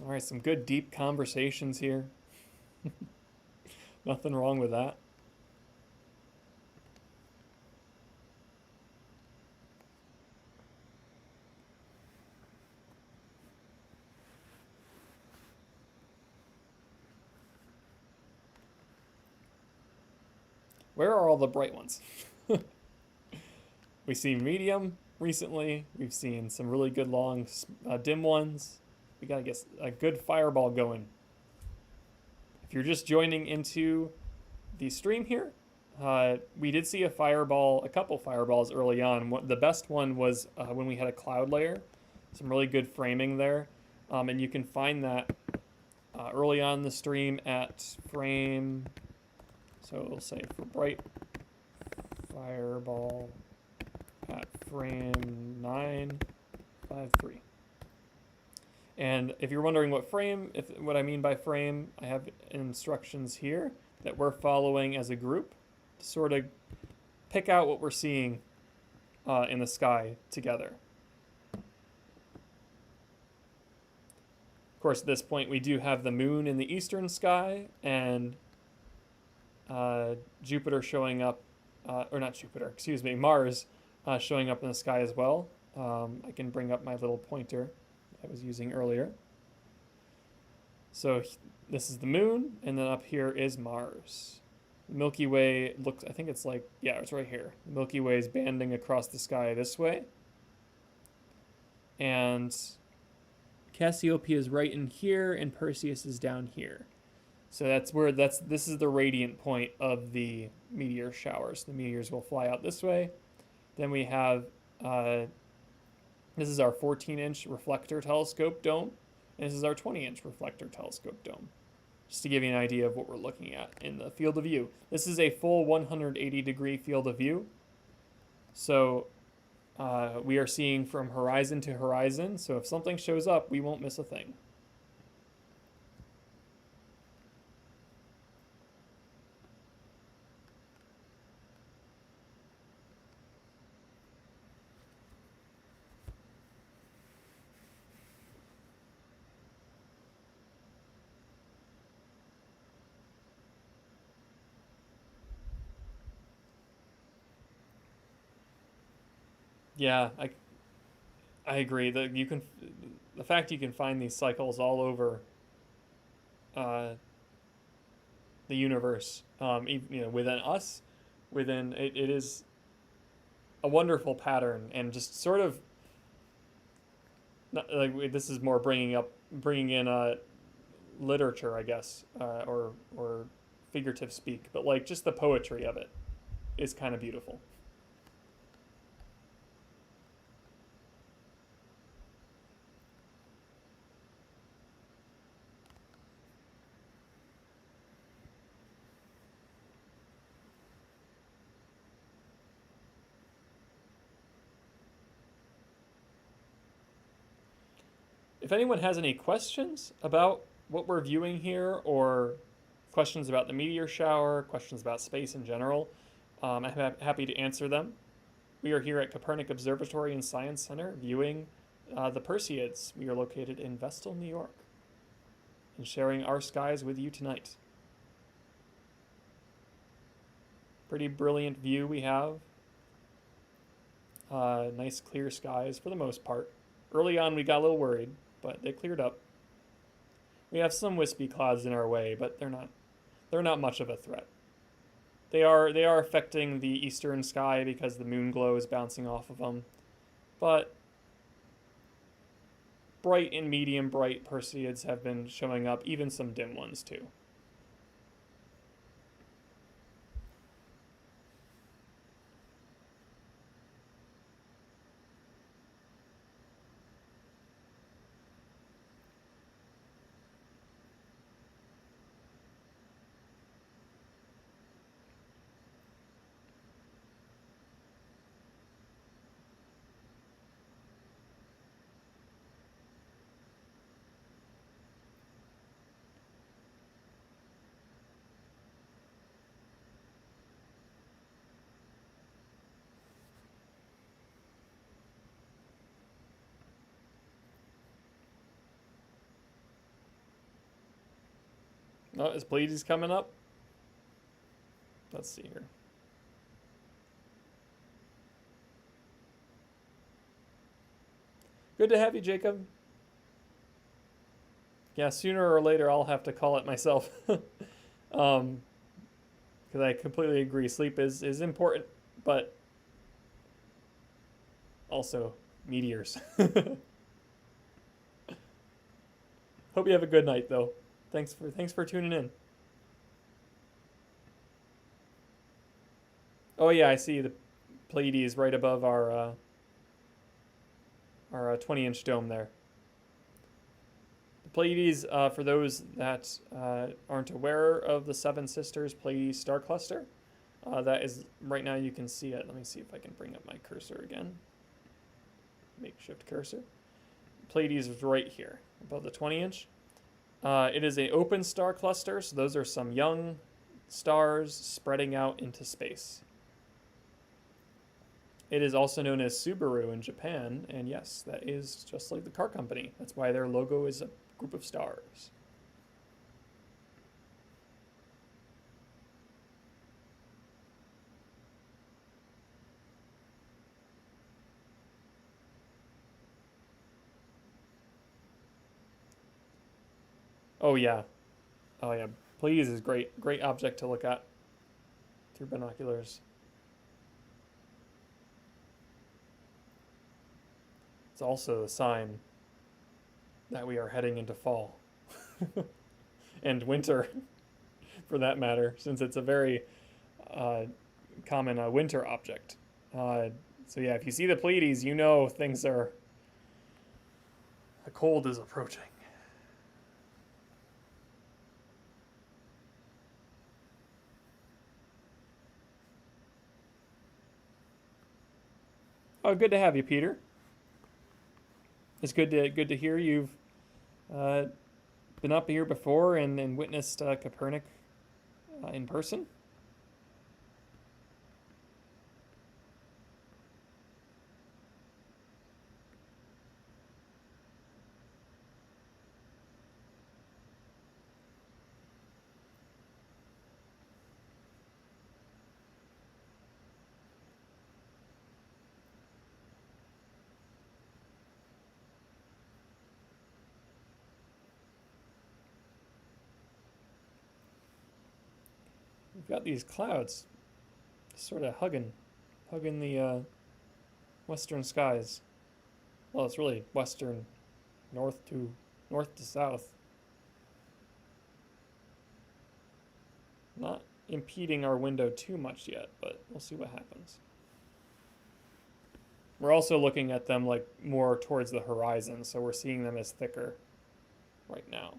All right, some good deep conversations here. Nothing wrong with that. Where are all the bright ones? We see medium recently. We've seen some really good long dim ones. We gotta get a good fireball going. If you're just joining into the stream here, we did see a couple fireballs early on. The best one was when we had a cloud layer. Some really good framing there. And you can find that early on in the stream at frame. So we'll say for bright fireball at frame 953. And if you're wondering what I mean by frame, I have instructions here that we're following as a group to sort of pick out what we're seeing in the sky together. Of course, at this point, we do have the moon in the eastern sky and Jupiter showing up, or not Jupiter, excuse me, Mars showing up in the sky as well. I can bring up my little pointer I was using earlier. So this is the moon, and then up here is Mars. The Milky Way looks, I think it's like, yeah, it's right here. The Milky Way is banding across the sky this way. And Cassiopeia is right in here, and Perseus is down here. So this is the radiant point of the meteor showers. The meteors will fly out this way. Then we have, this is our 14-inch reflector telescope dome. And this is our 20-inch reflector telescope dome. Just to give you an idea of what we're looking at in the field of view. This is a full 180-degree field of view. So we are seeing from horizon to horizon. So if something shows up, we won't miss a thing. Yeah, I agree that the fact you can find these cycles all over the universe, within us, it is a wonderful pattern, and just sort of like this is more bringing in literature, I guess, or figurative speak, but like just the poetry of it is kind of beautiful. If anyone has any questions about what we're viewing here, or questions about the meteor shower, questions about space in general, I'm happy to answer them. We are here at Kopernik Observatory and Science Center viewing the Perseids. We are located in Vestal, New York, and sharing our skies with you tonight. Pretty brilliant view we have. Nice clear skies for the most part. Early on we got a little worried, but they cleared up. We have some wispy clouds in our way, but they're not much of a threat. They are affecting the eastern sky because the moon glow is bouncing off of them, but bright and medium bright Perseids have been showing up, even some dim ones too. Oh, is Pleiades coming up? Let's see here. Good to have you, Jacob. Yeah, sooner or later I'll have to call it myself. Because I completely agree. Sleep is important, but also meteors. Hope you have a good night, though. Thanks for tuning in. Oh yeah, I see the Pleiades right above our 20-inch dome there. The Pleiades, for those that aren't aware of the Seven Sisters Pleiades star cluster, that is right now you can see it. Let me see if I can bring up my cursor again. Makeshift cursor. Pleiades is right here above the 20-inch. It is an open star cluster, so those are some young stars spreading out into space. It is also known as Subaru in Japan, and yes, that is just like the car company. That's why their logo is a group of stars. Oh yeah, oh yeah. Pleiades is great object to look at through binoculars. It's also a sign that we are heading into fall and winter, for that matter, since it's a very common winter object. So yeah, if you see the Pleiades, you know the cold is approaching. Oh, good to have you, Peter. It's good to hear you've uh, been up here before and witnessed Kopernik in person. We've got these clouds sort of hugging the western skies. Well, it's really western, north to south. Not impeding our window too much yet, but we'll see what happens. We're also looking at them like more towards the horizon, so we're seeing them as thicker right now.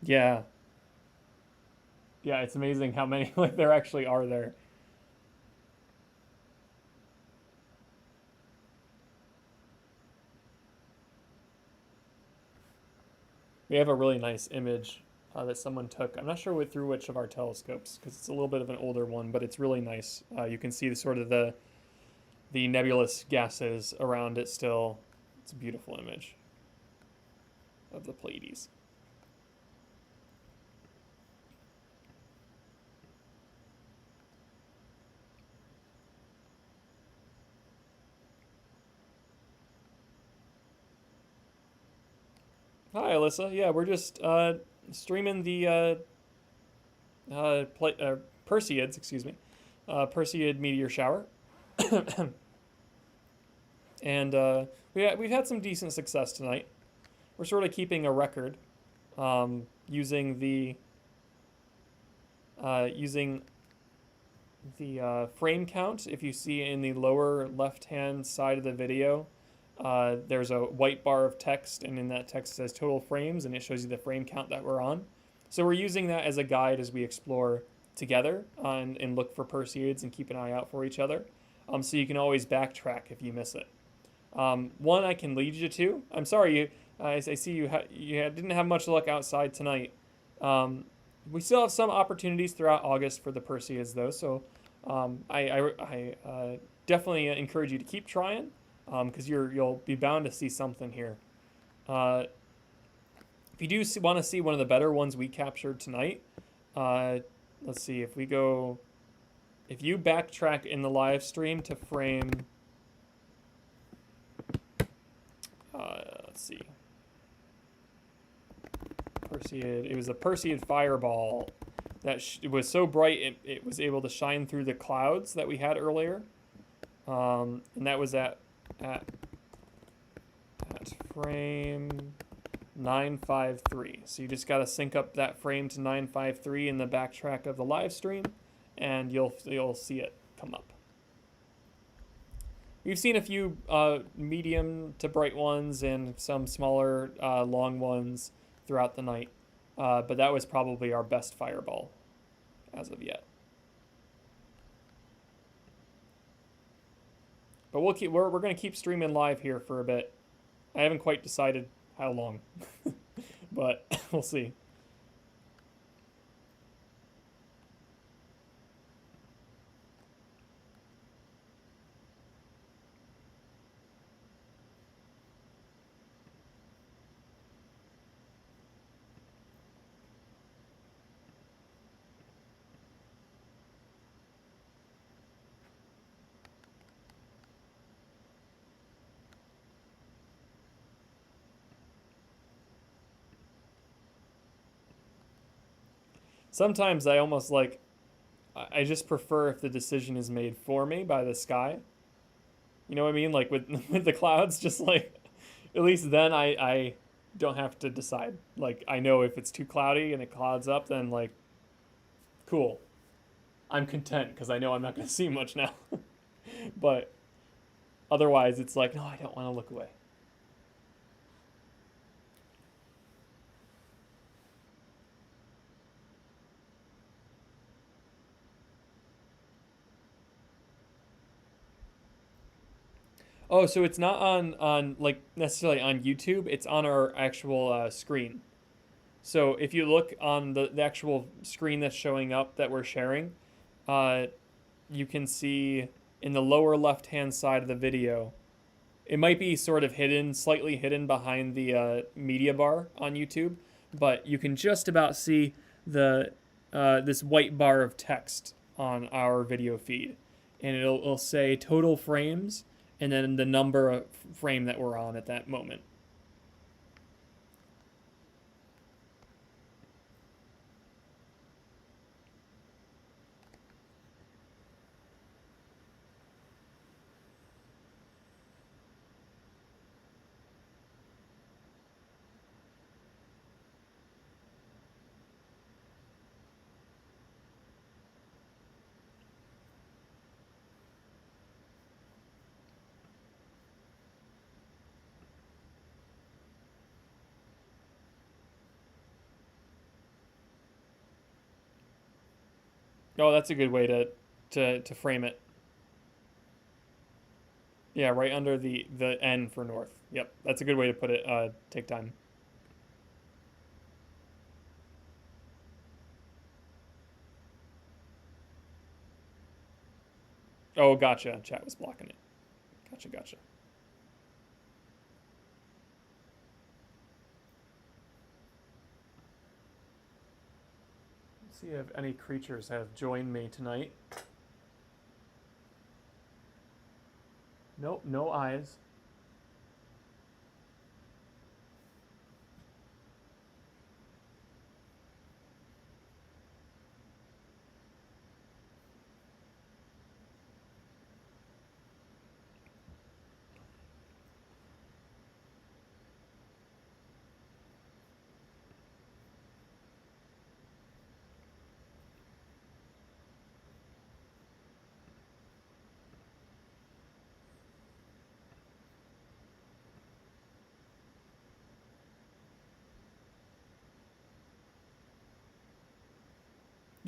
Yeah. Yeah, it's amazing how many like there actually are there. We have a really nice image that someone took. I'm not sure through which of our telescopes because it's a little bit of an older one, but it's really nice. You can see the nebulous gases around it still. It's a beautiful image of the Pleiades. Hi, Alyssa. Yeah, we're just streaming the Perseids, excuse me, Perseid meteor shower, and we've had some decent success tonight. We're sort of keeping a record, using the frame count. If you see in the lower left-hand side of the video, there's a white bar of text, and in that text says total frames, and it shows you the frame count that we're on. So we're using that as a guide as we explore together and look for Perseids and keep an eye out for each other. So you can always backtrack if you miss it. One I can lead you to. I'm sorry, I see you didn't have much luck outside tonight. We still have some opportunities throughout August for the Perseids, though. So I definitely encourage you to keep trying, because you'll be bound to see something here. If you do want to see one of the better ones we captured tonight, let's see, if you backtrack in the live stream to frame, let's see, Perseid, it was a Perseid fireball that it was so bright it was able to shine through the clouds that we had earlier, and that was at frame 953. So you just got to sync up that frame to 953 in the backtrack of the live stream, and you'll see it come up. We've seen a few medium to bright ones and some smaller long ones throughout the night, but that was probably our best fireball as of yet. But we're going to keep streaming live here for a bit. I haven't quite decided how long, but we'll see. Sometimes I almost I just prefer if the decision is made for me by the sky. You know what I mean? Like with the clouds, just like, at least then I don't have to decide. Like, I know if it's too cloudy and it clouds up, then like, cool. I'm content because I know I'm not going to see much now. But otherwise, it's like, no, I don't want to look away. Oh, so it's not on like necessarily on YouTube. It's on our actual screen. So if you look on the actual screen that's showing up that we're sharing, uh, you can see in the lower left-hand side of the video, it might be sort of hidden, slightly hidden behind the media bar on YouTube, but you can just about see the this white bar of text on our video feed, and it'll say total frames and then the number of frame that we're on at that moment. Oh, that's a good way to frame it. Yeah, right under the N for north. Yep, that's a good way to put it. Take time. Oh, gotcha. Chat was blocking it. Gotcha. Let's see if any creatures have joined me tonight. Nope, no eyes.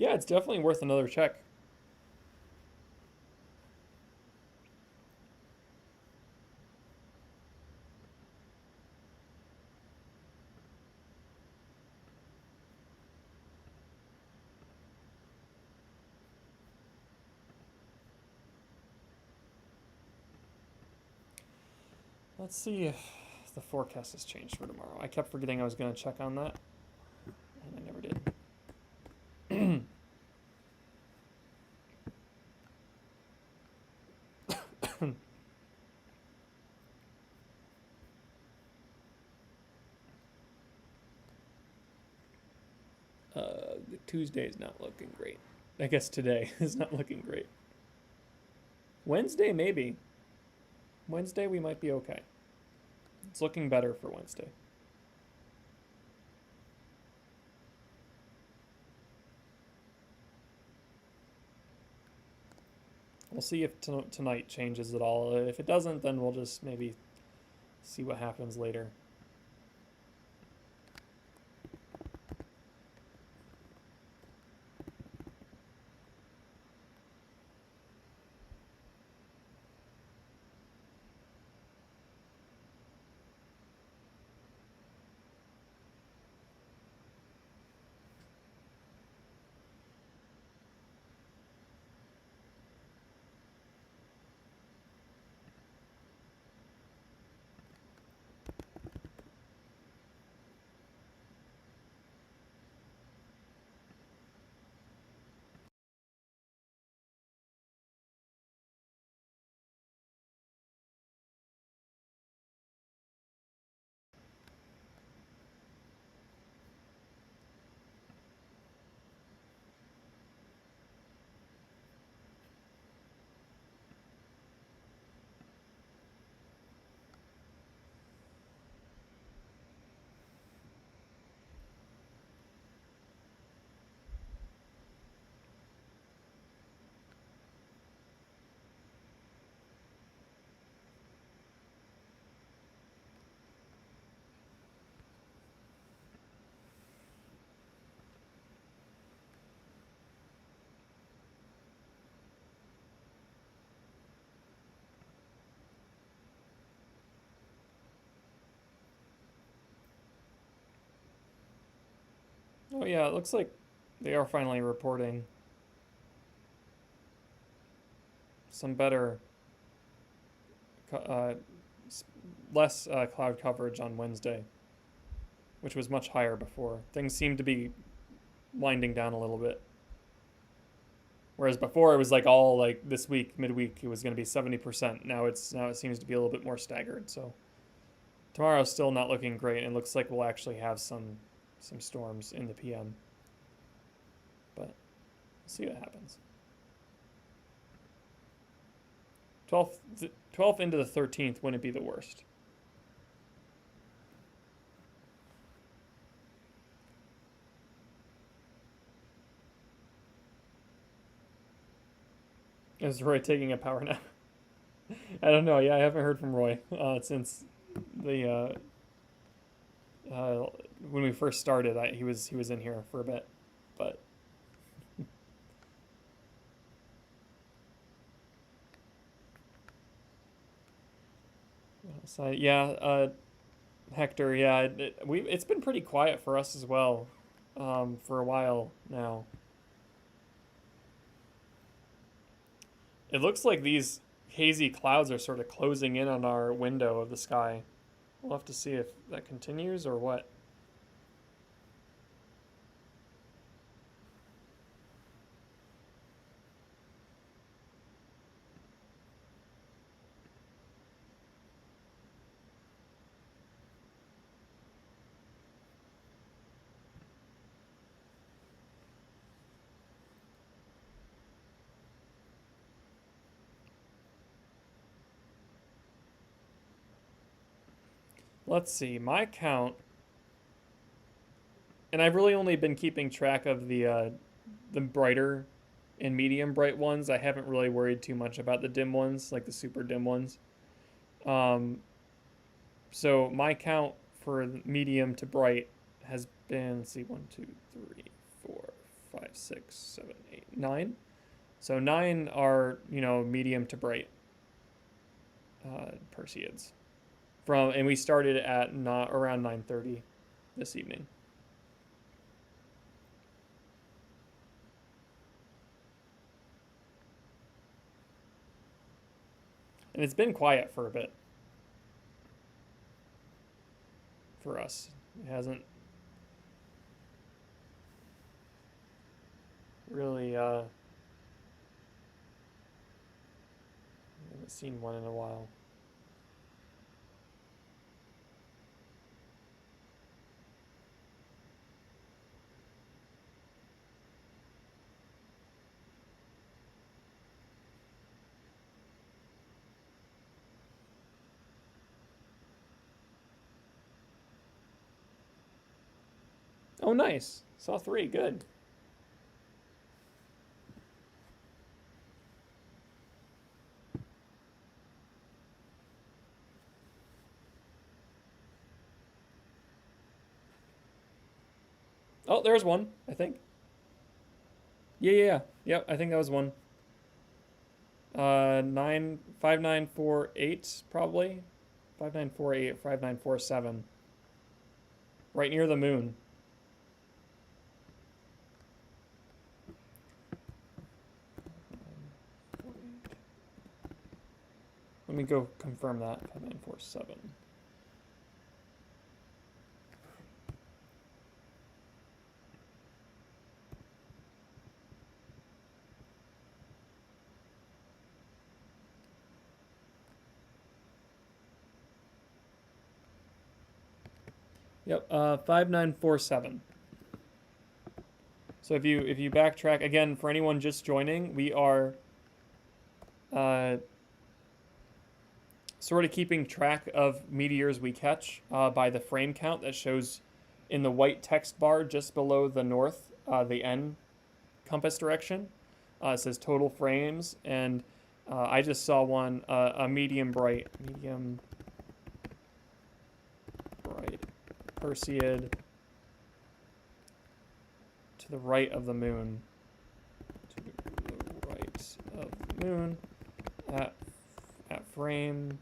Yeah, it's definitely worth another check. Let's see if the forecast has changed for tomorrow. I kept forgetting I was going to check on that, and I never did. Tuesday's not looking great. I guess today is not looking great. Wednesday, maybe. Wednesday, we might be okay. It's looking better for Wednesday. We'll see if tonight changes at all. If it doesn't, then we'll just maybe see what happens later. Oh yeah, it looks like they are finally reporting some better, uh, less cloud coverage on Wednesday, which was much higher before. Things seem to be winding down a little bit. Whereas before it was like all like this week, midweek, it was going to be 70%. Now it seems to be a little bit more staggered. So tomorrow's still not looking great, and it looks like we'll actually have some storms in the PM. But we'll see what happens. 12th into the 13th wouldn't be the worst. Is Roy taking a power nap? I don't know. Yeah, I haven't heard from Roy since the when we first started. He was in here for a bit, but so yeah, Hector. Yeah, it's been pretty quiet for us as well, for a while now. It looks like these hazy clouds are sort of closing in on our window of the sky. We'll have to see if that continues or what. Let's see. My count, and I've really only been keeping track of the brighter and medium bright ones. I haven't really worried too much about the dim ones, like the super dim ones. Um, so my count for medium to bright has been, let's see, 1, 2, 3, 4, 5, 5, 6, 7, 8, 9. So 9 are, medium to bright Perseids. And we started at around 9:30 this evening. And it's been quiet for a bit for us. It hasn't really haven't seen one in a while. Oh, nice. Saw 3. Good. Oh, there's one, I think. Yeah. Yep, I think that was one. 5948 probably. 5948, 5947. Right near the moon. Let me go confirm that. 5947. Yep, 5947. So if you backtrack again, for anyone just joining, we are sort of keeping track of meteors we catch by the frame count that shows in the white text bar just below the north, the N compass direction. It says total frames, and I just saw one, a medium bright Perseid to the right of the moon. To the right of the moon at frame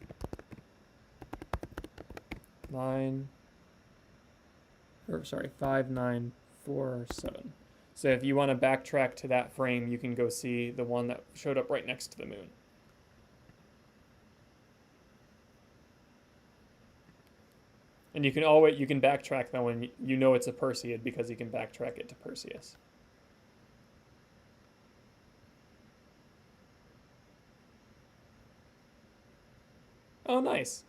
5947. So if you want to backtrack to that frame, you can go see the one that showed up right next to the moon. And you can backtrack that when you know it's a Perseid, because you can backtrack it to Perseus. Oh, nice.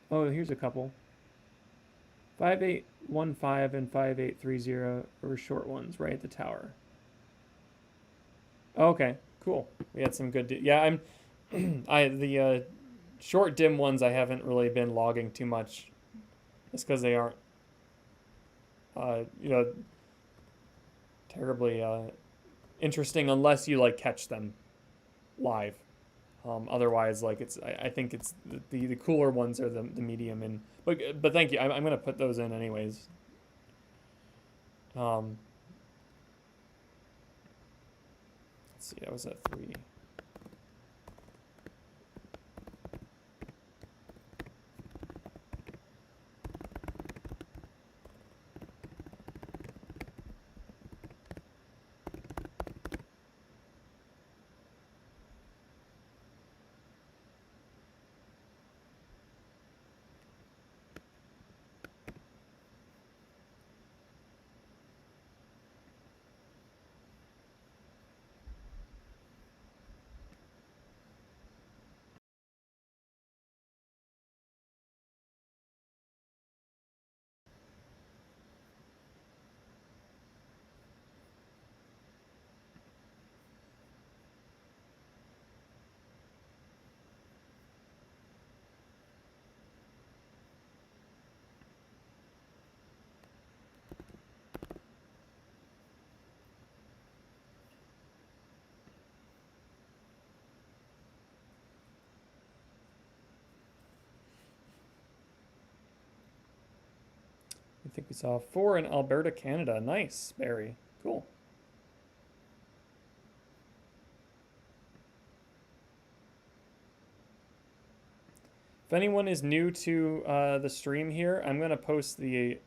Oh, here's a couple. 5815 and 5830 are short ones right at the tower. Oh, okay, cool. We had some good. Yeah, the short dim ones I haven't really been logging too much. It's because they aren't, terribly interesting unless you like catch them live. Otherwise, like I think it's the cooler ones are the medium, and but thank you. I'm gonna put those in anyways. Let's see, that was at 3. think we saw 4 in Alberta, Canada. Nice, Barry. Cool. If anyone is new to the stream here, I'm going to post the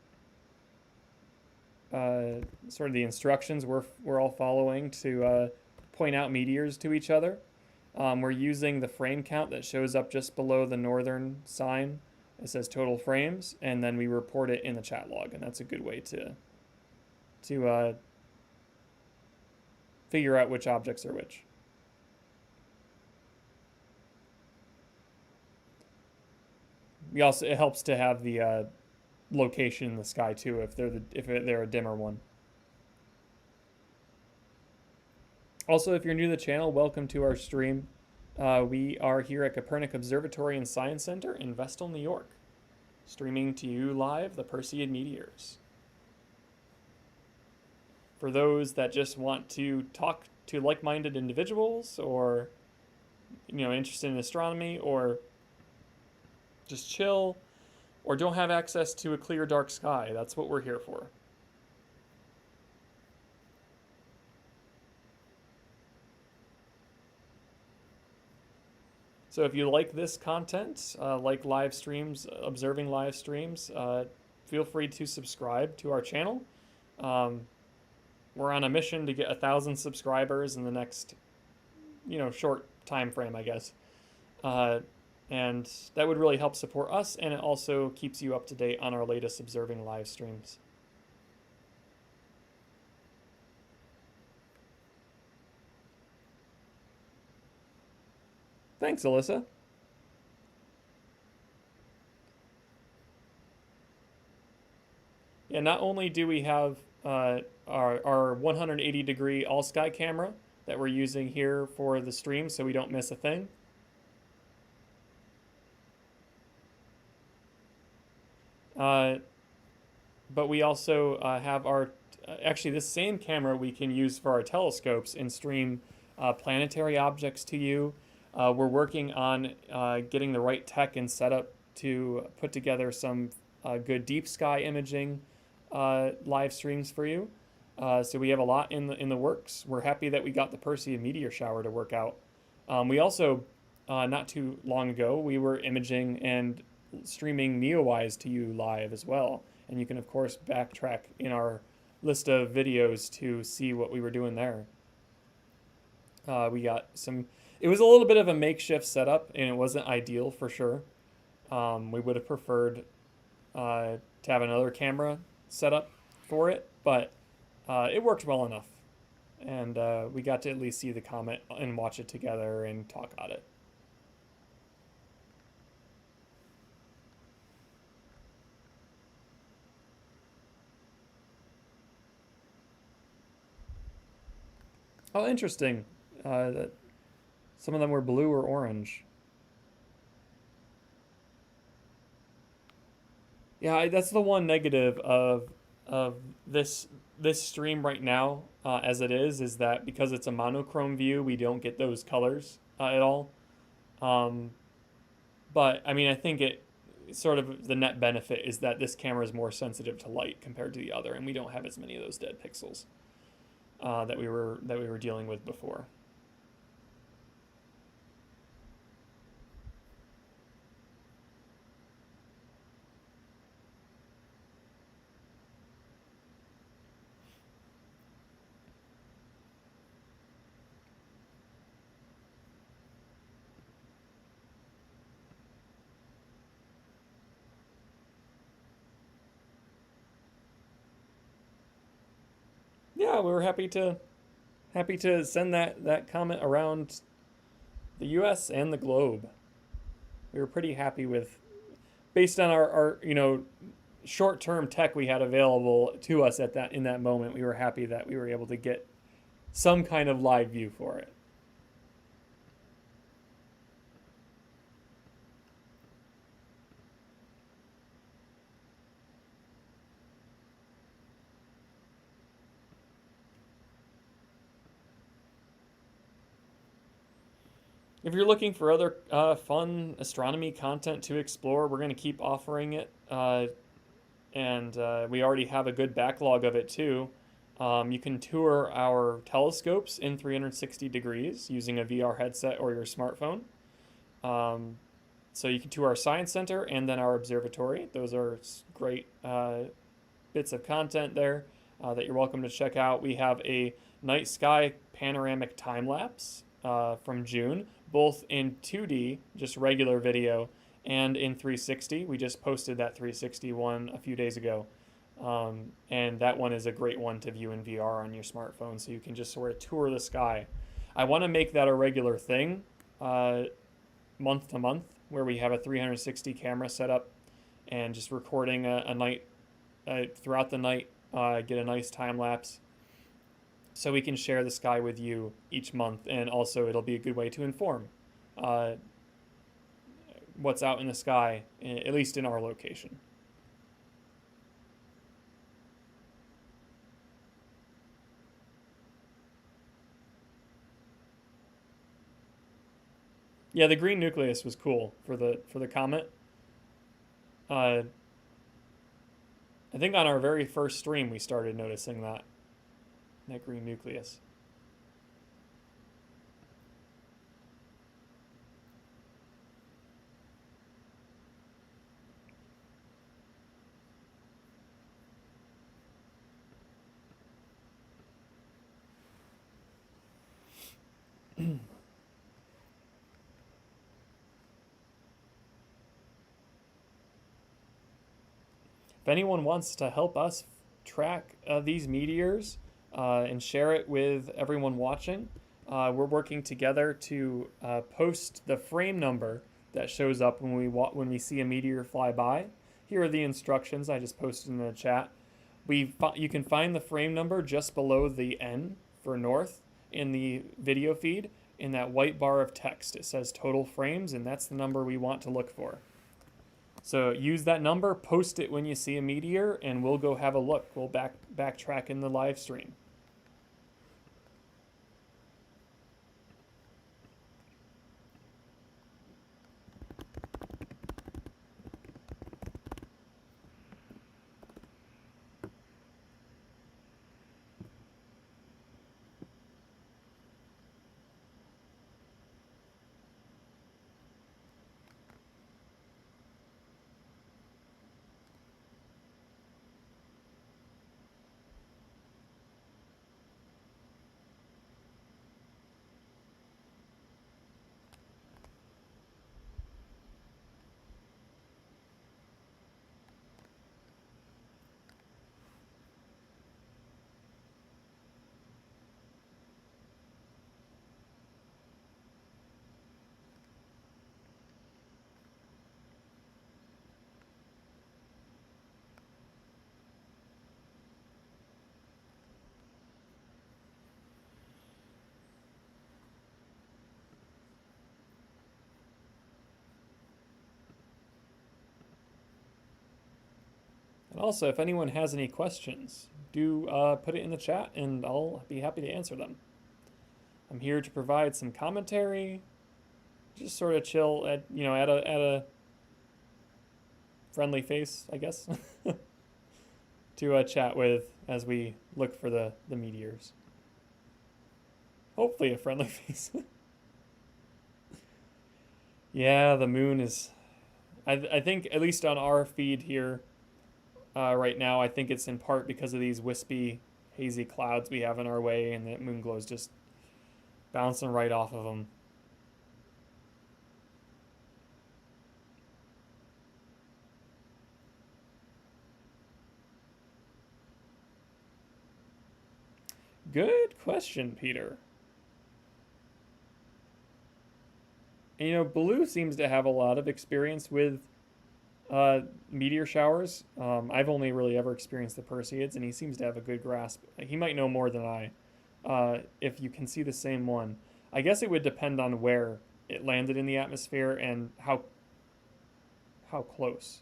sort of the instructions we're all following to point out meteors to each other. We're using the frame count that shows up just below the northern sign. It says total frames, and then we report it in the chat log, and that's a good way to figure out which objects are which. It helps to have the location in the sky too if they're a dimmer one. Also, if you're new to the channel, welcome to our stream. We are here at Kopernik Observatory and Science Center in Vestal, New York, streaming to you live the Perseid Meteors. For those that just want to talk to like-minded individuals, or interested in astronomy, or just chill, or don't have access to a clear, dark sky, that's what we're here for. So if you like this content, like live streams, observing live streams, feel free to subscribe to our channel. We're on a mission to get 1,000 subscribers in the next, short time frame, I guess. And that would really help support us, and it also keeps you up to date on our latest observing live streams. Thanks, Alyssa. Yeah, not only do we have our 180-degree all-sky camera that we're using here for the stream so we don't miss a thing. But we also have our, actually this same camera we can use for our telescopes and stream planetary objects to you. We're working on getting the right tech and setup to put together some good deep sky imaging live streams for you. So we have a lot in the works. We're happy that we got the Perseid Meteor shower to work out. We also, not too long ago, we were imaging and streaming Neowise to you live as well. And you can, of course, backtrack in our list of videos to see what we were doing there. We got some... It was a little bit of a makeshift setup, and it wasn't ideal for sure. We would have preferred to have another camera set up for it, but it worked well enough. And we got to at least see the comet and watch it together and talk about it. Oh, interesting. That some of them were blue or orange. Yeah, that's the one negative of this stream right now, as it is that because it's a monochrome view, we don't get those colors at all. But I mean, I think it sort of the net benefit is that this camera is more sensitive to light compared to the other, and we don't have as many of those dead pixels that we were dealing with before. Yeah, we were happy to send that comment around the U.S. and the globe. We were pretty happy with, based on our short-term tech we had available to us in that moment. We were happy that we were able to get some kind of live view for it. If you're looking for other fun astronomy content to explore, we're going to keep offering it. and we already have a good backlog of it too. You can tour our telescopes in 360 degrees using a VR headset or your smartphone. Um, so you can tour our science center and then our observatory. Those are great bits of content there that you're welcome to check out. We have a night sky panoramic time lapse from June, both in 2D, just regular video, and in 360. We just posted that 360 one a few days ago. And that one is a great one to view in VR on your smartphone, so you can just sort of tour the sky. I want to make that a regular thing, month to month, where we have a 360 camera set up and just recording a night throughout the night, get a nice time lapse so we can share the sky with you each month, and also it'll be a good way to inform what's out in the sky, at least in our location. Yeah, the green nucleus was cool for the comet. Uh, I think on our very first stream we started noticing that green nucleus. If anyone wants to help us track these meteors and share it with everyone watching, we're working together to post the frame number that shows up when we see a meteor fly by. Here are the instructions I just posted in the chat. You can find the frame number just below the N for north in the video feed. In that white bar of text, it says total frames, and that's the number we want to look for. So use that number, post it when you see a meteor, and we'll go have a look. We'll backtrack in the live stream. And also, if anyone has any questions, do put it in the chat, and I'll be happy to answer them. I'm here to provide some commentary, just sort of chill at a friendly face, I guess, to chat with as we look for the meteors. Hopefully, a friendly face. Yeah, the moon is. I think at least on our feed here. Right now, I think it's in part because of these wispy, hazy clouds we have in our way, and the moon glow's just bouncing right off of them. Good question, Peter. And, Blue seems to have a lot of experience with meteor showers. I've only really ever experienced the Perseids, and he seems to have a good grasp. He might know more than I. If you can see the same one, I guess it would depend on where it landed in the atmosphere and how close.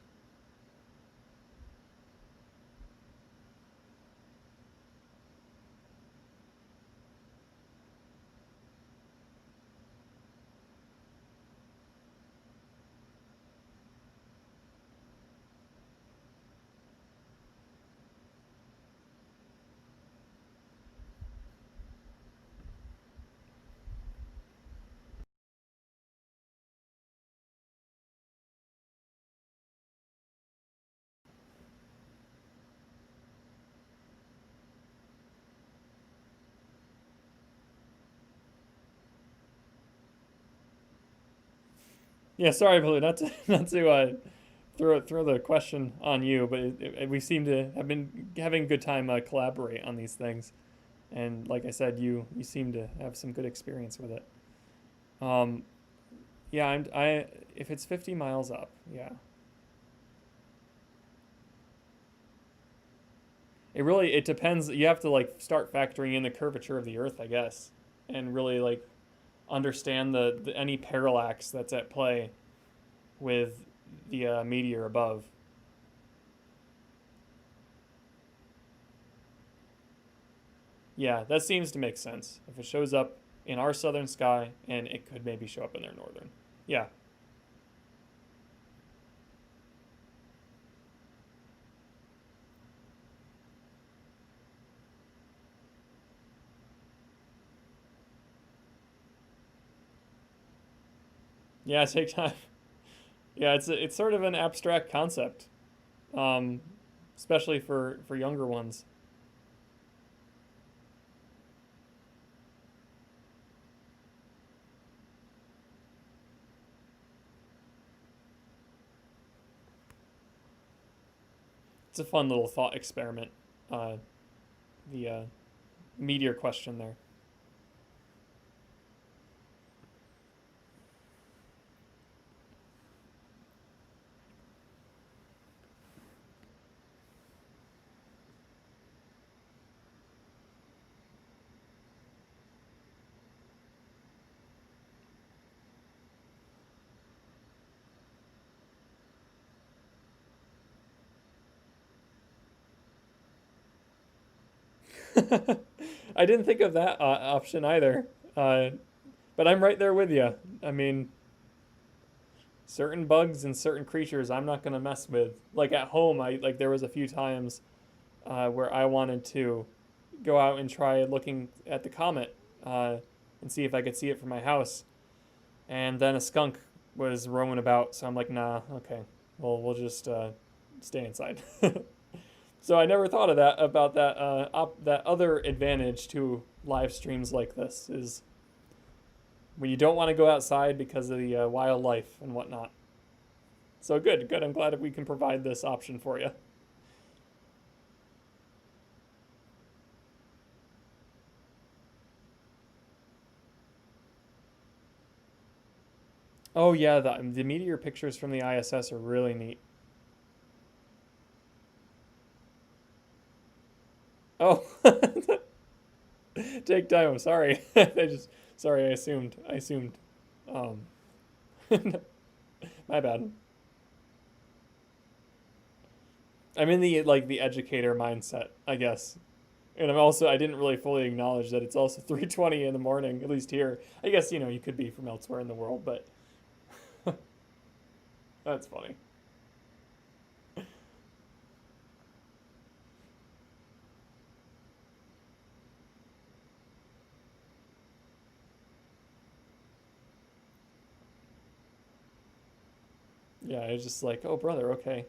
Yeah, sorry, Blue, not to not to throw the question on you, but we seem to have been having a good time collaborate on these things, and like I said, you seem to have some good experience with it. Um, yeah, I if it's 50 miles up, yeah, it depends. You have to like start factoring in the curvature of the Earth, I guess, and really like understand the any parallax that's at play with the meteor above. Yeah, that seems to make sense. If it shows up in our southern sky, and it could maybe show up in their northern. Yeah, yeah, take time. Yeah, it's sort of an abstract concept, um, especially for younger ones. It's a fun little thought experiment. Uh, the meteor question there. I didn't think of that option either. Uh, but I'm right there with you. I mean, certain bugs and certain creatures I'm not gonna mess with. Like at home, I like there was a few times where I wanted to go out and try looking at the comet and see if I could see it from my house, and then a skunk was roaming about. So I'm like, nah, okay, well we'll just stay inside. So I never thought of that about that that other advantage to live streams like this is when you don't want to go outside because of the wildlife and whatnot. So good, good. I'm glad that we can provide this option for you. Oh yeah, the meteor pictures from the ISS are really neat. Oh, take time. I'm sorry. I just sorry. I assumed. I assumed. Um, my bad. I'm in the like the educator mindset, I guess. And I didn't really fully acknowledge that it's also 3:20 in the morning, at least here. I guess you could be from elsewhere in the world, but that's funny. Yeah, it's just like, oh brother, okay.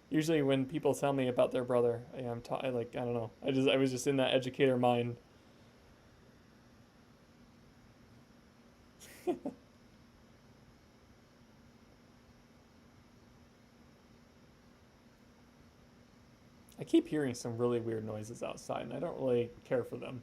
Usually when people tell me about their brother, I like I don't know. I was just in that educator mind. I keep hearing some really weird noises outside, and I don't really care for them.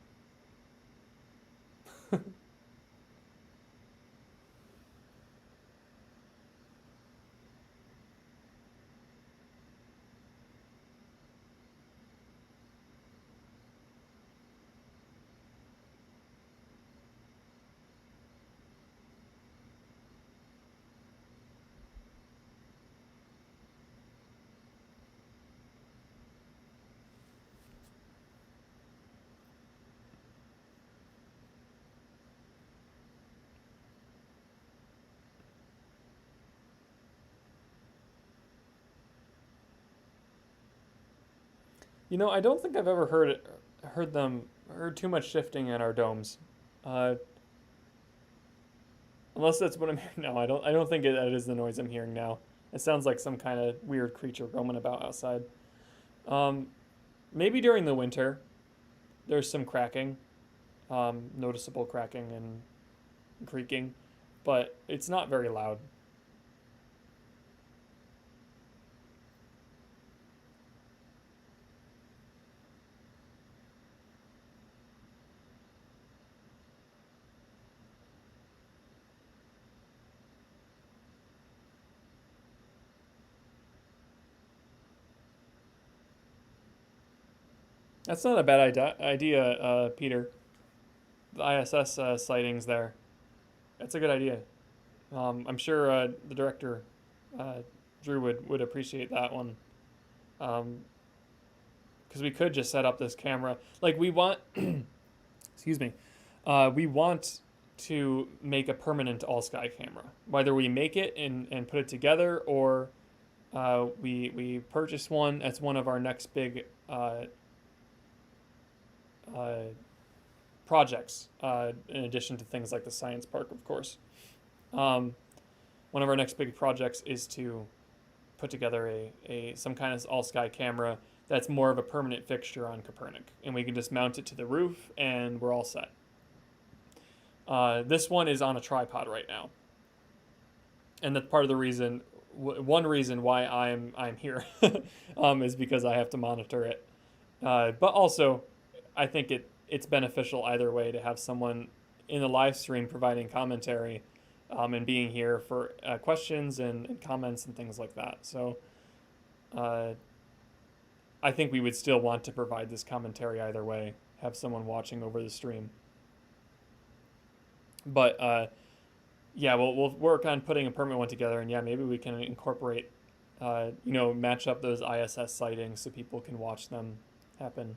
I don't think I've ever heard too much shifting in our domes, uh, unless that's what I'm hearing. No, I don't think that is the noise I'm hearing now. It sounds like some kind of weird creature roaming about outside. Um, Maybe during the winter, there's some cracking, noticeable cracking and creaking, but it's not very loud. That's not a bad idea, Peter. The ISS sightings there. That's a good idea. I'm sure the director, uh, Drew, would appreciate that one. Because we could just set up this camera. Like, we want, excuse me, we want to make a permanent all sky camera. Whether we make it and put it together, or we purchase one. That's one of our next big uh, projects, in addition to things like the science park, of course. Um, One of our next big projects is to put together a some kind of all sky camera that's more of a permanent fixture on Kopernik, and we can just mount it to the roof, and we're all set. This one is on a tripod right now, and that's part of the reason. One reason why I'm here is because I have to monitor it. But also, I think it's beneficial either way to have someone in the live stream providing commentary, and being here for questions and comments and things like that. So uh, I think we would still want to provide this commentary either way, have someone watching over the stream. But yeah, we'll work on putting a permanent one together, and yeah, maybe we can incorporate, match up those ISS sightings so people can watch them happen.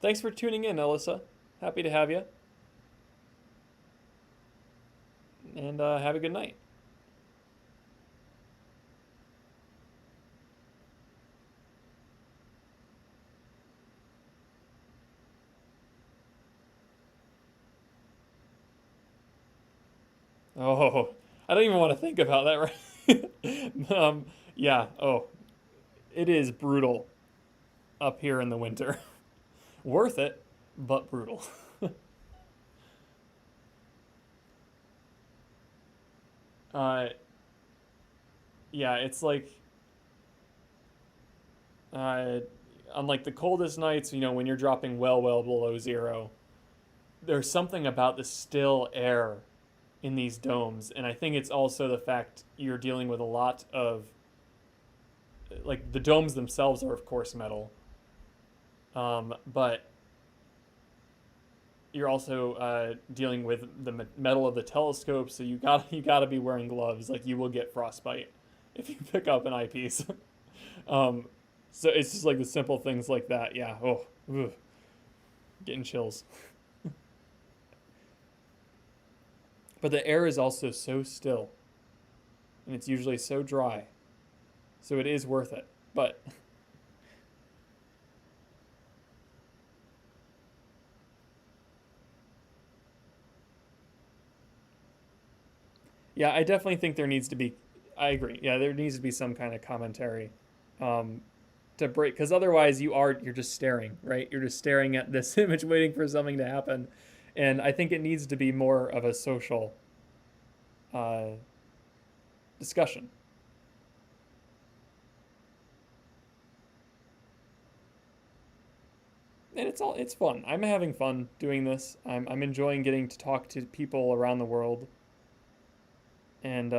Thanks for tuning in, Alyssa. Happy to have you, and have a good night. Oh, I don't even want to think about that right. Yeah. Oh, it is brutal up here in the winter. Worth it, but brutal. Uh, yeah, it's like uh, on like the coldest nights, when you're dropping well below zero, there's something about the still air in these domes, and I think it's also the fact you're dealing with a lot of, like, the domes themselves are of course metal, but you're also dealing with the metal of the telescope, so you gotta be wearing gloves. Like, you will get frostbite if you pick up an eyepiece. um, so it's just like the simple things like that. Yeah. Oh, ugh, getting chills. But the air is also so still, and it's usually so dry, so it is worth it. But yeah, I definitely think there needs to be. I agree. Yeah, there needs to be some kind of commentary, um, to break, because otherwise you're just staring, right? You're just staring at this image, waiting for something to happen, and I think it needs to be more of a social uh, discussion. And it's fun. I'm having fun doing this. I'm enjoying getting to talk to people around the world, and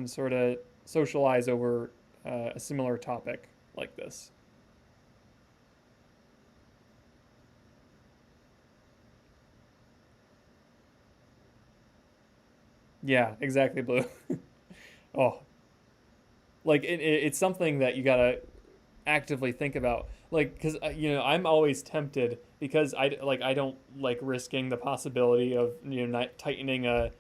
sort of socialize over a similar topic like this. Yeah, exactly, Blue. Oh, like it's something that you gotta actively think about, like, because I'm always tempted, because I don't like risking the possibility of not tightening a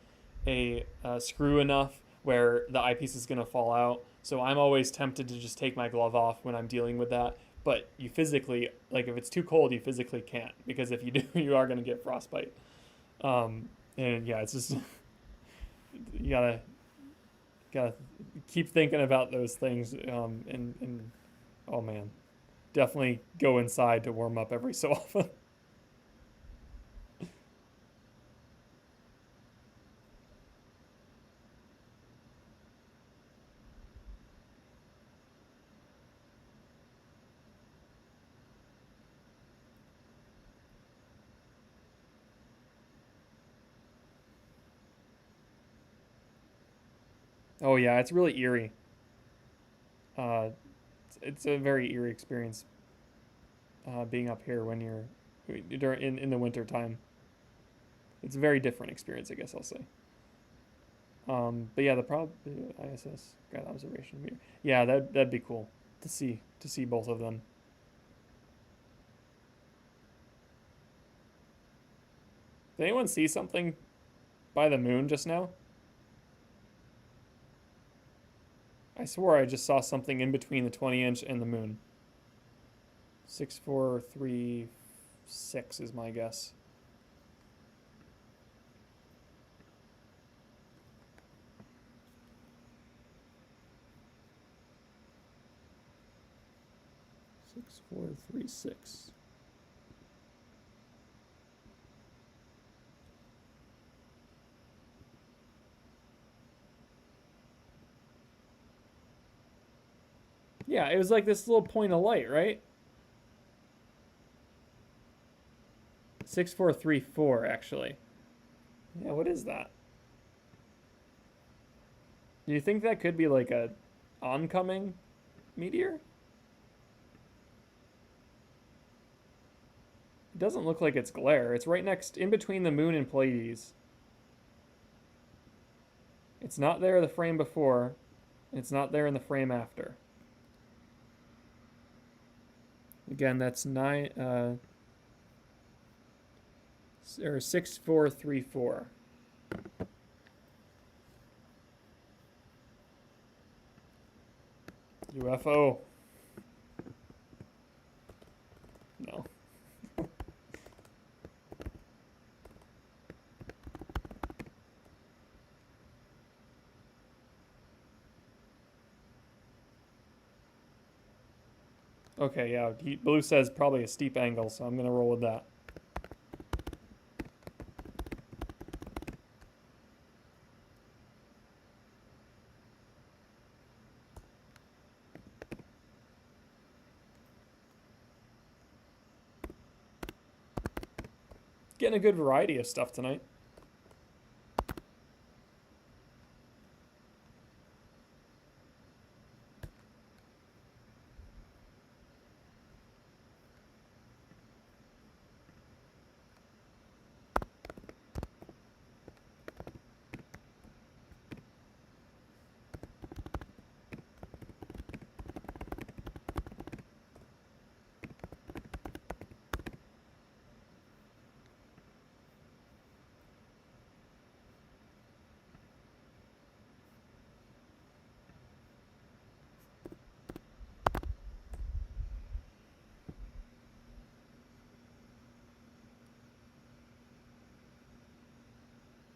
screw enough where the eyepiece is going to fall out, so I'm always tempted to just take my glove off when I'm dealing with that. But you physically, like, if it's too cold, you physically can't, because if you do, you are going to get frostbite. And yeah, it's just you gotta keep thinking about those things, and oh man, definitely go inside to warm up every so often. Oh yeah, it's really eerie. It's a very eerie experience being up here when you're during in the winter time. It's a very different experience, I guess I'll say. But yeah, the ISS got observation meter. Yeah, that'd be cool to see both of them. Did anyone see something by the moon just now? I swore I just saw something in between the 20-inch and the moon. 6436 is my guess. Six, 4, 3, 6. Yeah, it was like this little point of light, right? 6434, actually. Yeah, what is that? Do you think that could be like a oncoming meteor? It doesn't look like it's glare. It's right next, in between the moon and Pleiades. It's not there the frame before. It's not there in the frame after. Again, that's 6434. UFO. No. Okay, yeah. Blue says probably a steep angle, so I'm going to roll with that. Getting a good variety of stuff tonight.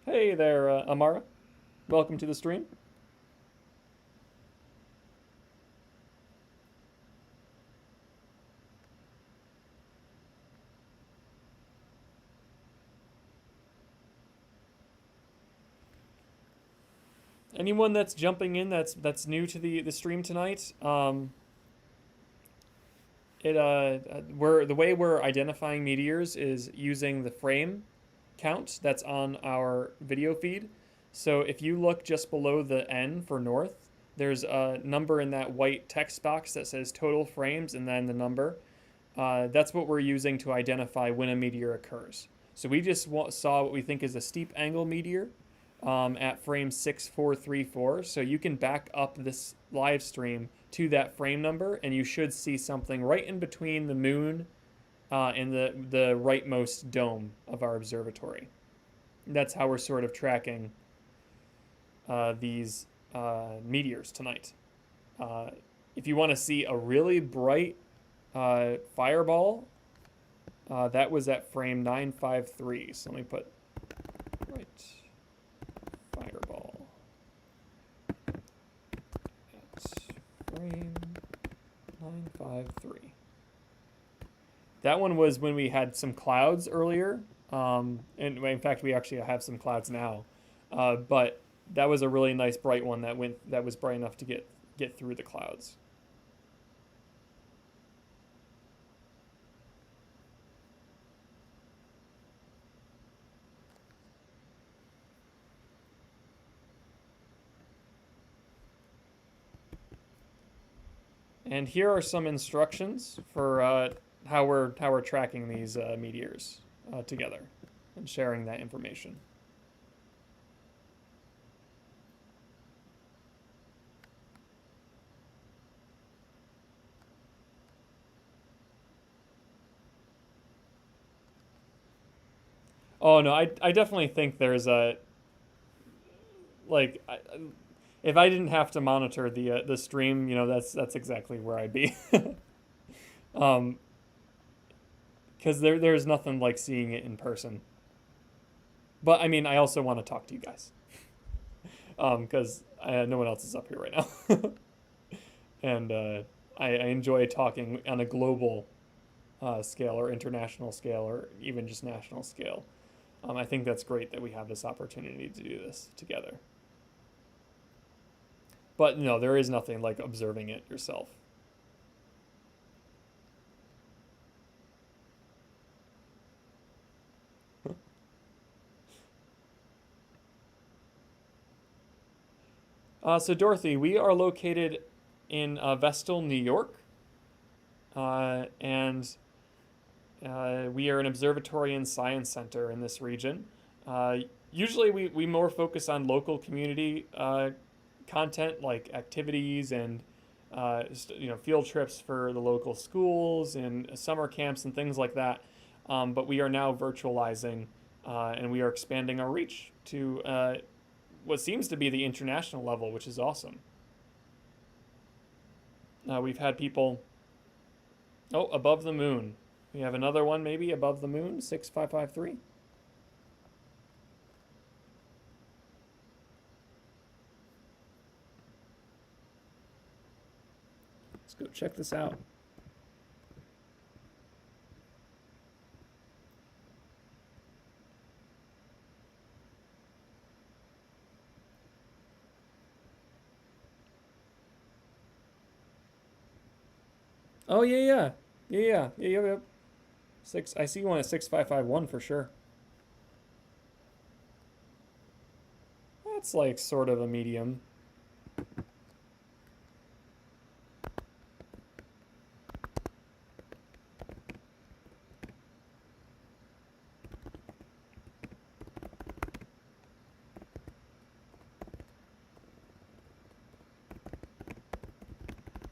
Hey there, Amara. Welcome to the stream. Anyone that's jumping in that's new to the stream tonight, we're the way we're identifying meteors is using the frame count that's on our video feed. So if you look just below the N for north, there's a number in that white text box that says total frames and then the number. That's what we're using to identify when a meteor occurs. So we just saw what we think is a steep angle meteor at frame 6434. So you can back up this live stream to that frame number, and you should see something right in between the moon and the rightmost dome of our observatory. That's how we're sort of tracking these meteors tonight. If you want to see a really bright fireball, that was at frame 953. So let me put right fireball at frame 953. That one was when we had some clouds earlier. And in fact, we actually have some clouds now. But that was a really nice bright one that was bright enough to get through the clouds. And here are some instructions for how we're tracking these meteors together and sharing that information. Oh no, I definitely think there's a like if I didn't have to monitor the stream, that's exactly where I'd be. um, because there's nothing like seeing it in person. But I mean, I also want to talk to you guys. Because no one else is up here right now, and I enjoy talking on a global scale or international scale or even just national scale. I think that's great that we have this opportunity to do this together. But no, there is nothing like observing it yourself. So Dorothy, we are located in Vestal, New York, and we are an observatory and science center in this region. Usually, we more focus on local community content like activities and field trips for the local schools and summer camps and things like that. But we are now virtualizing and we are expanding our reach to what seems to be the international level, which is awesome. We've had people. Oh, above the moon. We have another one maybe above the moon, 6553. Let's go check this out. Oh yeah. Six. I see one at 6551 for sure. That's like sort of a medium.